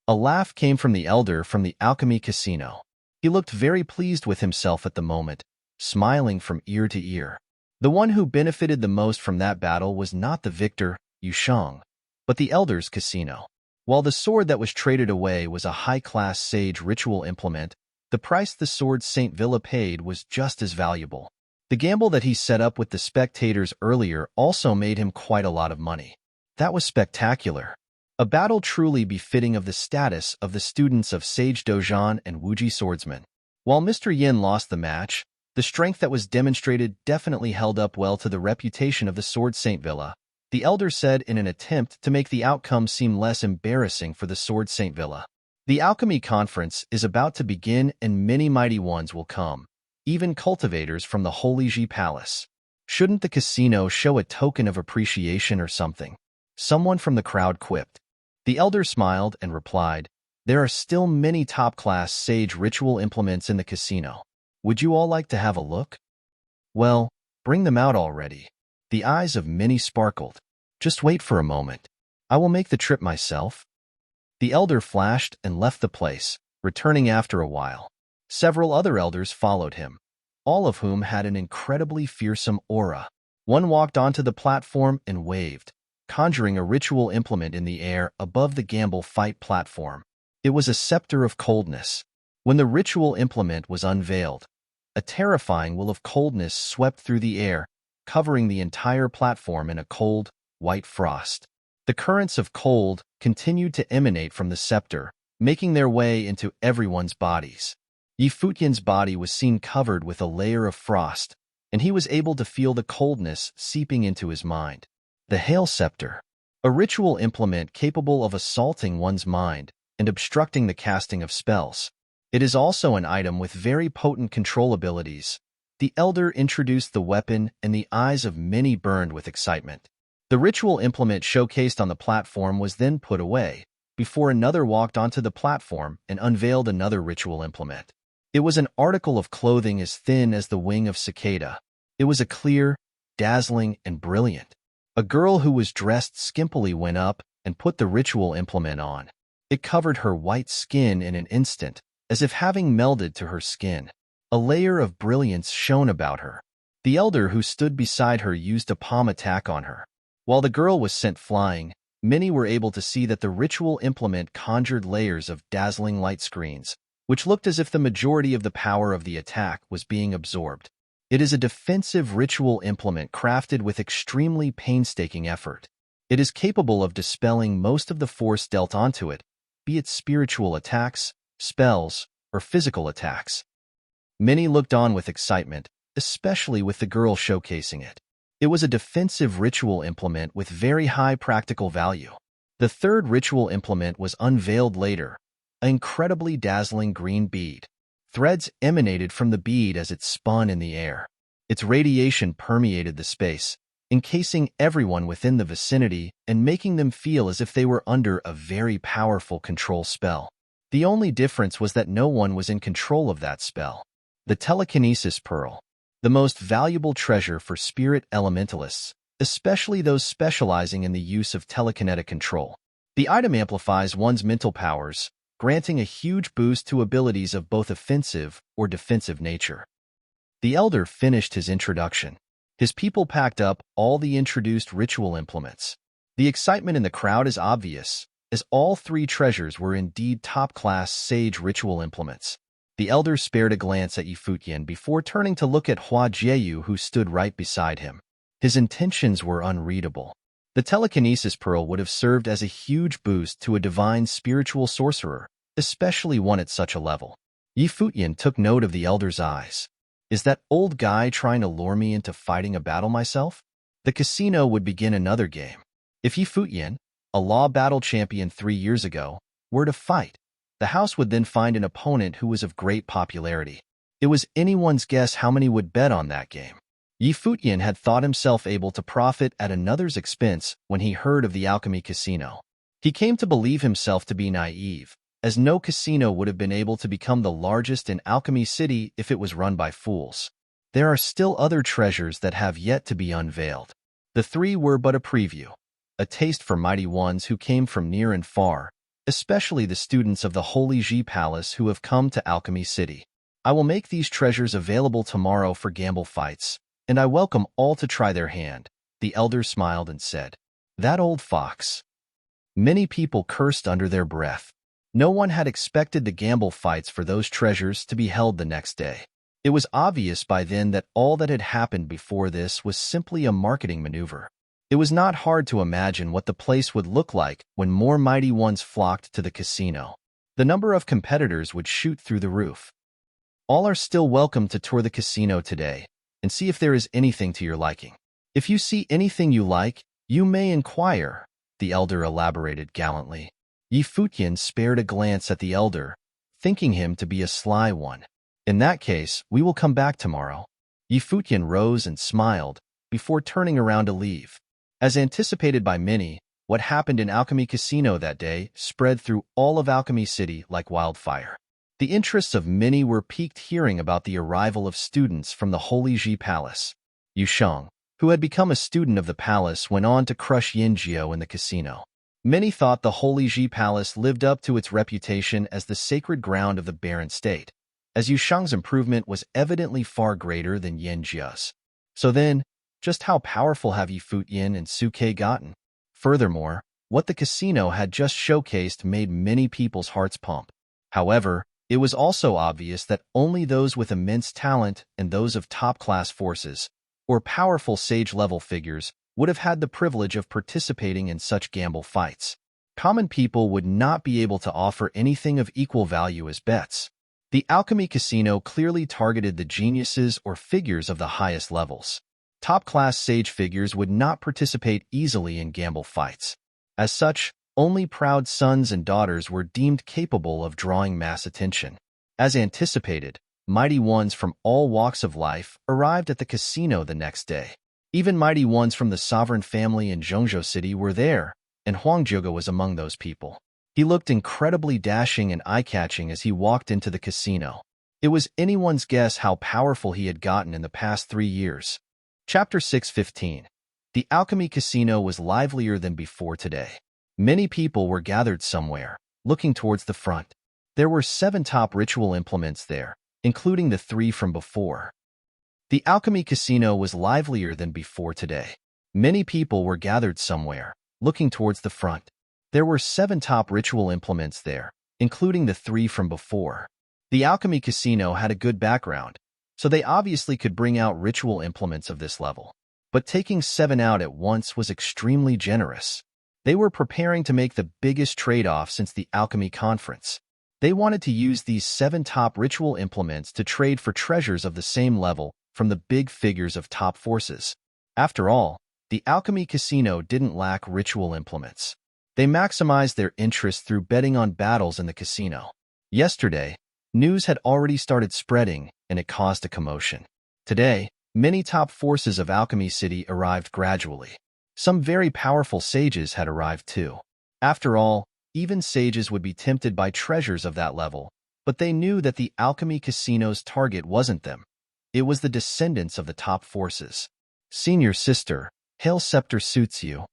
A laugh came from the elder from the alchemy casino. He looked very pleased with himself at the moment, smiling from ear to ear. The one who benefited the most from that battle was not the victor, Yushang, but the elder's casino. While the sword that was traded away was a high-class sage ritual implement, the price the Sword Saint Villa paid was just as valuable. The gamble that he set up with the spectators earlier also made him quite a lot of money. That was spectacular. A battle truly befitting of the status of the students of Sage Dojan and Wuji Swordsman. While Mr. Yin lost the match, the strength that was demonstrated definitely held up well to the reputation of the Sword Saint Villa, the elder said in an attempt to make the outcome seem less embarrassing for the Sword Saint Villa. The alchemy conference is about to begin and many mighty ones will come, even cultivators from the Holy Ji Palace. Shouldn't the casino show a token of appreciation or something? Someone from the crowd quipped. The elder smiled and replied, "There are still many top-class sage ritual implements in the casino. Would you all like to have a look?" "Well, bring them out already." The eyes of many sparkled. "Just wait for a moment. I will make the trip myself." The elder flashed and left the place, returning after a while. Several other elders followed him, all of whom had an incredibly fearsome aura. One walked onto the platform and waved, conjuring a ritual implement in the air above the gamble fight platform. It was a scepter of coldness. When the ritual implement was unveiled, a terrifying will of coldness swept through the air, covering the entire platform in a cold, white frost. The currents of cold continued to emanate from the scepter, making their way into everyone's bodies. Futian's body was seen covered with a layer of frost, and he was able to feel the coldness seeping into his mind. The Hail Scepter, a ritual implement capable of assaulting one's mind and obstructing the casting of spells. It is also an item with very potent control abilities. The elder introduced the weapon, and the eyes of many burned with excitement. The ritual implement showcased on the platform was then put away, before another walked onto the platform and unveiled another ritual implement. It was an article of clothing as thin as the wing of cicada. It was a clear, dazzling, and brilliant. A girl who was dressed skimpily went up and put the ritual implement on. It covered her white skin in an instant, as if having melded to her skin. A layer of brilliance shone about her. The elder who stood beside her used a palm attack on her. While the girl was sent flying, many were able to see that the ritual implement conjured layers of dazzling light screens, which looked as if the majority of the power of the attack was being absorbed. It is a defensive ritual implement crafted with extremely painstaking effort. It is capable of dispelling most of the force dealt onto it, be it spiritual attacks, spells, or physical attacks. Many looked on with excitement, especially with the girl showcasing it. It was a defensive ritual implement with very high practical value. The third ritual implement was unveiled later, an incredibly dazzling green bead. Threads emanated from the bead as it spun in the air. Its radiation permeated the space, encasing everyone within the vicinity and making them feel as if they were under a very powerful control spell. The only difference was that no one was in control of that spell. The Telekinesis Pearl, the most valuable treasure for spirit elementalists, especially those specializing in the use of telekinetic control. The item amplifies one's mental powers, granting a huge boost to abilities of both offensive or defensive nature. The elder finished his introduction. His people packed up all the introduced ritual implements. The excitement in the crowd is obvious, as all three treasures were indeed top-class sage ritual implements. The elder spared a glance at Futian before turning to look at Hua Jieyu, who stood right beside him. His intentions were unreadable. The telekinesis pearl would have served as a huge boost to a divine spiritual sorcerer, especially one at such a level. Futian took note of the elder's eyes. Is that old guy trying to lure me into fighting a battle myself? The casino would begin another game. If Futian, a law battle champion 3 years ago, were to fight, the house would then find an opponent who was of great popularity. It was anyone's guess how many would bet on that game. Futian had thought himself able to profit at another's expense when he heard of the alchemy casino. He came to believe himself to be naive, as no casino would have been able to become the largest in Alchemy City if it was run by fools. There are still other treasures that have yet to be unveiled. The three were but a preview, a taste for mighty ones who came from near and far, especially the students of the Holy Ji Palace who have come to Alchemy City. I will make these treasures available tomorrow for gamble fights, and I welcome all to try their hand. The elder smiled and said, "That old fox." Many people cursed under their breath. No one had expected the gamble fights for those treasures to be held the next day. It was obvious by then that all that had happened before this was simply a marketing maneuver. It was not hard to imagine what the place would look like when more mighty ones flocked to the casino. The number of competitors would shoot through the roof. All are still welcome to tour the casino today and see if there is anything to your liking. If you see anything you like, you may inquire, the elder elaborated gallantly. Futian spared a glance at the elder, thinking him to be a sly one. In that case, we will come back tomorrow. Futian rose and smiled, before turning around to leave. As anticipated by many, what happened in Alchemy Casino that day spread through all of Alchemy City like wildfire. The interests of many were piqued hearing about the arrival of students from the Holy Ji Palace. Yu Sheng, who had become a student of the palace, went on to crush Yinjiao in the casino. Many thought the Holy Ji Palace lived up to its reputation as the sacred ground of the barren state, as Yu Sheng's improvement was evidently far greater than Yinjiao's. So then, just how powerful have Futian and Suke gotten? Furthermore, what the casino had just showcased made many people's hearts pump. However, it was also obvious that only those with immense talent and those of top-class forces, or powerful sage-level figures, would have had the privilege of participating in such gamble fights. Common people would not be able to offer anything of equal value as bets. The alchemy casino clearly targeted the geniuses or figures of the highest levels. Top-class sage figures would not participate easily in gamble fights. As such, only proud sons and daughters were deemed capable of drawing mass attention. As anticipated, mighty ones from all walks of life arrived at the casino the next day. Even mighty ones from the sovereign family in Zhongzhou City were there, and Huang Zhuge was among those people. He looked incredibly dashing and eye-catching as he walked into the casino. It was anyone's guess how powerful he had gotten in the past 3 years. Chapter 6:15. The alchemy casino was livelier than before today. Many people were gathered somewhere, looking towards the front. There were 7 top ritual implements there, including the 3 from before. The alchemy casino was livelier than before today. Many people were gathered somewhere, looking towards the front. There were 7 top ritual implements there, including the 3 from before. The alchemy casino had a good background, so they obviously could bring out ritual implements of this level. But taking 7 out at once was extremely generous. They were preparing to make the biggest trade-off since the alchemy conference. They wanted to use these 7 top ritual implements to trade for treasures of the same level from the big figures of top forces. After all, the alchemy casino didn't lack ritual implements. They maximized their interest through betting on battles in the casino. Yesterday, news had already started spreading, and it caused a commotion. Today, many top forces of Alchemy City arrived gradually. Some very powerful sages had arrived too. After all, even sages would be tempted by treasures of that level, but they knew that the alchemy casino's target wasn't them. It was the descendants of the top forces. Senior sister, Hail Scepter suits you.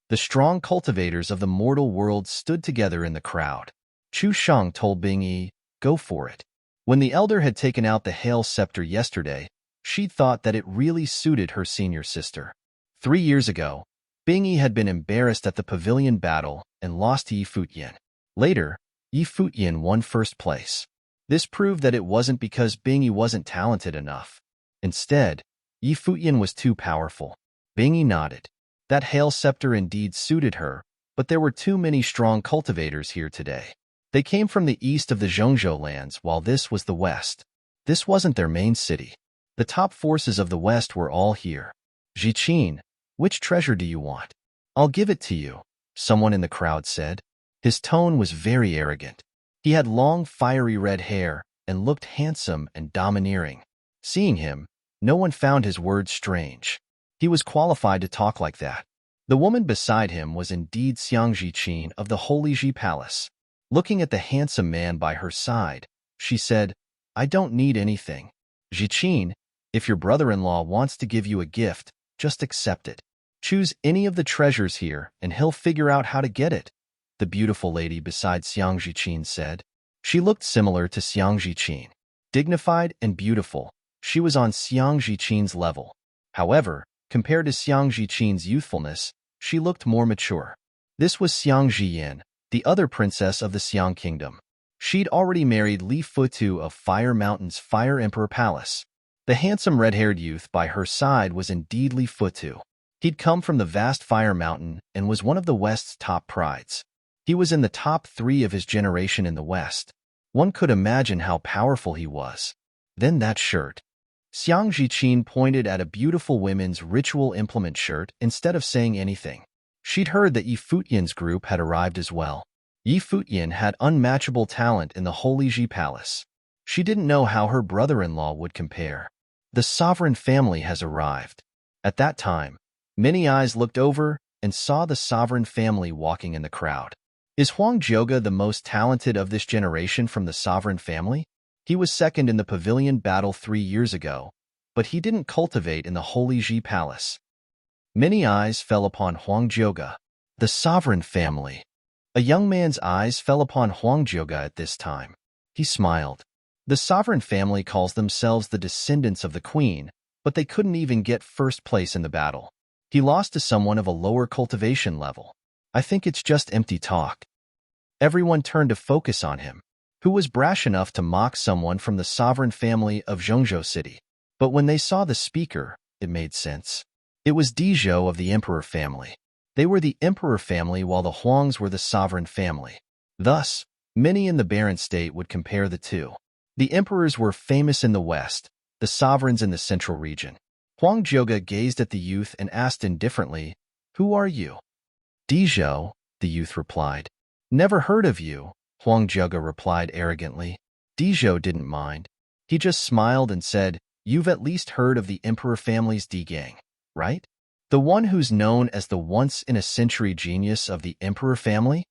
The strong cultivators of the mortal world stood together in the crowd. Chu Sheng told Bing Yi, go for it. When the elder had taken out the Hail Scepter yesterday, she'd thought that it really suited her senior sister. 3 years ago, Bing Yi had been embarrassed at the pavilion battle and lost to Yi Futian. Later, Yi Futian won first place. This proved that it wasn't because Bing Yi wasn't talented enough. Instead, Yi Futian was too powerful. Bing Yi nodded. That Hail Scepter indeed suited her, but there were too many strong cultivators here today. They came from the east of the Zhongzhou lands, while this was the west. This wasn't their main city. The top forces of the west were all here. Ziqin, which treasure do you want? I'll give it to you, someone in the crowd said. His tone was very arrogant. He had long, fiery red hair and looked handsome and domineering. Seeing him, no one found his words strange. He was qualified to talk like that. The woman beside him was indeed Xiang Ziqin of the Holy Ji Palace. Looking at the handsome man by her side, she said, I don't need anything. Ziqin, if your brother-in-law wants to give you a gift, just accept it. Choose any of the treasures here and he'll figure out how to get it, the beautiful lady beside Xiang Ziqin said. She looked similar to Xiang Ziqin. Dignified and beautiful, she was on Xiang Ziqin's level. However, compared to Xiang Ziqin's youthfulness, she looked more mature. This was Xiang Ziyan, the other princess of the Xiang Kingdom. She'd already married Li Futu of Fire Mountain's Fire Emperor Palace. The handsome red-haired youth by her side was indeed Li Futu. He'd come from the vast Fire Mountain and was one of the West's top prides. He was in the top 3 of his generation in the West. One could imagine how powerful he was. Then that shirt. Xiang Ziqin pointed at a beautiful women's ritual implement shirt instead of saying anything. She'd heard that Yi Futian's group had arrived as well. Yi Futian had unmatchable talent in the Holy Ji Palace. She didn't know how her brother-in-law would compare. The sovereign family has arrived. At that time, many eyes looked over and saw the sovereign family walking in the crowd. Is Huang Zhuge the most talented of this generation from the sovereign family? He was second in the pavilion battle 3 years ago, but he didn't cultivate in the Holy Ji Palace. Many eyes fell upon Huang Zhuge, the sovereign family. A young man's eyes fell upon Huang Zhuge at this time. He smiled. The sovereign family calls themselves the descendants of the queen, but they couldn't even get first place in the battle. He lost to someone of a lower cultivation level. I think it's just empty talk. Everyone turned to focus on him. Who was brash enough to mock someone from the sovereign family of Zhongzhou City? But when they saw the speaker, it made sense. It was Dizhou of the emperor family. They were the emperor family while the Huangs were the sovereign family. Thus, many in the barren state would compare the two. The emperors were famous in the west, the sovereigns in the central region. Huang Jioge gazed at the youth and asked indifferently, "Who are you?" "Dizhou," the youth replied. "Never heard of you," Huang Jioge replied arrogantly. Dizhou didn't mind. He just smiled and said, "You've at least heard of the emperor family's D-gang, right? The one who's known as the once-in-a-century genius of the emperor family?"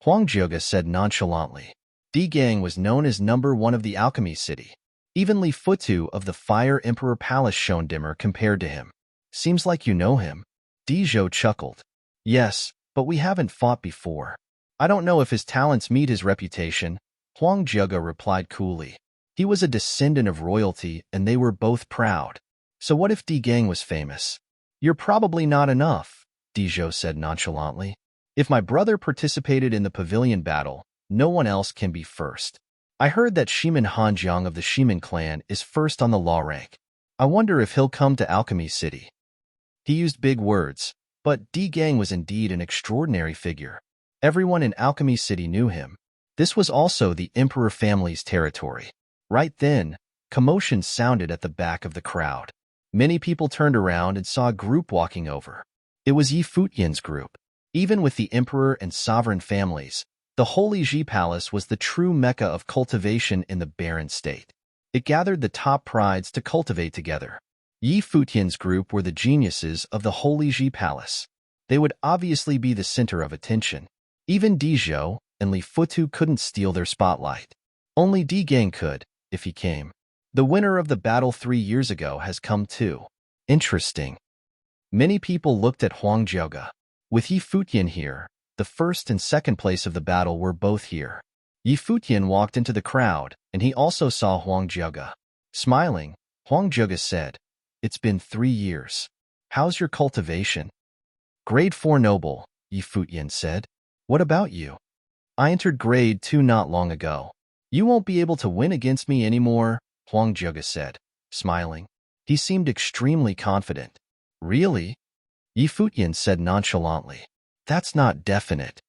Huang Jioge said nonchalantly. D-gang was known as #1 of the alchemy city. Even Li Futu of the Fire Emperor Palace shone dimmer compared to him. "Seems like you know him." Dizhou chuckled. "Yes, but we haven't fought before. I don't know if his talents meet his reputation," Huang Jioge replied coolly. He was a descendant of royalty, and they were both proud. So what if D-gang was famous? "You're probably not enough," Dizhou said nonchalantly. "If my brother participated in the pavilion battle, no one else can be first. I heard that Shiman Hanjiang of the Shiman clan is first on the law rank. I wonder if he'll come to Alchemy City." He used big words, but D-gang was indeed an extraordinary figure. Everyone in Alchemy City knew him. This was also the emperor family's territory. Right then, commotion sounded at the back of the crowd. Many people turned around and saw a group walking over. It was Yi Futian's group. Even with the emperor and sovereign families, the Holy Ji Palace was the true mecca of cultivation in the barren state. It gathered the top prides to cultivate together. Yi Futian's group were the geniuses of the Holy Ji Palace. They would obviously be the center of attention. Even Dizhou and Li Futu couldn't steal their spotlight. Only D-gang could, if he came. The winner of the battle 3 years ago has come too. Interesting. Many people looked at Huang Jioge. With Yi Futian here, the first and second place of the battle were both here. Yi Futian walked into the crowd, and he also saw Huang Jioge. Smiling, Huang Jioge said, "It's been 3 years. How's your cultivation?" "Grade 4 noble," Yi Futian said. "What about you?" "I entered grade 2 not long ago." "You won't be able to win against me anymore," Huang Jioge said, smiling. He seemed extremely confident. "Really?" Yi Futian said nonchalantly. "That's not definite."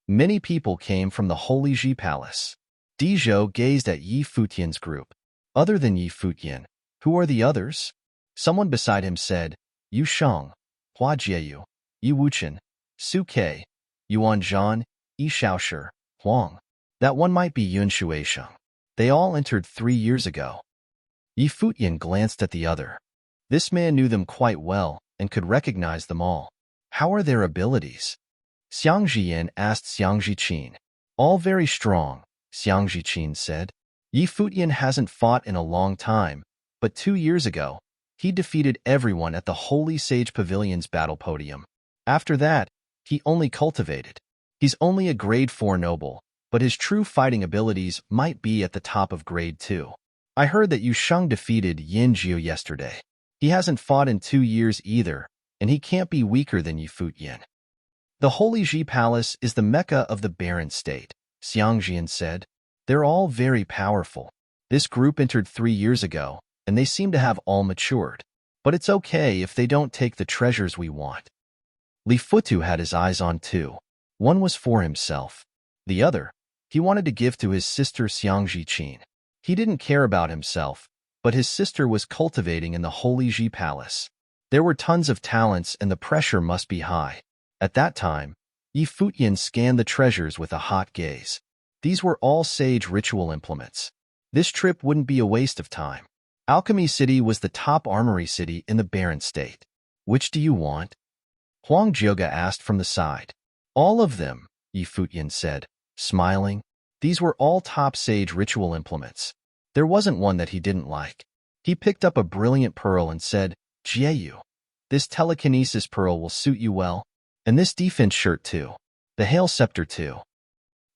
Many people came from the Holy Ji Palace. Dizhou gazed at Yi Futian's group. "Other than Yi Futian, who are the others?" Someone beside him said, "Yu Sheng, Hua Jieyu, Yi Wuchen, Su Ke, Yuan Zhan, Yi Shaoshi, Huang. That one might be Yun Shuisheng. They all entered 3 years ago." Yi Futian glanced at the other. This man knew them quite well and could recognize them all. "How are their abilities?" Xiang Jian asked Xiang Jiqin. "All very strong," Xiang Jiqin said. Yi Futian hasn't fought in a long time, but 2 years ago, he defeated everyone at the Holy Sage Pavilion's battle podium. After that, he only cultivated. He's only a grade 4 noble, but his true fighting abilities might be at the top of grade 2. I heard that Yu Sheng defeated Yin Jiu yesterday. He hasn't fought in 2 years either, and he can't be weaker than Yi Futian. "The Holy Ji Palace is the mecca of the barren state," Xiang Jian said. "They're all very powerful. This group entered 3 years ago, and they seem to have all matured. But it's okay if they don't take the treasures we want." Li Futu had his eyes on 2. One was for himself. The other, he wanted to give to his sister Xiang Jiqin. He didn't care about himself, but his sister was cultivating in the Holy Ji Palace. There were tons of talents and the pressure must be high. At that time, Yi Futian scanned the treasures with a hot gaze. These were all sage ritual implements. This trip wouldn't be a waste of time. Alchemy City was the top armory city in the barren state. "Which do you want?" Huang Jioge asked from the side. "All of them," Yi Futian said, smiling. These were all top sage ritual implements. There wasn't one that he didn't like. He picked up a brilliant pearl and said, "Jieyu, this telekinesis pearl will suit you well. And this defense shirt too. The Hail Scepter too."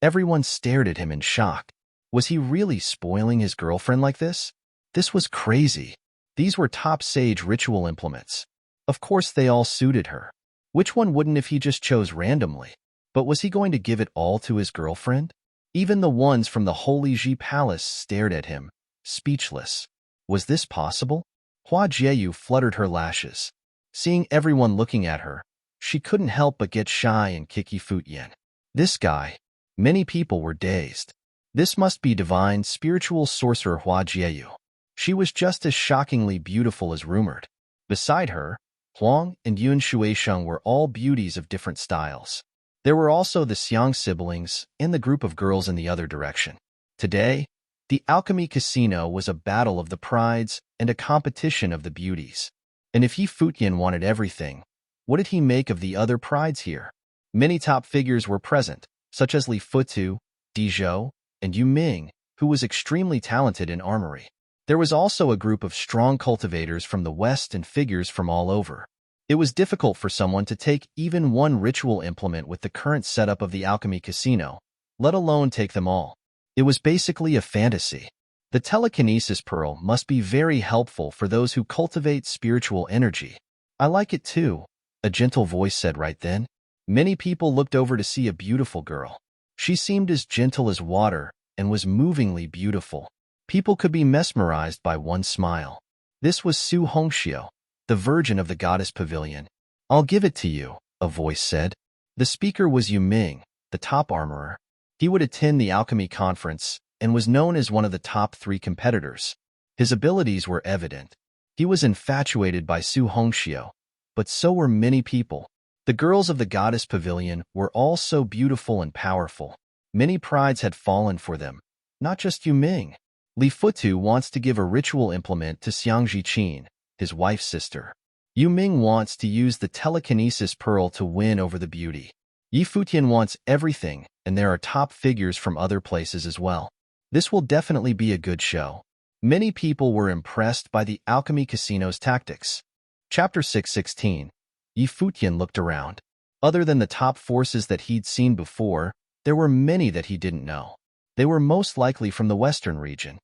Everyone stared at him in shock. Was he really spoiling his girlfriend like this? This was crazy. These were top sage ritual implements. Of course they all suited her. Which one wouldn't if he just chose randomly? But was he going to give it all to his girlfriend? Even the ones from the Holy Ji Palace stared at him, speechless. Was this possible? Hua Jieyu fluttered her lashes. Seeing everyone looking at her, she couldn't help but get shy and kick Yi Futian. This guy. Many people were dazed. This must be divine spiritual sorcerer Hua Jieyu. She was just as shockingly beautiful as rumored. Beside her, Huang and Yun Shuisheng were all beauties of different styles. There were also the Xiang siblings and the group of girls in the other direction. Today, the Alchemy Casino was a battle of the prides and a competition of the beauties. And if Yi Futian wanted everything, what did he make of the other prides here? Many top figures were present, such as Li Futu, Di Zhou, and Yu Ming, who was extremely talented in armory. There was also a group of strong cultivators from the West and figures from all over. It was difficult for someone to take even one ritual implement with the current setup of the Alchemy Casino, let alone take them all. It was basically a fantasy. The telekinesis pearl must be very helpful for those who cultivate spiritual energy. I like it too, a gentle voice said right then. Many people looked over to see a beautiful girl. She seemed as gentle as water and was movingly beautiful. People could be mesmerized by one smile. This was Su Hongxiu, the virgin of the goddess pavilion. I'll give it to you, a voice said. The speaker was Yu Ming, the top armorer. He would attend the alchemy conference and was known as one of the top 3 competitors. His abilities were evident. He was infatuated by Su Hongxiu, but so were many people. The girls of the goddess pavilion were all so beautiful and powerful. Many prides had fallen for them, not just Yu Ming. Li Futu wants to give a ritual implement to Xiang Zhiqin, his wife's sister. Yu Ming wants to use the telekinesis pearl to win over the beauty. Yi Futian wants everything, and there are top figures from other places as well. This will definitely be a good show. Many people were impressed by the Alchemy Casino's tactics. Chapter 6:16. Yi Futian looked around. Other than the top forces that he'd seen before, there were many that he didn't know. They were most likely from the western region.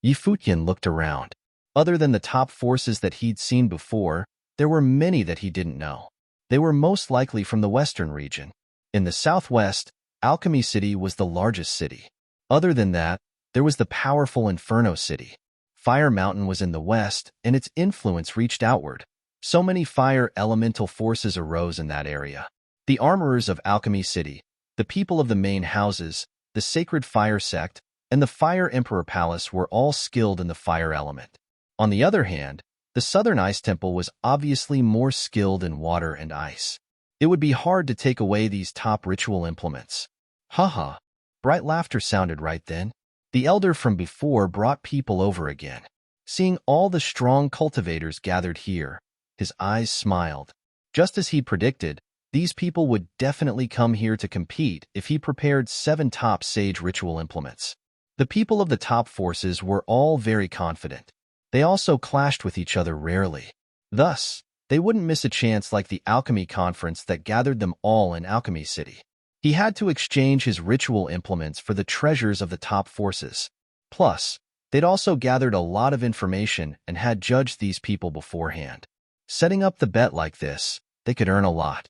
Yi Futian looked around. Other than the top forces that he'd seen before, there were many that he didn't know. They were most likely from the western region. In the southwest, Alchemy City was the largest city. Other than that, there was the powerful Inferno City. Fire Mountain was in the west, and its influence reached outward. So many fire elemental forces arose in that area. The armorers of Alchemy City, the people of the main houses, the Sacred Fire Sect, and the Fire Emperor Palace were all skilled in the fire element. On the other hand, the Southern Ice Temple was obviously more skilled in water and ice. It would be hard to take away these top ritual implements. Haha. Bright laughter sounded right then. The elder from before brought people over again. Seeing all the strong cultivators gathered here, his eyes smiled. Just as he predicted, these people would definitely come here to compete if he prepared 7 top sage ritual implements. The people of the top forces were all very confident. They also clashed with each other rarely. Thus, they wouldn't miss a chance like the alchemy conference that gathered them all in Alchemy City. He had to exchange his ritual implements for the treasures of the top forces. Plus, they'd also gathered a lot of information and had judged these people beforehand. Setting up the bet like this, they could earn a lot.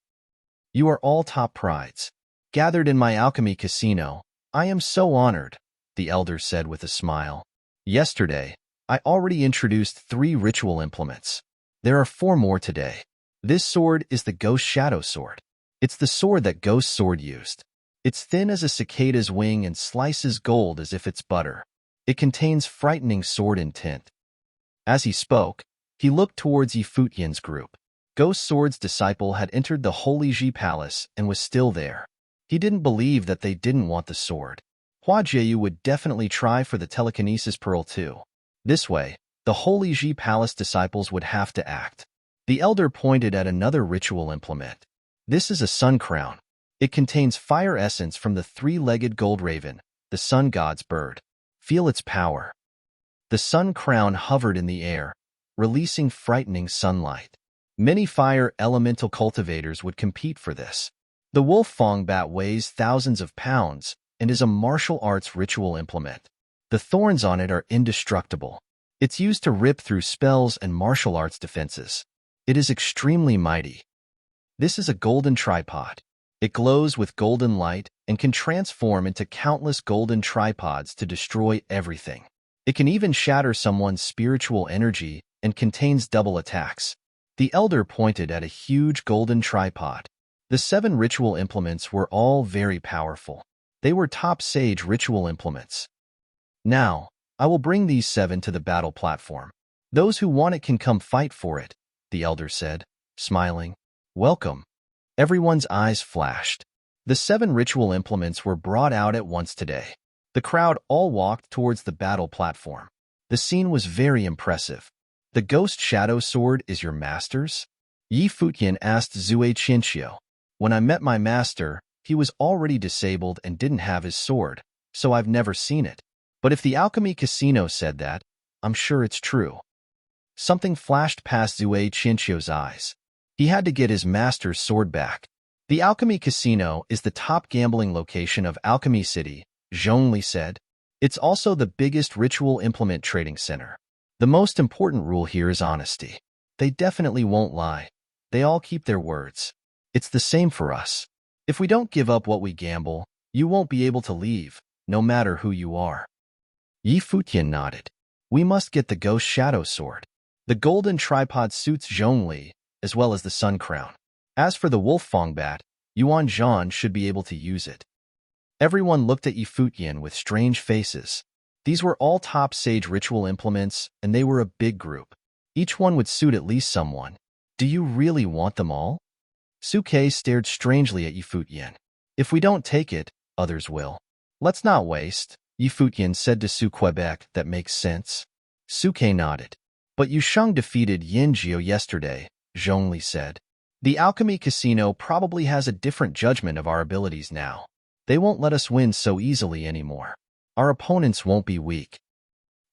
You are all top prides. Gathered in my alchemy casino, I am so honored, the elder said with a smile. Yesterday, I already introduced 3 ritual implements. There are 4 more today. This sword is the Ghost Shadow Sword. It's the sword that Ghost Sword used. It's thin as a cicada's wing and slices gold as if it's butter. It contains frightening sword intent. As he spoke, he looked towards Yi Futian's group. Ghost Sword's disciple had entered the Holy Ji Palace and was still there. He didn't believe that they didn't want the sword. Hua Jieyu would definitely try for the telekinesis pearl too. This way, the Holy Ji Palace disciples would have to act. The elder pointed at another ritual implement. This is a sun crown. It contains fire essence from the 3-legged gold raven, the sun god's bird. Feel its power. The sun crown hovered in the air, releasing frightening sunlight. Many fire elemental cultivators would compete for this. The wolf fong bat weighs thousands of pounds and is a martial arts ritual implement. The thorns on it are indestructible. It's used to rip through spells and martial arts defenses. It is extremely mighty. This is a golden tripod. It glows with golden light and can transform into countless golden tripods to destroy everything. It can even shatter someone's spiritual energy and contains double attacks. The elder pointed at a huge golden tripod. The 7 ritual implements were all very powerful. They were top sage ritual implements. Now, I will bring these 7 to the battle platform. Those who want it can come fight for it, the elder said, smiling. Welcome. Everyone's eyes flashed. The 7 ritual implements were brought out at once today. The crowd all walked towards the battle platform. The scene was very impressive. The ghost shadow sword is your master's? Yi Futian asked Zue Qianxiu. When I met my master, he was already disabled and didn't have his sword, so I've never seen it. But if the alchemy casino said that, I'm sure it's true. Something flashed past Zue Qianxiu's eyes. He had to get his master's sword back. The alchemy casino is the top gambling location of Alchemy City, Zhongli said. It's also the biggest ritual implement trading center. The most important rule here is honesty. They definitely won't lie. They all keep their words. It's the same for us. If we don't give up what we gamble, you won't be able to leave, no matter who you are. Yi Futian nodded. We must get the ghost shadow sword. The golden tripod suits Zhongli, as well as the sun crown. As for the wolf fang bat, Yuan Zhan should be able to use it. Everyone looked at Yi Futian with strange faces. These were all top sage ritual implements, and they were a big group. Each one would suit at least someone. Do you really want them all? Suke stared strangely at Yi Futian. If we don't take it, others will. Let's not waste, Yi Futian said to Su Quebec. That makes sense. Suke nodded. But Yusheng defeated Yin Jiu yesterday, Zhongli said. The alchemy casino probably has a different judgment of our abilities now. They won't let us win so easily anymore. Our opponents won't be weak.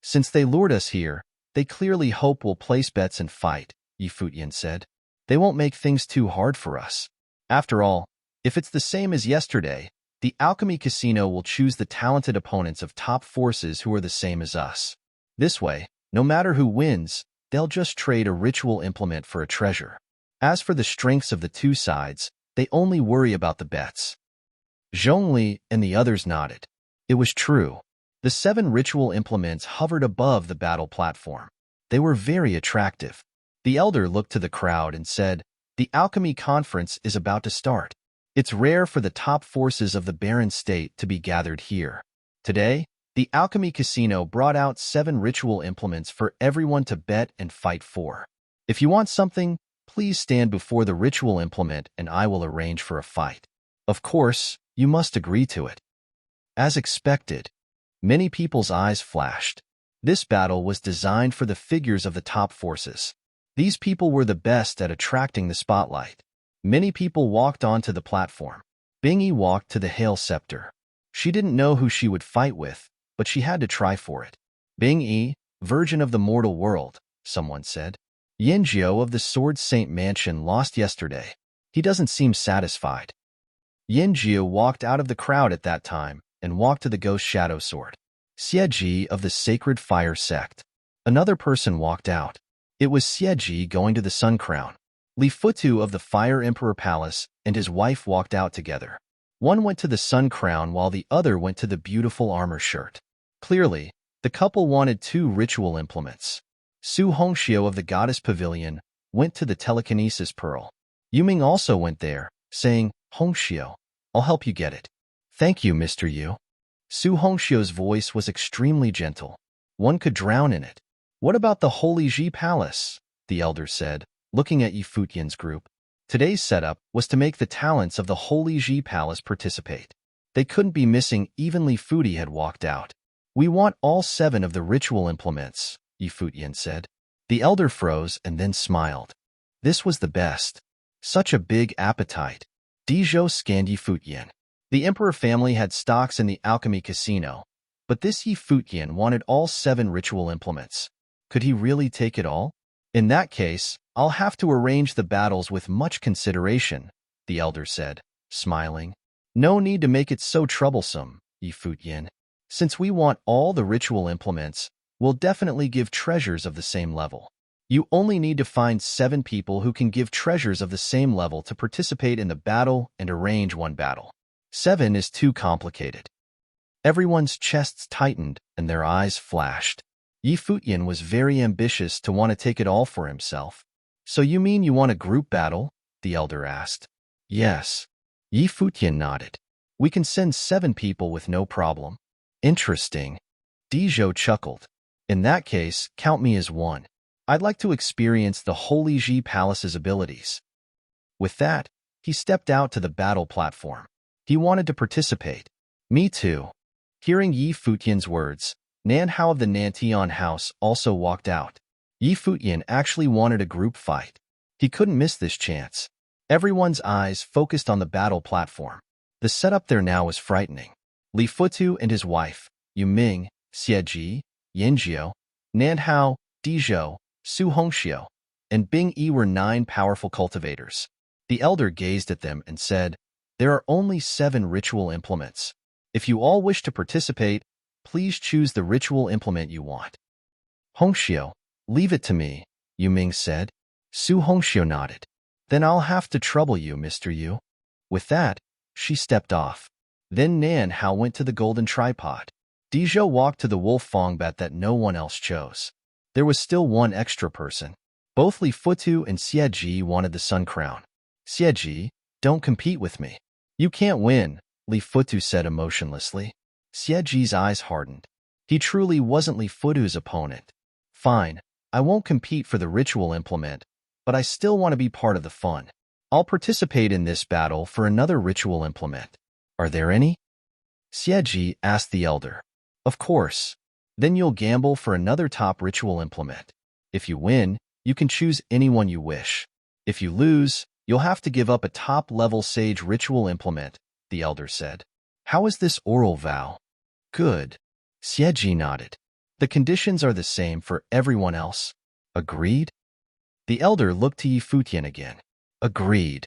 Since they lured us here, they clearly hope we'll place bets and fight, Yi Futian said. They won't make things too hard for us. After all, if it's the same as yesterday, the alchemy casino will choose the talented opponents of top forces who are the same as us. This way, no matter who wins, they'll just trade a ritual implement for a treasure. As for the strengths of the two sides, they only worry about the bets. Zhongli and the others nodded. It was true. The 7 ritual implements hovered above the battle platform. They were very attractive. The elder looked to the crowd and said, The alchemy conference is about to start. It's rare for the top forces of the Barren State to be gathered here. Today, the alchemy casino brought out 7 ritual implements for everyone to bet and fight for. If you want something, please stand before the ritual implement and I will arrange for a fight. Of course, you must agree to it. As expected, many people's eyes flashed. This battle was designed for the figures of the top forces. These people were the best at attracting the spotlight. Many people walked onto the platform. Bingyi walked to the Hail Scepter. She didn't know who she would fight with, but she had to try for it. Bingyi, Virgin of the Mortal World, someone said. Yanjiu of the Sword Saint Mansion lost yesterday. He doesn't seem satisfied. Yanjiu walked out of the crowd at that time and walked to the Ghost Shadow Sword. Xieji of the Sacred Fire Sect. Another person walked out. It was Xieji going to the Sun Crown. Li Futu of the Fire Emperor Palace and his wife walked out together. One went to the Sun Crown while the other went to the beautiful armor shirt. Clearly, the couple wanted 2 ritual implements. Su Hongxiu of the Goddess Pavilion went to the Telekinesis Pearl. Yuming also went there, saying, Hongxiu, I'll help you get it. Thank you, Mr. Yu. Su Hongxiu's voice was extremely gentle. One could drown in it. What about the Holy Ji Palace? The elder said, looking at Yi Futian's group. Today's setup was to make the talents of the Holy Ji Palace participate. They couldn't be missing. Even Li Futi had walked out. We want all 7 of the ritual implements, Yi Futian said. The elder froze and then smiled. This was the best. Such a big appetite. Dizhou scanned Yi Futian. The emperor family had stocks in the alchemy casino, but this Yi Futian wanted all 7 ritual implements. Could he really take it all? In that case, I'll have to arrange the battles with much consideration, the elder said, smiling. No need to make it so troublesome, Yi Futian. Since we want all the ritual implements, we'll definitely give treasures of the same level. You only need to find 7 people who can give treasures of the same level to participate in the battle and arrange one battle. 7 is too complicated. Everyone's chests tightened and their eyes flashed. Yi Futian was very ambitious to want to take it all for himself. So you mean you want a group battle? The elder asked. Yes. Yi Futian nodded. We can send 7 people with no problem. Interesting. Dizhou chuckled. In that case, count me as one. I'd like to experience the Holy Ji Palace's abilities. With that, he stepped out to the battle platform. He wanted to participate. Me too. Hearing Yi Futian's words, Nan Hao of the Nantian house also walked out. Yi Futian actually wanted a group fight. He couldn't miss this chance. Everyone's eyes focused on the battle platform. The setup there now was frightening. Li Futu and his wife, Yu Ming, Xie Ji, Yanjiu, Nan Hao, Dizhou, Su Hongxiu, and Bing Yi were 9 powerful cultivators. The elder gazed at them and said, "There are only 7 ritual implements. If you all wish to participate, please choose the ritual implement you want." Hongxiu, leave it to me, Yu Ming said. Su Hongxiu nodded. Then I'll have to trouble you, Mr. Yu. With that, she stepped off. Then Nan Hao went to the golden tripod. Dizhou walked to the wolf fong bat that no one else chose. There was still one extra person. Both Li Futu and Xie Ji wanted the sun crown. Xie Ji, don't compete with me. You can't win, Li Futu said emotionlessly. Xie Ji's eyes hardened. He truly wasn't Li Futu's opponent. Fine, I won't compete for the ritual implement, but I still want to be part of the fun. I'll participate in this battle for another ritual implement. Are there any? Xie Ji asked the elder. Of course. Then you'll gamble for another top ritual implement. If you win, you can choose anyone you wish. If you lose, you'll have to give up a top-level sage ritual implement, the elder said. How is this oral vow? Good. Xie Ji nodded. The conditions are the same for everyone else. Agreed? The elder looked to Yi Futian again. Agreed.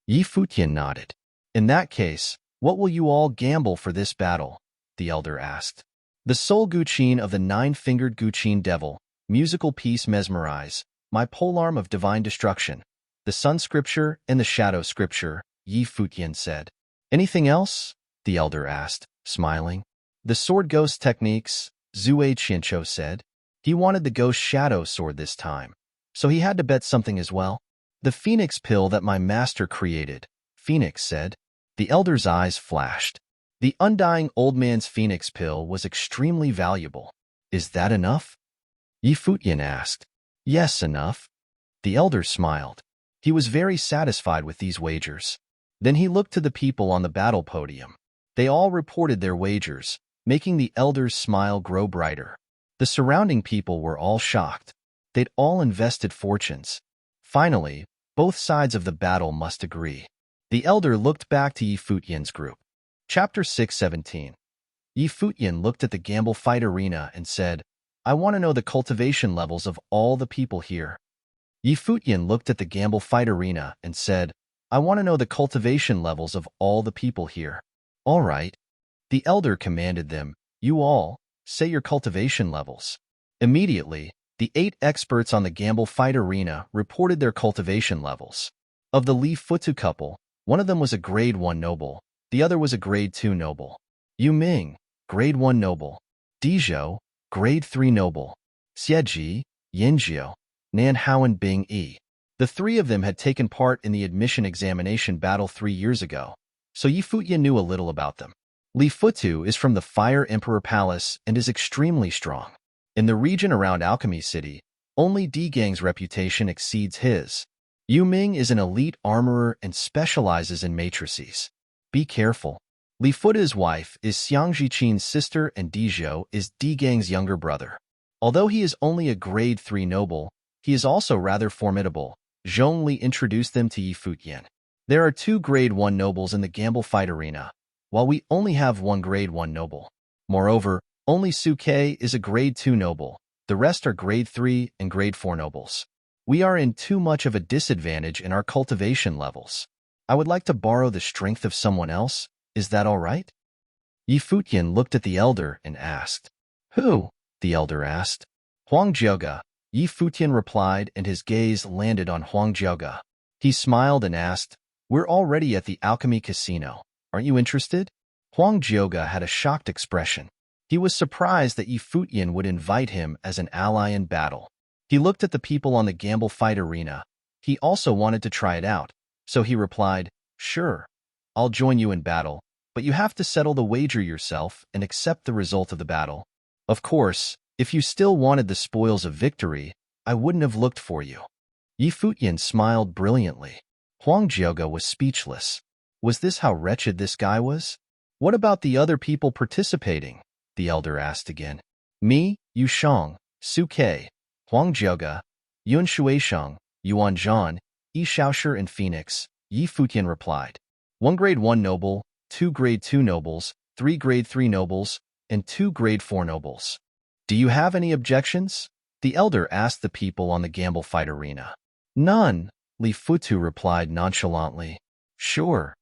Yi Futian nodded. In that case, what will you all gamble for this battle? The elder asked. The soul Guqin of the 9-fingered Guqin devil, musical piece Mesmerize, my polearm of divine destruction, the sun scripture and the shadow scripture, Yi Futian said. Anything else? The elder asked, smiling. The sword ghost techniques, Zue Qianqiu said. He wanted the ghost shadow sword this time, so he had to bet something as well. The phoenix pill that my master created, Phoenix said. The elder's eyes flashed. The undying old man's phoenix pill was extremely valuable. Is that enough? Yi Futian asked. Yes, enough. The elder smiled. He was very satisfied with these wagers. Then he looked to the people on the battle podium. They all reported their wagers, making the elder's smile grow brighter. The surrounding people were all shocked. They'd all invested fortunes. Finally, both sides of the battle must agree. The elder looked back to Yi Futian's group. Chapter 6:17. Yi Futian looked at the gamble fight arena and said, I want to know the cultivation levels of all the people here. Yi Futian looked at the gamble fight arena and said, I want to know the cultivation levels of all the people here. All right. The elder commanded them, you all, say your cultivation levels. Immediately, the 8 experts on the gamble fight arena reported their cultivation levels. Of the Li Futu couple, one of them was a grade 1 noble, the other was a grade 2 noble. Yu Ming, grade 1 noble. Dizhou, grade 3 noble. Xie Ji, Yanjiu, Nan Hao and Bing Yi. The 3 of them had taken part in the admission examination battle 3 years ago, so Yi Futian knew a little about them. Li Futu is from the Fire Emperor Palace and is extremely strong. In the region around Alchemy City, only D Gang's reputation exceeds his. Yu Ming is an elite armorer and specializes in matrices. Be careful. Li Futu's wife is Xiang Jiqin's sister and Dizhou is D Gang's younger brother. Although he is only a grade 3 noble, he is also rather formidable. Zhongli introduced them to Yi Futian. There are 2 grade 1 nobles in the gamble fight arena, while we only have 1 grade 1 noble. Moreover, only Su Ke is a grade 2 noble. The rest are grade 3 and grade 4 nobles. We are in too much of a disadvantage in our cultivation levels. I would like to borrow the strength of someone else. Is that all right? Yi Futian looked at the elder and asked. Who? The elder asked. Huang Jiuge. Yi Futian replied, and his gaze landed on Huang Jiuge. He smiled and asked, We're already at the Alchemy Casino. Aren't you interested? Huang Jiuge had a shocked expression. He was surprised that Yi Futian would invite him as an ally in battle. He looked at the people on the gamble fight arena. He also wanted to try it out, so he replied, Sure. I'll join you in battle, but you have to settle the wager yourself and accept the result of the battle. Of course, if you still wanted the spoils of victory, I wouldn't have looked for you." Yi Futian smiled brilliantly. Huang Jiuge was speechless. Was this how wretched this guy was? "What about the other people participating?" the elder asked again. "Me, Yu Shang, Su Ke, Huang Jiuge, Yun Shuisheng, Yuan Zhan, Yi Shaoshi and Phoenix," Yi Futian replied. "1 grade 1 noble, 2 grade 2 nobles, 3 grade 3 nobles, and 2 grade 4 nobles. Do you have any objections?" the elder asked the people on the gamble fight arena. "None," Li Futu replied nonchalantly. "Sure."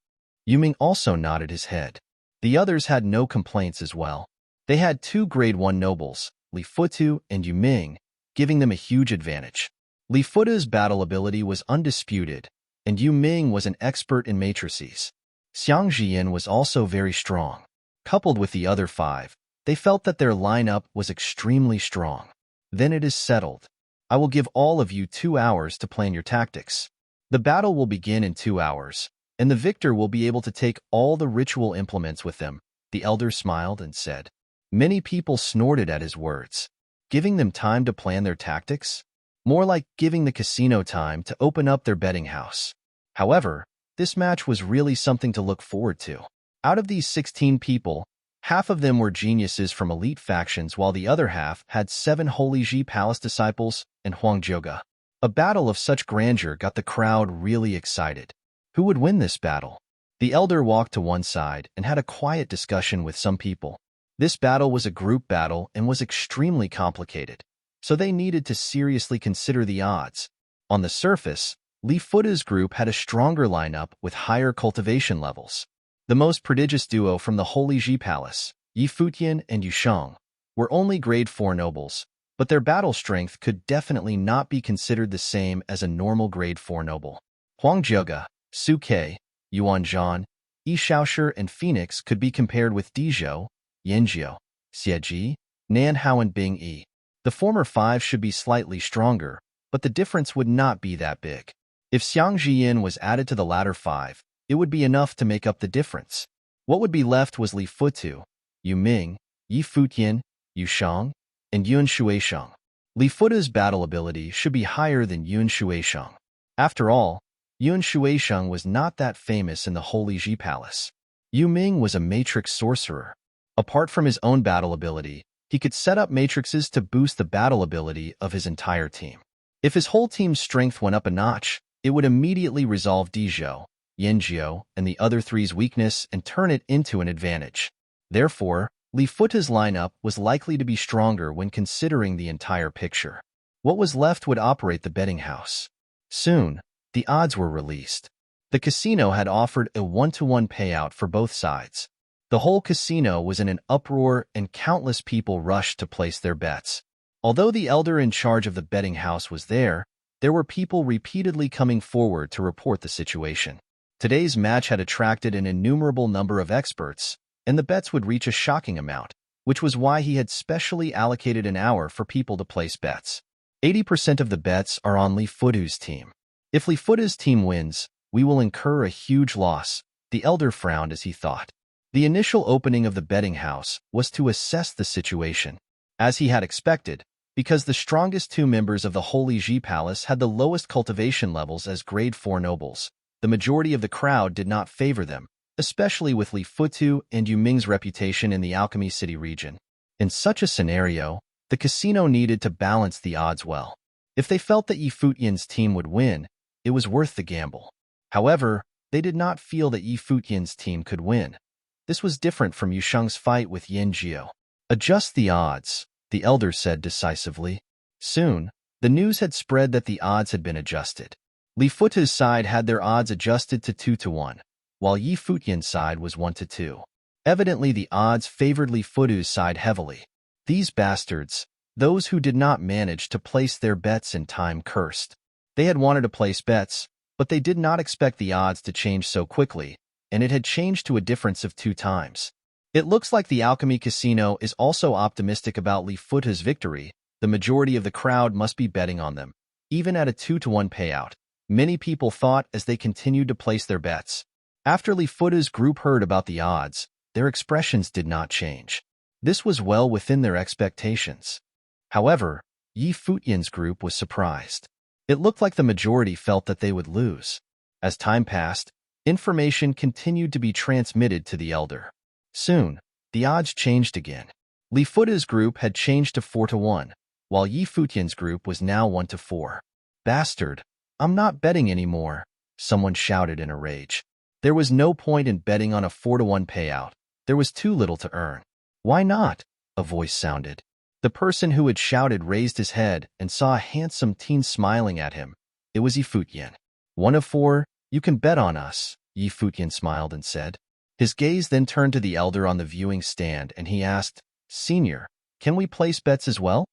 Yuming also nodded his head. The others had no complaints as well. They had 2 grade 1 nobles, Li Futu and Yuming, giving them a huge advantage. Li Futu's battle ability was undisputed, and Yuming was an expert in matrices. Xiang Jian was also very strong. Coupled with the other 5, they felt that their lineup was extremely strong. "Then it is settled. I will give all of you 2 hours to plan your tactics. The battle will begin in 2 hours, and the victor will be able to take all the ritual implements with them," the elder smiled and said. Many people snorted at his words. Giving them time to plan their tactics? More like giving the casino time to open up their betting house. However, this match was really something to look forward to. Out of these 16 people, half of them were geniuses from elite factions, while the other half had 7 Holy Ji Palace disciples and Huang Jiuge. A battle of such grandeur got the crowd really excited. Who would win this battle? The elder walked to one side and had a quiet discussion with some people. This battle was a group battle and was extremely complicated, so they needed to seriously consider the odds. On the surface, Li Futu's group had a stronger lineup with higher cultivation levels. The most prodigious duo from the Holy Ji Palace, Yi Futian and Yu Shang, were only grade 4 nobles, but their battle strength could definitely not be considered the same as a normal grade 4 noble. Huang Jiuge, Su Ke, Yuan Zhan, Yi Shaoshi and Phoenix could be compared with Dizhou, Yanjiu, Xieji, Nan Hao and Bing Yi. The former 5 should be slightly stronger, but the difference would not be that big. If Xiang Jian was added to the latter 5, it would be enough to make up the difference. What would be left was Li Futu, Yuming, Yi Futian, Yu Shang, and Yun Shuisheng. Li Futu's battle ability should be higher than Yun Shuisheng. After all, Yun Shuisheng was not that famous in the Holy Ji Palace. Yuming was a matrix sorcerer. Apart from his own battle ability, he could set up matrices to boost the battle ability of his entire team. If his whole team's strength went up a notch, it would immediately resolve Dizhou, Yanjiu, and the other 3's weakness and turn it into an advantage. Therefore, Li Futu's lineup was likely to be stronger when considering the entire picture. What was left would operate the betting house. Soon, the odds were released. The casino had offered a 1-to-1 payout for both sides. The whole casino was in an uproar and countless people rushed to place their bets. Although the elder in charge of the betting house was there were people repeatedly coming forward to report the situation. Today's match had attracted an innumerable number of experts, and the bets would reach a shocking amount, which was why he had specially allocated an hour for people to place bets. 80% of the bets are on Li Futu's team. If Li Futu's team wins, we will incur a huge loss, the elder frowned as he thought. The initial opening of the betting house was to assess the situation. As he had expected, because the strongest 2 members of the Holy Ji Palace had the lowest cultivation levels as grade 4 nobles, the majority of the crowd did not favor them, especially with Li Futu and Yuming's reputation in the Alchemy City region. In such a scenario, the casino needed to balance the odds well. If they felt that Yi Futian's team would win, it was worth the gamble. However, they did not feel that Yi Futian's team could win. This was different from Yu Shang's fight with Yanjiu. "Adjust the odds," the elder said decisively. Soon, the news had spread that the odds had been adjusted. Li Futu's side had their odds adjusted to 2-to-1, while Yi Futian's side was 1-to-2. Evidently, the odds favored Li Futu's side heavily. These bastards, those who did not manage to place their bets in time, cursed. They had wanted to place bets, but they did not expect the odds to change so quickly, and it had changed to a difference of 2 times. It looks like the Alchemy Casino is also optimistic about Li Futu's victory. The majority of the crowd must be betting on them, even at a 2-to-1 payout. Many people thought as they continued to place their bets. After Li Futa's group heard about the odds, their expressions did not change. This was well within their expectations. However, Yi Futian's group was surprised. It looked like the majority felt that they would lose. As time passed, information continued to be transmitted to the elder. Soon, the odds changed again. Li Futa's group had changed to 4-1, while Yi Futian's group was now 1-4. Bastard, I'm not betting anymore, someone shouted in a rage. There was no point in betting on a 4-1 payout. There was too little to earn. Why not? A voice sounded. The person who had shouted raised his head and saw a handsome teen smiling at him. It was Yi Futian. 1-4, you can bet on us, Yi Futian smiled and said. His gaze then turned to the elder on the viewing stand and he asked, Senior, can we place bets as well?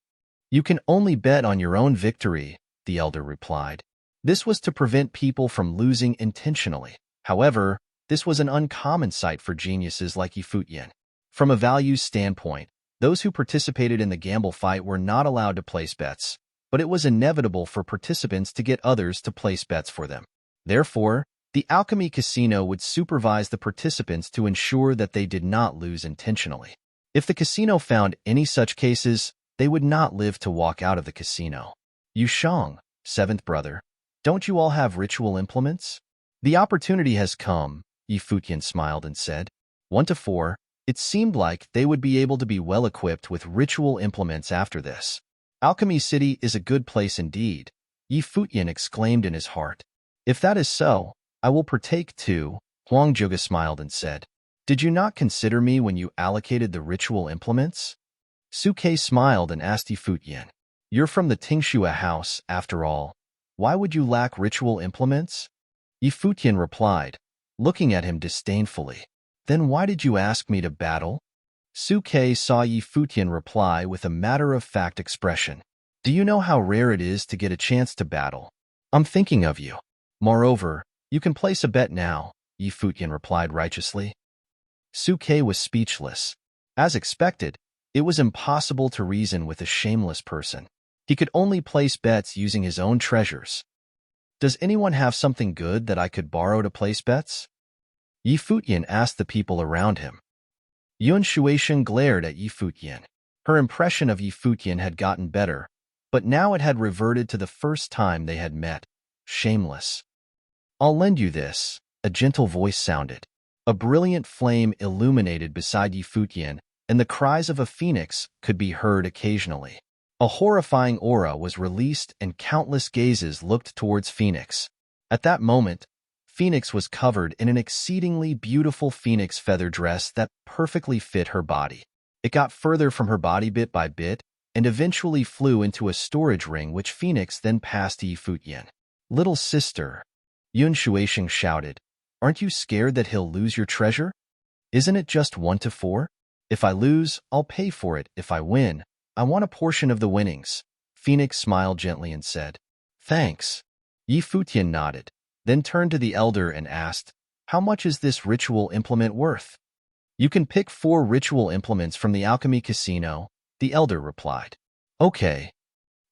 You can only bet on your own victory, the elder replied. This was to prevent people from losing intentionally. However, this was an uncommon sight for geniuses like Yi Futian. From a values standpoint, those who participated in the gamble fight were not allowed to place bets, but it was inevitable for participants to get others to place bets for them. Therefore, the Alchemy Casino would supervise the participants to ensure that they did not lose intentionally. If the casino found any such cases, they would not live to walk out of the casino. Yu Shang, seventh brother, don't you all have ritual implements? The opportunity has come, Yi Futian smiled and said. 1-4, it seemed like they would be able to be well equipped with ritual implements after this. Alchemy City is a good place indeed, Yi Futian exclaimed in his heart. If that is so, I will partake too, Huang Zhuge smiled and said. Did you not consider me when you allocated the ritual implements? Suke smiled and asked Yi Futian. You're from the Tingxue house, after all. Why would you lack ritual implements? Yi Futian replied, looking at him disdainfully. Then why did you ask me to battle? Suke saw Yi Futian reply with a matter-of-fact expression. Do you know how rare it is to get a chance to battle? I'm thinking of you. Moreover, you can place a bet now, Yi Futian replied righteously. Suke was speechless. As expected, it was impossible to reason with a shameless person. He could only place bets using his own treasures. Does anyone have something good that I could borrow to place bets? Yi Futian asked the people around him. Yun Shueishan glared at Yi Futian. Her impression of Yi Futian had gotten better, but now it had reverted to the first time they had met. Shameless. I'll lend you this, a gentle voice sounded. A brilliant flame illuminated beside Yi Futian, and the cries of a phoenix could be heard occasionally. A horrifying aura was released and countless gazes looked towards Phoenix. At that moment, Phoenix was covered in an exceedingly beautiful phoenix feather dress that perfectly fit her body. It got further from her body bit by bit and eventually flew into a storage ring which Phoenix then passed to Yi Futian. Little sister, Yun Shueishan shouted, aren't you scared that he'll lose your treasure? Isn't it just 1-4? If I lose, I'll pay for it. If I win, I want a portion of the winnings. Phoenix smiled gently and said, Thanks. Yi Futian nodded, then turned to the elder and asked, How much is this ritual implement worth? You can pick 4 ritual implements from the Alchemy Casino, the elder replied. Okay.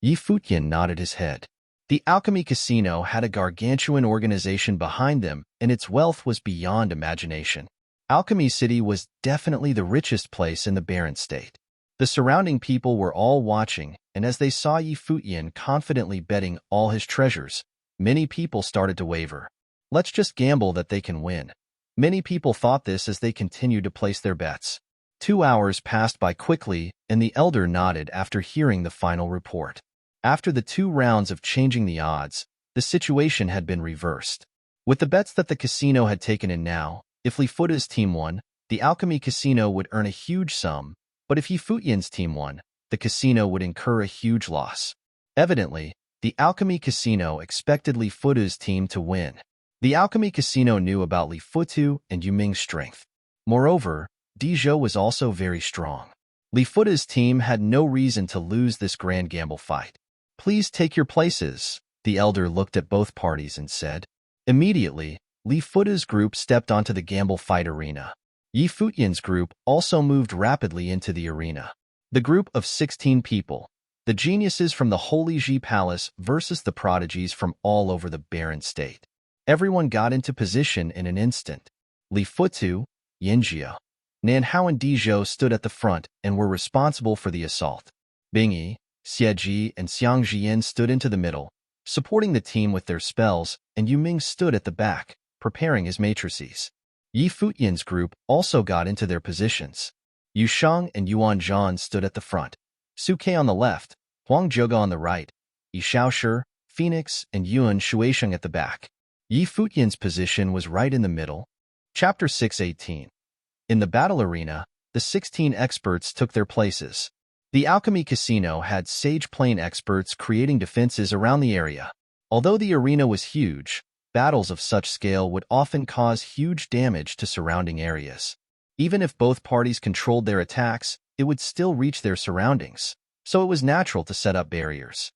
Yi Futian nodded his head. The Alchemy Casino had a gargantuan organization behind them, and its wealth was beyond imagination. Alchemy City was definitely the richest place in the Barren State. The surrounding people were all watching, and as they saw Yi Futian confidently betting all his treasures, many people started to waver. Let's just gamble that they can win. Many people thought this as they continued to place their bets. 2 hours passed by quickly, and the elder nodded after hearing the final report. After the 2 rounds of changing the odds, the situation had been reversed. With the bets that the casino had taken in now, if Li Futa's team won, the Alchemy Casino would earn a huge sum, but if Yi Futian's team won, the casino would incur a huge loss. Evidently, the Alchemy Casino expected Li Futa's team to win. The Alchemy Casino knew about Li Futu and Yuming's strength. Moreover, Dizhou was also very strong. Li Futa's team had no reason to lose this grand gamble fight. Please take your places, the elder looked at both parties and said. Immediately, Li Futa's group stepped onto the gamble fight arena. Yi Futian's group also moved rapidly into the arena. The group of 16 people, the geniuses from the Holy Ji Palace versus the prodigies from all over the Barren State. Everyone got into position in an instant. Li Futu, Yinjiao, Nanhao and Dizhou stood at the front and were responsible for the assault. Bingyi, Xieji, and Xiang Jian stood into the middle, supporting the team with their spells, and Yu Ming stood at the back, preparing his matrices. Yi Futian's group also got into their positions. Yu Shang and Yuan Zhan stood at the front, Su Ke on the left, Huang Zhoge on the right, Yi Shaoshi, Phoenix, and Yuan Shuisheng at the back. Yi Futian's position was right in the middle. Chapter 618. In the battle arena, the 16 experts took their places. The Alchemy Casino had Sage Plane experts creating defenses around the area. Although the arena was huge, battles of such scale would often cause huge damage to surrounding areas. Even if both parties controlled their attacks, it would still reach their surroundings, so it was natural to set up barriers.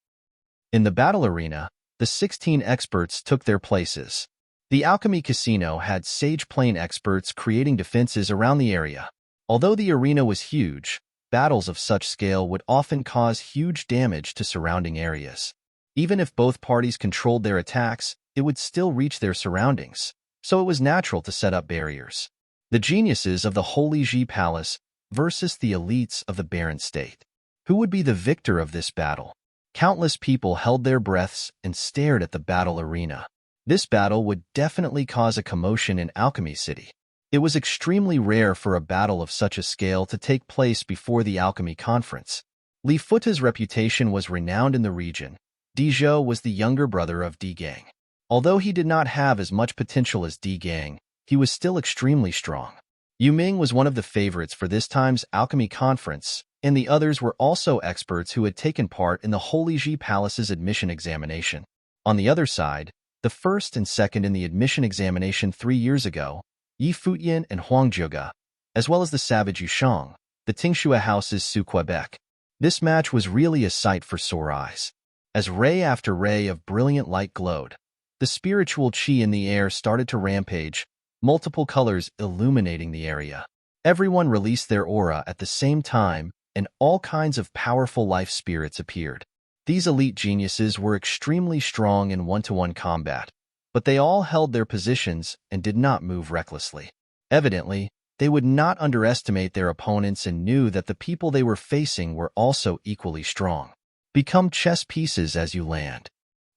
In the battle arena, the 16 experts took their places. The Alchemy Casino had Sage Plane experts creating defenses around the area. Although the arena was huge, battles of such scale would often cause huge damage to surrounding areas. Even if both parties controlled their attacks, it would still reach their surroundings, so it was natural to set up barriers. The geniuses of the Holy Ji Palace versus the elites of the Barren State. Who would be the victor of this battle? Countless people held their breaths and stared at the battle arena. This battle would definitely cause a commotion in Alchemy City. It was extremely rare for a battle of such a scale to take place before the Alchemy Conference. Li Futa's reputation was renowned in the region. Dizhou was the younger brother of Di Gang. Although he did not have as much potential as Di Gang, he was still extremely strong. Yu Ming was one of the favorites for this time's Alchemy Conference, and the others were also experts who had taken part in the Holy Ji Palace's admission examination. On the other side, the first and second in the admission examination 3 years ago, Yi Futian and Huang Zhoge, as well as the savage Yu Shang, the Tingxue House's Su Quebec. This match was really a sight for sore eyes. As ray after ray of brilliant light glowed, the spiritual qi in the air started to rampage, multiple colors illuminating the area. Everyone released their aura at the same time, and all kinds of powerful life spirits appeared. These elite geniuses were extremely strong in one-to-one combat, but they all held their positions and did not move recklessly. Evidently, they would not underestimate their opponents and knew that the people they were facing were also equally strong. Become chess pieces as you land.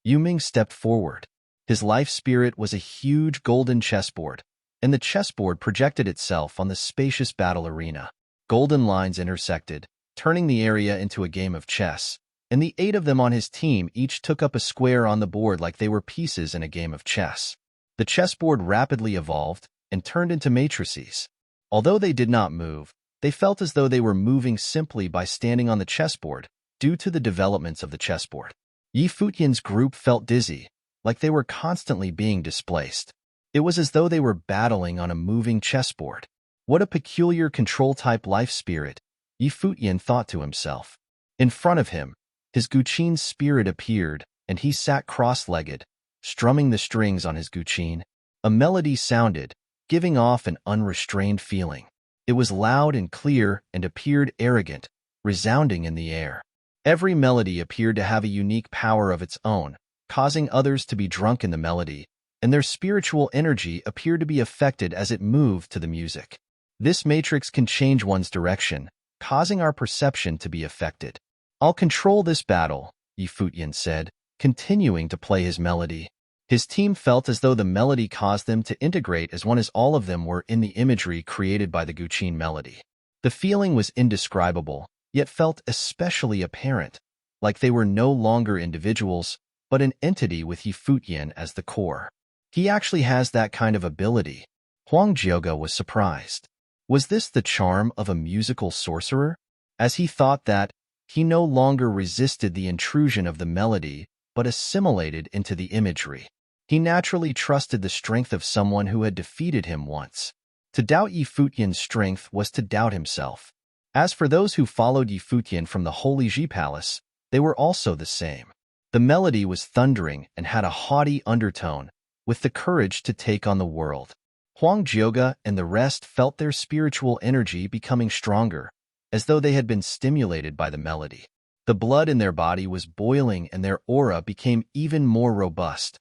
Yu Ming stepped forward. His life spirit was a huge golden chessboard, and the chessboard projected itself on the spacious battle arena. Golden lines intersected, turning the area into a game of chess, and the 8 of them on his team each took up a square on the board like they were pieces in a game of chess. The chessboard rapidly evolved and turned into matrices. Although they did not move, they felt as though they were moving simply by standing on the chessboard due to the developments of the chessboard. Yi Futian's group felt dizzy, like they were constantly being displaced. It was as though they were battling on a moving chessboard. What a peculiar control-type life spirit, Yi Futian thought to himself. In front of him, his Guqin spirit appeared, and he sat cross-legged, strumming the strings on his Guqin. A melody sounded, giving off an unrestrained feeling. It was loud and clear and appeared arrogant, resounding in the air. Every melody appeared to have a unique power of its own, causing others to be drunk in the melody, and their spiritual energy appeared to be affected as it moved to the music. This matrix can change one's direction, causing our perception to be affected. I'll control this battle, Yi Futian said, continuing to play his melody. His team felt as though the melody caused them to integrate as one as all of them were in the imagery created by the Guqin melody. The feeling was indescribable, yet felt especially apparent, like they were no longer individuals, but an entity with Yi Futian as the core. He actually has that kind of ability. Huang Zhoge was surprised. Was this the charm of a musical sorcerer? As he thought that, he no longer resisted the intrusion of the melody, but assimilated into the imagery. He naturally trusted the strength of someone who had defeated him once. To doubt Yi Futian's strength was to doubt himself. As for those who followed Yi Futian from the Holy Ji Palace, they were also the same. The melody was thundering and had a haughty undertone, with the courage to take on the world. Huang Zhoge and the rest felt their spiritual energy becoming stronger, as though they had been stimulated by the melody. The blood in their body was boiling and their aura became even more robust.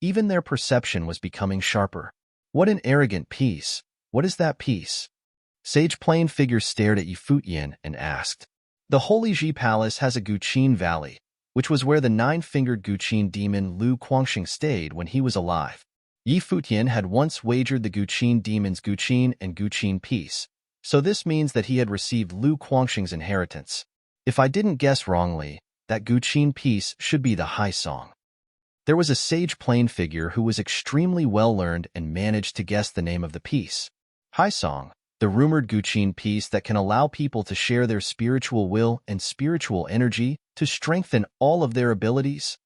Even their perception was becoming sharper. What an arrogant piece. What is that piece? Sage Plain figure stared at Yi Futian and asked. The Holy Ji Palace has a Guqin Valley, which was where the nine-fingered Guqin demon Lu Guangxing stayed when he was alive. Yi Futian had once wagered the Guqin demon's Guqin and Guqin piece, so this means that he had received Lu Guangxing's inheritance. If I didn't guess wrongly, that Guqin piece should be the Hai Song. There was a Sage Plain figure who was extremely well-learned and managed to guess the name of the piece. Hai Song, the rumored Guqin piece that can allow people to share their spiritual will and spiritual energy to strengthen all of their abilities?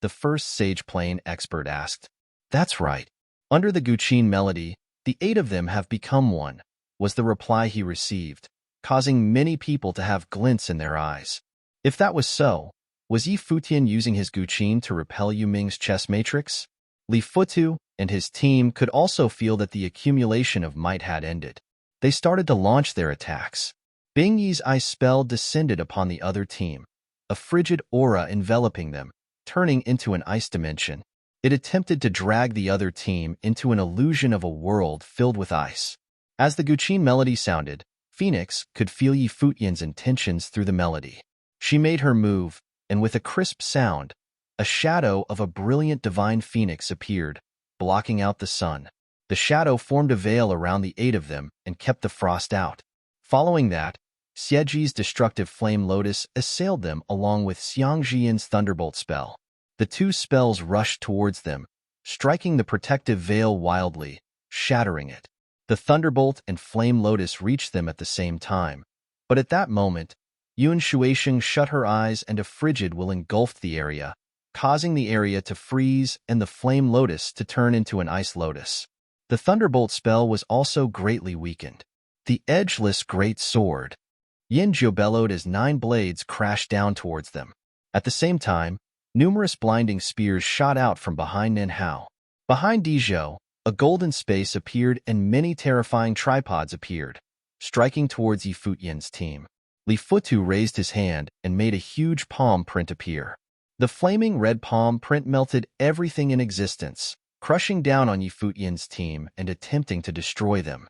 The first Sage Plain expert asked. That's right. Under the Guqin melody, the 8 of them have become one, was the reply he received, causing many people to have glints in their eyes. If that was so, was Yi Futian using his Guqin to repel Yu Ming's chess matrix? Li Futu and his team could also feel that the accumulation of might had ended. They started to launch their attacks. Bing Yi's ice spell descended upon the other team, a frigid aura enveloping them, turning into an ice dimension. It attempted to drag the other team into an illusion of a world filled with ice. As the Guqin melody sounded, Phoenix could feel Yi Futian's intentions through the melody. She made her move, and with a crisp sound, a shadow of a brilliant divine phoenix appeared, blocking out the sun. The shadow formed a veil around the 8 of them and kept the frost out. Following that, Xieji's destructive flame lotus assailed them along with Xiangjian's thunderbolt spell. The 2 spells rushed towards them, striking the protective veil wildly, shattering it. The thunderbolt and flame lotus reached them at the same time, but at that moment, Yuan Shuisheng shut her eyes and a frigid will engulfed the area, causing the area to freeze and the flame lotus to turn into an ice lotus. The thunderbolt spell was also greatly weakened. The edgeless great sword. Yin Jiu bellowed as 9 blades crashed down towards them. At the same time, numerous blinding spears shot out from behind Nen Hao. Behind Dizhou, a golden space appeared and many terrifying tripods appeared, striking towards Yi Futian's team. Li Futu raised his hand and made a huge palm print appear. The flaming red palm print melted everything in existence, crushing down on Yi Futian's team and attempting to destroy them.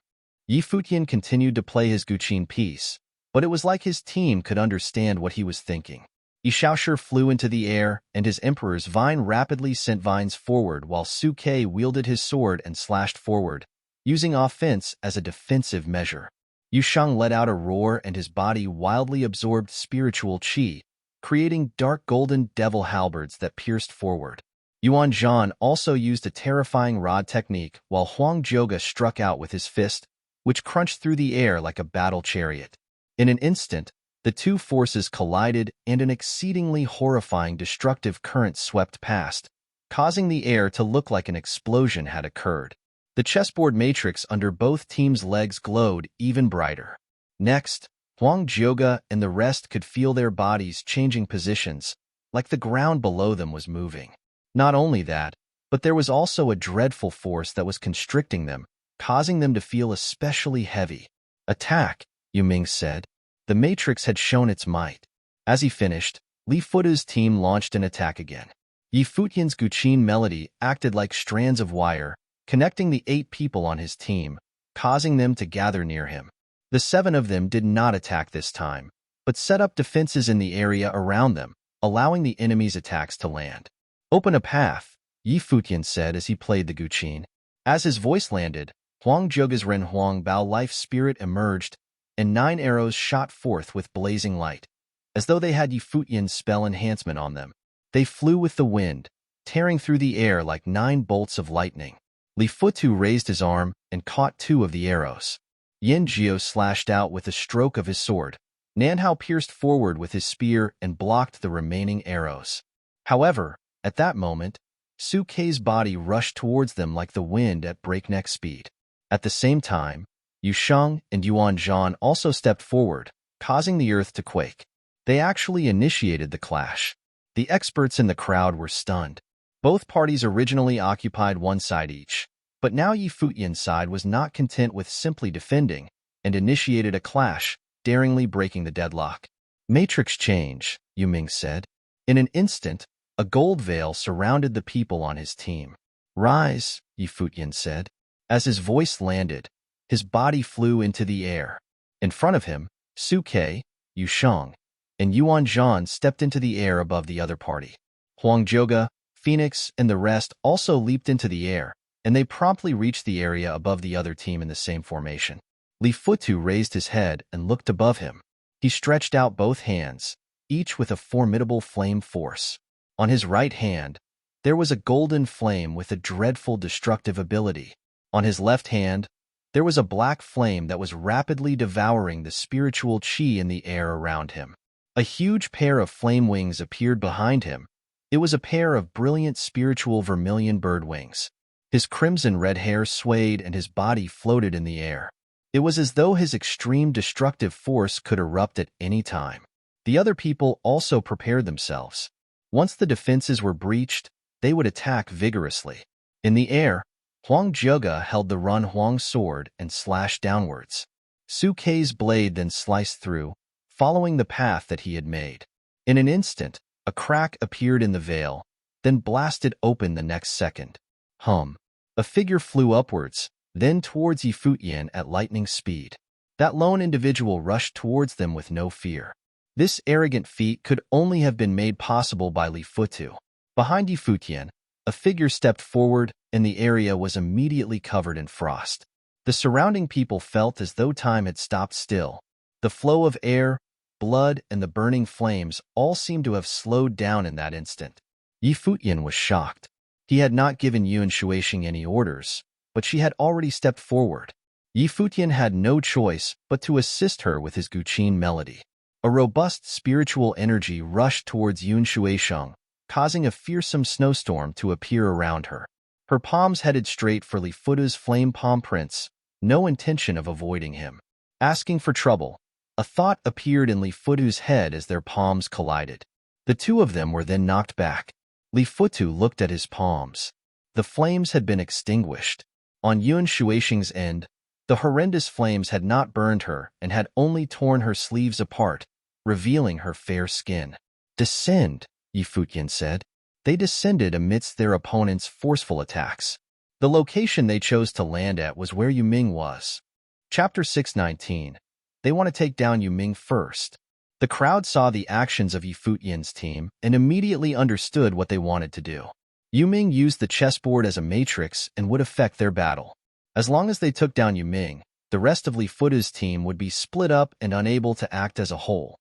Yi Futian continued to play his Guqin piece, but it was like his team could understand what he was thinking. Yi Shaoshi flew into the air, and his Emperor's Vine rapidly sent vines forward while Su Ke wielded his sword and slashed forward, using offense as a defensive measure. Yu Shang let out a roar and his body wildly absorbed spiritual qi, creating dark golden devil halberds that pierced forward. Yuan Zhan also used a terrifying rod technique while Huang Zhouge struck out with his fist, which crunched through the air like a battle chariot. In an instant, the 2 forces collided and an exceedingly horrifying destructive current swept past, causing the air to look like an explosion had occurred. The chessboard matrix under both teams' legs glowed even brighter. Next, Huang Zhouge and the rest could feel their bodies changing positions, like the ground below them was moving. Not only that, but there was also a dreadful force that was constricting them, causing them to feel especially heavy. Attack, Yu Ming said. The matrix had shown its might. As he finished, Li Futu's team launched an attack again. Yi Futian's Guqin melody acted like strands of wire, connecting the 8 people on his team, causing them to gather near him. The 7 of them did not attack this time, but set up defenses in the area around them, allowing the enemy's attacks to land. Open a path, Yi Futian said as he played the Guqin. As his voice landed, Huang Zhouge's Ren Huang Bao life spirit emerged, and 9 arrows shot forth with blazing light, as though they had Yi Futian's spell enhancement on them. They flew with the wind, tearing through the air like 9 bolts of lightning. Li Futu raised his arm and caught 2 of the arrows. Yin Jiu slashed out with a stroke of his sword. Nan Hao pierced forward with his spear and blocked the remaining arrows. However, at that moment, Su Ke's body rushed towards them like the wind at breakneck speed. At the same time, Yu Shang and Yuan Zhan also stepped forward, causing the earth to quake. They actually initiated the clash. The experts in the crowd were stunned. Both parties originally occupied one side each, but now Yi Futian's side was not content with simply defending and initiated a clash, daringly breaking the deadlock. Matrix change, Yu Ming said. In an instant, a gold veil surrounded the people on his team. Rise, Yi Futian said. As his voice landed, his body flew into the air. In front of him, Su Ke, Yu Shang, and Yuan Zhan stepped into the air above the other party. Huang Zhoge, Phoenix, and the rest also leaped into the air, and they promptly reached the area above the other team in the same formation. Li Futu raised his head and looked above him. He stretched out both hands, each with a formidable flame force. On his right hand, there was a golden flame with a dreadful destructive ability. On his left hand, there was a black flame that was rapidly devouring the spiritual qi in the air around him. A huge pair of flame wings appeared behind him. It was a pair of brilliant spiritual vermilion bird wings. His crimson red hair swayed and his body floated in the air. It was as though his extreme destructive force could erupt at any time. The other people also prepared themselves. Once the defenses were breached, they would attack vigorously. In the air, Huang Zhoge held the Run Huang sword and slashed downwards. Su Ke's blade then sliced through, following the path that he had made. In an instant, a crack appeared in the veil, then blasted open the next second. A figure flew upwards, then towards Futian at lightning speed. That lone individual rushed towards them with no fear. This arrogant feat could only have been made possible by Li Futu. Behind Futian, a figure stepped forward, and the area was immediately covered in frost. The surrounding people felt as though time had stopped still. The flow of air, blood, and the burning flames all seemed to have slowed down in that instant. Futian was shocked. He had not given Yuan Shuixing any orders, but she had already stepped forward. Futian had no choice but to assist her with his Guqin melody. A robust spiritual energy rushed towards Yuan Shuixing, causing a fearsome snowstorm to appear around her. Her palms headed straight for Li Futu's flame palm prince, no intention of avoiding him. Asking for trouble, a thought appeared in Li Futu's head as their palms collided. The two of them were then knocked back. Li Futu looked at his palms. The flames had been extinguished. On Yuan Shuixing's end, the horrendous flames had not burned her and had only torn her sleeves apart, revealing her fair skin. "Descend," Futian said. They descended amidst their opponents' forceful attacks. The location they chose to land at was where Yuming was. Chapter 619. They want to take down Yuming first. The crowd saw the actions of Futian's team and immediately understood what they wanted to do. Yuming used the chessboard as a matrix and would affect their battle. As long as they took down Yuming, the rest of Li Futu's team would be split up and unable to act as a whole.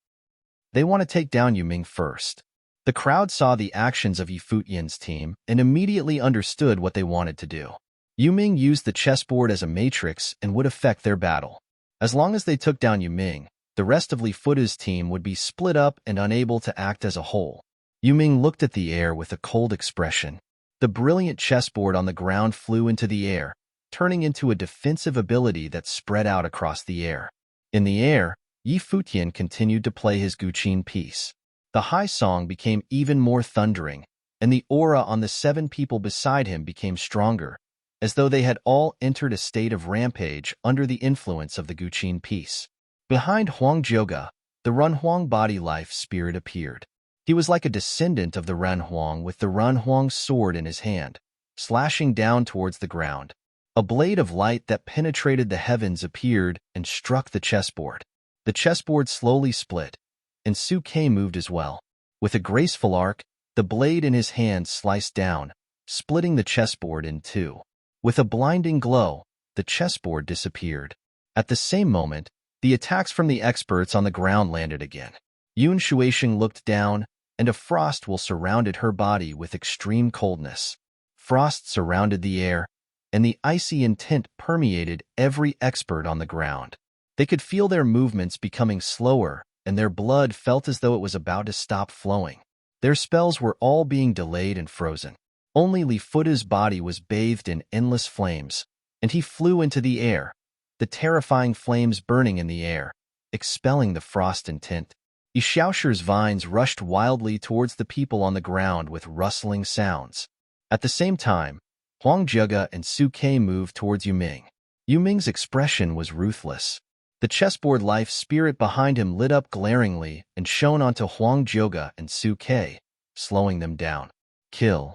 They want to take down Yuming first. The crowd saw the actions of Futian's team and immediately understood what they wanted to do. Yuming used the chessboard as a matrix and would affect their battle. As long as they took down Yuming, the rest of Li Futu's team would be split up and unable to act as a whole. Yuming looked at the air with a cold expression. The brilliant chessboard on the ground flew into the air, turning into a defensive ability that spread out across the air. In the air, Futian continued to play his Guqin piece. The high song became even more thundering, and the aura on the 7 people beside him became stronger, as though they had all entered a state of rampage under the influence of the Guqin piece. Behind Huang Zhoge, the Run Huang body life spirit appeared. He was like a descendant of the Run Huang with the Run Huang sword in his hand, slashing down towards the ground. A blade of light that penetrated the heavens appeared and struck the chessboard. The chessboard slowly split, and Su Ke moved as well. With a graceful arc, the blade in his hand sliced down, splitting the chessboard in two. With a blinding glow, the chessboard disappeared. At the same moment, the attacks from the experts on the ground landed again. Yuan Shuixing looked down, and a frost will surrounded her body with extreme coldness. Frost surrounded the air, and the icy intent permeated every expert on the ground. They could feel their movements becoming slower, and their blood felt as though it was about to stop flowing. Their spells were all being delayed and frozen. Only Li Futu's body was bathed in endless flames, and he flew into the air, the terrifying flames burning in the air, expelling the frost intent. Xiaoshir's vines rushed wildly towards the people on the ground with rustling sounds. At the same time, Huang Zhoge and Su Ke moved towards Yuming. Yuming's expression was ruthless. The chessboard life spirit behind him lit up glaringly and shone onto Huang Zhoge and Su Ke, slowing them down. Kill.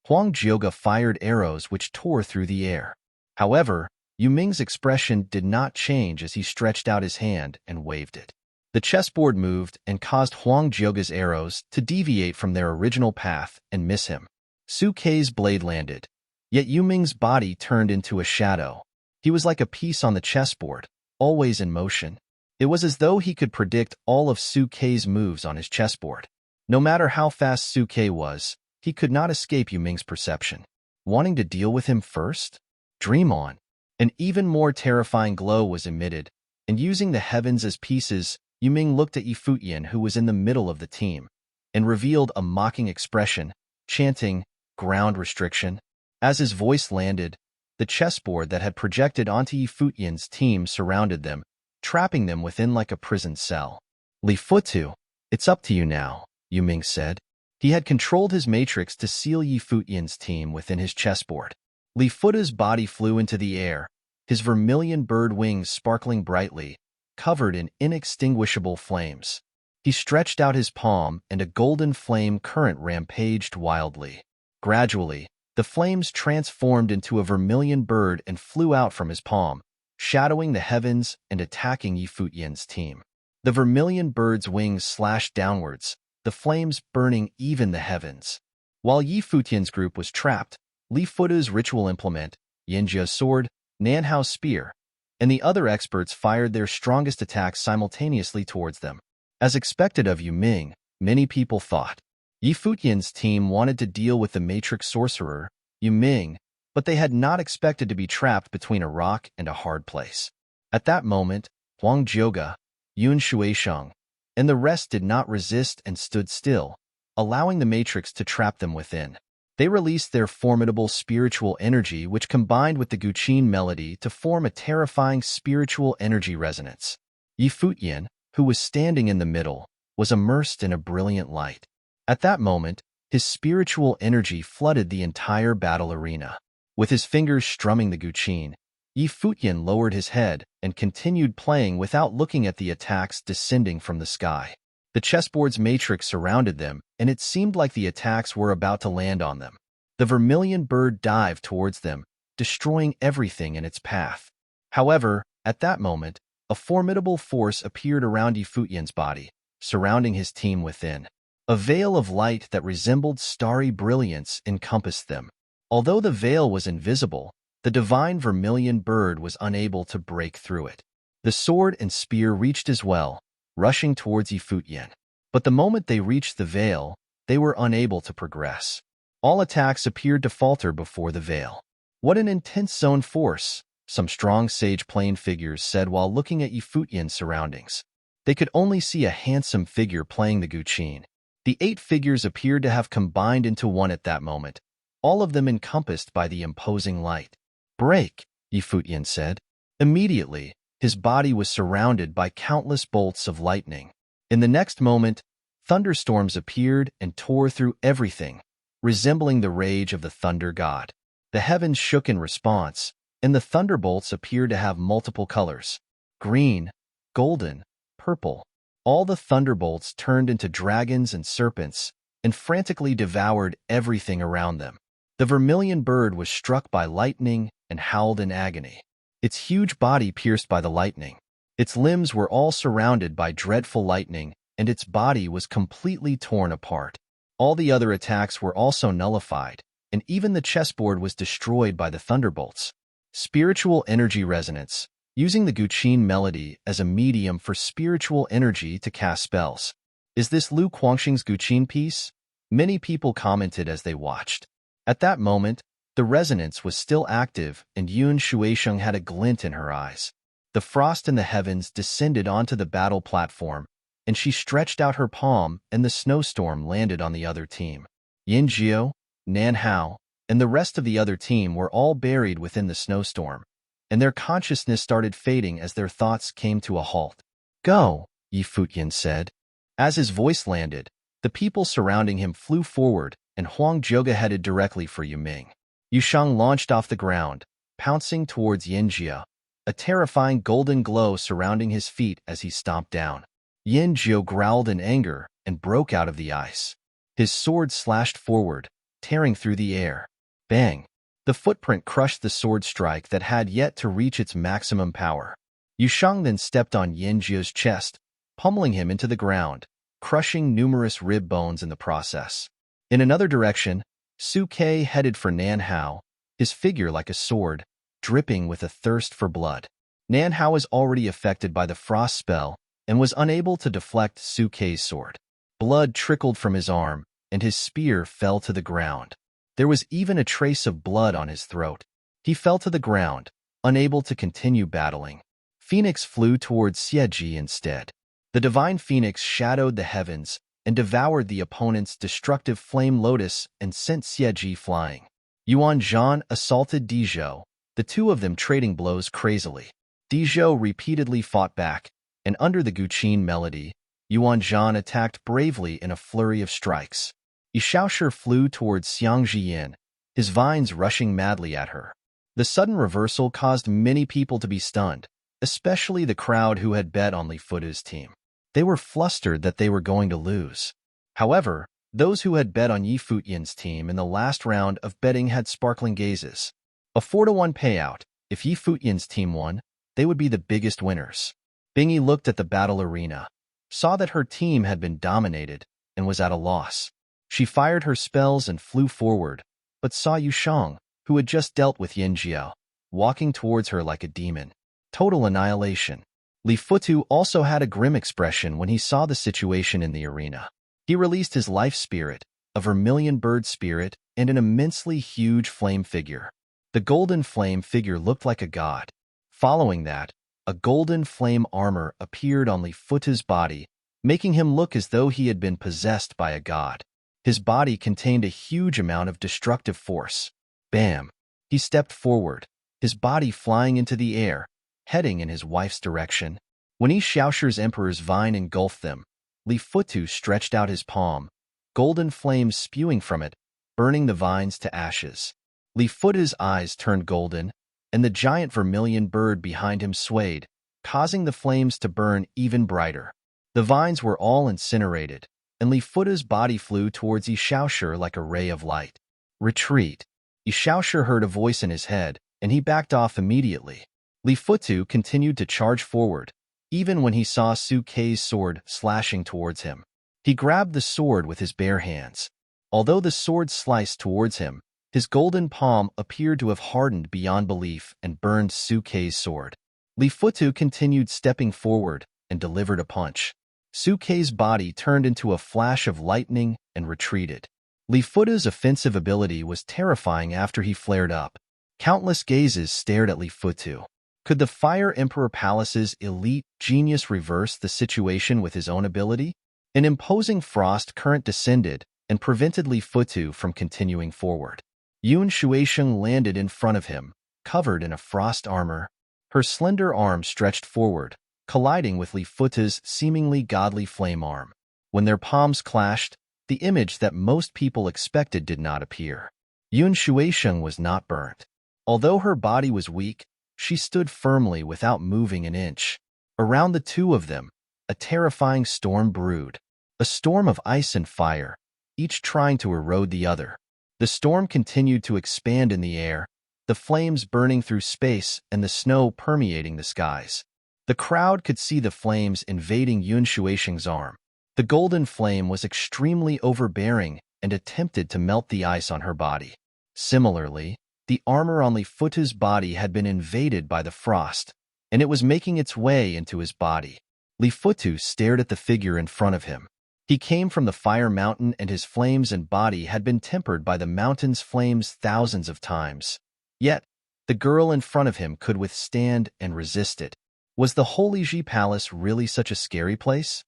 Huang Zhoge fired arrows which tore through the air. However, Yu Ming's expression did not change as he stretched out his hand and waved it. The chessboard moved and caused Huang Jiuge's arrows to deviate from their original path and miss him. Su Kei's blade landed, yet Yu Ming's body turned into a shadow. He was like a piece on the chessboard, always in motion. It was as though he could predict all of Su Kei's moves on his chessboard. No matter how fast Su Kei was, he could not escape Yu Ming's perception. Wanting to deal with him first? Dream on. An even more terrifying glow was emitted, and using the heavens as pieces, Yu Ming looked at Futian, who was in the middle of the team, and revealed a mocking expression, chanting, "Ground restriction." As his voice landed, the chessboard that had projected onto Futian's team surrounded them, trapping them within like a prison cell. "Li Futu, it's up to you now," Yu Ming said. He had controlled his matrix to seal Futian's team within his chessboard. Li Futu's body flew into the air, his vermilion bird wings sparkling brightly, covered in inextinguishable flames. He stretched out his palm, and a golden flame current rampaged wildly. Gradually, the flames transformed into a vermilion bird and flew out from his palm, shadowing the heavens and attacking Futian's team. The vermilion bird's wings slashed downwards, the flames burning even the heavens. While Futian's group was trapped, Li Futu's ritual implement, Yanjia's sword, Nanhao's spear, and the other experts fired their strongest attacks simultaneously towards them. As expected of Yu Ming, many people thought Futian's team wanted to deal with the matrix sorcerer, Yu Ming, but they had not expected to be trapped between a rock and a hard place. At that moment, Huang Jiuge, Yun Shuisheng, and the rest did not resist and stood still, allowing the matrix to trap them within. They released their formidable spiritual energy, which combined with the Guqin melody to form a terrifying spiritual energy resonance. Futian, who was standing in the middle, was immersed in a brilliant light. At that moment, his spiritual energy flooded the entire battle arena. With his fingers strumming the Guqin, Futian lowered his head and continued playing without looking at the attacks descending from the sky. The chessboard's matrix surrounded them, and it seemed like the attacks were about to land on them. The vermilion bird dived towards them, destroying everything in its path. However, at that moment, a formidable force appeared around Futian's body, surrounding his team within. A veil of light that resembled starry brilliance encompassed them. Although the veil was invisible, the divine vermilion bird was unable to break through it. The sword and spear reached as well, rushing towards Futian. But the moment they reached the veil, they were unable to progress. All attacks appeared to falter before the veil. "What an intense zone force," some strong sage plane figures said while looking at Futian's surroundings. They could only see a handsome figure playing the Guqin. The 8 figures appeared to have combined into one at that moment, all of them encompassed by the imposing light. "Break," Futian said. Immediately, his body was surrounded by countless bolts of lightning. In the next moment, thunderstorms appeared and tore through everything, resembling the rage of the thunder god. The heavens shook in response, and the thunderbolts appeared to have multiple colors: green, golden, purple. All the thunderbolts turned into dragons and serpents and frantically devoured everything around them. The vermilion bird was struck by lightning and howled in agony, its huge body pierced by the lightning. Its limbs were all surrounded by dreadful lightning, and its body was completely torn apart. All the other attacks were also nullified, and even the chessboard was destroyed by the thunderbolts. Spiritual energy resonance, using the Guqin melody as a medium for spiritual energy to cast spells. "Is this Lu Guangxing's Guqin piece?" Many people commented as they watched. At that moment, the resonance was still active, and Yun Shuisheng had a glint in her eyes. The frost in the heavens descended onto the battle platform, and she stretched out her palm, and the snowstorm landed on the other team. Yin Jiao, Nan Hao, and the rest of the other team were all buried within the snowstorm, and their consciousness started fading as their thoughts came to a halt. "Go," Futian said. As his voice landed, the people surrounding him flew forward, and Huang Jiuge headed directly for Yu Ming. Yu Shang launched off the ground, pouncing towards Yin Jiao, a terrifying golden glow surrounding his feet as he stomped down. Yin Jiao growled in anger and broke out of the ice. His sword slashed forward, tearing through the air. Bang! The footprint crushed the sword strike that had yet to reach its maximum power. Yushang then stepped on Yanjia's chest, pummeling him into the ground, crushing numerous rib bones in the process. In another direction, Su Ke headed for Nan Hao, his figure like a sword, dripping with a thirst for blood. Nan Hao was already affected by the frost spell and was unable to deflect Su Ke's sword. Blood trickled from his arm, and his spear fell to the ground. There was even a trace of blood on his throat. He fell to the ground, unable to continue battling. Phoenix flew towards Xieji instead. The divine phoenix shadowed the heavens and devoured the opponent's destructive flame lotus and sent Xieji flying. Yuan Zhan assaulted Dizhou, the two of them trading blows crazily. Dizhou repeatedly fought back, and under the Guqin melody, Yuan Zhan attacked bravely in a flurry of strikes. Yishaoshi flew towards Xiang Jiyan, his vines rushing madly at her. The sudden reversal caused many people to be stunned, especially the crowd who had bet on Li Futu's team. They were flustered that they were going to lose. However, those who had bet on Yi Futian's team in the last round of betting had sparkling gazes. A 4-to-1 payout. If Yi Futian's team won, they would be the biggest winners. Bingyi looked at the battle arena, saw that her team had been dominated, and was at a loss. She fired her spells and flew forward, but saw Yushang, who had just dealt with Yanjiao, walking towards her like a demon. Total annihilation. Li Futu also had a grim expression when he saw the situation in the arena. He released his life spirit, a vermilion bird spirit, and an immensely huge flame figure. The golden flame figure looked like a god. Following that, a golden flame armor appeared on Li Futu's body, making him look as though he had been possessed by a god. His body contained a huge amount of destructive force. Bam! He stepped forward, his body flying into the air, heading in his wife's direction. When Yi Xiaoshi's emperor's vine engulfed them, Li Futu stretched out his palm, golden flames spewing from it, burning the vines to ashes. Li Futu's eyes turned golden, and the giant vermilion bird behind him swayed, causing the flames to burn even brighter. The vines were all incinerated, and Li Futu's body flew towards Yi Xiaoshi like a ray of light. Retreat. Yi Xiaoshi heard a voice in his head, and he backed off immediately. Li Futu continued to charge forward, even when he saw Su Ke's sword slashing towards him. He grabbed the sword with his bare hands. Although the sword sliced towards him, his golden palm appeared to have hardened beyond belief and burned Su Ke's sword. Li Futu continued stepping forward and delivered a punch. Su Ke's body turned into a flash of lightning and retreated. Li Futu's offensive ability was terrifying after he flared up. Countless gazes stared at Li Futu. Could the Fire Emperor Palace's elite genius reverse the situation with his own ability? An imposing frost current descended and prevented Li Futu from continuing forward. Yun Shuisheng landed in front of him, covered in a frost armor. Her slender arm stretched forward, colliding with Li Futu's seemingly godly flame arm. When their palms clashed, the image that most people expected did not appear. Yun Shuisheng was not burnt. Although her body was weak, she stood firmly without moving an inch. Around the two of them, a terrifying storm brewed. A storm of ice and fire, each trying to erode the other. The storm continued to expand in the air, the flames burning through space and the snow permeating the skies. The crowd could see the flames invading Yun Shuisheng's arm. The golden flame was extremely overbearing and attempted to melt the ice on her body. Similarly, the armor on Li Futu's body had been invaded by the frost, and it was making its way into his body. Li Futu stared at the figure in front of him. He came from the fire mountain, and his flames and body had been tempered by the mountain's flames thousands of times. Yet, the girl in front of him could withstand and resist it. Was the Holy Ji Palace really such a scary place?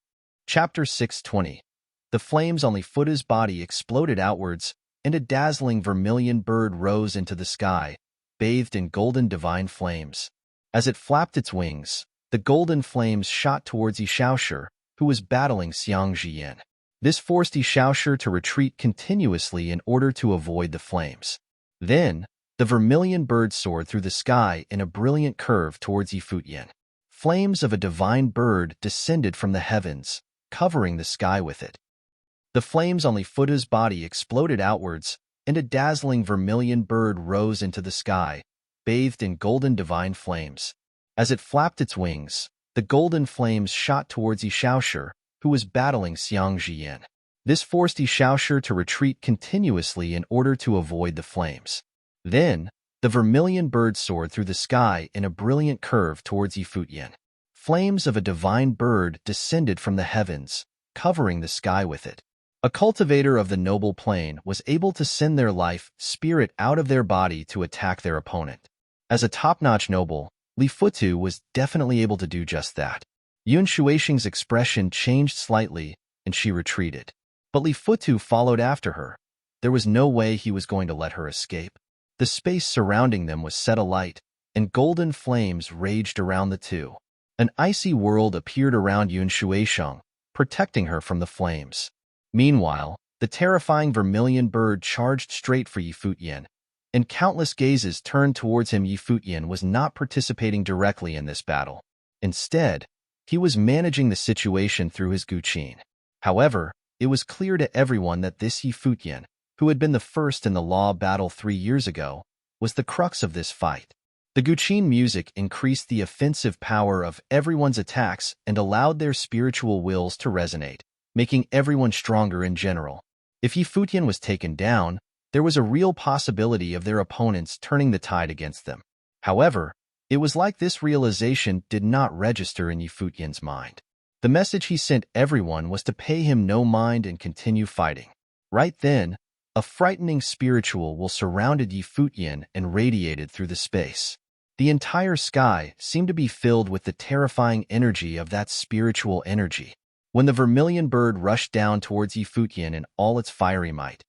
Chapter 620. The flames on Li Futu's body exploded outwards, and a dazzling vermilion bird rose into the sky, bathed in golden divine flames. As it flapped its wings, the golden flames shot towards Yi Xiaoshi, who was battling Xiang Jiyan. This forced Yi Xiaoshi to retreat continuously in order to avoid the flames. Then, the vermilion bird soared through the sky in a brilliant curve towards Yi Futian. Flames of a divine bird descended from the heavens, covering the sky with it. The flames on Li Futu's body exploded outwards, and a dazzling vermilion bird rose into the sky, bathed in golden divine flames. As it flapped its wings, the golden flames shot towards Yishaoshi, who was battling Xiang Jian. This forced Yishaoshi to retreat continuously in order to avoid the flames. Then, the vermilion bird soared through the sky in a brilliant curve towards Futian. Flames of a divine bird descended from the heavens, covering the sky with it. A cultivator of the noble plane was able to send their life spirit out of their body to attack their opponent. As a top-notch noble, Li Futu was definitely able to do just that. Yun Shuixing's expression changed slightly, and she retreated. But Li Futu followed after her. There was no way he was going to let her escape. The space surrounding them was set alight, and golden flames raged around the two. An icy world appeared around Yun Shuixing, protecting her from the flames. Meanwhile, the terrifying vermilion bird charged straight for Futian, and countless gazes turned towards him. Futian was not participating directly in this battle. Instead, he was managing the situation through his Guqin. However, it was clear to everyone that this Futian, who had been the first in the law battle 3 years ago, was the crux of this fight. The Guqin music increased the offensive power of everyone's attacks and allowed their spiritual wills to resonate, making everyone stronger in general. If Futian was taken down, there was a real possibility of their opponents turning the tide against them. However, it was like this realization did not register in Futian's mind. The message he sent everyone was to pay him no mind and continue fighting. Right then, a frightening spiritual will surrounded Futian and radiated through the space. The entire sky seemed to be filled with the terrifying energy of that spiritual energy. When the vermilion bird rushed down towards Futian in all its fiery might,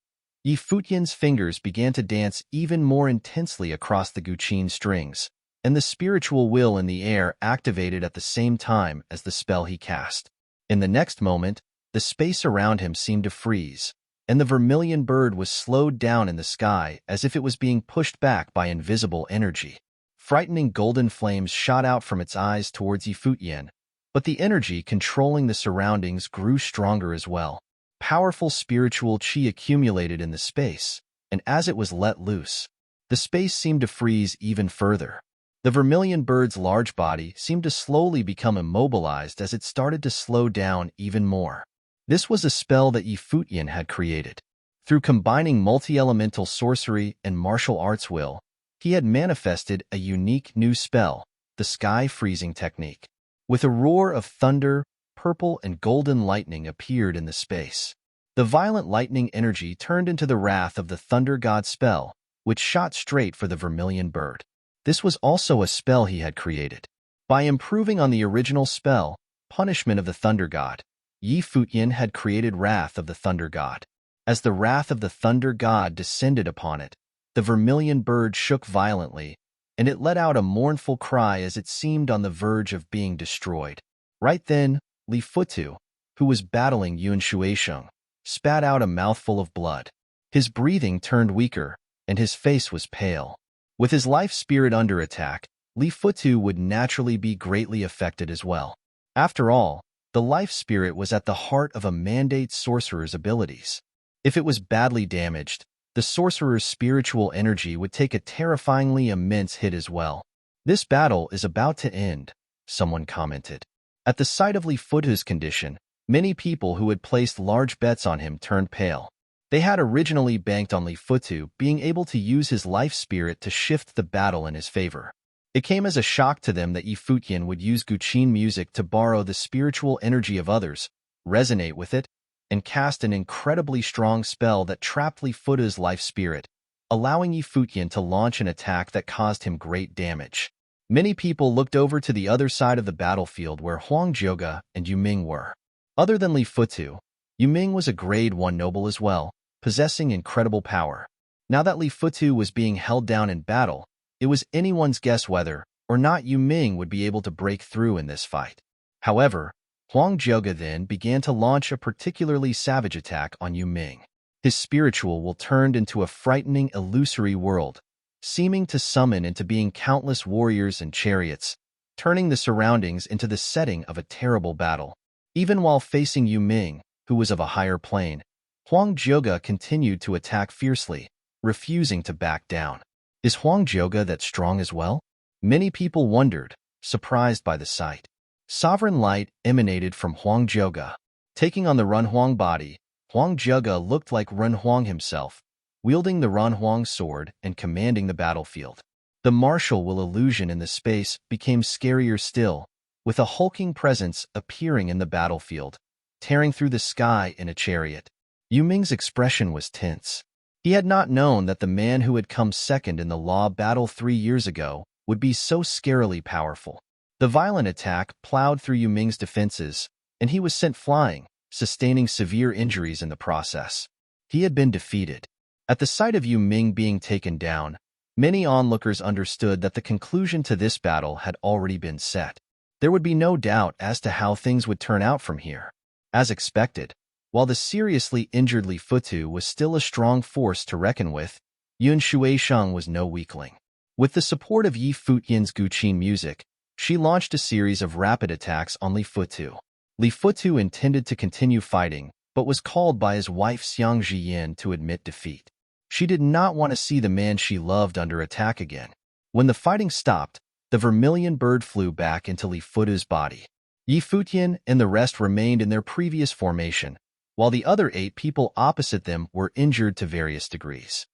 Futian's fingers began to dance even more intensely across the Guqin strings, and the spiritual will in the air activated at the same time as the spell he cast. In the next moment, the space around him seemed to freeze, and the vermilion bird was slowed down in the sky as if it was being pushed back by invisible energy. Frightening golden flames shot out from its eyes towards Futian, but the energy controlling the surroundings grew stronger as well. Powerful spiritual qi accumulated in the space, and as it was let loose, the space seemed to freeze even further. The vermilion bird's large body seemed to slowly become immobilized as it started to slow down even more. This was a spell that Futian had created. Through combining multi-elemental sorcery and martial arts will, he had manifested a unique new spell, the sky freezing technique. With a roar of thunder, purple and golden lightning appeared in the space. The violent lightning energy turned into the wrath of the thunder god spell, which shot straight for the vermilion bird. This was also a spell he had created. By improving on the original spell, Punishment of the Thunder God, Futian had created Wrath of the Thunder God. As the wrath of the Thunder God descended upon it, the vermilion bird shook violently, and it let out a mournful cry as it seemed on the verge of being destroyed. Right then, Li Futu, who was battling Yun Shuixing, spat out a mouthful of blood. His breathing turned weaker, and his face was pale. With his life spirit under attack, Li Futu would naturally be greatly affected as well. After all, the life spirit was at the heart of a mandate sorcerer's abilities. If it was badly damaged, the sorcerer's spiritual energy would take a terrifyingly immense hit as well. This battle is about to end, someone commented. At the sight of Li Futu's condition, many people who had placed large bets on him turned pale. They had originally banked on Li Futu being able to use his life spirit to shift the battle in his favor. It came as a shock to them that Futian would use Guqin music to borrow the spiritual energy of others, resonate with it, and cast an incredibly strong spell that trapped Li Futu's life spirit, allowing Futian to launch an attack that caused him great damage. Many people looked over to the other side of the battlefield where Huang Zhuge and Yuming were. Other than Li Futu, Yuming was a grade 1 noble as well, possessing incredible power. Now that Li Futu was being held down in battle, it was anyone's guess whether or not Yuming would be able to break through in this fight. However, Huang Zhuge then began to launch a particularly savage attack on Yuming. His spiritual will turned into a frightening illusory world, seeming to summon into being countless warriors and chariots, turning the surroundings into the setting of a terrible battle. Even while facing Yuming, who was of a higher plane, Huang Zhuge continued to attack fiercely, refusing to back down. Is Huang Jioge that strong as well? Many people wondered, surprised by the sight. Sovereign light emanated from Huang Jioge. Taking on the Renhuang body, Huang Jioge looked like Renhuang himself, wielding the Renhuang sword and commanding the battlefield. The martial will illusion in the space became scarier still, with a hulking presence appearing in the battlefield, tearing through the sky in a chariot. Yu Ming's expression was tense. He had not known that the man who had come second in the law battle 3 years ago would be so scarily powerful. The violent attack plowed through Yu Ming's defenses, and he was sent flying, sustaining severe injuries in the process. He had been defeated. At the sight of Yu Ming being taken down, many onlookers understood that the conclusion to this battle had already been set. There would be no doubt as to how things would turn out from here. As expected, while the seriously injured Li Futu was still a strong force to reckon with, Yun Shuisheng was no weakling. With the support of Yi Futian's Guqin music, she launched a series of rapid attacks on Li Futu. Li Futu intended to continue fighting, but was called by his wife Xiang Jiyan to admit defeat. She did not want to see the man she loved under attack again. When the fighting stopped, the vermilion bird flew back into Li Futu's body. Yi Futian and the rest remained in their previous formation, while the other 8 people opposite them were injured to various degrees.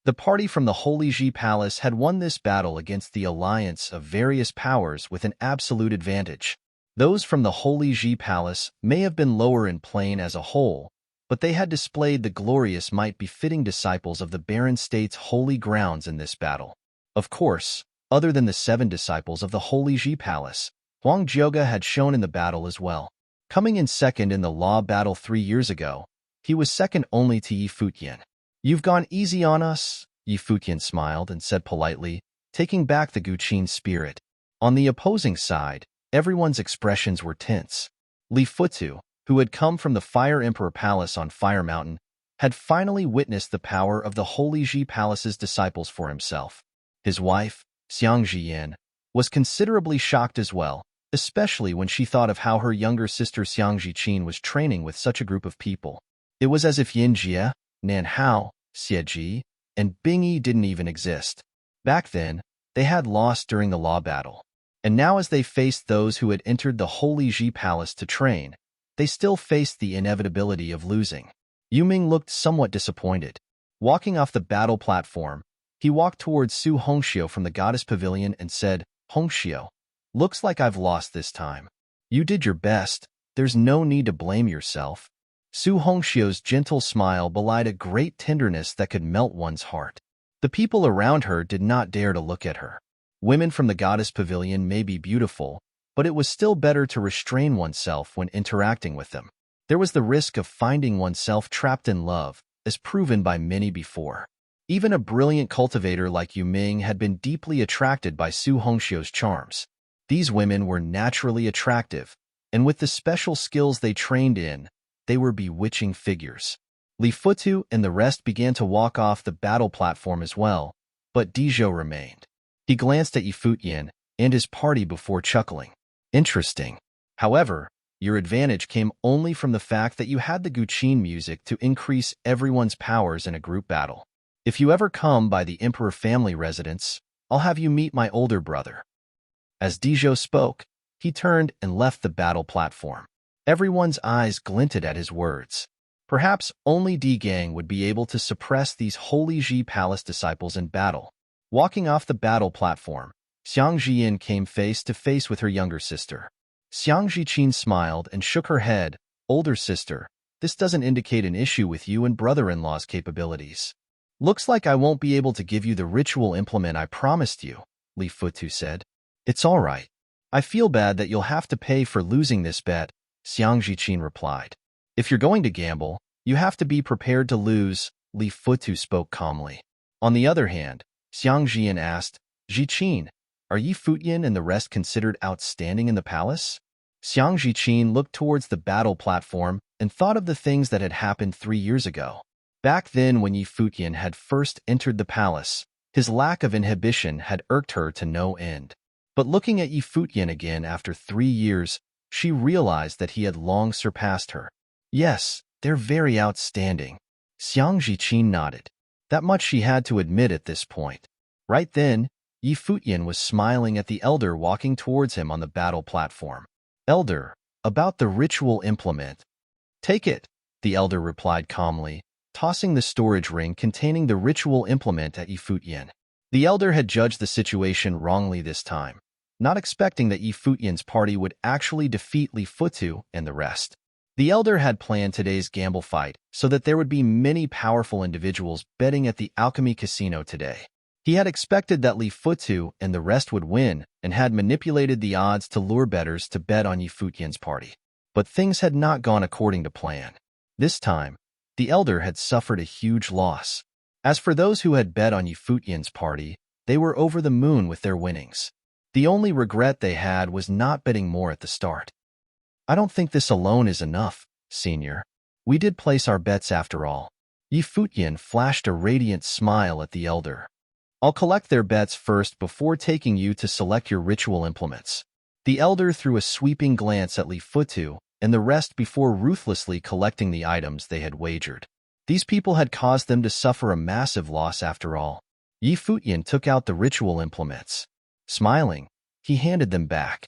The party from the Holy Ji Palace had won this battle against the alliance of various powers with an absolute advantage. Those from the Holy Ji Palace may have been lower in plane as a whole, but they had displayed the glorious might befitting disciples of the barren state's holy grounds in this battle. Of course, other than the 7 disciples of the Holy Ji Palace, Huang Jioge had shown in the battle as well. Coming in second in the law battle 3 years ago, he was second only to Yi Futian. "You've gone easy on us," Yi Futian smiled and said politely, taking back the Guqin spirit. On the opposing side, everyone's expressions were tense. Li Futu, who had come from the Fire Emperor Palace on Fire Mountain, had finally witnessed the power of the Holy Ji Palace's disciples for himself. His wife, Xiang Jiyan, was considerably shocked as well, especially when she thought of how her younger sister Xiang Jiqin was training with such a group of people. It was as if Yin Jie, Nan Hao, Xie Ji, and Bing Yi didn't even exist. Back then, they had lost during the law battle. And now as they faced those who had entered the Holy Ji Palace to train, they still faced the inevitability of losing. Yu Ming looked somewhat disappointed. Walking off the battle platform, he walked towards Su Hongxiu from the Goddess Pavilion and said, "Hongxiu, looks like I've lost this time. You did your best, there's no need to blame yourself." Su Hongxiu's gentle smile belied a great tenderness that could melt one's heart. The people around her did not dare to look at her. Women from the Goddess Pavilion may be beautiful, but it was still better to restrain oneself when interacting with them. There was the risk of finding oneself trapped in love, as proven by many before. Even a brilliant cultivator like Yu Ming had been deeply attracted by Su Hongxiu's charms. These women were naturally attractive, and with the special skills they trained in, they were bewitching figures. Li Futu and the rest began to walk off the battle platform as well, but Dizhou remained. He glanced at Yi Futian and his party before chuckling. "Interesting. However, your advantage came only from the fact that you had the Guqin music to increase everyone's powers in a group battle. If you ever come by the Emperor family residence, I'll have you meet my older brother." As Dizhou spoke, he turned and left the battle platform. Everyone's eyes glinted at his words. Perhaps only Di Gang would be able to suppress these Holy Ji Palace disciples in battle. Walking off the battle platform, Xiang Jiyan came face to face with her younger sister. Xiang Jiqin smiled and shook her head. "Older sister, this doesn't indicate an issue with you and brother-in-law's capabilities. Looks like I won't be able to give you the ritual implement I promised you," Li Futu said. "It's all right. I feel bad that you'll have to pay for losing this bet," Xiang Jiqin replied. "If you're going to gamble, you have to be prepared to lose," Li Futu spoke calmly. On the other hand, Xiang Jiyan asked, "Jiqin, are Yi Futian and the rest considered outstanding in the palace?" Xiang Jiqin looked towards the battle platform and thought of the things that had happened 3 years ago. Back then when Yi Futian had first entered the palace, his lack of inhibition had irked her to no end. But looking at Yi Futian again after 3 years, she realized that he had long surpassed her. "Yes, they're very outstanding." Xiang Jiqin nodded. That much she had to admit at this point. Right then, Futian was smiling at the elder walking towards him on the battle platform. "Elder, about the ritual implement." "Take it," the elder replied calmly, tossing the storage ring containing the ritual implement at Futian. The elder had judged the situation wrongly this time, not expecting that Futian's party would actually defeat Futu and the rest. The elder had planned today's gamble fight so that there would be many powerful individuals betting at the alchemy casino today. He had expected that Futu and the rest would win and had manipulated the odds to lure bettors to bet on Futian's party. But things had not gone according to plan. This time, the elder had suffered a huge loss. As for those who had bet on Futian's party, they were over the moon with their winnings. The only regret they had was not betting more at the start. "I don't think this alone is enough, Senior. We did place our bets after all." Futian flashed a radiant smile at the elder. "I'll collect their bets first before taking you to select your ritual implements." The elder threw a sweeping glance at Futu and the rest before ruthlessly collecting the items they had wagered. These people had caused them to suffer a massive loss after all. Futian took out the ritual implements. Smiling, he handed them back.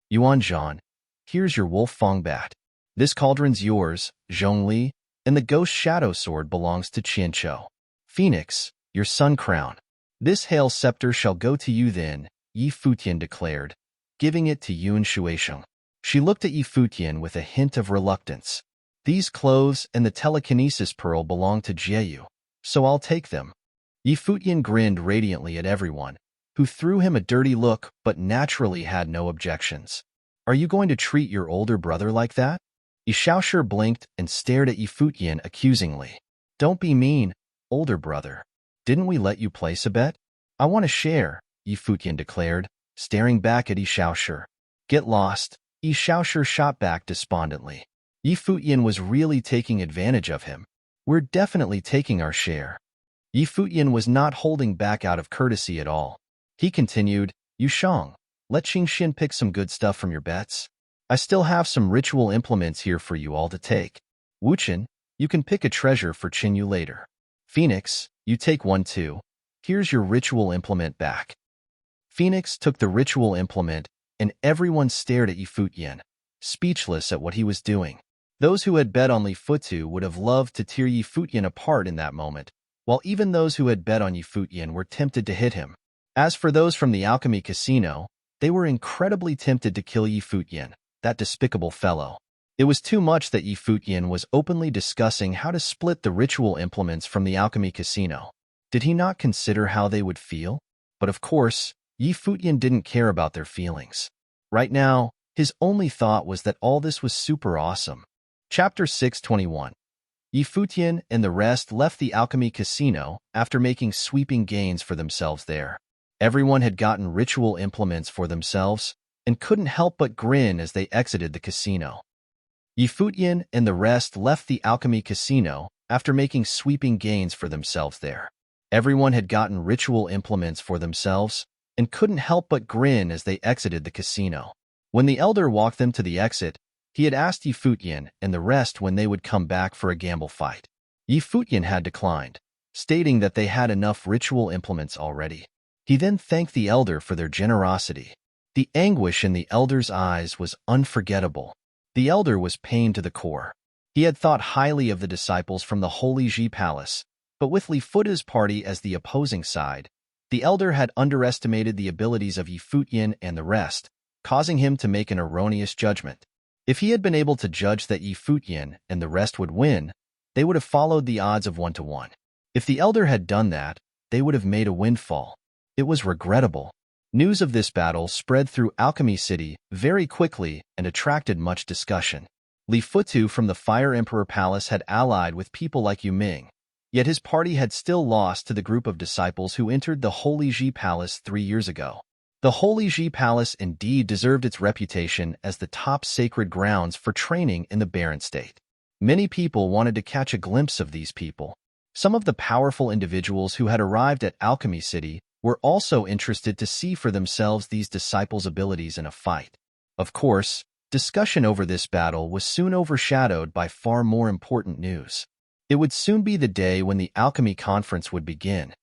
"Yuan Zhan, here's your wolf fang bat. This cauldron's yours, Zhongli, and the ghost shadow sword belongs to Qianqiu. Phoenix, your sun crown. This hail scepter shall go to you then," Futian declared, giving it to Yun Shuisheng. She looked at Futian with a hint of reluctance. "These clothes and the telekinesis pearl belong to Jieyu, so I'll take them." Futian grinned radiantly at everyone, who threw him a dirty look but naturally had no objections. "Are you going to treat your older brother like that?" Xiaoshi blinked and stared at Futian accusingly. "Don't be mean, older brother. Didn't we let you place a bet?" "I want to share," Futian declared, staring back at Xiaoshi. "Get lost," Xiaoshi shot back despondently. Futian was really taking advantage of him. "We're definitely taking our share." Futian was not holding back out of courtesy at all. He continued, "Yushang, let Xingxin pick some good stuff from your bets. I still have some ritual implements here for you all to take. Wuchen, you can pick a treasure for Qinyu later. Phoenix, you take one too. Here's your ritual implement back." Phoenix took the ritual implement, and everyone stared at Futian, speechless at what he was doing. Those who had bet on Futu would have loved to tear Futian apart in that moment, while even those who had bet on Futian were tempted to hit him. As for those from the alchemy casino, they were incredibly tempted to kill Futian, that despicable fellow. It was too much that Futian was openly discussing how to split the ritual implements from the alchemy casino. Did he not consider how they would feel? But of course, Futian didn't care about their feelings. Right now, his only thought was that all this was super awesome. Chapter 621. Futian and the rest left the alchemy casino after making sweeping gains for themselves there. Everyone had gotten ritual implements for themselves and couldn't help but grin as they exited the casino. Futian and the rest left the alchemy casino after making sweeping gains for themselves there. Everyone had gotten ritual implements for themselves and couldn't help but grin as they exited the casino. When the elder walked them to the exit, he had asked Futian and the rest when they would come back for a gamble fight. Futian had declined, stating that they had enough ritual implements already. He then thanked the elder for their generosity. The anguish in the elder's eyes was unforgettable. The elder was pained to the core. He had thought highly of the disciples from the Holy Ji Palace, but with Futa's party as the opposing side, the elder had underestimated the abilities of Futian and the rest, causing him to make an erroneous judgment. If he had been able to judge that Futian and the rest would win, they would have followed the odds of 1-to-1. If the elder had done that, they would have made a windfall. It was regrettable. News of this battle spread through Alchemy City very quickly and attracted much discussion. Futu from the Fire Emperor Palace had allied with people like Yu Ming, yet his party had still lost to the group of disciples who entered the Holy Ji Palace 3 years ago. The Holy Ji Palace indeed deserved its reputation as the top sacred grounds for training in the barren state. Many people wanted to catch a glimpse of these people. Some of the powerful individuals who had arrived at Alchemy City were also interested to see for themselves these disciples' abilities in a fight. Of course, discussion over this battle was soon overshadowed by far more important news. It would soon be the day when the alchemy conference would begin.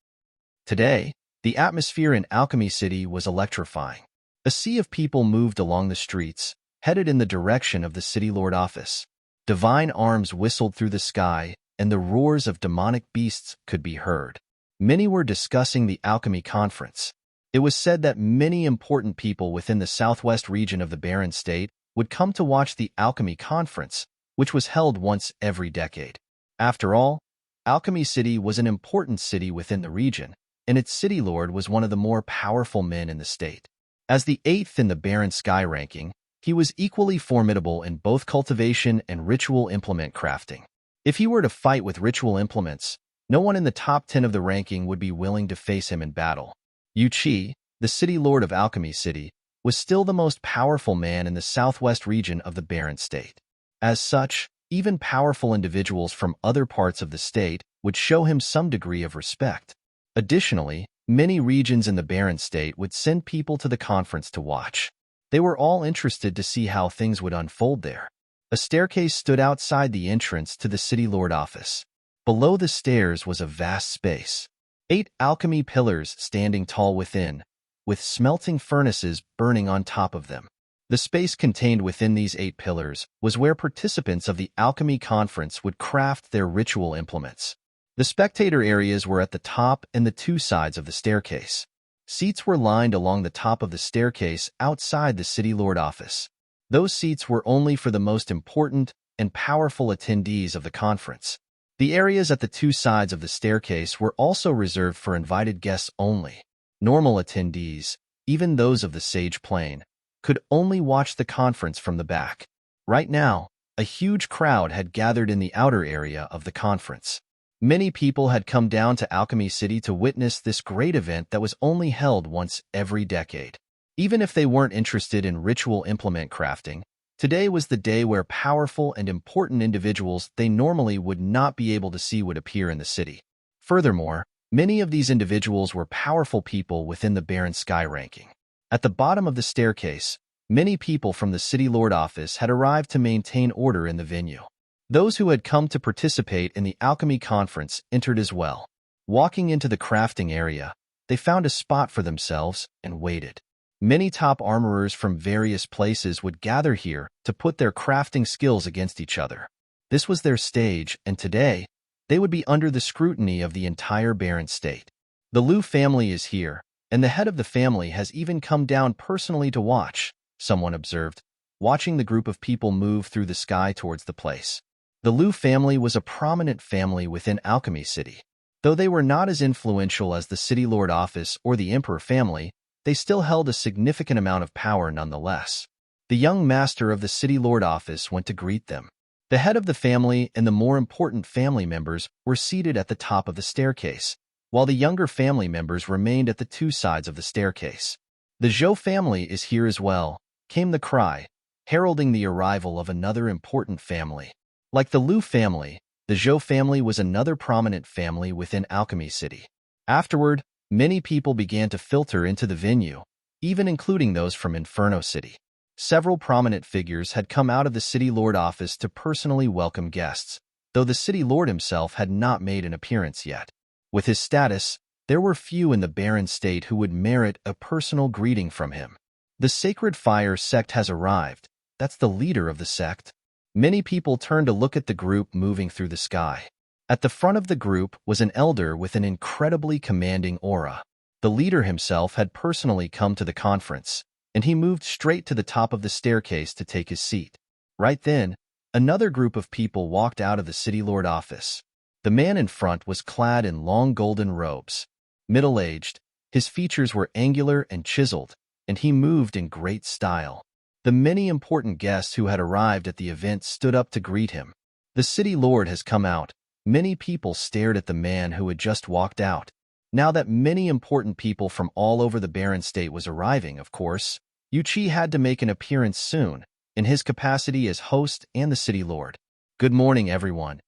Today, the atmosphere in Alchemy City was electrifying. A sea of people moved along the streets, headed in the direction of the City Lord office. Divine arms whistled through the sky, and the roars of demonic beasts could be heard. Many were discussing the alchemy conference. It was said that many important people within the southwest region of the Barren State would come to watch the alchemy conference, which was held once every decade. After all, Alchemy City was an important city within the region, and its city lord was one of the more powerful men in the state. As the 8th in the Barren Sky ranking, he was equally formidable in both cultivation and ritual implement crafting. If he were to fight with ritual implements, no one in the top 10 of the ranking would be willing to face him in battle. Yu Qi, the city lord of Alchemy City, was still the most powerful man in the southwest region of the Barren State. As such, even powerful individuals from other parts of the state would show him some degree of respect. Additionally, many regions in the Barren State would send people to the conference to watch. They were all interested to see how things would unfold there. A staircase stood outside the entrance to the City Lord office. Below the stairs was a vast space. 8 alchemy pillars standing tall within, with smelting furnaces burning on top of them. The space contained within these 8 pillars was where participants of the alchemy conference would craft their ritual implements. The spectator areas were at the top and the 2 sides of the staircase. Seats were lined along the top of the staircase outside the City Lord office. Those seats were only for the most important and powerful attendees of the conference. The areas at the 2 sides of the staircase were also reserved for invited guests only. Normal attendees, even those of the Sage Plane, could only watch the conference from the back. Right now, a huge crowd had gathered in the outer area of the conference. Many people had come down to Alchemy City to witness this great event that was only held once every decade. Even if they weren't interested in ritual implement crafting, today was the day where powerful and important individuals they normally would not be able to see would appear in the city. Furthermore, many of these individuals were powerful people within the Barren Sky ranking. At the bottom of the staircase, many people from the City Lord office had arrived to maintain order in the venue. Those who had come to participate in the alchemy conference entered as well. Walking into the crafting area, they found a spot for themselves and waited. Many top armorers from various places would gather here to put their crafting skills against each other. This was their stage, and today, they would be under the scrutiny of the entire Barren State. The Liu family is here, and the head of the family has even come down personally to watch, someone observed, watching the group of people move through the sky towards the place. The Liu family was a prominent family within Alchemy City. Though they were not as influential as the City Lord office or the Emperor family, they still held a significant amount of power nonetheless. The young master of the City Lord office went to greet them. The head of the family and the more important family members were seated at the top of the staircase, while the younger family members remained at the 2 sides of the staircase. The Zhou family is here as well, came the cry, heralding the arrival of another important family. Like the Liu family, the Zhou family was another prominent family within Alchemy City. Afterward, many people began to filter into the venue, even including those from Inferno City. Several prominent figures had come out of the City Lord office to personally welcome guests, though the City Lord himself had not made an appearance yet. With his status, there were few in the Barren State who would merit a personal greeting from him. The Sacred Fire sect has arrived. That's the leader of the sect. Many people turned to look at the group moving through the sky. At the front of the group was an elder with an incredibly commanding aura. The leader himself had personally come to the conference, and he moved straight to the top of the staircase to take his seat. Right then, another group of people walked out of the City Lord office. The man in front was clad in long golden robes. Middle-aged, his features were angular and chiseled, and he moved in great style. The many important guests who had arrived at the event stood up to greet him. The City Lord has come out. Many people stared at the man who had just walked out. Now that many important people from all over the Barren State was arriving, of course, Yu Qi had to make an appearance soon, in his capacity as host and the City Lord. Good morning, everyone.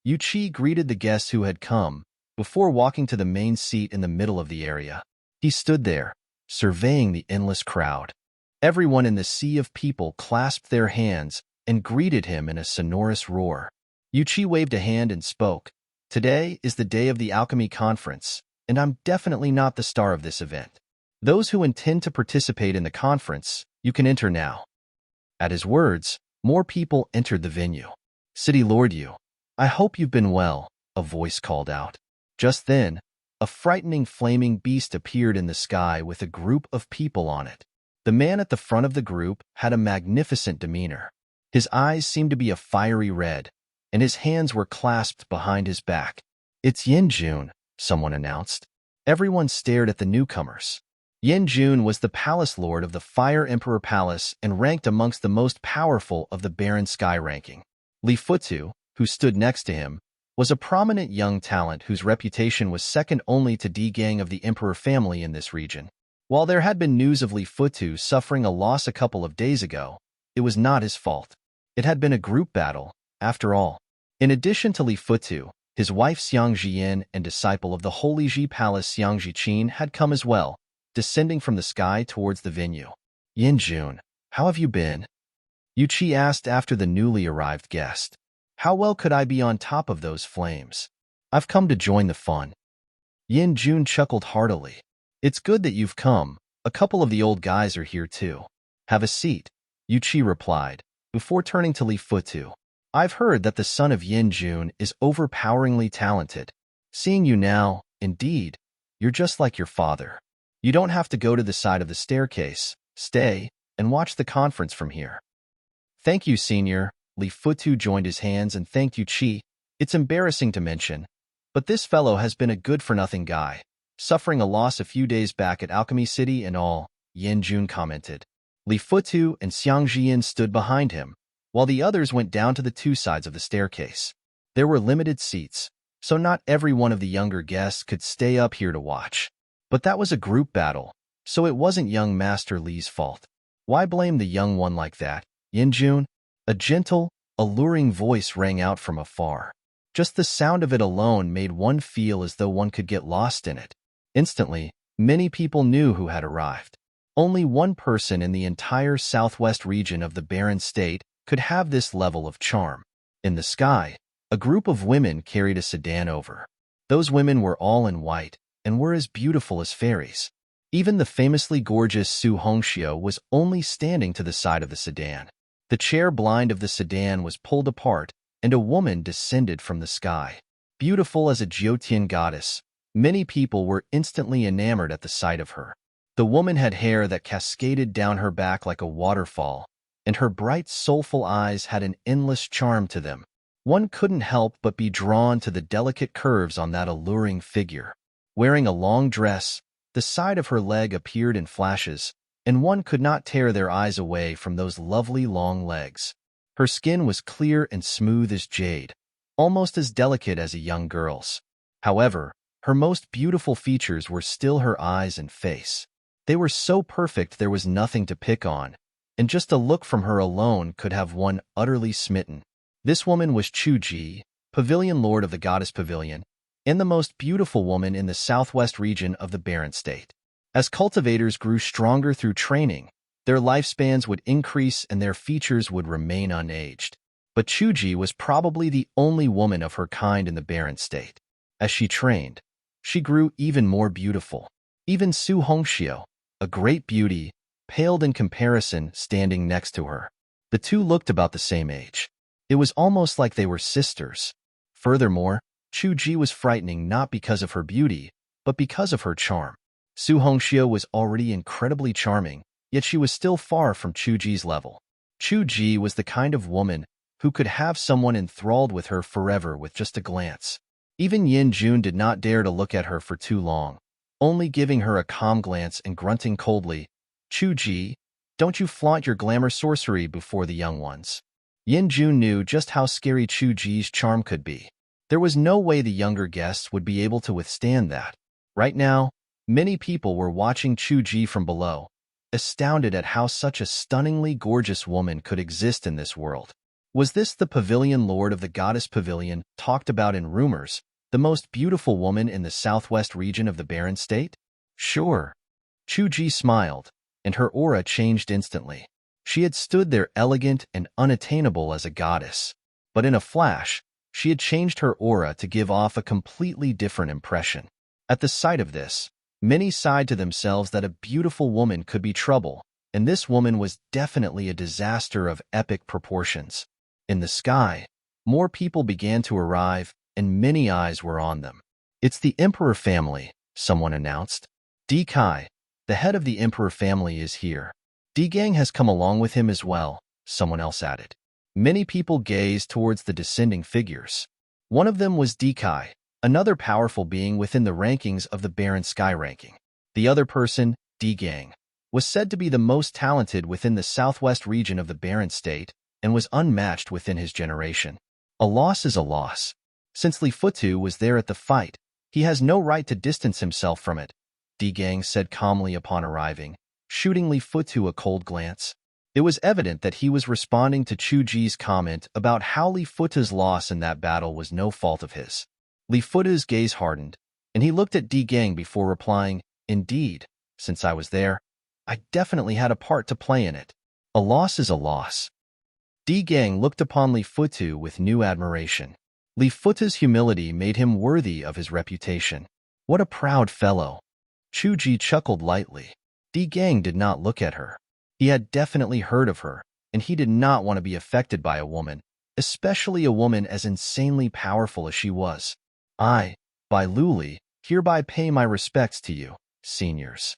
Yu Qi greeted the guests who had come, before walking to the main seat in the middle of the area. He stood there, surveying the endless crowd. Everyone in the sea of people clasped their hands and greeted him in a sonorous roar. Yuchi waved a hand and spoke. Today is the day of the alchemy conference, and I'm definitely not the star of this event. Those who intend to participate in the conference, you can enter now. At his words, more people entered the venue. City Lord Yu, I hope you've been well, a voice called out. Just then, a frightening flaming beast appeared in the sky with a group of people on it. The man at the front of the group had a magnificent demeanor. His eyes seemed to be a fiery red, and his hands were clasped behind his back. It's Yin Jun, someone announced. Everyone stared at the newcomers. Yin Jun was the palace lord of the Fire Emperor Palace and ranked amongst the most powerful of the Barren Sky ranking. Li Futu, who stood next to him, was a prominent young talent whose reputation was second only to D Gang of the Emperor family in this region. While there had been news of Li Futu suffering a loss a couple of days ago, it was not his fault. It had been a group battle, after all. In addition to Li Futu, his wife Xiang Jian and disciple of the Holy Ji Palace Xiang Jiqin had come as well, descending from the sky towards the venue. Yin Jun, how have you been? Yuchi asked after the newly arrived guest. How well could I be on top of those flames? I've come to join the fun. Yin Jun chuckled heartily. It's good that you've come. A couple of the old guys are here too. Have a seat, Yuchi replied, before turning to Li Futu. I've heard that the son of Yin Jun is overpoweringly talented. Seeing you now, indeed, you're just like your father. You don't have to go to the side of the staircase. Stay and watch the conference from here. Thank you, senior. Li Futu joined his hands and thanked Yuchi. It's embarrassing to mention, but this fellow has been a good-for-nothing guy, suffering a loss a few days back at Alchemy City and all, Yin Jun commented. Li Futu and Xiang Jian stood behind him, while the others went down to the two sides of the staircase. There were limited seats, so not every one of the younger guests could stay up here to watch. But that was a group battle, so it wasn't young Master Li's fault. Why blame the young one like that, Yin Jun? A gentle, alluring voice rang out from afar. Just the sound of it alone made one feel as though one could get lost in it. Instantly, many people knew who had arrived. Only one person in the entire southwest region of the Barren State could have this level of charm. In the sky, a group of women carried a sedan over. Those women were all in white and were as beautiful as fairies. Even the famously gorgeous Su Hongxiu was only standing to the side of the sedan. The chair blind of the sedan was pulled apart, and a woman descended from the sky. Beautiful as a Jiotian goddess, many people were instantly enamored at the sight of her. The woman had hair that cascaded down her back like a waterfall, and her bright, soulful eyes had an endless charm to them. One couldn't help but be drawn to the delicate curves on that alluring figure. Wearing a long dress, the side of her leg appeared in flashes, and one could not tear their eyes away from those lovely long legs. Her skin was clear and smooth as jade, almost as delicate as a young girl's. However, her most beautiful features were still her eyes and face. They were so perfect there was nothing to pick on, and just a look from her alone could have one utterly smitten. This woman was Chuji, Pavilion Lord of the Goddess Pavilion, and the most beautiful woman in the southwest region of the Barren State. As cultivators grew stronger through training, their lifespans would increase and their features would remain unaged. But Chuji was probably the only woman of her kind in the Barren State. As she trained, she grew even more beautiful. Even Su Hongxiu, a great beauty, paled in comparison standing next to her. The two looked about the same age. It was almost like they were sisters. Furthermore, Chuji was frightening not because of her beauty, but because of her charm. Su Hongxiu was already incredibly charming, yet she was still far from Chuji's level. Chuji was the kind of woman who could have someone enthralled with her forever with just a glance. Even Yin Jun did not dare to look at her for too long, only giving her a calm glance and grunting coldly, "Chuji, don't you flaunt your glamour sorcery before the young ones." Yin Jun knew just how scary Chuji's charm could be. There was no way the younger guests would be able to withstand that. Right now, many people were watching Chuji from below, astounded at how such a stunningly gorgeous woman could exist in this world. Was this the Pavilion Lord of the Goddess Pavilion, talked about in rumors, the most beautiful woman in the southwest region of the Barren State? Sure. Chuji smiled, and her aura changed instantly. She had stood there elegant and unattainable as a goddess. But in a flash, She had changed her aura to give off a completely different impression. At the sight of this, many sighed to themselves that a beautiful woman could be trouble, and this woman was definitely a disaster of epic proportions. In the sky, more people began to arrive, and many eyes were on them. "It's the Emperor family," someone announced. "D Kai, the head of the Emperor family, is here. D Gang has come along with him as well," someone else added. Many people gazed towards the descending figures. One of them was D Kai, another powerful being within the rankings of the Barren Sky ranking. The other person, D Gang, was said to be the most talented within the southwest region of the Barren State and was unmatched within his generation. A loss is a loss. Since Li Futu was there at the fight, he has no right to distance himself from it, D Gang said calmly upon arriving, shooting Li Futu a cold glance. It was evident that he was responding to Chu Ji's comment about how Li Futu's loss in that battle was no fault of his. Li Futu's gaze hardened, and he looked at D Gang before replying, "Indeed, since I was there, I definitely had a part to play in it. A loss is a loss." D Gang looked upon Li Futu with new admiration. Li Futu's humility made him worthy of his reputation. What a proud fellow. Chu Ji chuckled lightly. D Gang did not look at her. He had definitely heard of her, and he did not want to be affected by a woman, especially a woman as insanely powerful as she was. "I, Bai Luli, hereby pay my respects to you, seniors."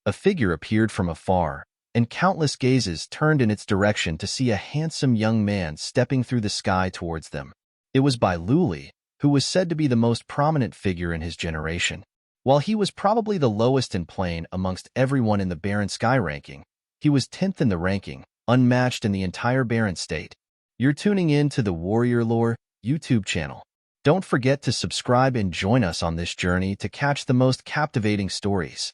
A figure appeared from afar, and countless gazes turned in its direction to see a handsome young man stepping through the sky towards them. It was Bai Luli, who was said to be the most prominent figure in his generation. While he was probably the lowest in plane amongst everyone in the Barren Sky ranking, he was 10th in the ranking, unmatched in the entire Barren State. You're tuning in to the Warrior Lore YouTube channel. Don't forget to subscribe and join us on this journey to catch the most captivating stories.